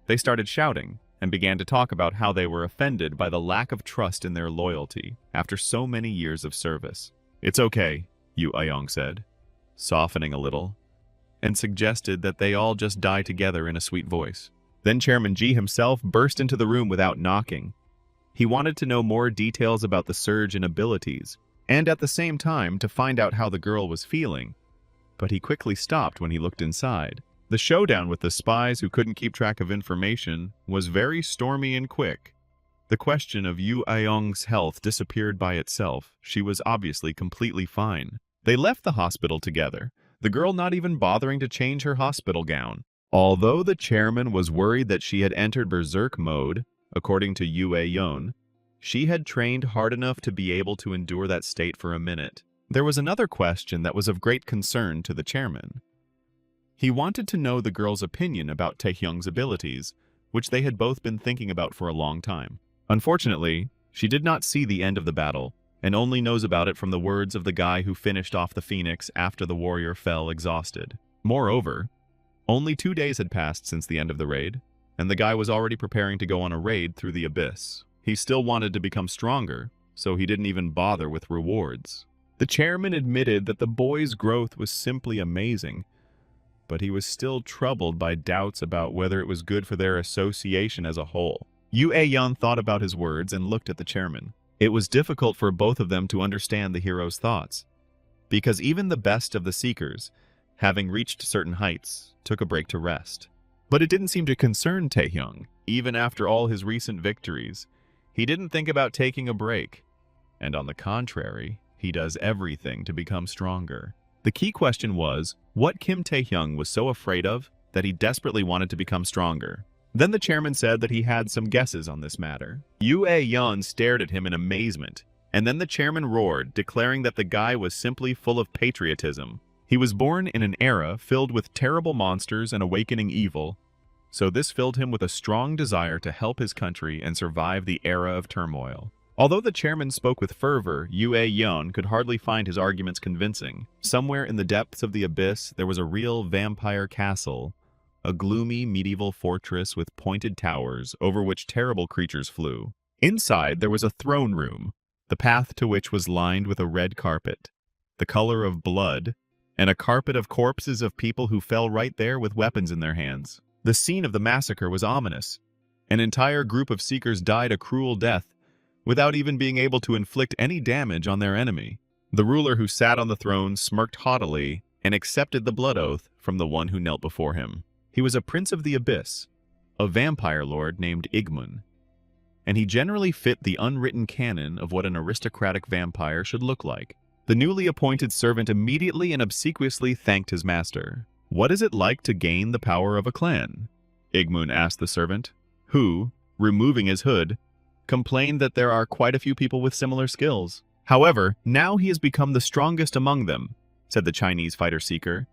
they started shouting and began to talk about how they were offended by the lack of trust in their loyalty after so many years of service. "It's okay," Yu Ayong said, softening a little, and suggested that they all just die together in a sweet voice. Then Chairman Ji himself burst into the room without knocking. He wanted to know more details about the surge in abilities, and at the same time to find out how the girl was feeling. But he quickly stopped when he looked inside. The showdown with the spies who couldn't keep track of information was very stormy and quick. The question of Yu Ayong's health disappeared by itself. She was obviously completely fine. They left the hospital together, the girl not even bothering to change her hospital gown. Although the chairman was worried that she had entered berserk mode, according to Yu Ayon, she had trained hard enough to be able to endure that state for a minute. There was another question that was of great concern to the chairman. He wanted to know the girl's opinion about Taehyung's abilities, which they had both been thinking about for a long time. Unfortunately, she did not see the end of the battle, and only knows about it from the words of the guy who finished off the phoenix after the warrior fell exhausted. Moreover, only 2 days had passed since the end of the raid, and the guy was already preparing to go on a raid through the abyss. He still wanted to become stronger, so he didn't even bother with rewards. The chairman admitted that the boy's growth was simply amazing, but he was still troubled by doubts about whether it was good for their association as a whole. Yu Ayan thought about his words and looked at the chairman. It was difficult for both of them to understand the hero's thoughts, because even the best of the Seekers, having reached certain heights, took a break to rest. But it didn't seem to concern Taehyung. Even after all his recent victories, he didn't think about taking a break. And on the contrary, he does everything to become stronger. The key question was, what Kim Taehyung was so afraid of that he desperately wanted to become stronger. Then the chairman said that he had some guesses on this matter. Yu Ayan stared at him in amazement, and then the chairman roared, declaring that the guy was simply full of patriotism. He was born in an era filled with terrible monsters and awakening evil, so this filled him with a strong desire to help his country and survive the era of turmoil. Although the chairman spoke with fervor, Yu Ayan could hardly find his arguments convincing. Somewhere in the depths of the abyss, there was a real vampire castle, a gloomy medieval fortress with pointed towers over which terrible creatures flew. Inside, there was a throne room, the path to which was lined with a red carpet, the color of blood, and a carpet of corpses of people who fell right there with weapons in their hands. The scene of the massacre was ominous. An entire group of Seekers died a cruel death, without even being able to inflict any damage on their enemy. The ruler who sat on the throne smirked haughtily and accepted the blood oath from the one who knelt before him. He was a prince of the abyss, a vampire lord named Igmun, and he generally fit the unwritten canon of what an aristocratic vampire should look like. The newly appointed servant immediately and obsequiously thanked his master. "What is it like to gain the power of a clan?" Igmun asked the servant, who, removing his hood, complained that there are quite a few people with similar skills. "However, now he has become the strongest among them," said the Chinese fighter seeker,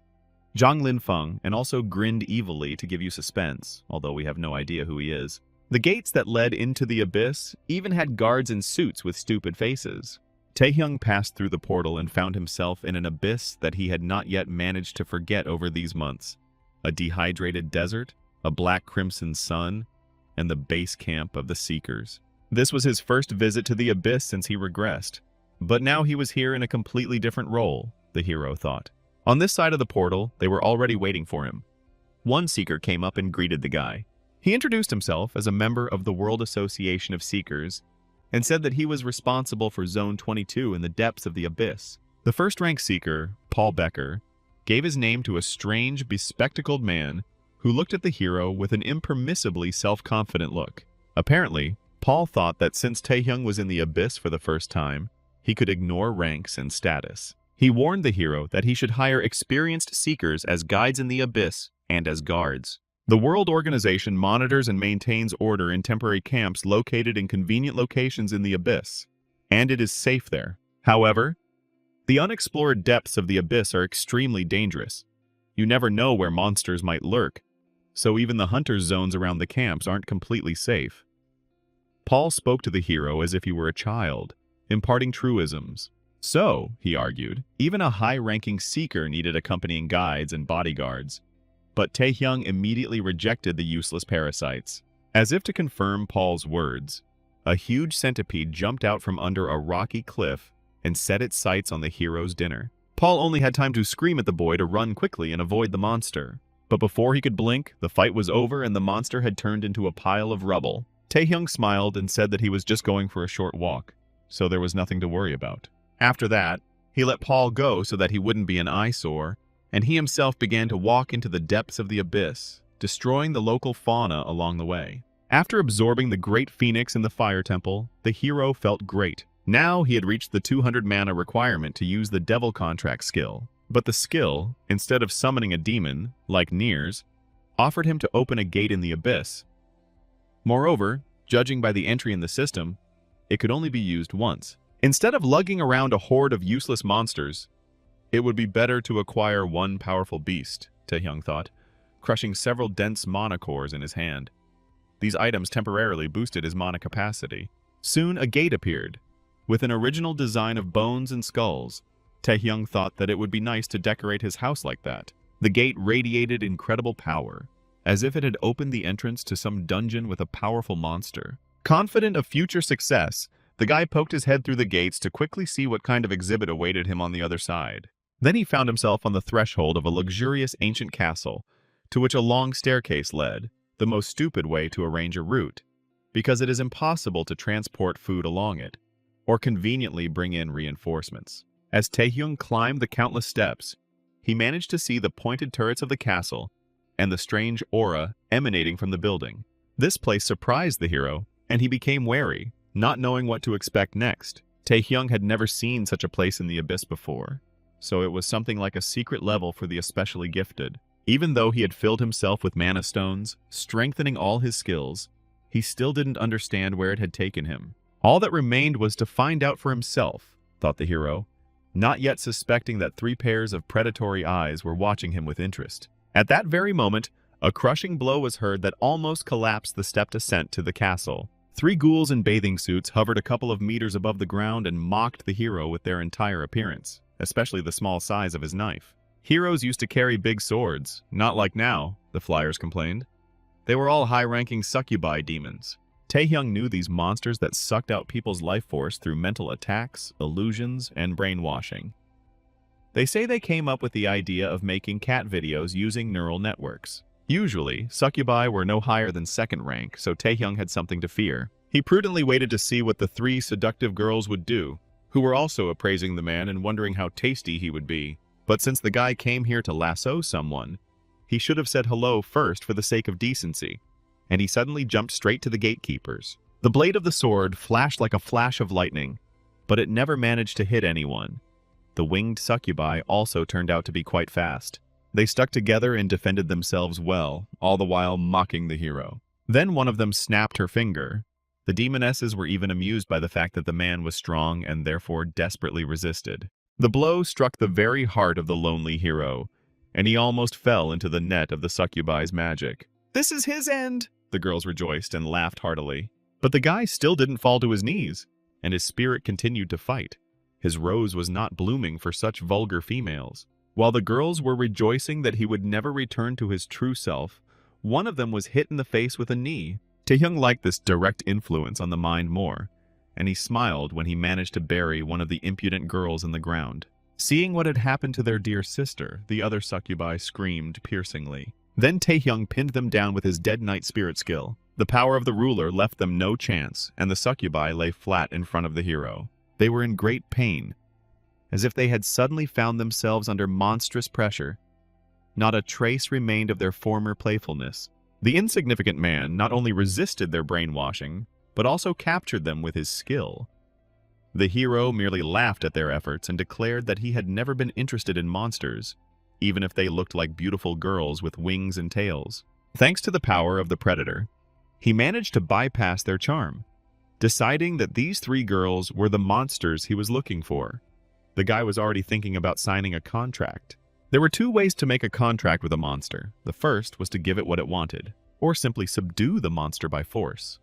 Zhang Linfeng, and also grinned evilly to give you suspense, although we have no idea who he is. The gates that led into the abyss even had guards in suits with stupid faces. Taehyung passed through the portal and found himself in an abyss that he had not yet managed to forget over these months. A dehydrated desert, a black crimson sun, and the base camp of the Seekers. This was his first visit to the abyss since he regressed. But now he was here in a completely different role, the hero thought. On this side of the portal, they were already waiting for him. One Seeker came up and greeted the guy. He introduced himself as a member of the World Association of Seekers and said that he was responsible for Zone 22 in the depths of the abyss. The first-rank Seeker, Paul Becker, gave his name to a strange, bespectacled man who looked at the hero with an impermissibly self-confident look. Apparently, Paul thought that since Taehyung was in the abyss for the first time, he could ignore ranks and status. He warned the hero that he should hire experienced Seekers as guides in the abyss and as guards. The World Organization monitors and maintains order in temporary camps located in convenient locations in the abyss, and it is safe there. However, the unexplored depths of the abyss are extremely dangerous. You never know where monsters might lurk, so even the hunter's zones around the camps aren't completely safe. Paul spoke to the hero as if he were a child, imparting truisms. So, he argued, even a high-ranking Seeker needed accompanying guides and bodyguards. but Taehyung immediately rejected the useless parasites. As if to confirm Paul's words, a huge centipede jumped out from under a rocky cliff and set its sights on the hero's dinner. Paul only had time to scream at the boy to run quickly and avoid the monster. But before he could blink, the fight was over and the monster had turned into a pile of rubble. Taehyung smiled and said that he was just going for a short walk, so there was nothing to worry about. After that, he let Paul go so that he wouldn't be an eyesore, and he himself began to walk into the depths of the abyss, destroying the local fauna along the way. After absorbing the great phoenix in the fire temple, the hero felt great. Now he had reached the 200 mana requirement to use the devil contract skill. But the skill, instead of summoning a demon, like Nier's, offered him to open a gate in the abyss. Moreover, judging by the entry in the system, it could only be used once. Instead of lugging around a horde of useless monsters, it would be better to acquire one powerful beast, Taehyung thought, crushing several dense mana cores in his hand. These items temporarily boosted his mana capacity. Soon a gate appeared. With an original design of bones and skulls, Taehyung thought that it would be nice to decorate his house like that. The gate radiated incredible power, as if it had opened the entrance to some dungeon with a powerful monster. Confident of future success, the guy poked his head through the gates to quickly see what kind of exhibit awaited him on the other side. Then he found himself on the threshold of a luxurious ancient castle, to which a long staircase led, the most stupid way to arrange a route, because it is impossible to transport food along it, or conveniently bring in reinforcements. As Taehyung climbed the countless steps, he managed to see the pointed turrets of the castle and the strange aura emanating from the building. This place surprised the hero, and he became wary, not knowing what to expect next. Taehyung had never seen such a place in the abyss before, so it was something like a secret level for the especially gifted. Even though he had filled himself with mana stones, strengthening all his skills, he still didn't understand where it had taken him. All that remained was to find out for himself, thought the hero, not yet suspecting that 3 pairs of predatory eyes were watching him with interest. At that very moment, a crushing blow was heard that almost collapsed the stepped ascent to the castle. 3 ghouls in bathing suits hovered a couple of meters above the ground and mocked the hero with their entire appearance, especially the small size of his knife. Heroes used to carry big swords, not like now, the flyers complained. They were all high-ranking succubi demons. Taehyung knew these monsters that sucked out people's life force through mental attacks, illusions, and brainwashing. They say they came up with the idea of making cat videos using neural networks. Usually, succubi were no higher than second rank, so Taehyung had something to fear. He prudently waited to see what the 3 seductive girls would do, who were also appraising the man and wondering how tasty he would be. But since the guy came here to lasso someone, he should have said hello first for the sake of decency, and he suddenly jumped straight to the gatekeepers. The blade of the sword flashed like a flash of lightning, but it never managed to hit anyone. The winged succubi also turned out to be quite fast. They stuck together and defended themselves well, all the while mocking the hero. Then one of them snapped her finger. The demonesses were even amused by the fact that the man was strong and therefore desperately resisted. The blow struck the very heart of the lonely hero, and he almost fell into the net of the succubi's magic. "This is his end!" the girls rejoiced and laughed heartily. But the guy still didn't fall to his knees, and his spirit continued to fight. His rose was not blooming for such vulgar females. While the girls were rejoicing that he would never return to his true self, one of them was hit in the face with a knee. Taehyung liked this direct influence on the mind more, and he smiled when he managed to bury one of the impudent girls in the ground. Seeing what had happened to their dear sister, the other succubi screamed piercingly. Then Taehyung pinned them down with his Dead Knight spirit skill. The power of the ruler left them no chance, and the succubi lay flat in front of the hero. They were in great pain, as if they had suddenly found themselves under monstrous pressure. Not a trace remained of their former playfulness. The insignificant man not only resisted their brainwashing, but also captured them with his skill. The hero merely laughed at their efforts and declared that he had never been interested in monsters, even if they looked like beautiful girls with wings and tails. Thanks to the power of the predator, he managed to bypass their charm, deciding that these 3 girls were the monsters he was looking for. The guy was already thinking about signing a contract. There were 2 ways to make a contract with a monster. The first was to give it what it wanted, or simply subdue the monster by force.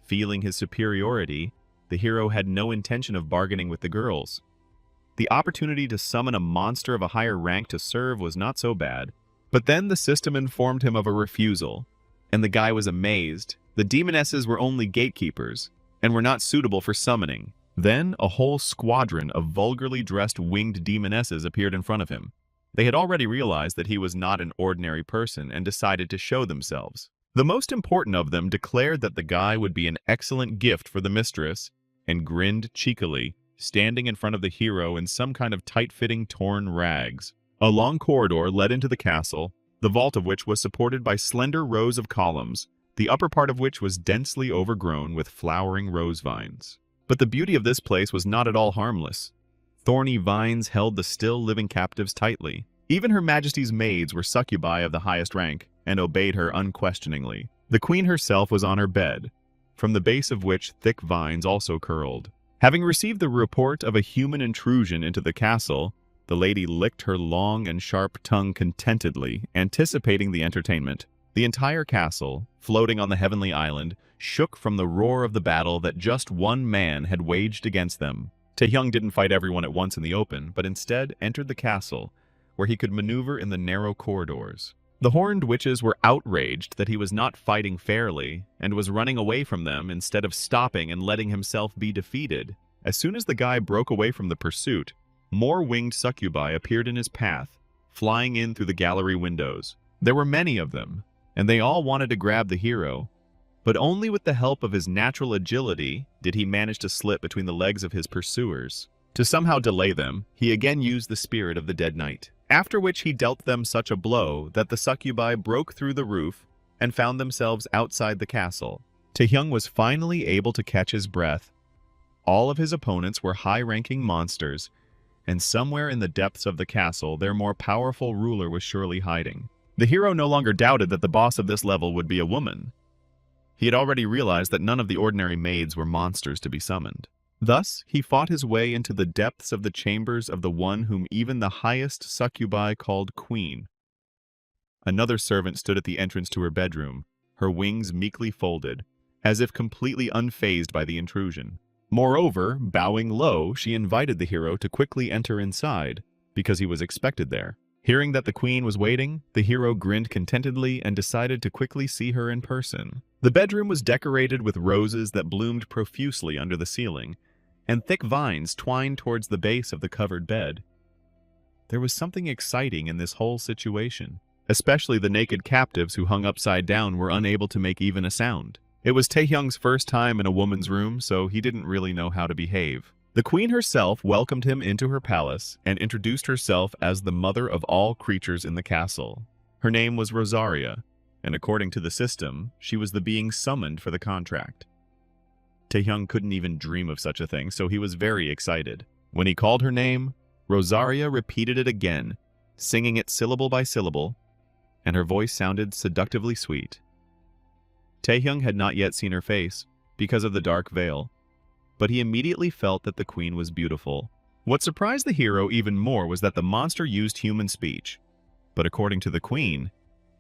Feeling his superiority, the hero had no intention of bargaining with the girls. The opportunity to summon a monster of a higher rank to serve was not so bad, But then the system informed him of a refusal, and the guy was amazed. The demonesses were only gatekeepers, and were not suitable for summoning. Then a whole squadron of vulgarly dressed winged demonesses appeared in front of him. They had already realized that he was not an ordinary person and decided to show themselves. The most important of them declared that the guy would be an excellent gift for the mistress, and grinned cheekily, standing in front of the hero in some kind of tight-fitting torn rags. A long corridor led into the castle, the vault of which was supported by slender rows of columns, the upper part of which was densely overgrown with flowering rose vines. But the beauty of this place was not at all harmless. Thorny vines held the still living captives tightly. Even Her Majesty's maids were succubi of the highest rank, and obeyed her unquestioningly. The queen herself was on her bed, from the base of which thick vines also curled. Having received the report of a human intrusion into the castle, the lady licked her long and sharp tongue contentedly, anticipating the entertainment. The entire castle, floating on the heavenly island, shook from the roar of the battle that just one man had waged against them. Taehyung didn't fight everyone at once in the open, but instead entered the castle, where he could maneuver in the narrow corridors. The horned witches were outraged that he was not fighting fairly, and was running away from them instead of stopping and letting himself be defeated. As soon as the guy broke away from the pursuit, more winged succubi appeared in his path, flying in through the gallery windows. There were many of them, and they all wanted to grab the hero, but only with the help of his natural agility did he manage to slip between the legs of his pursuers. To somehow delay them, he again used the spirit of the dead knight, after which he dealt them such a blow that the succubi broke through the roof and found themselves outside the castle. Taehyung was finally able to catch his breath. All of his opponents were high-ranking monsters, and somewhere in the depths of the castle their more powerful ruler was surely hiding. The hero no longer doubted that the boss of this level would be a woman. He had already realized that none of the ordinary maids were monsters to be summoned. Thus, he fought his way into the depths of the chambers of the one whom even the highest succubi called queen. Another servant stood at the entrance to her bedroom, her wings meekly folded, as if completely unfazed by the intrusion. Moreover, bowing low, she invited the hero to quickly enter inside, because he was expected there. Hearing that the queen was waiting, the hero grinned contentedly and decided to quickly see her in person. The bedroom was decorated with roses that bloomed profusely under the ceiling, and thick vines twined towards the base of the covered bed. There was something exciting in this whole situation. Especially the naked captives who hung upside down were unable to make even a sound. It was Taehyung's first time in a woman's room, so he didn't really know how to behave. The queen herself welcomed him into her palace and introduced herself as the mother of all creatures in the castle. Her name was Rosaria, and according to the system, she was the being summoned for the contract. Taehyung couldn't even dream of such a thing, so he was very excited. When he called her name, Rosaria repeated it again, singing it syllable by syllable, and her voice sounded seductively sweet. Taehyung had not yet seen her face, because of the dark veil, but he immediately felt that the queen was beautiful. What surprised the hero even more was that the monster used human speech. But according to the queen,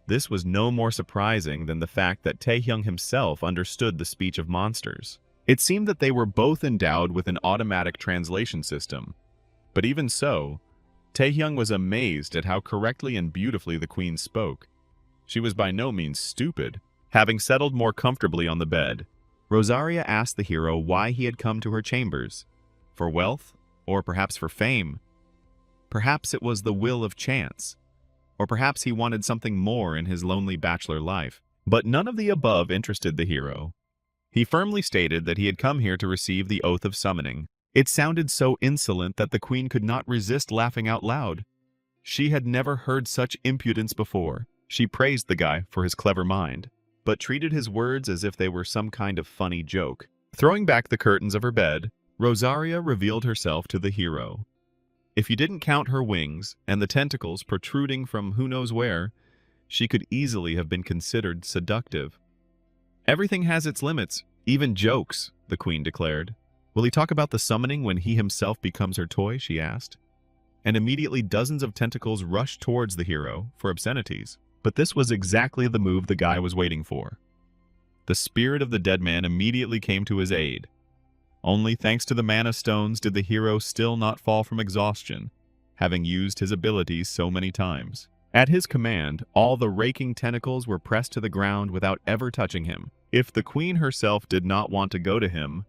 this was no more surprising than the fact that Taehyung himself understood the speech of monsters. It seemed that they were both endowed with an automatic translation system. But even so, Taehyung was amazed at how correctly and beautifully the queen spoke. She was by no means stupid. Having settled more comfortably on the bed, Rosaria asked the hero why he had come to her chambers. For wealth, or perhaps for fame. Perhaps it was the will of chance, or perhaps he wanted something more in his lonely bachelor life. But none of the above interested the hero. He firmly stated that he had come here to receive the oath of summoning. It sounded so insolent that the queen could not resist laughing out loud. She had never heard such impudence before. She praised the guy for his clever mind, but treated his words as if they were some kind of funny joke. Throwing back the curtains of her bed, Rosaria revealed herself to the hero. If you didn't count her wings and the tentacles protruding from who knows where, she could easily have been considered seductive. Everything has its limits, even jokes, the queen declared. Will he talk about the summoning when he himself becomes her toy, she asked. And immediately dozens of tentacles rushed towards the hero for obscenities. But this was exactly the move the guy was waiting for. The spirit of the dead man immediately came to his aid. Only thanks to the mana stones did the hero still not fall from exhaustion, having used his abilities so many times. At his command, all the raking tentacles were pressed to the ground without ever touching him. If the queen herself did not want to go to him,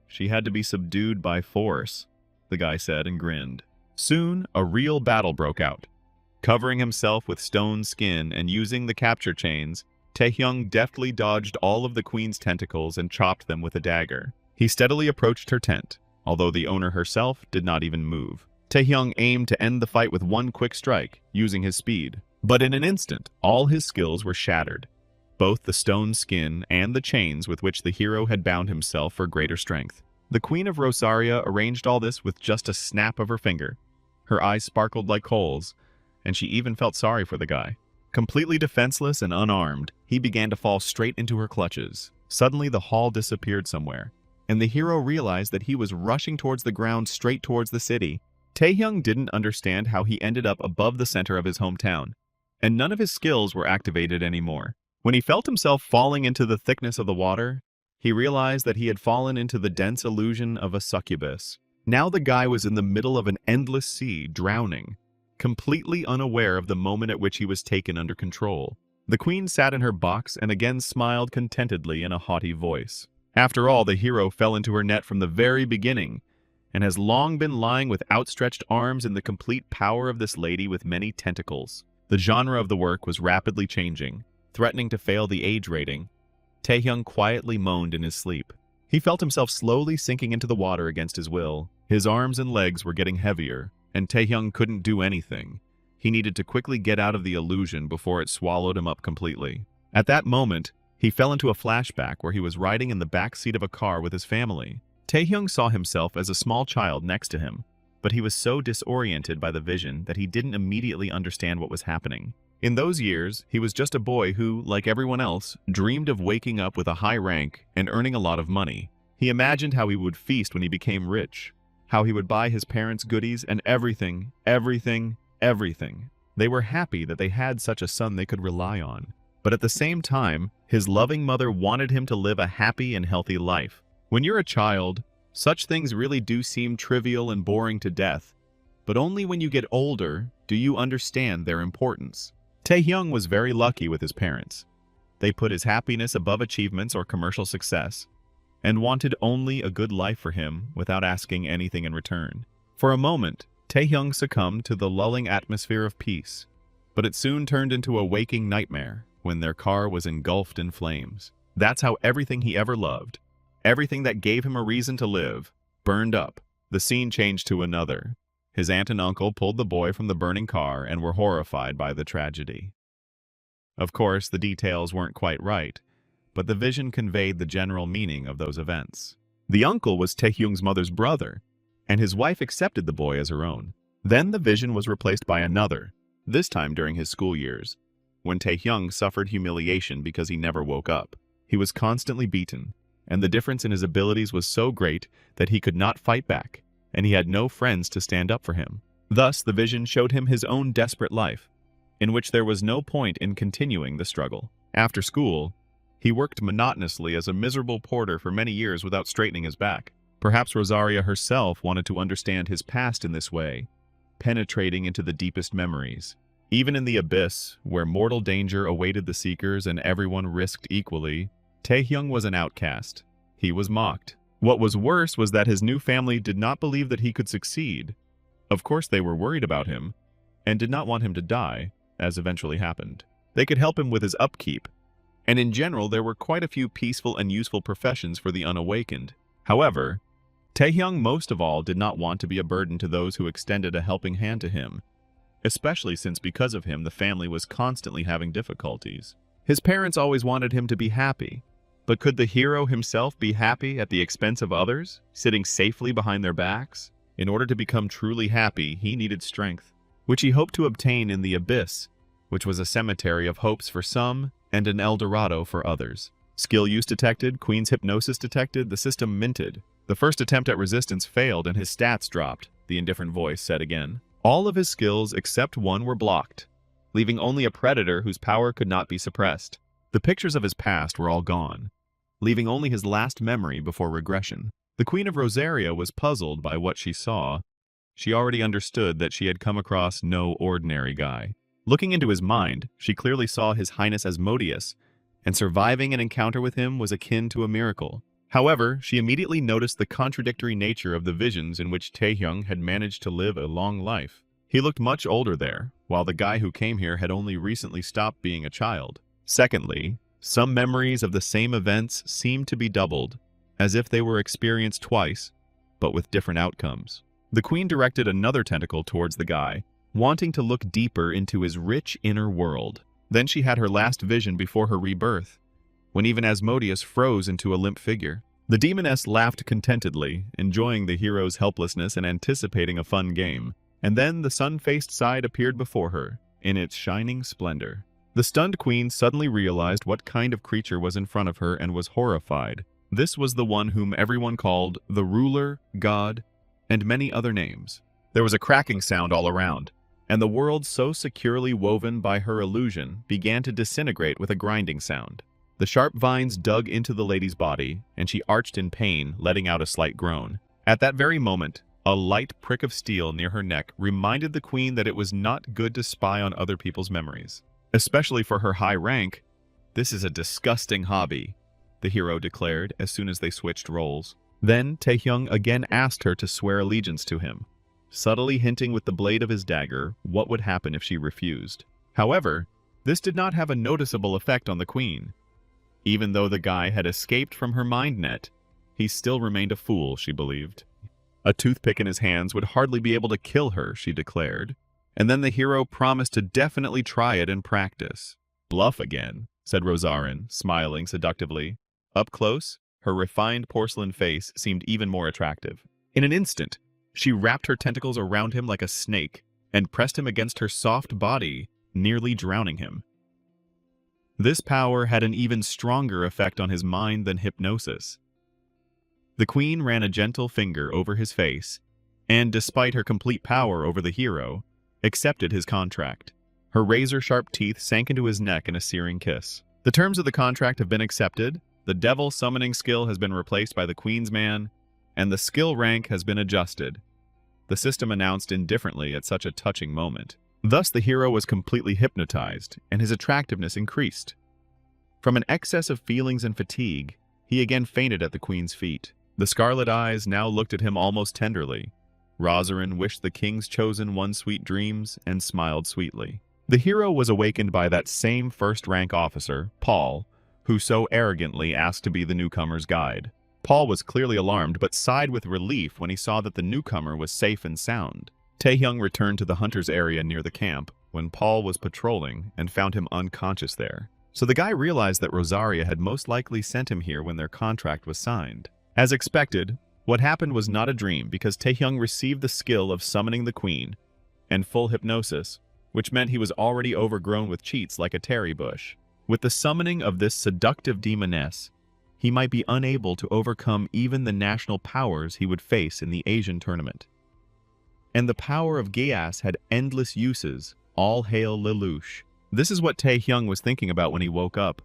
she had to be subdued by force, the guy said and grinned. Soon, a real battle broke out. Covering himself with stone skin and using the capture chains, Taehyung deftly dodged all of the queen's tentacles and chopped them with a dagger. He steadily approached her tent, although the owner herself did not even move. Taehyung aimed to end the fight with one quick strike, using his speed. But in an instant, all his skills were shattered. Both the stone skin and the chains with which the hero had bound himself for greater strength. The Queen of Rosaria arranged all this with just a snap of her finger. Her eyes sparkled like coals, and she even felt sorry for the guy. Completely defenseless and unarmed, he began to fall straight into her clutches. Suddenly the hall disappeared somewhere, and the hero realized that he was rushing towards the ground straight towards the city. Taehyung didn't understand how he ended up above the center of his hometown, and none of his skills were activated anymore. When he felt himself falling into the thickness of the water, he realized that he had fallen into the dense illusion of a succubus. Now the guy was in the middle of an endless sea, drowning, completely unaware of the moment at which he was taken under control. The queen sat in her box and again smiled contentedly in a haughty voice. After all, the hero fell into her net from the very beginning, and has long been lying with outstretched arms in the complete power of this lady with many tentacles. The genre of the work was rapidly changing, threatening to fail the age rating. Taehyung quietly moaned in his sleep. He felt himself slowly sinking into the water against his will. His arms and legs were getting heavier, and Taehyung couldn't do anything. He needed to quickly get out of the illusion before it swallowed him up completely. At that moment, he fell into a flashback where he was riding in the back seat of a car with his family. Taehyung saw himself as a small child next to him, but he was so disoriented by the vision that he didn't immediately understand what was happening. In those years, he was just a boy who, like everyone else, dreamed of waking up with a high rank and earning a lot of money. He imagined how he would feast when he became rich, how he would buy his parents goodies and everything. They were happy that they had such a son they could rely on. But at the same time, his loving mother wanted him to live a happy and healthy life. When you're a child, such things really do seem trivial and boring to death, but only when you get older do you understand their importance. Taehyung was very lucky with his parents. They put his happiness above achievements or commercial success, and wanted only a good life for him without asking anything in return. For a moment, Taehyung succumbed to the lulling atmosphere of peace, but it soon turned into a waking nightmare when their car was engulfed in flames. That's how everything he ever loved, everything that gave him a reason to live, burned up. The scene changed to another. His aunt and uncle pulled the boy from the burning car and were horrified by the tragedy. Of course, the details weren't quite right, but the vision conveyed the general meaning of those events. The uncle was Taehyung's mother's brother, and his wife accepted the boy as her own. Then the vision was replaced by another, this time during his school years, when Taehyung suffered humiliation because he never woke up. He was constantly beaten, and the difference in his abilities was so great that he could not fight back, and he had no friends to stand up for him. Thus, the vision showed him his own desperate life, in which there was no point in continuing the struggle. After school, he worked monotonously as a miserable porter for many years without straightening his back. Perhaps Rosaria herself wanted to understand his past in this way, penetrating into the deepest memories. Even in the abyss, where mortal danger awaited the seekers and everyone risked equally, Taehyung was an outcast. He was mocked. What was worse was that his new family did not believe that he could succeed. Of course they were worried about him, and did not want him to die, as eventually happened. They could help him with his upkeep, and in general there were quite a few peaceful and useful professions for the unawakened. However, Taehyung most of all did not want to be a burden to those who extended a helping hand to him, especially since because of him the family was constantly having difficulties. His parents always wanted him to be happy, but could the hero himself be happy at the expense of others, sitting safely behind their backs? In order to become truly happy, he needed strength, which he hoped to obtain in the abyss, which was a cemetery of hopes for some and an El Dorado for others. Skill use detected, Queen's hypnosis detected, the system minted. The first attempt at resistance failed and his stats dropped, the indifferent voice said again. All of his skills except one were blocked, leaving only a predator whose power could not be suppressed. The pictures of his past were all gone, leaving only his last memory before regression. The Queen of Rosaria was puzzled by what she saw. She already understood that she had come across no ordinary guy. Looking into his mind, she clearly saw His Highness Asmodeus, and surviving an encounter with him was akin to a miracle. However, she immediately noticed the contradictory nature of the visions in which Taehyung had managed to live a long life. He looked much older there, while the guy who came here had only recently stopped being a child. Secondly, some memories of the same events seemed to be doubled, as if they were experienced twice, but with different outcomes. The queen directed another tentacle towards the guy, wanting to look deeper into his rich inner world. Then she had her last vision before her rebirth, when even Asmodeus froze into a limp figure. The demoness laughed contentedly, enjoying the hero's helplessness and anticipating a fun game. And then the sun-faced side appeared before her, in its shining splendor. The stunned queen suddenly realized what kind of creature was in front of her and was horrified. This was the one whom everyone called the ruler, god, and many other names. There was a cracking sound all around, and the world so securely woven by her illusion began to disintegrate with a grinding sound. The sharp vines dug into the lady's body, and she arched in pain, letting out a slight groan. At that very moment, a light prick of steel near her neck reminded the queen that it was not good to spy on other people's memories. Especially for her high rank, "This is a disgusting hobby," the hero declared as soon as they switched roles. Then Taehyung again asked her to swear allegiance to him, subtly hinting with the blade of his dagger what would happen if she refused. However, this did not have a noticeable effect on the queen. Even though the guy had escaped from her mind net, he still remained a fool, she believed. A toothpick in his hands would hardly be able to kill her, she declared. And then the hero promised to definitely try it in practice. "Bluff again," said Rosarin, smiling seductively. Up close, her refined porcelain face seemed even more attractive. In an instant, she wrapped her tentacles around him like a snake and pressed him against her soft body, nearly drowning him. This power had an even stronger effect on his mind than hypnosis. The queen ran a gentle finger over his face, and despite her complete power over the hero, accepted his contract. Her razor-sharp teeth sank into his neck in a searing kiss. "The terms of the contract have been accepted, the devil summoning skill has been replaced by the queen's man, and the skill rank has been adjusted," the system announced indifferently at such a touching moment. Thus the hero was completely hypnotized, and his attractiveness increased. From an excess of feelings and fatigue, he again fainted at the queen's feet. The scarlet eyes now looked at him almost tenderly. Rosarin wished the king's chosen one sweet dreams and smiled sweetly. The hero was awakened by that same first-rank officer, Paul, who so arrogantly asked to be the newcomer's guide. Paul was clearly alarmed, but sighed with relief when he saw that the newcomer was safe and sound. Taehyung returned to the hunter's area near the camp when Paul was patrolling and found him unconscious there. So the guy realized that Rosaria had most likely sent him here when their contract was signed. As expected, what happened was not a dream because Taehyung received the skill of summoning the queen and full hypnosis, which meant he was already overgrown with cheats like a terry bush. With the summoning of this seductive demoness, he might be unable to overcome even the national powers he would face in the Asian tournament. And the power of Geas had endless uses, all hail Lelouch. This is what Taehyung was thinking about when he woke up,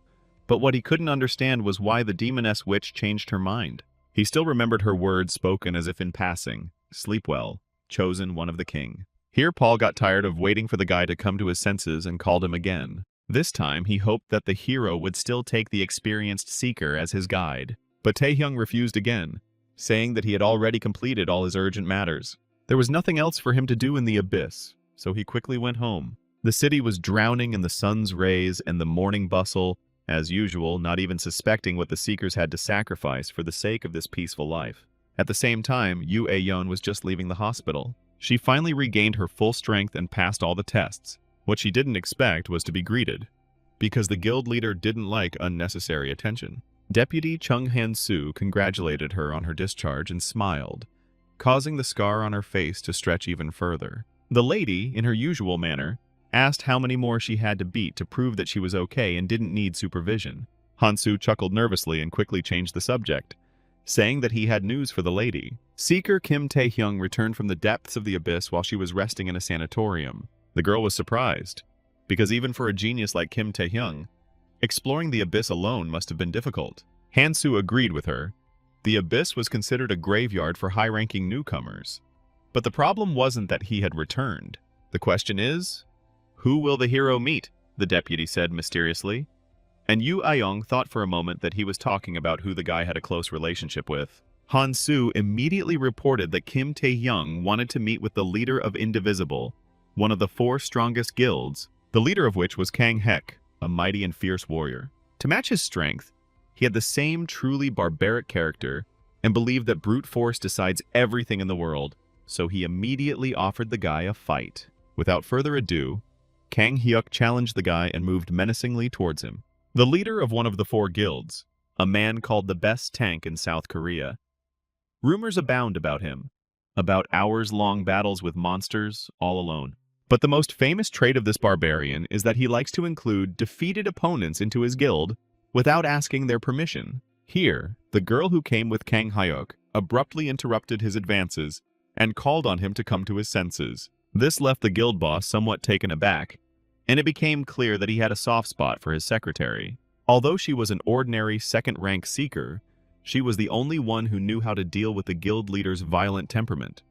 but what he couldn't understand was why the demoness witch changed her mind. He still remembered her words spoken as if in passing, "Sleep well, chosen one of the king." Here Paul got tired of waiting for the guy to come to his senses and called him again. This time he hoped that the hero would still take the experienced seeker as his guide. But Taehyung refused again, saying that he had already completed all his urgent matters. There was nothing else for him to do in the abyss, so he quickly went home. The city was drowning in the sun's rays and the morning bustle, as usual, not even suspecting what the seekers had to sacrifice for the sake of this peaceful life. At the same time, Yu Aeyeon was just leaving the hospital. She finally regained her full strength and passed all the tests. What she didn't expect was to be greeted, because the guild leader didn't like unnecessary attention. Deputy Chung Han-soo congratulated her on her discharge and smiled, causing the scar on her face to stretch even further. The lady, in her usual manner, asked how many more she had to beat to prove that she was okay and didn't need supervision. Han-soo chuckled nervously and quickly changed the subject, saying that he had news for the lady. Seeker Kim Taehyung returned from the depths of the abyss while she was resting in a sanatorium. The girl was surprised, because even for a genius like Kim Taehyung, exploring the abyss alone must have been difficult. Han-soo agreed with her. The abyss was considered a graveyard for high-ranking newcomers. But the problem wasn't that he had returned. The question is, Who will the hero meet? The deputy said mysteriously. And Yu Ayong thought for a moment that he was talking about who the guy had a close relationship with. Han Su immediately reported that Kim Tae-hyung wanted to meet with the leader of Indivisible, one of the 4 strongest guilds, the leader of which was Kang Hek, a mighty and fierce warrior. To match his strength, he had the same truly barbaric character and believed that brute force decides everything in the world, so he immediately offered the guy a fight. Without further ado, Kang Hyuk challenged the guy and moved menacingly towards him. The leader of one of the 4 guilds, a man called the best tank in South Korea. Rumors abound about him, about hours-long battles with monsters all alone. But the most famous trait of this barbarian is that he likes to include defeated opponents into his guild without asking their permission. Here, the girl who came with Kang Hyuk abruptly interrupted his advances and called on him to come to his senses. This left the guild boss somewhat taken aback, and it became clear that he had a soft spot for his secretary. Although she was an ordinary second-rank seeker, she was the only one who knew how to deal with the guild leader's violent temperament.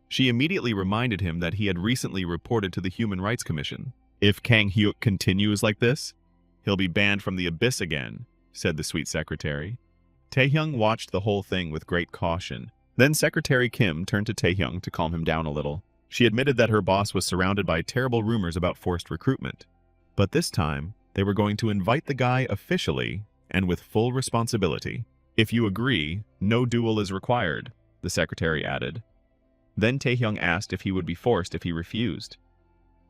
She immediately reminded him that he had recently reported to the Human Rights Commission. If Kang Hyuk continues like this, he'll be banned from the abyss again, said the sweet secretary. Taehyung watched the whole thing with great caution. Then Secretary Kim turned to Taehyung to calm him down a little. She admitted that her boss was surrounded by terrible rumors about forced recruitment. But this time, they were going to invite the guy officially and with full responsibility. If you agree, no duel is required, the secretary added. Then Taehyung asked if he would be forced if he refused.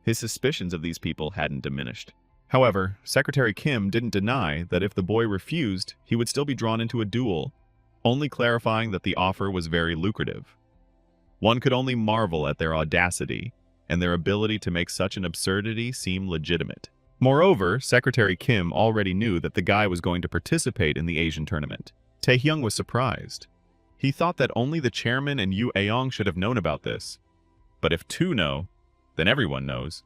His suspicions of these people hadn't diminished. However, Secretary Kim didn't deny that if the boy refused, he would still be drawn into a duel, only clarifying that the offer was very lucrative. One could only marvel at their audacity and their ability to make such an absurdity seem legitimate. Moreover, Secretary Kim already knew that the guy was going to participate in the Asian tournament. Taehyung was surprised. He thought that only the chairman and Yu Aong should have known about this. But if 2 know, then everyone knows.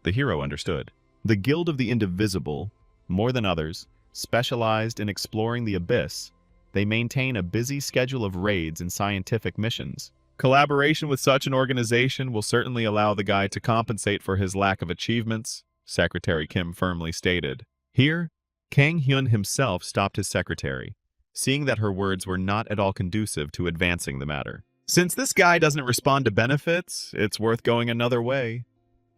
The hero understood. The Guild of the Indivisible, more than others, specialized in exploring the abyss. They maintain a busy schedule of raids and scientific missions. Collaboration with such an organization will certainly allow the guy to compensate for his lack of achievements, Secretary Kim firmly stated. Here, Kang Hyun himself stopped his secretary, seeing that her words were not at all conducive to advancing the matter. Since this guy doesn't respond to benefits, it's worth going another way,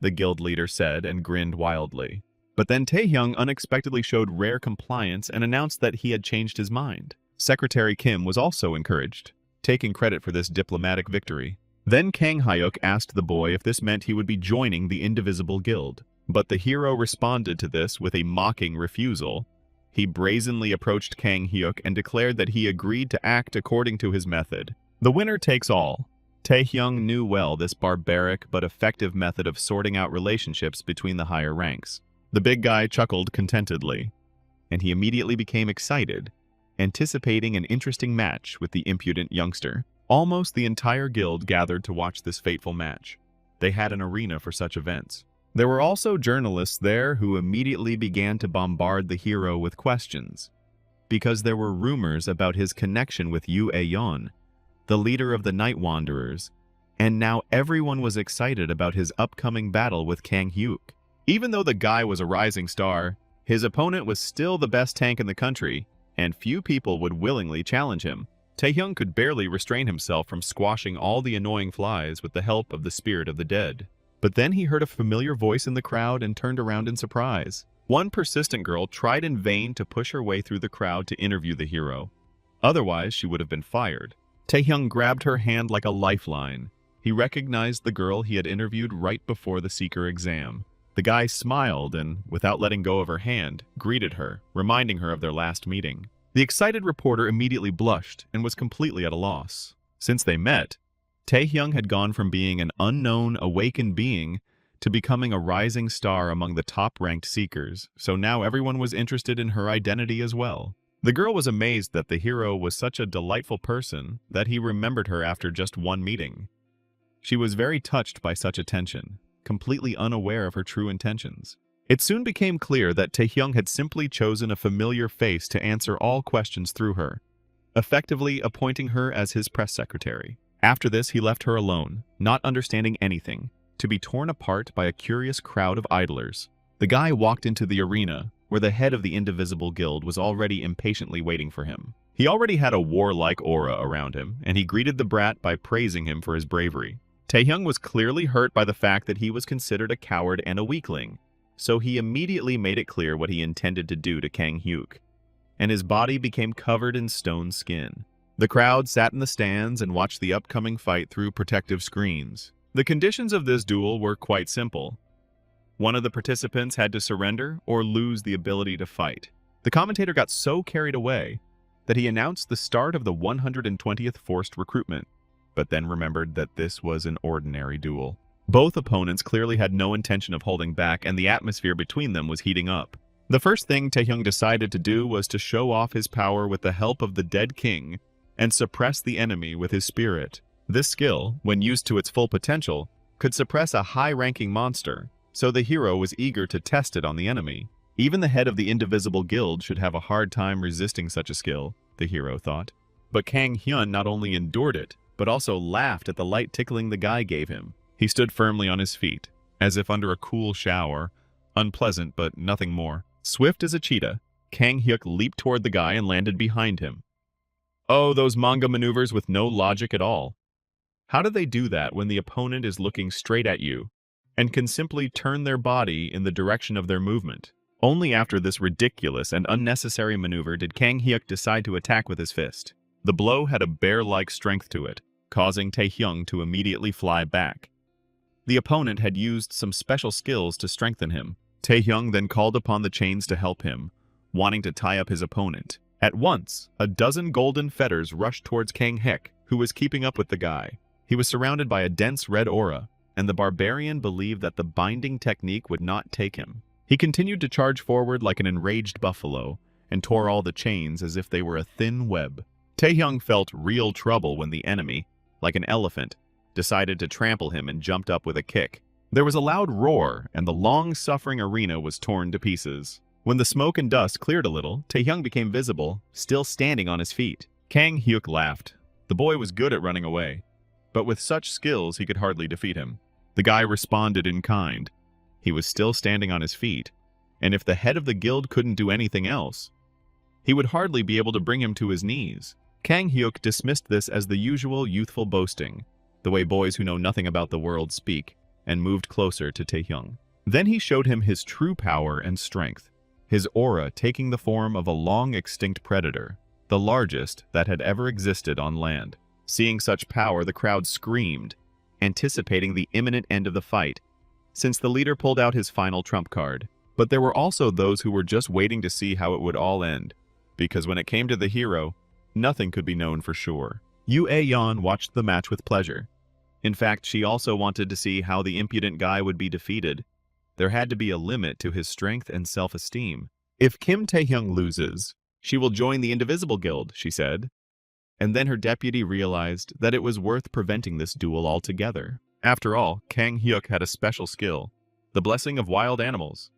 the guild leader said and grinned wildly. But then Taehyung unexpectedly showed rare compliance and announced that he had changed his mind. Secretary Kim was also encouraged, taking credit for this diplomatic victory. Then Kang Hyuk asked the boy if this meant he would be joining the Indivisible Guild. But the hero responded to this with a mocking refusal. He brazenly approached Kang Hyuk and declared that he agreed to act according to his method. The winner takes all. Taehyung knew well this barbaric but effective method of sorting out relationships between the higher ranks. The big guy chuckled contentedly, and he immediately became excited, anticipating an interesting match with the impudent youngster. Almost the entire guild gathered to watch this fateful match. They had an arena for such events. There were also journalists there who immediately began to bombard the hero with questions, because there were rumors about his connection with Yu Aeon, the leader of the Night Wanderers, and now everyone was excited about his upcoming battle with Kang Hyuk. Even though the guy was a rising star, his opponent was still the best tank in the country, and few people would willingly challenge him. Taehyung could barely restrain himself from squashing all the annoying flies with the help of the spirit of the dead. But then he heard a familiar voice in the crowd and turned around in surprise. One persistent girl tried in vain to push her way through the crowd to interview the hero. Otherwise, she would have been fired. Taehyung grabbed her hand like a lifeline. He recognized the girl he had interviewed right before the Seeker exam. The guy smiled and, without letting go of her hand, greeted her, reminding her of their last meeting. The excited reporter immediately blushed and was completely at a loss. Since they met, Taehyung had gone from being an unknown, awakened being to becoming a rising star among the top-ranked seekers, so now everyone was interested in her identity as well. The girl was amazed that the hero was such a delightful person that he remembered her after just one meeting. She was very touched by such attention, completely unaware of her true intentions. It soon became clear that Taehyung had simply chosen a familiar face to answer all questions through her, effectively appointing her as his press secretary. After this, he left her alone, not understanding anything. to be torn apart by a curious crowd of idlers. The guy walked into the arena, where the head of the Indivisible Guild was already impatiently waiting for him. He already had a warlike aura around him, and he greeted the brat by praising him for his bravery. Taehyung was clearly hurt by the fact that he was considered a coward and a weakling, so he immediately made it clear what he intended to do to Kang Hyuk, and his body became covered in stone skin. The crowd sat in the stands and watched the upcoming fight through protective screens. The conditions of this duel were quite simple. One of the participants had to surrender or lose the ability to fight. The commentator got so carried away that he announced the start of the 120th forced recruitment, but then remembered that this was an ordinary duel. Both opponents clearly had no intention of holding back, and the atmosphere between them was heating up. The first thing Taehyung decided to do was to show off his power with the help of the dead king and suppress the enemy with his spirit. This skill, when used to its full potential, could suppress a high-ranking monster, so the hero was eager to test it on the enemy. Even the head of the Indivisible Guild should have a hard time resisting such a skill, the hero thought. But Kang Hyun not only endured it, but also laughed at the light tickling the guy gave him. He stood firmly on his feet, as if under a cool shower, unpleasant but nothing more. Swift as a cheetah, Kang Hyuk leaped toward the guy and landed behind him. Oh, those manga maneuvers with no logic at all. How do they do that when the opponent is looking straight at you and can simply turn their body in the direction of their movement? Only after this ridiculous and unnecessary maneuver did Kang Hyuk decide to attack with his fist. The blow had a bear-like strength to it, causing Taehyung to immediately fly back. The opponent had used some special skills to strengthen him. Taehyung then called upon the chains to help him, wanting to tie up his opponent. At once, a dozen golden fetters rushed towards Kang Hyuk, who was keeping up with the guy. He was surrounded by a dense red aura, and the barbarian believed that the binding technique would not take him. He continued to charge forward like an enraged buffalo, and tore all the chains as if they were a thin web. Taehyung felt real trouble when the enemy, like an elephant, decided to trample him and jumped up with a kick. There was a loud roar, and the long-suffering arena was torn to pieces. When the smoke and dust cleared a little, Taehyung became visible, still standing on his feet. Kang Hyuk laughed. The boy was good at running away, but with such skills he could hardly defeat him. The guy responded in kind. He was still standing on his feet, and if the head of the guild couldn't do anything else, he would hardly be able to bring him to his knees. Kang Hyuk dismissed this as the usual youthful boasting, the way boys who know nothing about the world speak, and moved closer to Taehyung. Then he showed him his true power and strength, his aura taking the form of a long-extinct predator, the largest that had ever existed on land. Seeing such power, the crowd screamed, anticipating the imminent end of the fight, since the leader pulled out his final trump card. But there were also those who were just waiting to see how it would all end, because when it came to the hero, nothing could be known for sure. Yoo Ae-yeon watched the match with pleasure. In fact, she also wanted to see how the impudent guy would be defeated. There had to be a limit to his strength and self-esteem. If Kim Taehyung loses, she will join the Indivisible Guild, she said. And then her deputy realized that it was worth preventing this duel altogether. After all, Kang Hyuk had a special skill, the blessing of wild animals.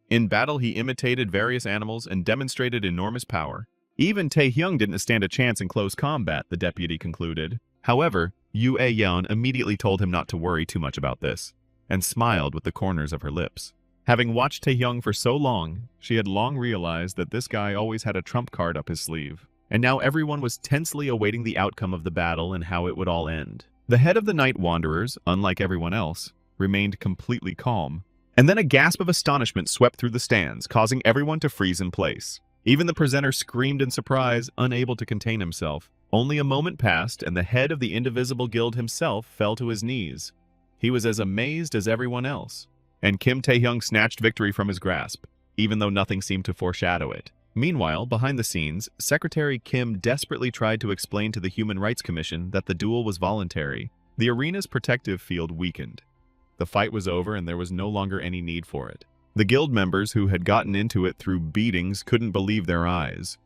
In battle, he imitated various animals and demonstrated enormous power. Even Taehyung didn't stand a chance in close combat, the deputy concluded. However, Yoo Ae-yeon immediately told him not to worry too much about this, and smiled with the corners of her lips. Having watched Taehyung for so long, she had long realized that this guy always had a trump card up his sleeve, and now everyone was tensely awaiting the outcome of the battle and how it would all end. The head of the Night Wanderers, unlike everyone else, remained completely calm. And then a gasp of astonishment swept through the stands, causing everyone to freeze in place. Even the presenter screamed in surprise, unable to contain himself. Only a moment passed, and the head of the Indivisible Guild himself fell to his knees. He was as amazed as everyone else, and Kim Taehyung snatched victory from his grasp, even though nothing seemed to foreshadow it. Meanwhile, behind the scenes, Secretary Kim desperately tried to explain to the Human Rights Commission that the duel was voluntary. The arena's protective field weakened. The fight was over and there was no longer any need for it. The guild members who had gotten into it through beatings couldn't believe their eyes.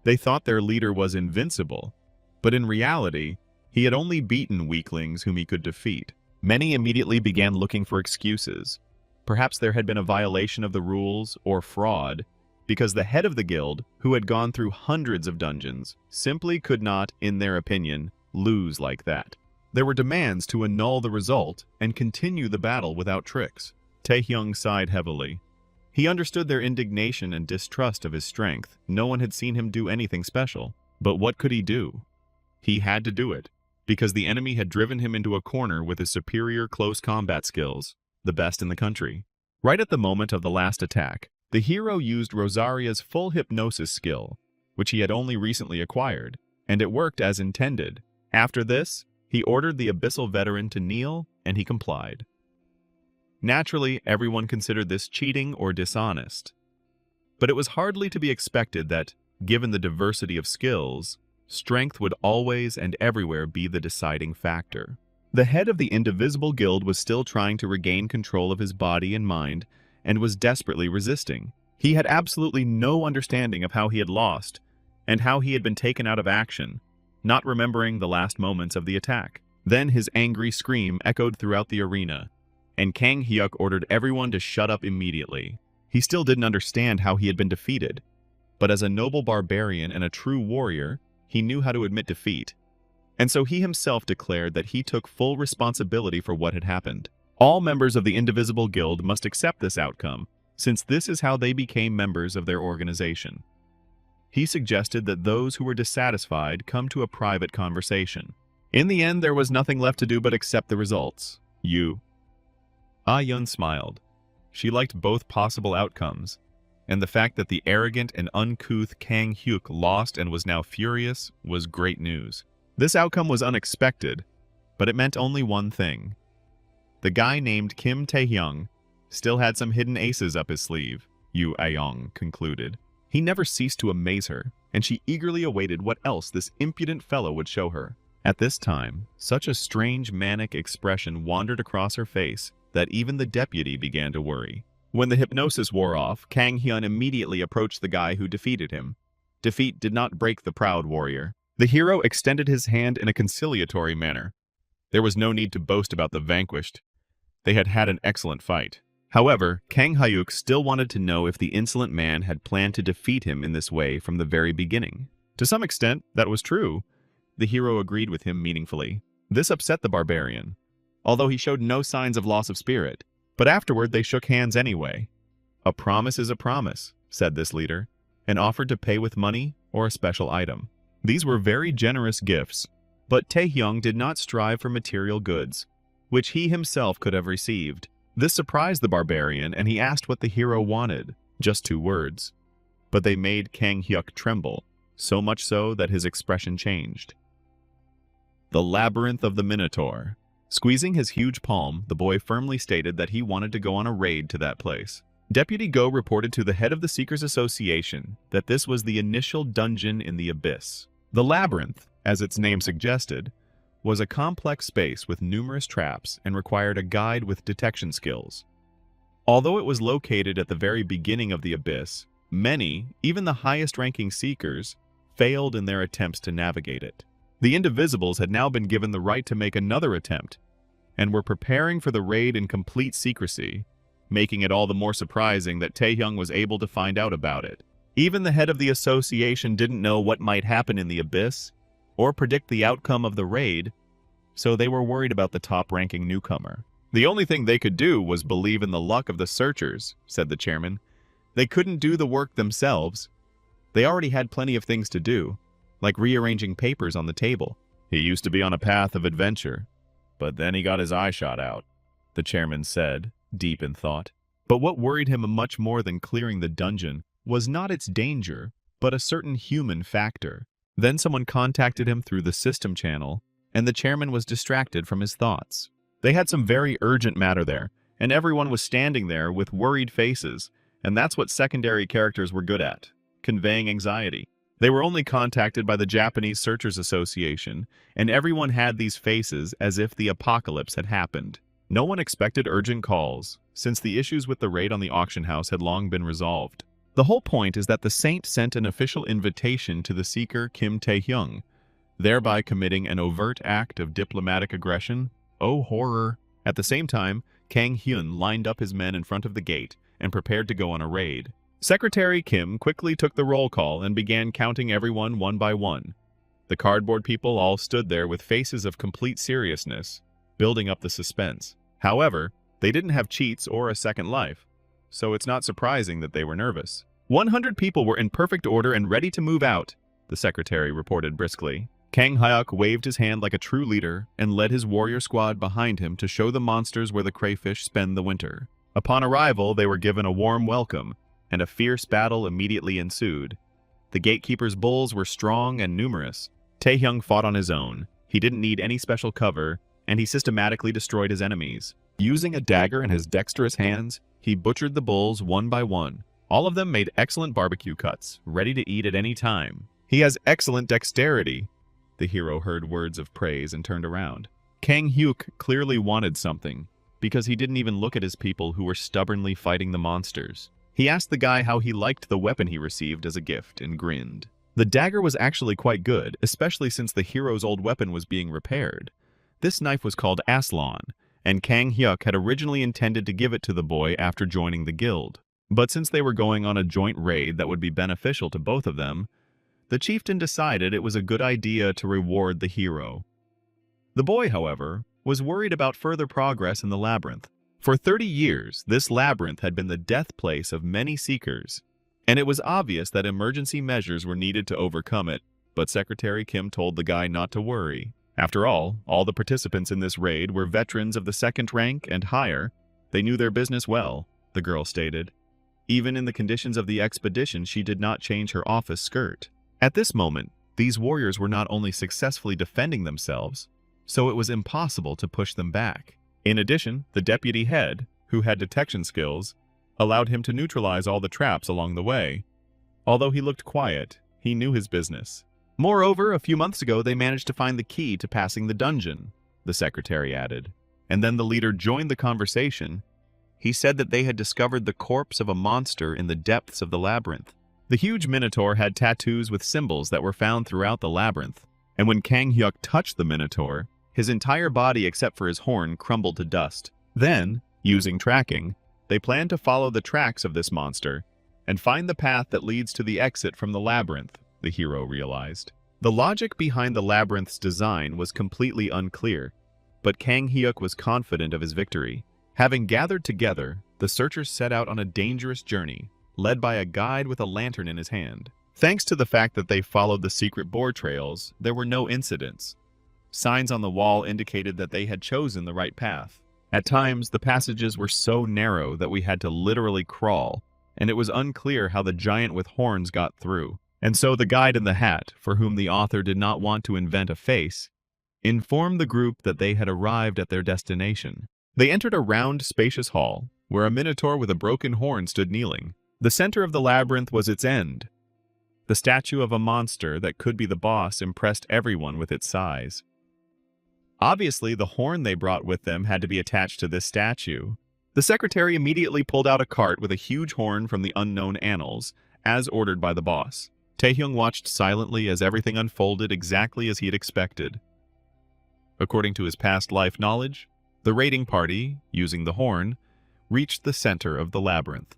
They thought their leader was invincible, but in reality, he had only beaten weaklings whom he could defeat. Many immediately began looking for excuses. Perhaps there had been a violation of the rules or fraud, because the head of the guild, who had gone through hundreds of dungeons, simply could not, in their opinion, lose like that. There were demands to annul the result and continue the battle without tricks. Taehyung sighed heavily. He understood their indignation and distrust of his strength. No one had seen him do anything special. But what could he do? He had to do it, because the enemy had driven him into a corner with his superior close combat skills, the best in the country. Right at the moment of the last attack, the hero used Rosaria's full hypnosis skill, which he had only recently acquired, and it worked as intended. After this, he ordered the abyssal veteran to kneel, and he complied. Naturally, everyone considered this cheating or dishonest. But it was hardly to be expected that, given the diversity of skills, strength would always and everywhere be the deciding factor. The head of the Indivisible Guild was still trying to regain control of his body and mind, and was desperately resisting. He had absolutely no understanding of how he had lost, and how he had been taken out of action, not remembering the last moments of the attack. Then his angry scream echoed throughout the arena, and Kang Hyuk ordered everyone to shut up immediately. He still didn't understand how he had been defeated, but as a noble barbarian and a true warrior, he knew how to admit defeat. And so he himself declared that he took full responsibility for what had happened. All members of the Indivisible Guild must accept this outcome, since this is how they became members of their organization. He suggested that those who were dissatisfied come to a private conversation. In the end, there was nothing left to do but accept the results. Ah-Yun smiled. She liked both possible outcomes, and the fact that the arrogant and uncouth Kang Hyuk lost and was now furious was great news. This outcome was unexpected, but it meant only one thing. The guy named Kim Taehyung still had some hidden aces up his sleeve, Yu Ayong concluded. He never ceased to amaze her, and she eagerly awaited what else this impudent fellow would show her. At this time, such a strange manic expression wandered across her face that even the deputy began to worry. When the hypnosis wore off, Kang Hyun immediately approached the guy who defeated him. Defeat did not break the proud warrior. The hero extended his hand in a conciliatory manner. There was no need to boast about the vanquished. They had had an excellent fight. However, Kang Hyuk still wanted to know if the insolent man had planned to defeat him in this way from the very beginning. To some extent, that was true. The hero agreed with him meaningfully. This upset the barbarian, although he showed no signs of loss of spirit. But afterward, they shook hands anyway. A promise is a promise, said this leader, and offered to pay with money or a special item. These were very generous gifts, but Taehyung did not strive for material goods, which he himself could have received. This surprised the barbarian, and he asked what the hero wanted, just 2 words. But they made Kang Hyuk tremble, so much so that his expression changed. The Labyrinth of the Minotaur. Squeezing his huge palm, the boy firmly stated that he wanted to go on a raid to that place. Deputy Go reported to the head of the Seekers Association that this was the initial dungeon in the abyss. The labyrinth, as its name suggested, was a complex space with numerous traps and required a guide with detection skills. Although it was located at the very beginning of the abyss, many, even the highest-ranking Seekers, failed in their attempts to navigate it. The Indivisibles had now been given the right to make another attempt, and were preparing for the raid in complete secrecy, making it all the more surprising that Taehyung was able to find out about it. Even the head of the association didn't know what might happen in the abyss, or predict the outcome of the raid, so they were worried about the top-ranking newcomer. The only thing they could do was believe in the luck of the searchers, said the chairman. They couldn't do the work themselves. They already had plenty of things to do, like rearranging papers on the table. He used to be on a path of adventure, but then he got his eye shot out, the chairman said, deep in thought. But what worried him much more than clearing the dungeon was not its danger, but a certain human factor. Then someone contacted him through the system channel, and the chairman was distracted from his thoughts. They had some very urgent matter there, and everyone was standing there with worried faces, and that's what secondary characters were good at, conveying anxiety. They were only contacted by the Japanese Searchers Association, and everyone had these faces as if the apocalypse had happened. No one expected urgent calls, since the issues with the raid on the auction house had long been resolved. The whole point is that the saint sent an official invitation to the seeker Kim Taehyung, thereby committing an overt act of diplomatic aggression. Oh, horror! At the same time, Kang Hyun lined up his men in front of the gate and prepared to go on a raid. Secretary Kim quickly took the roll call and began counting everyone one by one. The cardboard people all stood there with faces of complete seriousness, building up the suspense. However, they didn't have cheats or a second life, so it's not surprising that they were nervous. 100 people were in perfect order and ready to move out, the secretary reported briskly. Kang Hyuk waved his hand like a true leader and led his warrior squad behind him to show the monsters where the crayfish spend the winter. Upon arrival, they were given a warm welcome, and a fierce battle immediately ensued. The gatekeeper's bulls were strong and numerous. Taehyung fought on his own. He didn't need any special cover, and he systematically destroyed his enemies. Using a dagger in his dexterous hands, he butchered the bulls one by one. All of them made excellent barbecue cuts, ready to eat at any time. He has excellent dexterity. The hero heard words of praise and turned around. Kang Hyuk clearly wanted something, because he didn't even look at his people who were stubbornly fighting the monsters. He asked the guy how he liked the weapon he received as a gift and grinned. The dagger was actually quite good, especially since the hero's old weapon was being repaired. This knife was called Aslan, and Kang Hyuk had originally intended to give it to the boy after joining the guild. But since they were going on a joint raid that would be beneficial to both of them, the chieftain decided it was a good idea to reward the hero. The boy, however, was worried about further progress in the labyrinth. For 30 years, this labyrinth had been the death place of many seekers, and it was obvious that emergency measures were needed to overcome it, but Secretary Kim told the guy not to worry. After all the participants in this raid were veterans of the second rank and higher. They knew their business well, the girl stated. Even in the conditions of the expedition, she did not change her office skirt. At this moment, these warriors were not only successfully defending themselves, so it was impossible to push them back. In addition, the deputy head, who had detection skills, allowed him to neutralize all the traps along the way. Although he looked quiet, he knew his business. Moreover, a few months ago they managed to find the key to passing the dungeon, the secretary added. And then the leader joined the conversation. He said that they had discovered the corpse of a monster in the depths of the labyrinth. The huge minotaur had tattoos with symbols that were found throughout the labyrinth, and when Kang Hyuk touched the minotaur, his entire body except for his horn crumbled to dust. Then, using tracking, they planned to follow the tracks of this monster and find the path that leads to the exit from the labyrinth, the hero realized. The logic behind the labyrinth's design was completely unclear, but Kang Hyuk was confident of his victory. Having gathered together, the searchers set out on a dangerous journey, led by a guide with a lantern in his hand. Thanks to the fact that they followed the secret boar trails, there were no incidents. Signs on the wall indicated that they had chosen the right path. At times, the passages were so narrow that we had to literally crawl, and it was unclear how the giant with horns got through. And so the guide in the hat, for whom the author did not want to invent a face, informed the group that they had arrived at their destination. They entered a round, spacious hall, where a minotaur with a broken horn stood kneeling. The center of the labyrinth was its end. The statue of a monster that could be the boss impressed everyone with its size. Obviously, the horn they brought with them had to be attached to this statue. The secretary immediately pulled out a cart with a huge horn from the unknown annals, as ordered by the boss. Taehyung watched silently as everything unfolded exactly as he had expected. According to his past life knowledge, the raiding party, using the horn, reached the center of the labyrinth.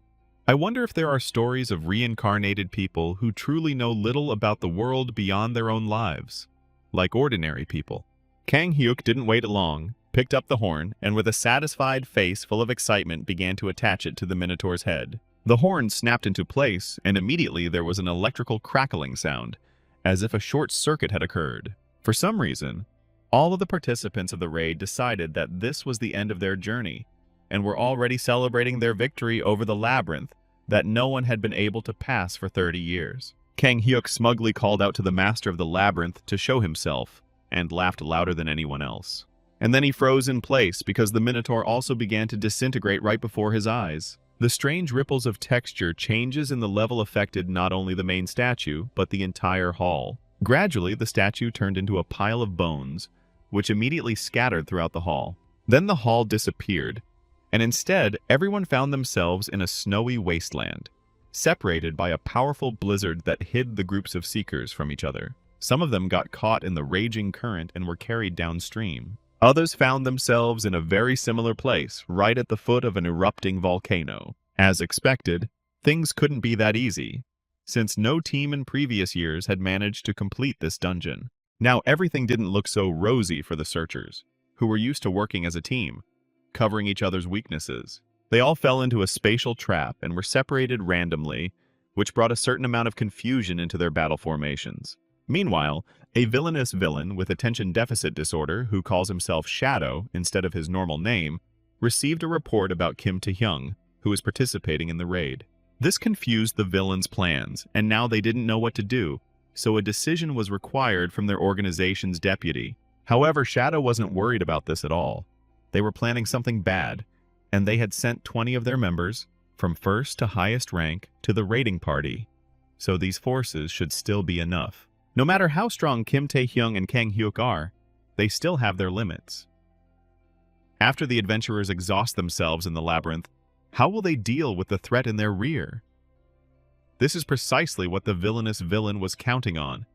I wonder if there are stories of reincarnated people who truly know little about the world beyond their own lives, like ordinary people. Kang Hyuk didn't wait long, picked up the horn, and with a satisfied face full of excitement began to attach it to the minotaur's head. The horn snapped into place, and immediately there was an electrical crackling sound, as if a short circuit had occurred. For some reason, all of the participants of the raid decided that this was the end of their journey, and were already celebrating their victory over the labyrinth that no one had been able to pass for 30 years. Kang Hyuk smugly called out to the master of the labyrinth to show himself, and laughed louder than anyone else. And then he froze in place because the minotaur also began to disintegrate right before his eyes. The strange ripples of texture changes in the level affected not only the main statue, but the entire hall. Gradually, the statue turned into a pile of bones, which immediately scattered throughout the hall. Then the hall disappeared, and instead, everyone found themselves in a snowy wasteland, separated by a powerful blizzard that hid the groups of seekers from each other. Some of them got caught in the raging current and were carried downstream. Others found themselves in a very similar place, right at the foot of an erupting volcano. As expected, things couldn't be that easy, since no team in previous years had managed to complete this dungeon. Now everything didn't look so rosy for the searchers, who were used to working as a team, covering each other's weaknesses. They all fell into a spatial trap and were separated randomly, which brought a certain amount of confusion into their battle formations. Meanwhile, a villainous villain with attention deficit disorder who calls himself Shadow instead of his normal name received a report about Kim Tae-hyung, who was participating in the raid. This confused the villains' plans, and now they didn't know what to do, so a decision was required from their organization's deputy. However, Shadow wasn't worried about this at all. They were planning something bad, and they had sent 20 of their members, from first to highest rank, to the raiding party. So these forces should still be enough. No matter how strong Kim Tae-hyung and Kang Hyuk are, they still have their limits. After the adventurers exhaust themselves in the labyrinth, how will they deal with the threat in their rear? This is precisely what the villainous villain was counting on,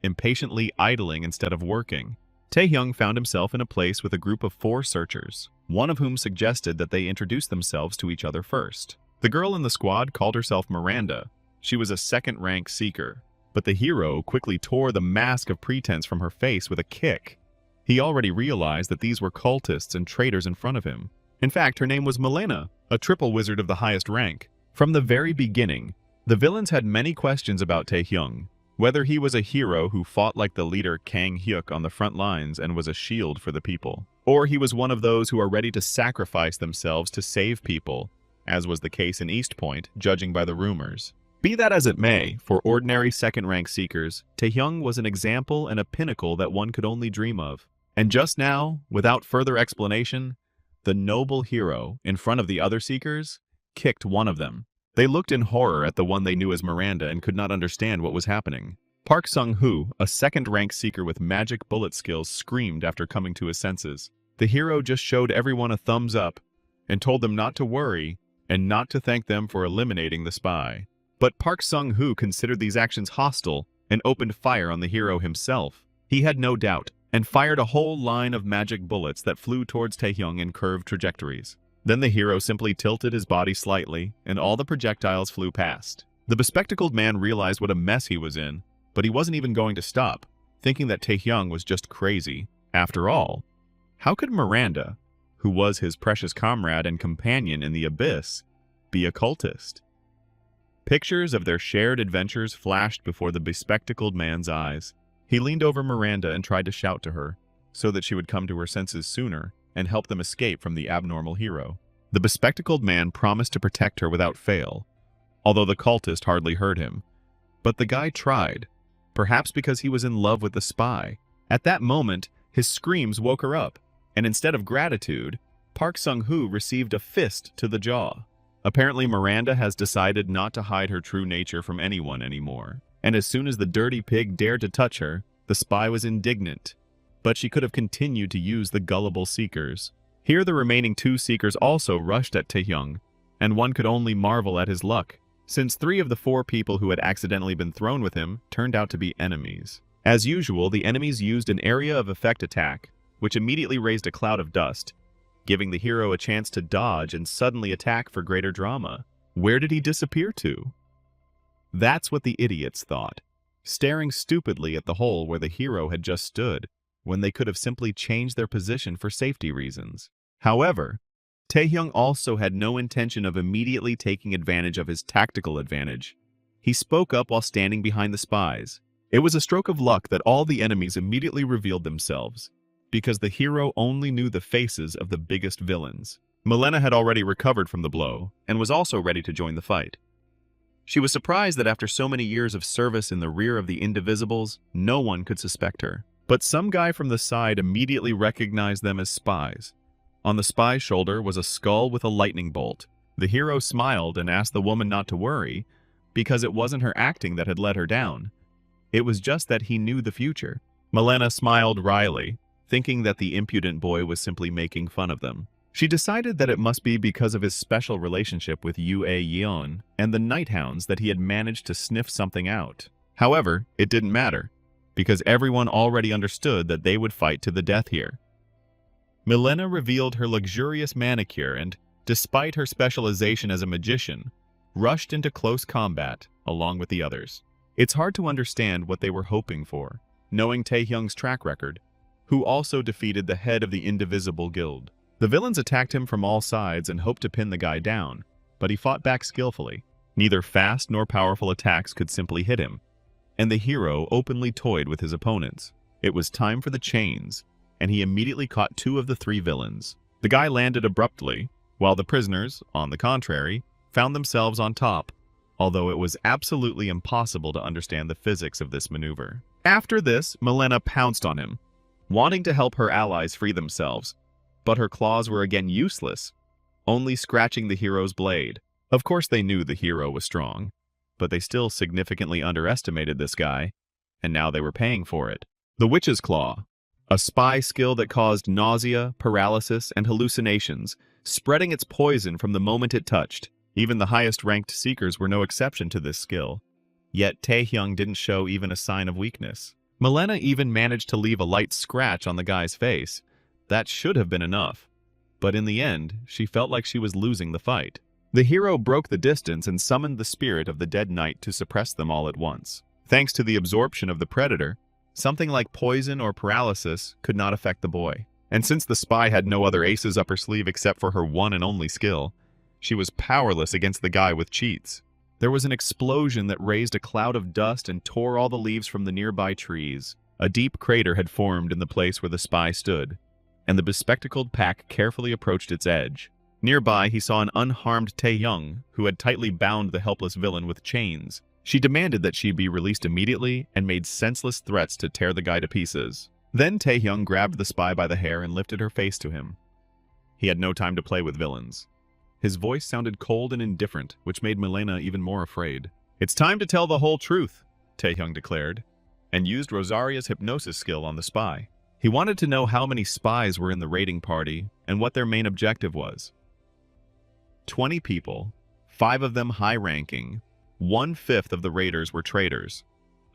impatiently idling instead of working. Tae-hyung found himself in a place with a group of 4 searchers, one of whom suggested that they introduce themselves to each other first. The girl in the squad called herself Miranda. She was a second-rank seeker, but the hero quickly tore the mask of pretense from her face with a kick. He already realized that these were cultists and traitors in front of him. In fact, her name was Milena, a triple wizard of the highest rank. From the very beginning, the villains had many questions about Tae-hyung, whether he was a hero who fought like the leader Kang Hyuk on the front lines and was a shield for the people, or he was one of those who are ready to sacrifice themselves to save people, as was the case in East Point, judging by the rumors. Be that as it may, for ordinary second-rank seekers, Tae-hyung was an example and a pinnacle that one could only dream of. And just now, without further explanation, the noble hero, in front of the other seekers, kicked one of them. They looked in horror at the one they knew as Miranda and could not understand what was happening. Park Sung-hoo, a second-rank seeker with magic bullet skills, screamed after coming to his senses. The hero just showed everyone a thumbs up and told them not to worry and not to thank them for eliminating the spy. But Park Sung-hoo considered these actions hostile and opened fire on the hero himself. He had no doubt, and fired a whole line of magic bullets that flew towards Tae-hyung in curved trajectories. Then the hero simply tilted his body slightly, and all the projectiles flew past. The bespectacled man realized what a mess he was in, but he wasn't even going to stop, thinking that Tae-hyung was just crazy. After all, how could Miranda, who was his precious comrade and companion in the abyss, be a cultist? Pictures of their shared adventures flashed before the bespectacled man's eyes. He leaned over Miranda and tried to shout to her, so that she would come to her senses sooner and help them escape from the abnormal hero. The bespectacled man promised to protect her without fail, although the cultist hardly heard him. But the guy tried, perhaps because he was in love with the spy. At that moment, his screams woke her up, and instead of gratitude, Park Sung-hoo received a fist to the jaw. Apparently, Miranda has decided not to hide her true nature from anyone anymore. And as soon as the dirty pig dared to touch her, the spy was indignant. But she could have continued to use the gullible seekers. Here the remaining 2 seekers also rushed at Tae-hyung, and one could only marvel at his luck, since 3 of the 4 people who had accidentally been thrown with him turned out to be enemies. As usual, the enemies used an area of effect attack, which immediately raised a cloud of dust, giving the hero a chance to dodge and suddenly attack for greater drama. Where did he disappear to? That's what the idiots thought, staring stupidly at the hole where the hero had just stood, when they could have simply changed their position for safety reasons. However, Tae-hyung also had no intention of immediately taking advantage of his tactical advantage. He spoke up while standing behind the spies. It was a stroke of luck that all the enemies immediately revealed themselves, because the hero only knew the faces of the biggest villains. Milena had already recovered from the blow, and was also ready to join the fight. She was surprised that after so many years of service in the rear of the Indivisibles, no one could suspect her. But some guy from the side immediately recognized them as spies. On the spy's shoulder was a skull with a lightning bolt. The hero smiled and asked the woman not to worry, because it wasn't her acting that had let her down. It was just that he knew the future. Milena smiled wryly, thinking that the impudent boy was simply making fun of them. She decided that it must be because of his special relationship with Yue Yeon and the Night Hounds that he had managed to sniff something out. However, it didn't matter, because everyone already understood that they would fight to the death here. Milena revealed her luxurious manicure and, despite her specialization as a magician, rushed into close combat along with the others. It's hard to understand what they were hoping for. knowing Taehyung's track record, who also defeated the head of the Indivisible Guild. The villains attacked him from all sides and hoped to pin the guy down, but he fought back skillfully. Neither fast nor powerful attacks could simply hit him, and the hero openly toyed with his opponents. It was time for the chains, and he immediately caught 2 of the 3 villains. The guy landed abruptly, while the prisoners, on the contrary, found themselves on top, although it was absolutely impossible to understand the physics of this maneuver. After this, Milena pounced on him, wanting to help her allies free themselves, but her claws were again useless, only scratching the hero's blade. Of course they knew the hero was strong, but they still significantly underestimated this guy, and now they were paying for it. The Witch's Claw, a spy skill that caused nausea, paralysis, and hallucinations, spreading its poison from the moment it touched. Even the highest-ranked seekers were no exception to this skill. Yet Taehyung didn't show even a sign of weakness. Milena even managed to leave a light scratch on the guy's face. That should have been enough. But in the end, she felt like she was losing the fight. The hero broke the distance and summoned the spirit of the dead knight to suppress them all at once. Thanks to the absorption of the predator, something like poison or paralysis could not affect the boy. And since the spy had no other aces up her sleeve except for her one and only skill, she was powerless against the guy with cheats. There was an explosion that raised a cloud of dust and tore all the leaves from the nearby trees. A deep crater had formed in the place where the spy stood, and the bespectacled pack carefully approached its edge. Nearby, he saw an unharmed Taehyung, who had tightly bound the helpless villain with chains. She demanded that she be released immediately and made senseless threats to tear the guy to pieces. Then Taehyung grabbed the spy by the hair and lifted her face to him. He had no time to play with villains. His voice sounded cold and indifferent, which made Milena even more afraid. "It's time to tell the whole truth," Taehyung declared, and used Rosaria's hypnosis skill on the spy. He wanted to know how many spies were in the raiding party and what their main objective was. 20 people, 5 of them high-ranking. 1/5 of the raiders were traitors.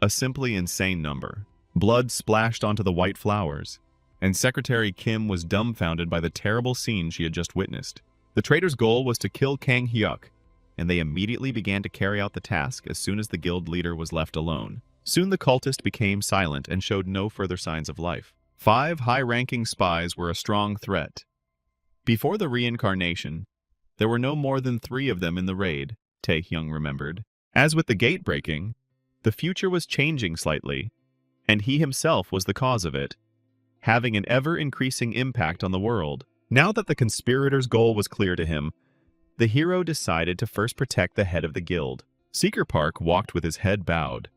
A simply insane number. Blood splashed onto the white flowers, and Secretary Kim was dumbfounded by the terrible scene she had just witnessed. The traitors' goal was to kill Kang Hyuk, and they immediately began to carry out the task as soon as the guild leader was left alone. Soon the cultist became silent and showed no further signs of life. 5 high-ranking spies were a strong threat. Before the reincarnation, there were no more than 3 of them in the raid, Taehyung remembered. As with the gate breaking, the future was changing slightly, and he himself was the cause of it, having an ever-increasing impact on the world. Now that the conspirators' goal was clear to him, the hero decided to first protect the head of the guild. Seeker Park walked with his head bowed,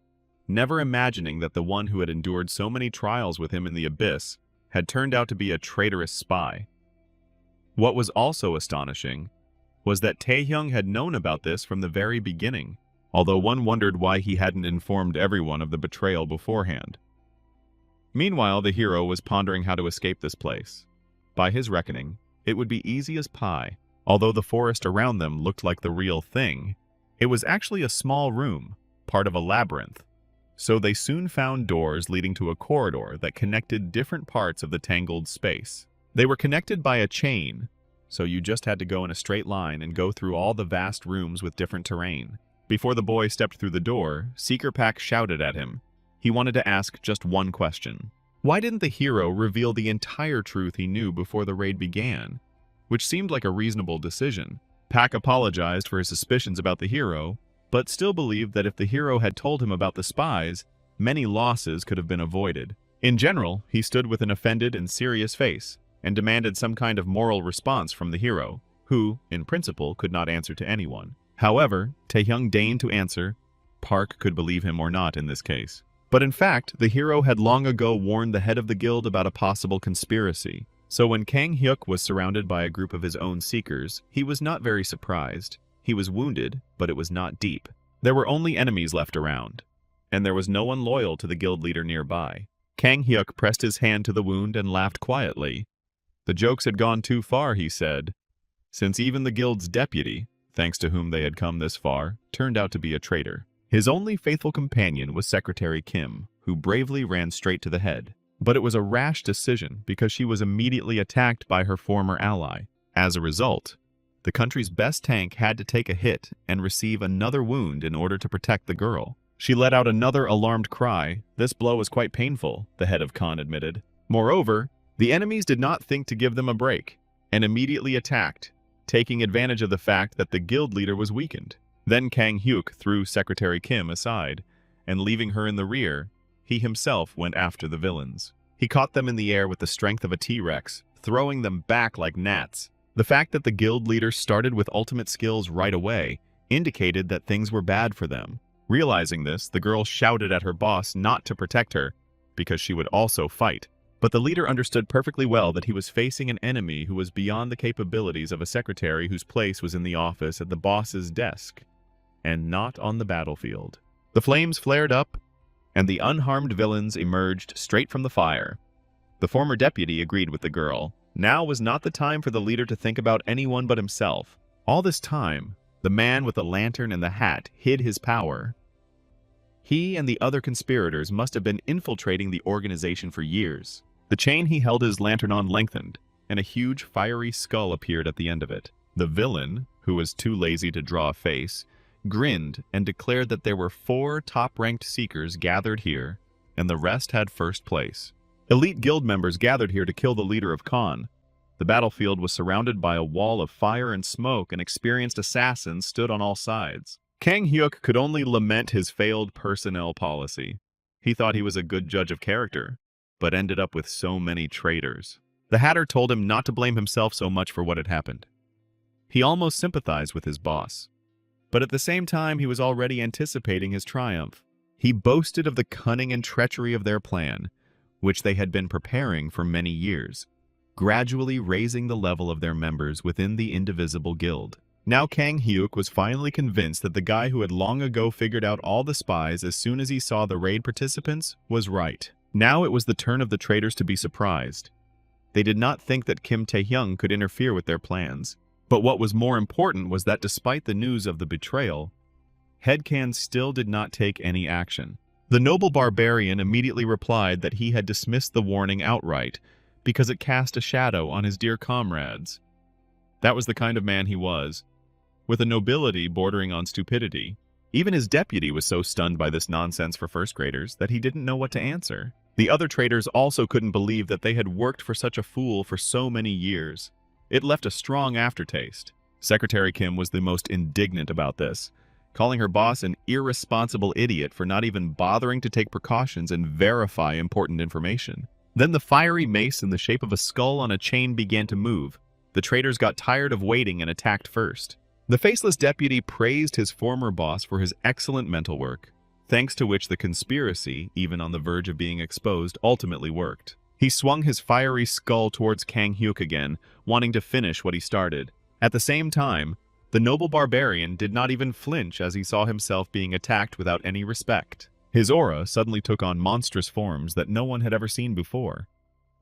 never imagining that the one who had endured so many trials with him in the abyss had turned out to be a traitorous spy. What was also astonishing was that Taehyung had known about this from the very beginning, although one wondered why he hadn't informed everyone of the betrayal beforehand. Meanwhile, the hero was pondering how to escape this place. By his reckoning, it would be easy as pie. Although the forest around them looked like the real thing, it was actually a small room, part of a labyrinth. So they soon found doors leading to a corridor that connected different parts of the tangled space. They were connected by a chain, so you just had to go in a straight line and go through all the vast rooms with different terrain. Before the boy stepped through the door, Seeker Pack shouted at him. He wanted to ask just one question. Why didn't the hero reveal the entire truth he knew before the raid began? Which seemed like a reasonable decision. Pack apologized for his suspicions about the hero, but still believed that if the hero had told him about the spies, many losses could have been avoided. In general, he stood with an offended and serious face, and demanded some kind of moral response from the hero, who, in principle, could not answer to anyone. However, Taehyung deigned to answer. Park could believe him or not in this case. But in fact, the hero had long ago warned the head of the guild about a possible conspiracy. So when Kang Hyuk was surrounded by a group of his own seekers, he was not very surprised. He was wounded, but it was not deep. There were only enemies left around, and there was no one loyal to the guild leader nearby. Kang Hyuk pressed his hand to the wound and laughed quietly. The jokes had gone too far, he said, since even the guild's deputy, thanks to whom they had come this far, turned out to be a traitor. His only faithful companion was Secretary Kim, who bravely ran straight to the head. But it was a rash decision because she was immediately attacked by her former ally. As a result, the country's best tank had to take a hit and receive another wound in order to protect the girl. She let out another alarmed cry. This blow was quite painful, the head of Khan admitted. Moreover, the enemies did not think to give them a break, and immediately attacked, taking advantage of the fact that the guild leader was weakened. Then Kang Hyuk threw Secretary Kim aside, and leaving her in the rear, he himself went after the villains. He caught them in the air with the strength of a T-Rex, throwing them back like gnats. The fact that the guild leader started with ultimate skills right away indicated that things were bad for them. Realizing this, the girl shouted at her boss not to protect her, because she would also fight. But the leader understood perfectly well that he was facing an enemy who was beyond the capabilities of a secretary whose place was in the office at the boss's desk, and not on the battlefield. The flames flared up, and the unharmed villains emerged straight from the fire. The former deputy agreed with the girl. Now was not the time for the leader to think about anyone but himself. All this time, the man with the lantern and the hat hid his power. He and the other conspirators must have been infiltrating the organization for years. The chain he held his lantern on lengthened, and a huge fiery skull appeared at the end of it. The villain, who was too lazy to draw a face, grinned and declared that there were 4 top-ranked seekers gathered here, and the rest had first place. Elite guild members gathered here to kill the leader of Khan. The battlefield was surrounded by a wall of fire and smoke, and experienced assassins stood on all sides. Kang Hyuk could only lament his failed personnel policy. He thought he was a good judge of character, but ended up with so many traitors. The Hatter told him not to blame himself so much for what had happened. He almost sympathized with his boss, but at the same time he was already anticipating his triumph. He boasted of the cunning and treachery of their plan, which they had been preparing for many years, gradually raising the level of their members within the indivisible guild. Now Kang Hyuk was finally convinced that the guy who had long ago figured out all the spies as soon as he saw the raid participants was right. Now it was the turn of the traitors to be surprised. They did not think that Kim Tae-hyung could interfere with their plans. But what was more important was that despite the news of the betrayal, Headcan still did not take any action. The noble barbarian immediately replied that he had dismissed the warning outright because it cast a shadow on his dear comrades. That was the kind of man he was, with a nobility bordering on stupidity. Even his deputy was so stunned by this nonsense for first graders that he didn't know what to answer. The other traitors also couldn't believe that they had worked for such a fool for so many years. It left a strong aftertaste. Secretary Kim was the most indignant about this, calling her boss an irresponsible idiot for not even bothering to take precautions and verify important information. Then the fiery mace in the shape of a skull on a chain began to move. The traitors got tired of waiting and attacked first. The faceless deputy praised his former boss for his excellent mental work, thanks to which the conspiracy, even on the verge of being exposed, ultimately worked. He swung his fiery skull towards Kang Hyuk again, wanting to finish what he started. At the same time, the noble barbarian did not even flinch as he saw himself being attacked without any respect. His aura suddenly took on monstrous forms that no one had ever seen before.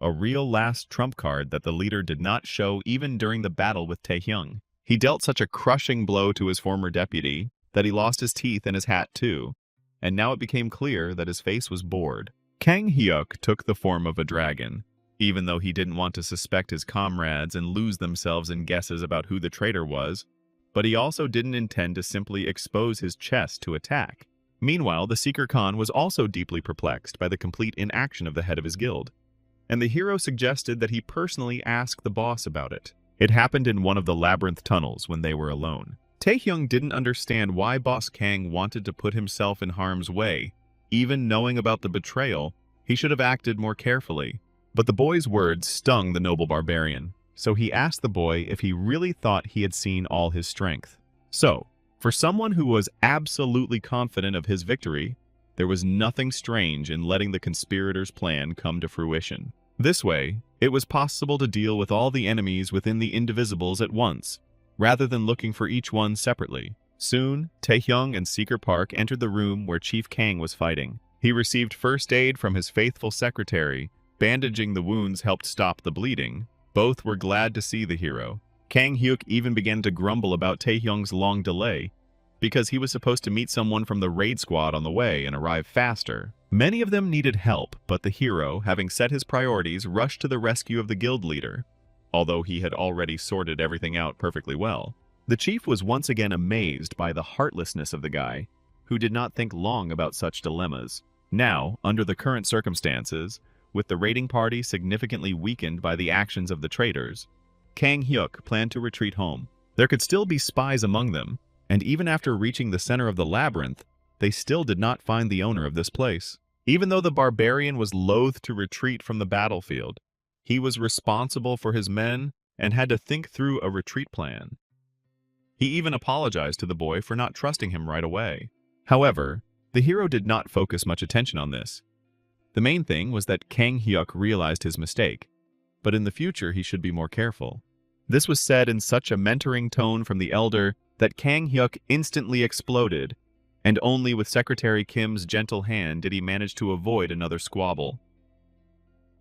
A real last trump card that the leader did not show even during the battle with Tae-hyung. He dealt such a crushing blow to his former deputy that he lost his teeth and his hat too, and now it became clear that his face was bored. Kang Hyuk took the form of a dragon, even though he didn't want to suspect his comrades and lose themselves in guesses about who the traitor was, but he also didn't intend to simply expose his chest to attack. Meanwhile, the Seeker Khan was also deeply perplexed by the complete inaction of the head of his guild, and the hero suggested that he personally ask the boss about it. It happened in one of the labyrinth tunnels when they were alone. Tae-hyung didn't understand why Boss Kang wanted to put himself in harm's way. Even knowing about the betrayal, he should have acted more carefully. But the boy's words stung the noble barbarian, so he asked the boy if he really thought he had seen all his strength. So, for someone who was absolutely confident of his victory, there was nothing strange in letting the conspirators' plan come to fruition. This way, it was possible to deal with all the enemies within the Indivisibles at once, rather than looking for each one separately. Soon, Tae-hyung and Seeker Park entered the room where Chief Kang was fighting. He received first aid from his faithful secretary. Bandaging the wounds helped stop the bleeding. Both were glad to see the hero. Kang Hyuk even began to grumble about Tae-hyung's long delay, because he was supposed to meet someone from the raid squad on the way and arrive faster. Many of them needed help, but the hero, having set his priorities, rushed to the rescue of the guild leader, although he had already sorted everything out perfectly well. The chief was once again amazed by the heartlessness of the guy. who did not think long about such dilemmas. Now, under the current circumstances, with the raiding party significantly weakened by the actions of the traitors, Kang Hyuk planned to retreat home. There could still be spies among them, and even after reaching the center of the labyrinth, they still did not find the owner of this place. Even though the barbarian was loath to retreat from the battlefield, he was responsible for his men and had to think through a retreat plan. He even apologized to the boy for not trusting him right away. However, the hero did not focus much attention on this. The main thing was that Kang Hyuk realized his mistake, but in the future he should be more careful. This was said in such a mentoring tone from the elder that Kang Hyuk instantly exploded, and only with Secretary Kim's gentle hand did he manage to avoid another squabble.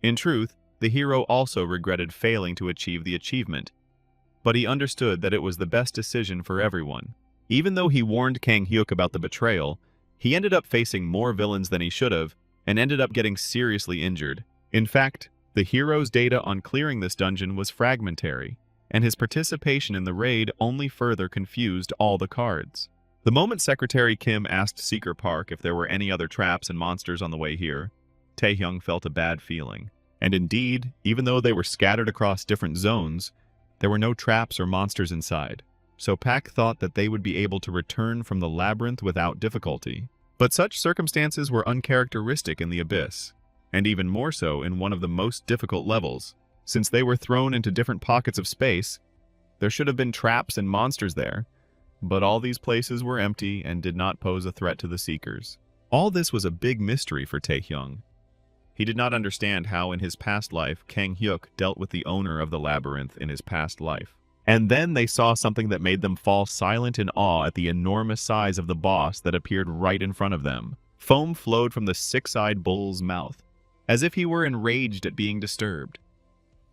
In truth, the hero also regretted failing to achieve the achievement, but he understood that it was the best decision for everyone. Even though he warned Kang Hyuk about the betrayal, he ended up facing more villains than he should have, and ended up getting seriously injured. In fact, the hero's data on clearing this dungeon was fragmentary, and his participation in the raid only further confused all the cards. The moment Secretary Kim asked Seeker Park if there were any other traps and monsters on the way here, Taehyung felt a bad feeling. And indeed, even though they were scattered across different zones, there were no traps or monsters inside, so Pak thought that they would be able to return from the labyrinth without difficulty. But such circumstances were uncharacteristic in the Abyss, and even more so in one of the most difficult levels. Since they were thrown into different pockets of space, there should have been traps and monsters there, but all these places were empty and did not pose a threat to the Seekers. All this was a big mystery for Taehyung. He did not understand how in his past life Kang Hyuk dealt with the owner of the labyrinth in his past life. And then they saw something that made them fall silent in awe at the enormous size of the boss that appeared right in front of them. Foam flowed from the six-eyed bull's mouth, as if he were enraged at being disturbed.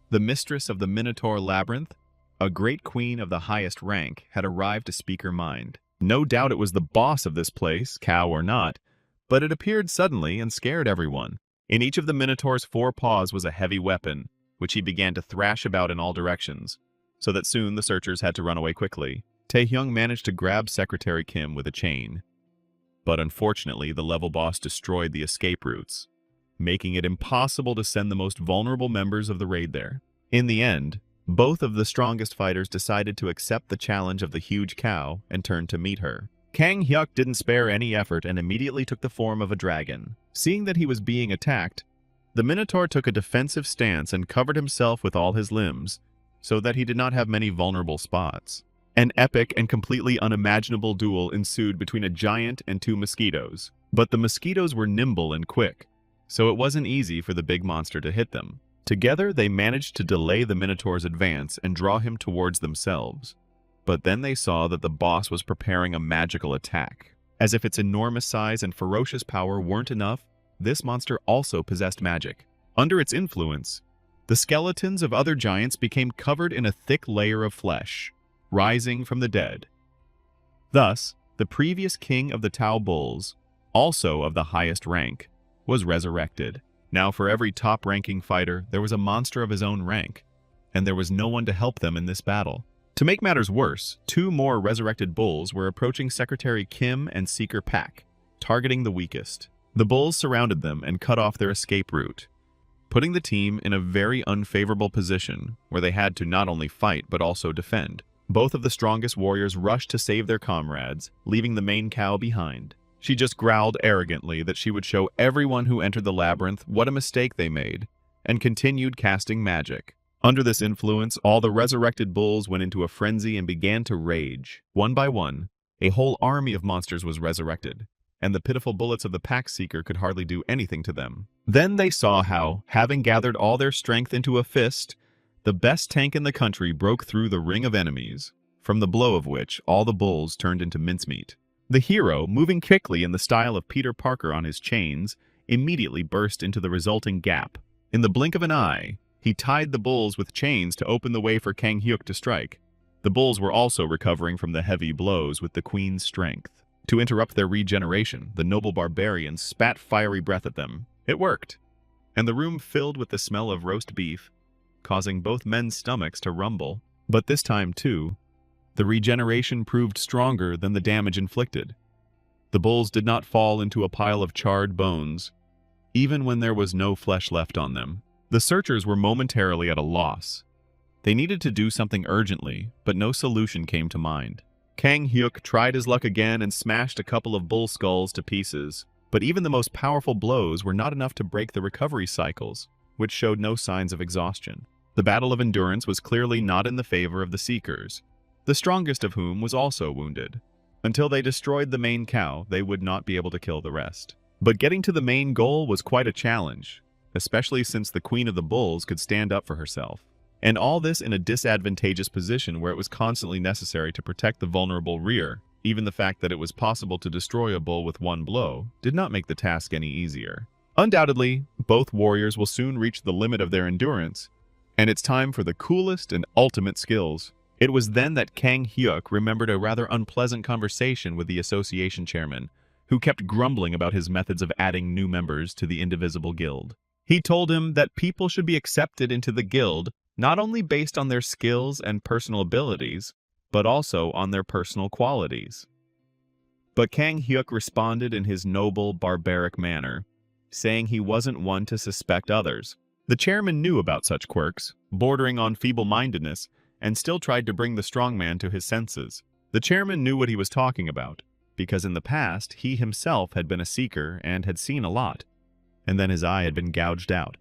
The mistress of the Minotaur labyrinth, a great queen of the highest rank, had arrived to speak her mind. No doubt it was the boss of this place, cow or not, but it appeared suddenly and scared everyone. In each of the Minotaur's four paws was a heavy weapon, which he began to thrash about in all directions, so that soon the searchers had to run away quickly. Taehyung managed to grab Secretary Kim with a chain, but unfortunately the level boss destroyed the escape routes, making it impossible to send the most vulnerable members of the raid there. In the end, both of the strongest fighters decided to accept the challenge of the huge cow and turned to meet her. Kang Hyuk didn't spare any effort and immediately took the form of a dragon. Seeing that he was being attacked, the Minotaur took a defensive stance and covered himself with all his limbs, so that he did not have many vulnerable spots. An epic and completely unimaginable duel ensued between a giant and two mosquitoes. But the mosquitoes were nimble and quick, so it wasn't easy for the big monster to hit them. Together, they managed to delay the Minotaur's advance and draw him towards themselves. But then they saw that the boss was preparing a magical attack. As if its enormous size and ferocious power weren't enough, this monster also possessed magic. Under its influence, the skeletons of other giants became covered in a thick layer of flesh, rising from the dead. Thus, the previous king of the Tau Bulls, also of the highest rank, was resurrected. Now for every top-ranking fighter, there was a monster of his own rank, and there was no one to help them in this battle. To make matters worse, two more resurrected bulls were approaching Secretary Kim and Seeker Pak, targeting the weakest. The bulls surrounded them and cut off their escape route, putting the team in a very unfavorable position where they had to not only fight but also defend. Both of the strongest warriors rushed to save their comrades, leaving the main cow behind. She just growled arrogantly that she would show everyone who entered the labyrinth what a mistake they made, and continued casting magic. Under this influence, all the resurrected bulls went into a frenzy and began to rage. One by one, a whole army of monsters was resurrected, and the pitiful bullets of the pack seeker could hardly do anything to them. Then they saw how, having gathered all their strength into a fist, the best tank in the country broke through the ring of enemies, from the blow of which all the bulls turned into mincemeat. The hero, moving quickly in the style of Peter Parker on his chains, immediately burst into the resulting gap. In the blink of an eye, he tied the bulls with chains to open the way for Kang Hyuk to strike. The bulls were also recovering from the heavy blows with the queen's strength. To interrupt their regeneration, the noble barbarian spat fiery breath at them. It worked, and the room filled with the smell of roast beef, causing both men's stomachs to rumble. But this time, too, the regeneration proved stronger than the damage inflicted. The bulls did not fall into a pile of charred bones, even when there was no flesh left on them. The searchers were momentarily at a loss. They needed to do something urgently, but no solution came to mind. Kang Hyuk tried his luck again and smashed a couple of bull skulls to pieces, but even the most powerful blows were not enough to break the recovery cycles, which showed no signs of exhaustion. The battle of endurance was clearly not in the favor of the Seekers, the strongest of whom was also wounded. Until they destroyed the main cow, they would not be able to kill the rest. But getting to the main goal was quite a challenge, especially since the Queen of the Bulls could stand up for herself. And all this in a disadvantageous position where it was constantly necessary to protect the vulnerable rear. Even the fact that it was possible to destroy a bull with one blow did not make the task any easier. Undoubtedly, both warriors will soon reach the limit of their endurance, and it's time for the coolest and ultimate skills. It was then that Kang Hyuk remembered a rather unpleasant conversation with the association chairman, who kept grumbling about his methods of adding new members to the Indivisible Guild. He told him that people should be accepted into the guild not only based on their skills and personal abilities, but also on their personal qualities. But Kang Hyuk responded in his noble, barbaric manner, saying he wasn't one to suspect others. The chairman knew about such quirks, bordering on feeble-mindedness, and still tried to bring the strongman to his senses. The chairman knew what he was talking about, because in the past he himself had been a seeker and had seen a lot, and then his eye had been gouged out.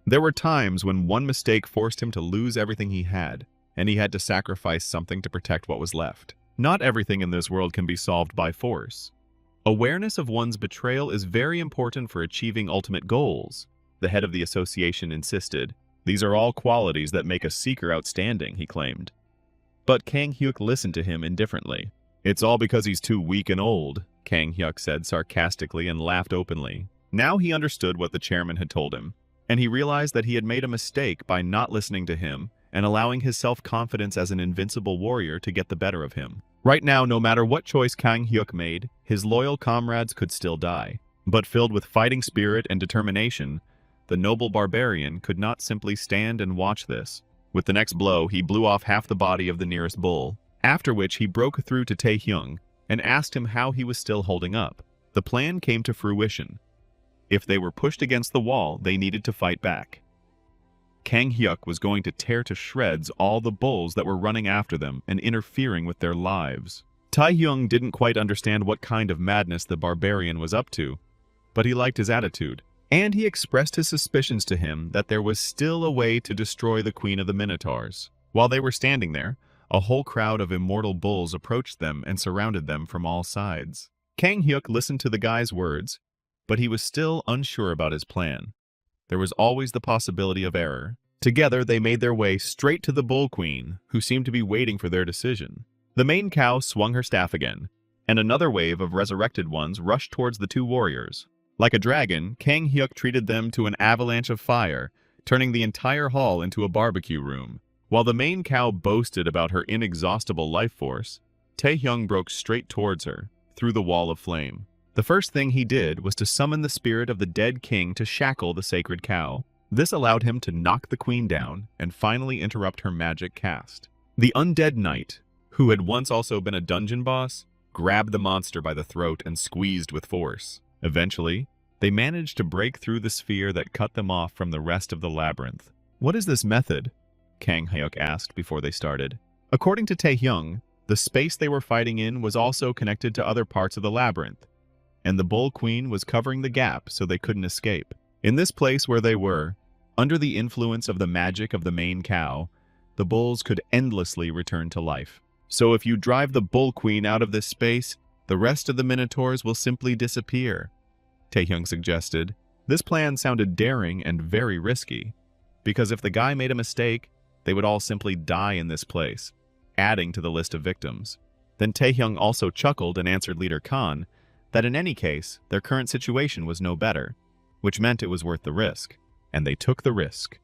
There were times when one mistake forced him to lose everything he had, and he had to sacrifice something to protect what was left. Not everything in this world can be solved by force. Awareness of one's betrayal is very important for achieving ultimate goals, the head of the association insisted. These are all qualities that make a seeker outstanding, he claimed. But Kang Hyuk listened to him indifferently. It's all because he's too weak and old, Kang Hyuk said sarcastically and laughed openly. Now he understood what the chairman had told him, and he realized that he had made a mistake by not listening to him and allowing his self-confidence as an invincible warrior to get the better of him. Right now, no matter what choice Kang Hyuk made, his loyal comrades could still die. But filled with fighting spirit and determination, the noble barbarian could not simply stand and watch this. With the next blow, he blew off half the body of the nearest bull, after which he broke through to Taehyung and asked him how he was still holding up. The plan came to fruition. If they were pushed against the wall, they needed to fight back. Kang Hyuk was going to tear to shreds all the bulls that were running after them and interfering with their lives. Taehyung didn't quite understand what kind of madness the barbarian was up to, but he liked his attitude, and he expressed his suspicions to him that there was still a way to destroy the Queen of the Minotaurs. While they were standing there, a whole crowd of immortal bulls approached them and surrounded them from all sides. Kang Hyuk listened to the guy's words, but he was still unsure about his plan. There was always the possibility of error. Together, they made their way straight to the Bull Queen, who seemed to be waiting for their decision. The main cow swung her staff again, and another wave of resurrected ones rushed towards the two warriors. Like a dragon, Kang Hyuk treated them to an avalanche of fire, turning the entire hall into a barbecue room. While the main cow boasted about her inexhaustible life force, Taehyung broke straight towards her, through the wall of flame. The first thing he did was to summon the spirit of the dead king to shackle the sacred cow. This allowed him to knock the queen down and finally interrupt her magic cast. The undead knight, who had once also been a dungeon boss, grabbed the monster by the throat and squeezed with force. Eventually, they managed to break through the sphere that cut them off from the rest of the labyrinth. What is this method? Kang Hyuk asked before they started. According to Taehyung, the space they were fighting in was also connected to other parts of the labyrinth, and the Bull Queen was covering the gap so they couldn't escape. In this place where they were, under the influence of the magic of the main cow, the bulls could endlessly return to life. So if you drive the Bull Queen out of this space, the rest of the Minotaurs will simply disappear, Taehyung suggested. This plan sounded daring and very risky, because if the guy made a mistake, they would all simply die in this place, adding to the list of victims. Then Taehyung also chuckled and answered Leader Khan that in any case, their current situation was no better, which meant it was worth the risk. And they took the risk.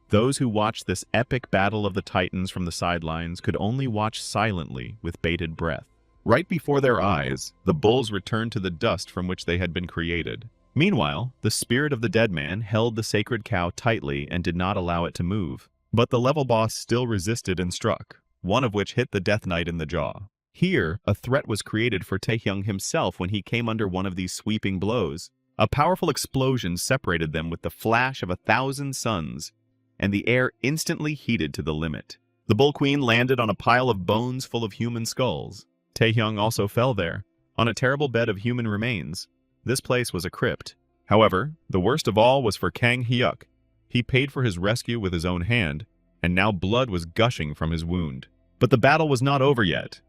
Those who watched this epic battle of the Titans from the sidelines could only watch silently with bated breath. Right before their eyes, the bulls returned to the dust from which they had been created. Meanwhile, the spirit of the dead man held the sacred cow tightly and did not allow it to move. But the level boss still resisted and struck, one of which hit the Death Knight in the jaw. Here, a threat was created for Taehyung himself when he came under one of these sweeping blows. A powerful explosion separated them with the flash of 1,000 suns, and the air instantly heated to the limit. The Bull Queen landed on a pile of bones full of human skulls. Taehyung also fell there, on a terrible bed of human remains. This place was a crypt. However, the worst of all was for Kang Hyuk. He paid for his rescue with his own hand, and now blood was gushing from his wound. But the battle was not over yet,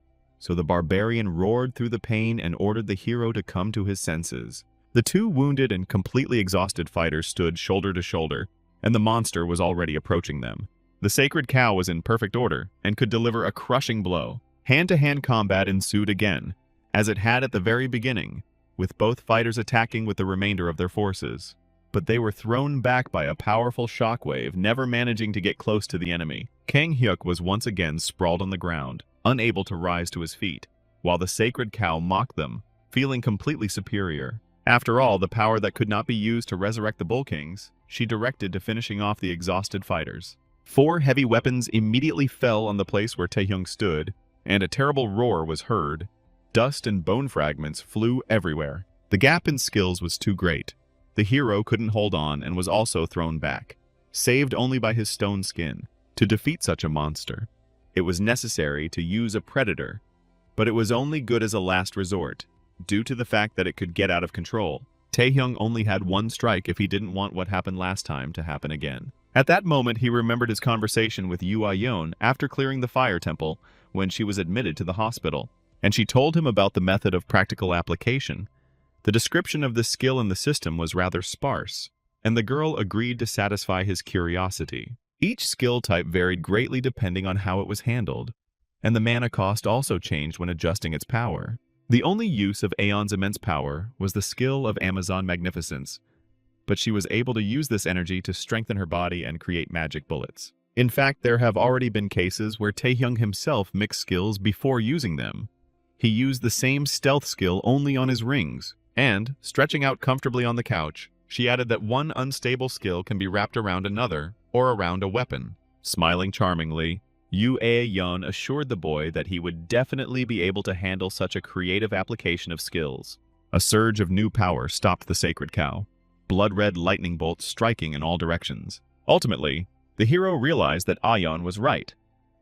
so the barbarian roared through the pain and ordered the hero to come to his senses. The two wounded and completely exhausted fighters stood shoulder to shoulder, and the monster was already approaching them. The sacred cow was in perfect order and could deliver a crushing blow. Hand-to-hand combat ensued again, as it had at the very beginning, with both fighters attacking with the remainder of their forces. But they were thrown back by a powerful shockwave, never managing to get close to the enemy. Kang Hyuk was once again sprawled on the ground, unable to rise to his feet, while the sacred cow mocked them, feeling completely superior. After all, the power that could not be used to resurrect the Bull Kings, she directed to finishing off the exhausted fighters. 4 heavy weapons immediately fell on the place where Taehyung stood, and a terrible roar was heard. Dust and bone fragments flew everywhere. The gap in skills was too great. The hero couldn't hold on and was also thrown back, saved only by his stone skin. To defeat such a monster, it was necessary to use a predator, but it was only good as a last resort, due to the fact that it could get out of control. Taehyung only had one strike if he didn't want what happened last time to happen again. At that moment, he remembered his conversation with Yu Ayeon after clearing the fire temple when she was admitted to the hospital, and she told him about the method of practical application. The description of the skill in the system was rather sparse, and the girl agreed to satisfy his curiosity. Each skill type varied greatly depending on how it was handled, and the mana cost also changed when adjusting its power. The only use of Aeon's immense power was the skill of Amazon Magnificence, but she was able to use this energy to strengthen her body and create magic bullets. In fact, there have already been cases where Taehyung himself mixed skills before using them. He used the same stealth skill only on his rings, and, stretching out comfortably on the couch, she added that one unstable skill can be wrapped around another, or around a weapon. Smiling charmingly, Yu Aeon assured the boy that he would definitely be able to handle such a creative application of skills. A surge of new power stopped the sacred cow, blood-red lightning bolts striking in all directions. Ultimately, the hero realized that Aeon was right.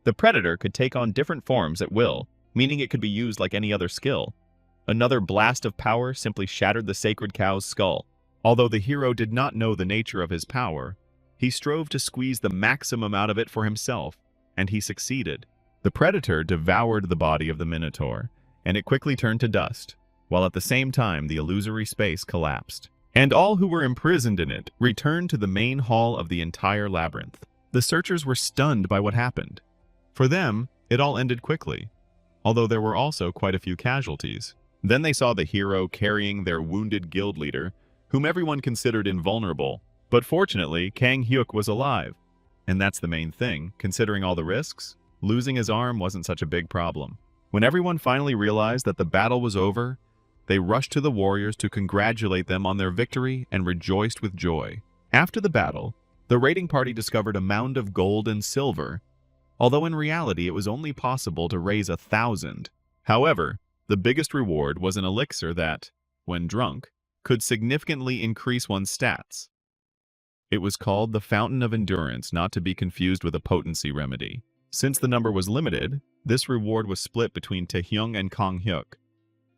The predator could take on different forms at will, meaning it could be used like any other skill. Another blast of power simply shattered the sacred cow's skull. Although the hero did not know the nature of his power, he strove to squeeze the maximum out of it for himself, and he succeeded. The predator devoured the body of the Minotaur, and it quickly turned to dust, while at the same time the illusory space collapsed. And all who were imprisoned in it returned to the main hall of the entire labyrinth. The searchers were stunned by what happened. For them, it all ended quickly, although there were also quite a few casualties. Then they saw the hero carrying their wounded guild leader, whom everyone considered invulnerable. But fortunately, Kang Hyuk was alive. And that's the main thing. Considering all the risks, losing his arm wasn't such a big problem. When everyone finally realized that the battle was over, they rushed to the warriors to congratulate them on their victory and rejoiced with joy. After the battle, the raiding party discovered a mound of gold and silver, although in reality it was only possible to raise 1,000. However, the biggest reward was an elixir that, when drunk, could significantly increase one's stats. It was called the Fountain of Endurance, not to be confused with a potency remedy. Since the number was limited, this reward was split between Taehyung and Kang Hyuk,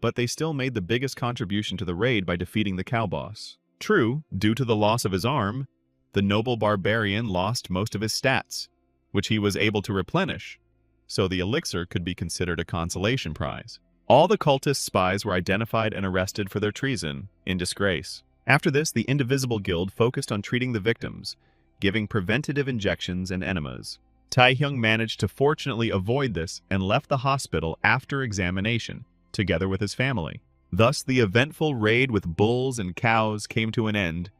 but they still made the biggest contribution to the raid by defeating the cow boss. True, due to the loss of his arm, the noble barbarian lost most of his stats, which he was able to replenish, so the elixir could be considered a consolation prize. All the cultist spies were identified and arrested for their treason, in disgrace. After this, the Indivisible Guild focused on treating the victims, giving preventative injections and enemas. Taehyung managed to fortunately avoid this and left the hospital after examination, together with his family. Thus, the eventful raid with bulls and cows came to an end,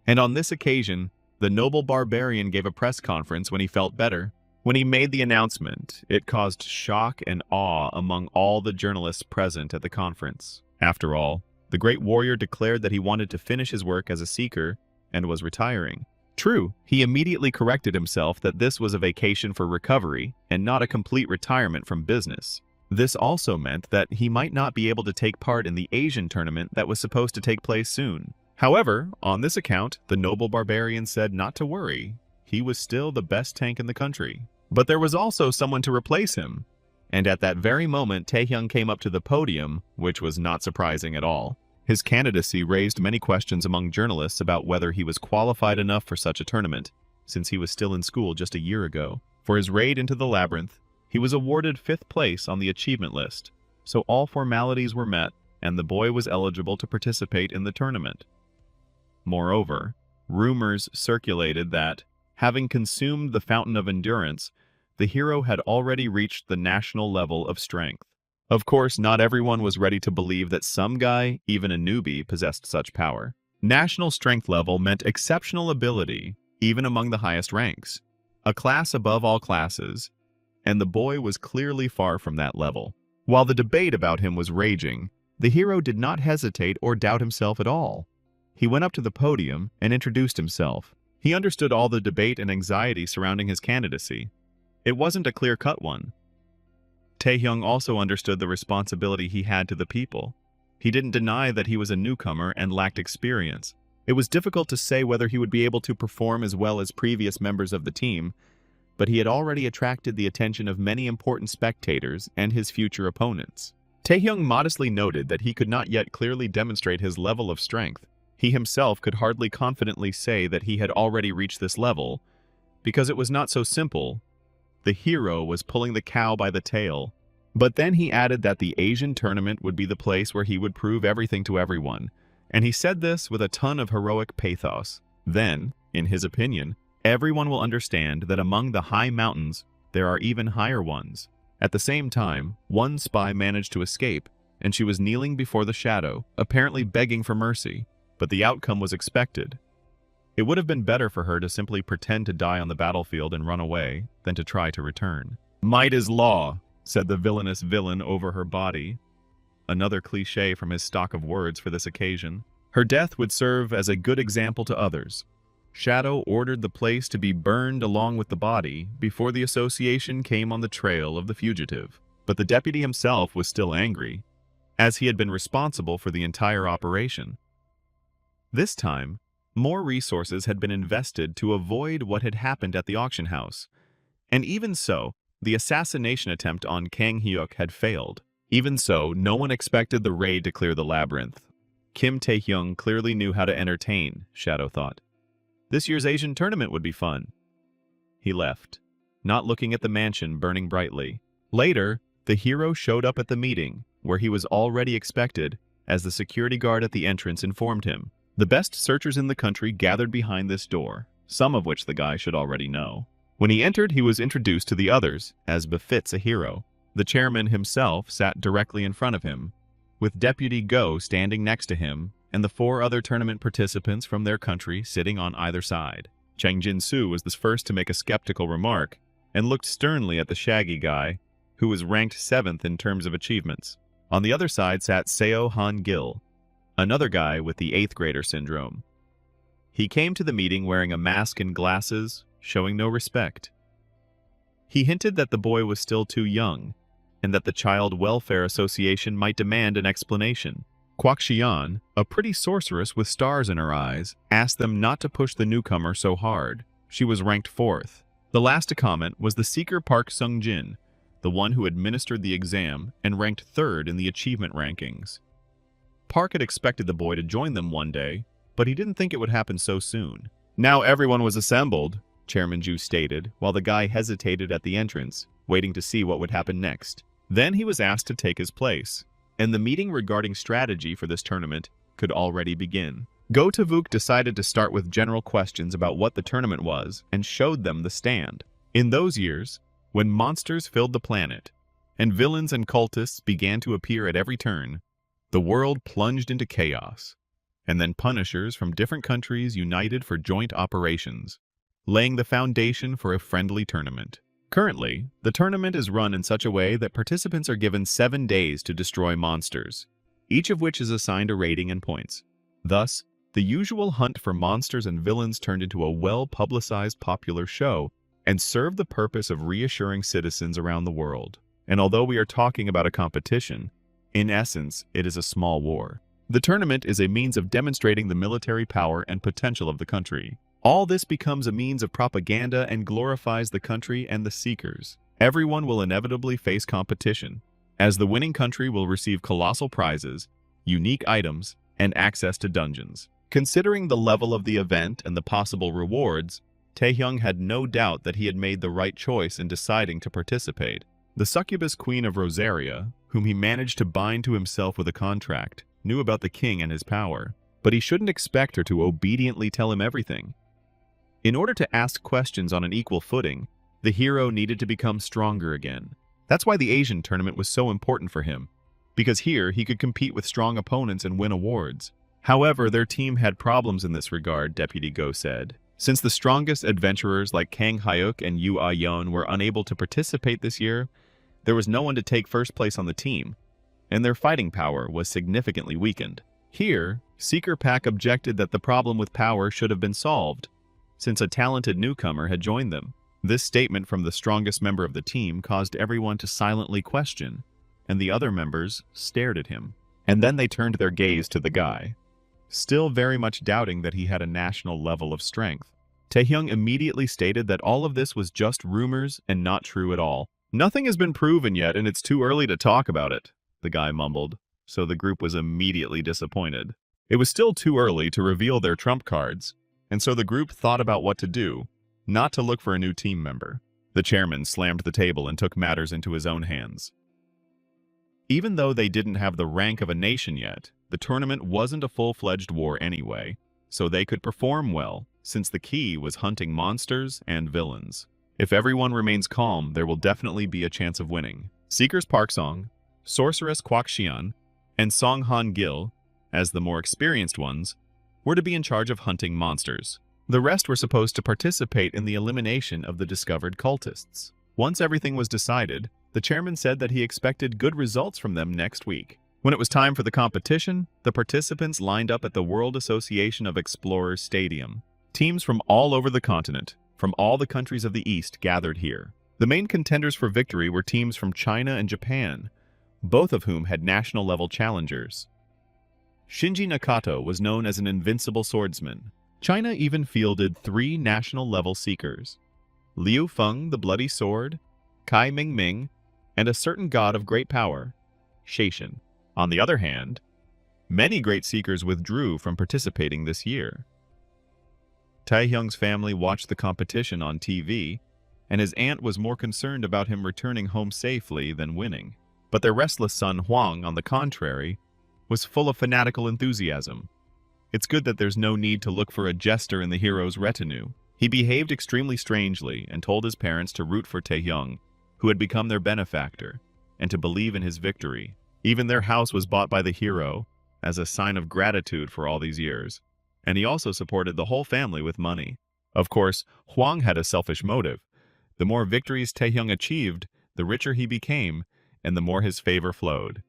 and on this occasion, the noble barbarian gave a press conference when he felt better. When he made the announcement, it caused shock and awe among all the journalists present at the conference. After all, the great warrior declared that he wanted to finish his work as a seeker and was retiring. True, he immediately corrected himself that this was a vacation for recovery and not a complete retirement from business. This also meant that he might not be able to take part in the Asian tournament that was supposed to take place soon. However, on this account, the noble barbarian said not to worry. He was still the best tank in the country. But there was also someone to replace him. And at that very moment, Taehyung came up to the podium, which was not surprising at all. His candidacy raised many questions among journalists about whether he was qualified enough for such a tournament, since he was still in school just a year ago. For his raid into the labyrinth, he was awarded 5th place on the achievement list, so all formalities were met, and the boy was eligible to participate in the tournament. Moreover, rumors circulated that, having consumed the Fountain of Endurance, the hero had already reached the national level of strength. Of course, not everyone was ready to believe that some guy, even a newbie, possessed such power. National strength level meant exceptional ability, even among the highest ranks. A class above all classes, and the boy was clearly far from that level. While the debate about him was raging, the hero did not hesitate or doubt himself at all. He went up to the podium and introduced himself. He understood all the debate and anxiety surrounding his candidacy. It wasn't a clear-cut one. Taehyung also understood the responsibility he had to the people. He didn't deny that he was a newcomer and lacked experience. It was difficult to say whether he would be able to perform as well as previous members of the team, but he had already attracted the attention of many important spectators and his future opponents. Taehyung modestly noted that he could not yet clearly demonstrate his level of strength. He himself could hardly confidently say that he had already reached this level, because it was not so simple. The hero was pulling the cow by the tail. But then he added that the Asian tournament would be the place where he would prove everything to everyone, and he said this with a ton of heroic pathos. Then, in his opinion, everyone will understand that among the high mountains, there are even higher ones. At the same time, one spy managed to escape, and she was kneeling before the shadow, apparently begging for mercy, but the outcome was expected. It would have been better for her to simply pretend to die on the battlefield and run away than to try to return. "Might is law," said the villainous villain over her body, another cliché from his stock of words for this occasion. Her death would serve as a good example to others. Shadow ordered the place to be burned along with the body before the association came on the trail of the fugitive. But the deputy himself was still angry, as he had been responsible for the entire operation. This time, more resources had been invested to avoid what had happened at the auction house. And even so, the assassination attempt on Kang Hyuk had failed. Even so, no one expected the raid to clear the labyrinth. Kim Taehyung clearly knew how to entertain, Shadow thought. This year's Asian tournament would be fun. He left, not looking at the mansion burning brightly. Later, the hero showed up at the meeting, where he was already expected, as the security guard at the entrance informed him. The best searchers in the country gathered behind this door, some of which the guy should already know. When he entered, he was introduced to the others, as befits a hero. The chairman himself sat directly in front of him, with Deputy Go standing next to him, and the 4 other tournament participants from their country sitting on either side. Chang Jin-soo was the first to make a skeptical remark, and looked sternly at the shaggy guy, who was ranked 7th in terms of achievements. On the other side sat Seo Han-gil, another guy with the 8th grader syndrome. He came to the meeting wearing a mask and glasses, showing no respect. He hinted that the boy was still too young, and that the Child Welfare Association might demand an explanation. Kwak Xian, a pretty sorceress with stars in her eyes, asked them not to push the newcomer so hard. She was ranked 4th. The last to comment was the seeker Park Sung-jin, the one who administered the exam and ranked 3rd in the achievement rankings. Park had expected the boy to join them one day, but he didn't think it would happen so soon. Now everyone was assembled, Chairman Ju stated, while the guy hesitated at the entrance, waiting to see what would happen next. Then he was asked to take his place, and the meeting regarding strategy for this tournament could already begin. Go Tavuk decided to start with general questions about what the tournament was and showed them the stand. In those years, when monsters filled the planet, and villains and cultists began to appear at every turn, the world plunged into chaos, and then punishers from different countries united for joint operations, laying the foundation for a friendly tournament. Currently, the tournament is run in such a way that participants are given 7 days to destroy monsters, each of which is assigned a rating and points. Thus, the usual hunt for monsters and villains turned into a well-publicized popular show and served the purpose of reassuring citizens around the world. And although we are talking about a competition, in essence, it is a small war. The tournament is a means of demonstrating the military power and potential of the country. All this becomes a means of propaganda and glorifies the country and the seekers. Everyone will inevitably face competition, as the winning country will receive colossal prizes, unique items, and access to dungeons. Considering the level of the event and the possible rewards, Taehyung had no doubt that he had made the right choice in deciding to participate. The succubus queen of Rosaria, whom he managed to bind to himself with a contract, knew about the king and his power, but he shouldn't expect her to obediently tell him everything. In order to ask questions on an equal footing, the hero needed to become stronger again. That's why the Asian tournament was so important for him, because here he could compete with strong opponents and win awards. However, their team had problems in this regard, Deputy Go said. Since the strongest adventurers like Kang Hyuk and Yu Ah-yeon were unable to participate this year, there was no one to take first place on the team, and their fighting power was significantly weakened. Here, Seeker Pack objected that the problem with power should have been solved, since a talented newcomer had joined them. This statement from the strongest member of the team caused everyone to silently question, and the other members stared at him. And then they turned their gaze to the guy, still very much doubting that he had a national level of strength. Taehyung immediately stated that all of this was just rumors and not true at all. "Nothing has been proven yet, and it's too early to talk about it," the guy mumbled, so the group was immediately disappointed. It was still too early to reveal their trump cards, and so the group thought about what to do, not to look for a new team member. The chairman slammed the table and took matters into his own hands. Even though they didn't have the rank of a nation yet, the tournament wasn't a full-fledged war anyway, so they could perform well, since the key was hunting monsters and villains. If everyone remains calm, there will definitely be a chance of winning. Seekers Park Song, Sorceress Kwak Xian, and Song Han Gil, as the more experienced ones, were to be in charge of hunting monsters. The rest were supposed to participate in the elimination of the discovered cultists. Once everything was decided, the chairman said that he expected good results from them next week. When it was time for the competition, the participants lined up at the World Association of Explorers Stadium. Teams from all over the continent, from all the countries of the East, gathered here. The main contenders for victory were teams from China and Japan, both of whom had national-level challengers. Shinji Nakato was known as an invincible swordsman. China even fielded 3 national-level seekers: Liu Feng, the Bloody Sword, Kai Mingming, and a certain god of great power, Shaishan. On the other hand, many great seekers withdrew from participating this year. Taehyung's family watched the competition on TV, and his aunt was more concerned about him returning home safely than winning. But their restless son Hwang, on the contrary, was full of fanatical enthusiasm. It's good that there's no need to look for a jester in the hero's retinue. He behaved extremely strangely and told his parents to root for Taehyung, who had become their benefactor, and to believe in his victory. Even their house was bought by the hero as a sign of gratitude for all these years, and he also supported the whole family with money. Of course, Hwang had a selfish motive. The more victories Taehyung achieved, the richer he became, and the more his favor flowed.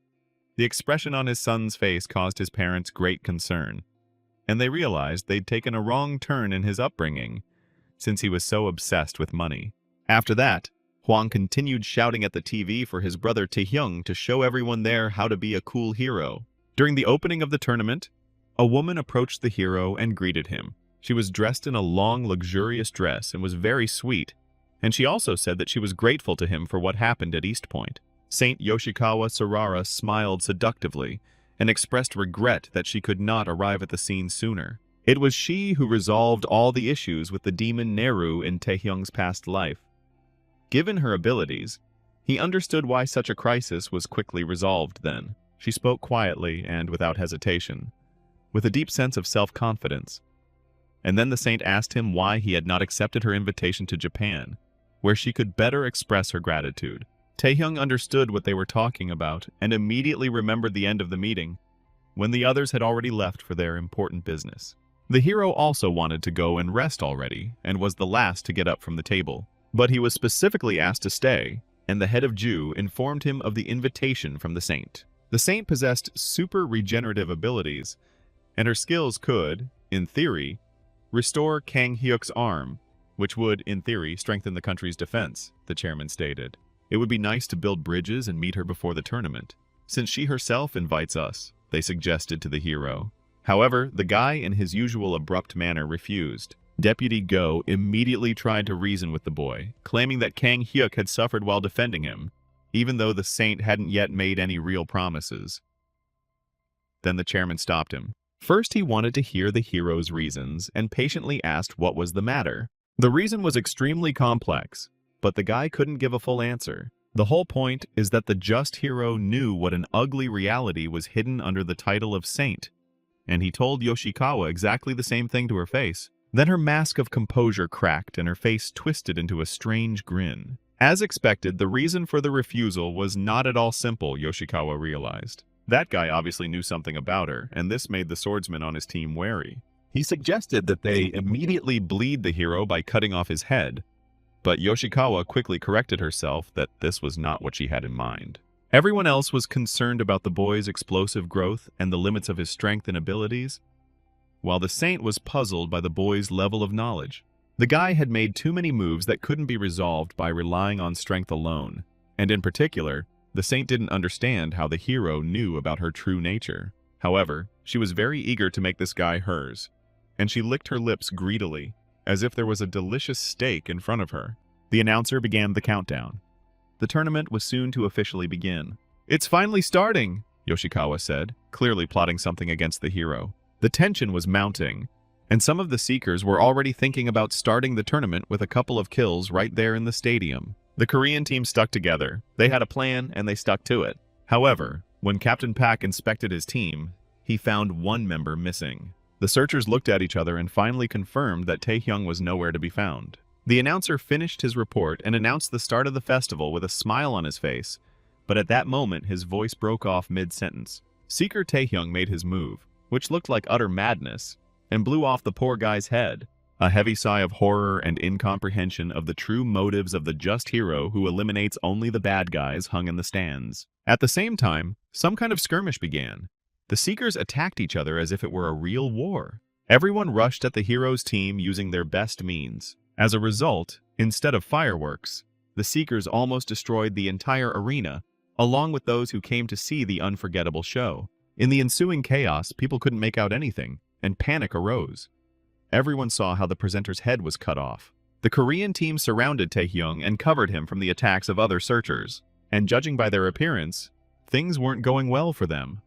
The expression on his son's face caused his parents great concern, and they realized they'd taken a wrong turn in his upbringing, since he was so obsessed with money. After that, Hwang continued shouting at the TV for his brother Taehyung to show everyone there how to be a cool hero. During the opening of the tournament, a woman approached the hero and greeted him. She was dressed in a long, luxurious dress and was very sweet, and she also said that she was grateful to him for what happened at East Point. Saint Yoshikawa Sarara smiled seductively and expressed regret that she could not arrive at the scene sooner. It was she who resolved all the issues with the demon Neru in Taehyung's past life. Given her abilities, he understood why such a crisis was quickly resolved then. She spoke quietly and without hesitation, with a deep sense of self-confidence. And then the saint asked him why he had not accepted her invitation to Japan, where she could better express her gratitude. Taehyung understood what they were talking about and immediately remembered the end of the meeting, when the others had already left for their important business. The hero also wanted to go and rest already, and was the last to get up from the table. But he was specifically asked to stay, and the head of Ju informed him of the invitation from the saint. The saint possessed super regenerative abilities, and her skills could, in theory, restore Kang Hyuk's arm, which would, in theory, strengthen the country's defense, the chairman stated. It would be nice to build bridges and meet her before the tournament, since she herself invites us, they suggested to the hero. However, the guy in his usual abrupt manner refused. Deputy Go immediately tried to reason with the boy, claiming that Kang Hyuk had suffered while defending him, even though the saint hadn't yet made any real promises. Then the chairman stopped him. First, he wanted to hear the hero's reasons and patiently asked what was the matter. The reason was extremely complex, but the guy couldn't give a full answer. The whole point is that the just hero knew what an ugly reality was hidden under the title of saint, and he told Yoshikawa exactly the same thing to her face. Then her mask of composure cracked and her face twisted into a strange grin. As expected, the reason for the refusal was not at all simple, Yoshikawa realized. That guy obviously knew something about her, and this made the swordsman on his team wary. He suggested that they immediately bleed the hero by cutting off his head, but Yoshikawa quickly corrected herself that this was not what she had in mind. Everyone else was concerned about the boy's explosive growth and the limits of his strength and abilities, while the saint was puzzled by the boy's level of knowledge. The guy had made too many moves that couldn't be resolved by relying on strength alone, and in particular, the saint didn't understand how the hero knew about her true nature. However, she was very eager to make this guy hers, and she licked her lips greedily, as if there was a delicious steak in front of her. The announcer began the countdown. The tournament was soon to officially begin. "It's finally starting," Yoshikawa said, clearly plotting something against the hero. The tension was mounting, and some of the seekers were already thinking about starting the tournament with a couple of kills right there in the stadium. The Korean team stuck together. They had a plan, and they stuck to it. However, when Captain Pak inspected his team, he found one member missing. The searchers looked at each other and finally confirmed that Taehyung was nowhere to be found. The announcer finished his report and announced the start of the festival with a smile on his face, but at that moment his voice broke off mid-sentence. Seeker Taehyung made his move, which looked like utter madness, and blew off the poor guy's head. A heavy sigh of horror and incomprehension of the true motives of the just hero who eliminates only the bad guys hung in the stands. At the same time, some kind of skirmish began. The Seekers attacked each other as if it were a real war. Everyone rushed at the hero's team using their best means. As a result, instead of fireworks, the Seekers almost destroyed the entire arena, along with those who came to see the unforgettable show. In the ensuing chaos, people couldn't make out anything, and panic arose. Everyone saw how the presenter's head was cut off. The Korean team surrounded Taehyung and covered him from the attacks of other searchers, and judging by their appearance, things weren't going well for them.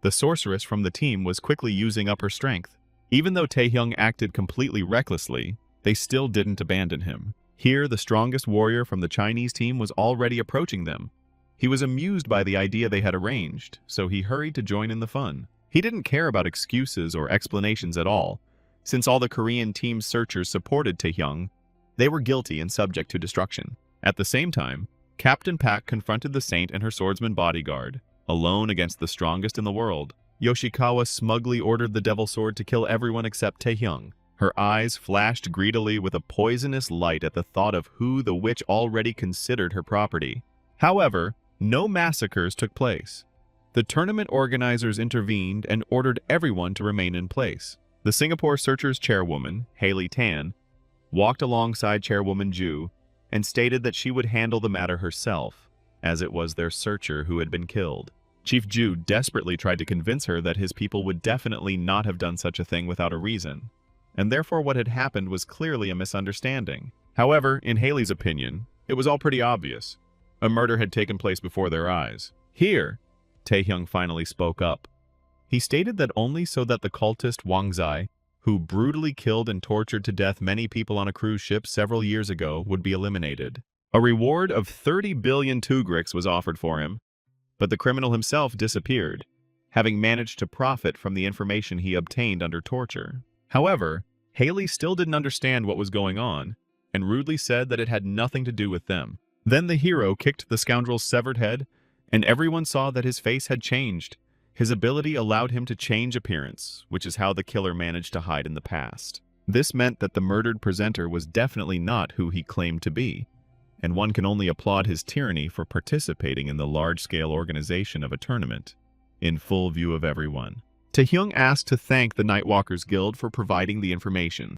The sorceress from the team was quickly using up her strength. Even though Taehyung acted completely recklessly, they still didn't abandon him. Here, the strongest warrior from the Chinese team was already approaching them. He was amused by the idea they had arranged, so he hurried to join in the fun. He didn't care about excuses or explanations at all. Since all the Korean team's searchers supported Taehyung, they were guilty and subject to destruction. At the same time, Captain Pak confronted the saint and her swordsman bodyguard, alone against the strongest in the world. Yoshikawa smugly ordered the devil sword to kill everyone except Taehyung. Her eyes flashed greedily with a poisonous light at the thought of who the witch already considered her property. However, no massacres took place. The tournament organizers intervened and ordered everyone to remain in place. The Singapore Searchers chairwoman, Haley Tan, walked alongside Chairwoman Ju and stated that she would handle the matter herself, as it was their searcher who had been killed. Chief Ju desperately tried to convince her that his people would definitely not have done such a thing without a reason, and therefore what had happened was clearly a misunderstanding. However, in Haley's opinion, it was all pretty obvious. A murder had taken place before their eyes. Here, Taehyung finally spoke up. He stated that only so that the cultist Wang Zai, who brutally killed and tortured to death many people on a cruise ship several years ago, would be eliminated. A reward of 30 billion tugriks was offered for him, but the criminal himself disappeared, having managed to profit from the information he obtained under torture. However, Haley still didn't understand what was going on, and rudely said that it had nothing to do with them. Then the hero kicked the scoundrel's severed head, and everyone saw that his face had changed. His ability allowed him to change appearance, which is how the killer managed to hide in the past. This meant that the murdered presenter was definitely not who he claimed to be, and one can only applaud his tyranny for participating in the large-scale organization of a tournament, in full view of everyone. Taehyung asked to thank the Nightwalkers Guild for providing the information.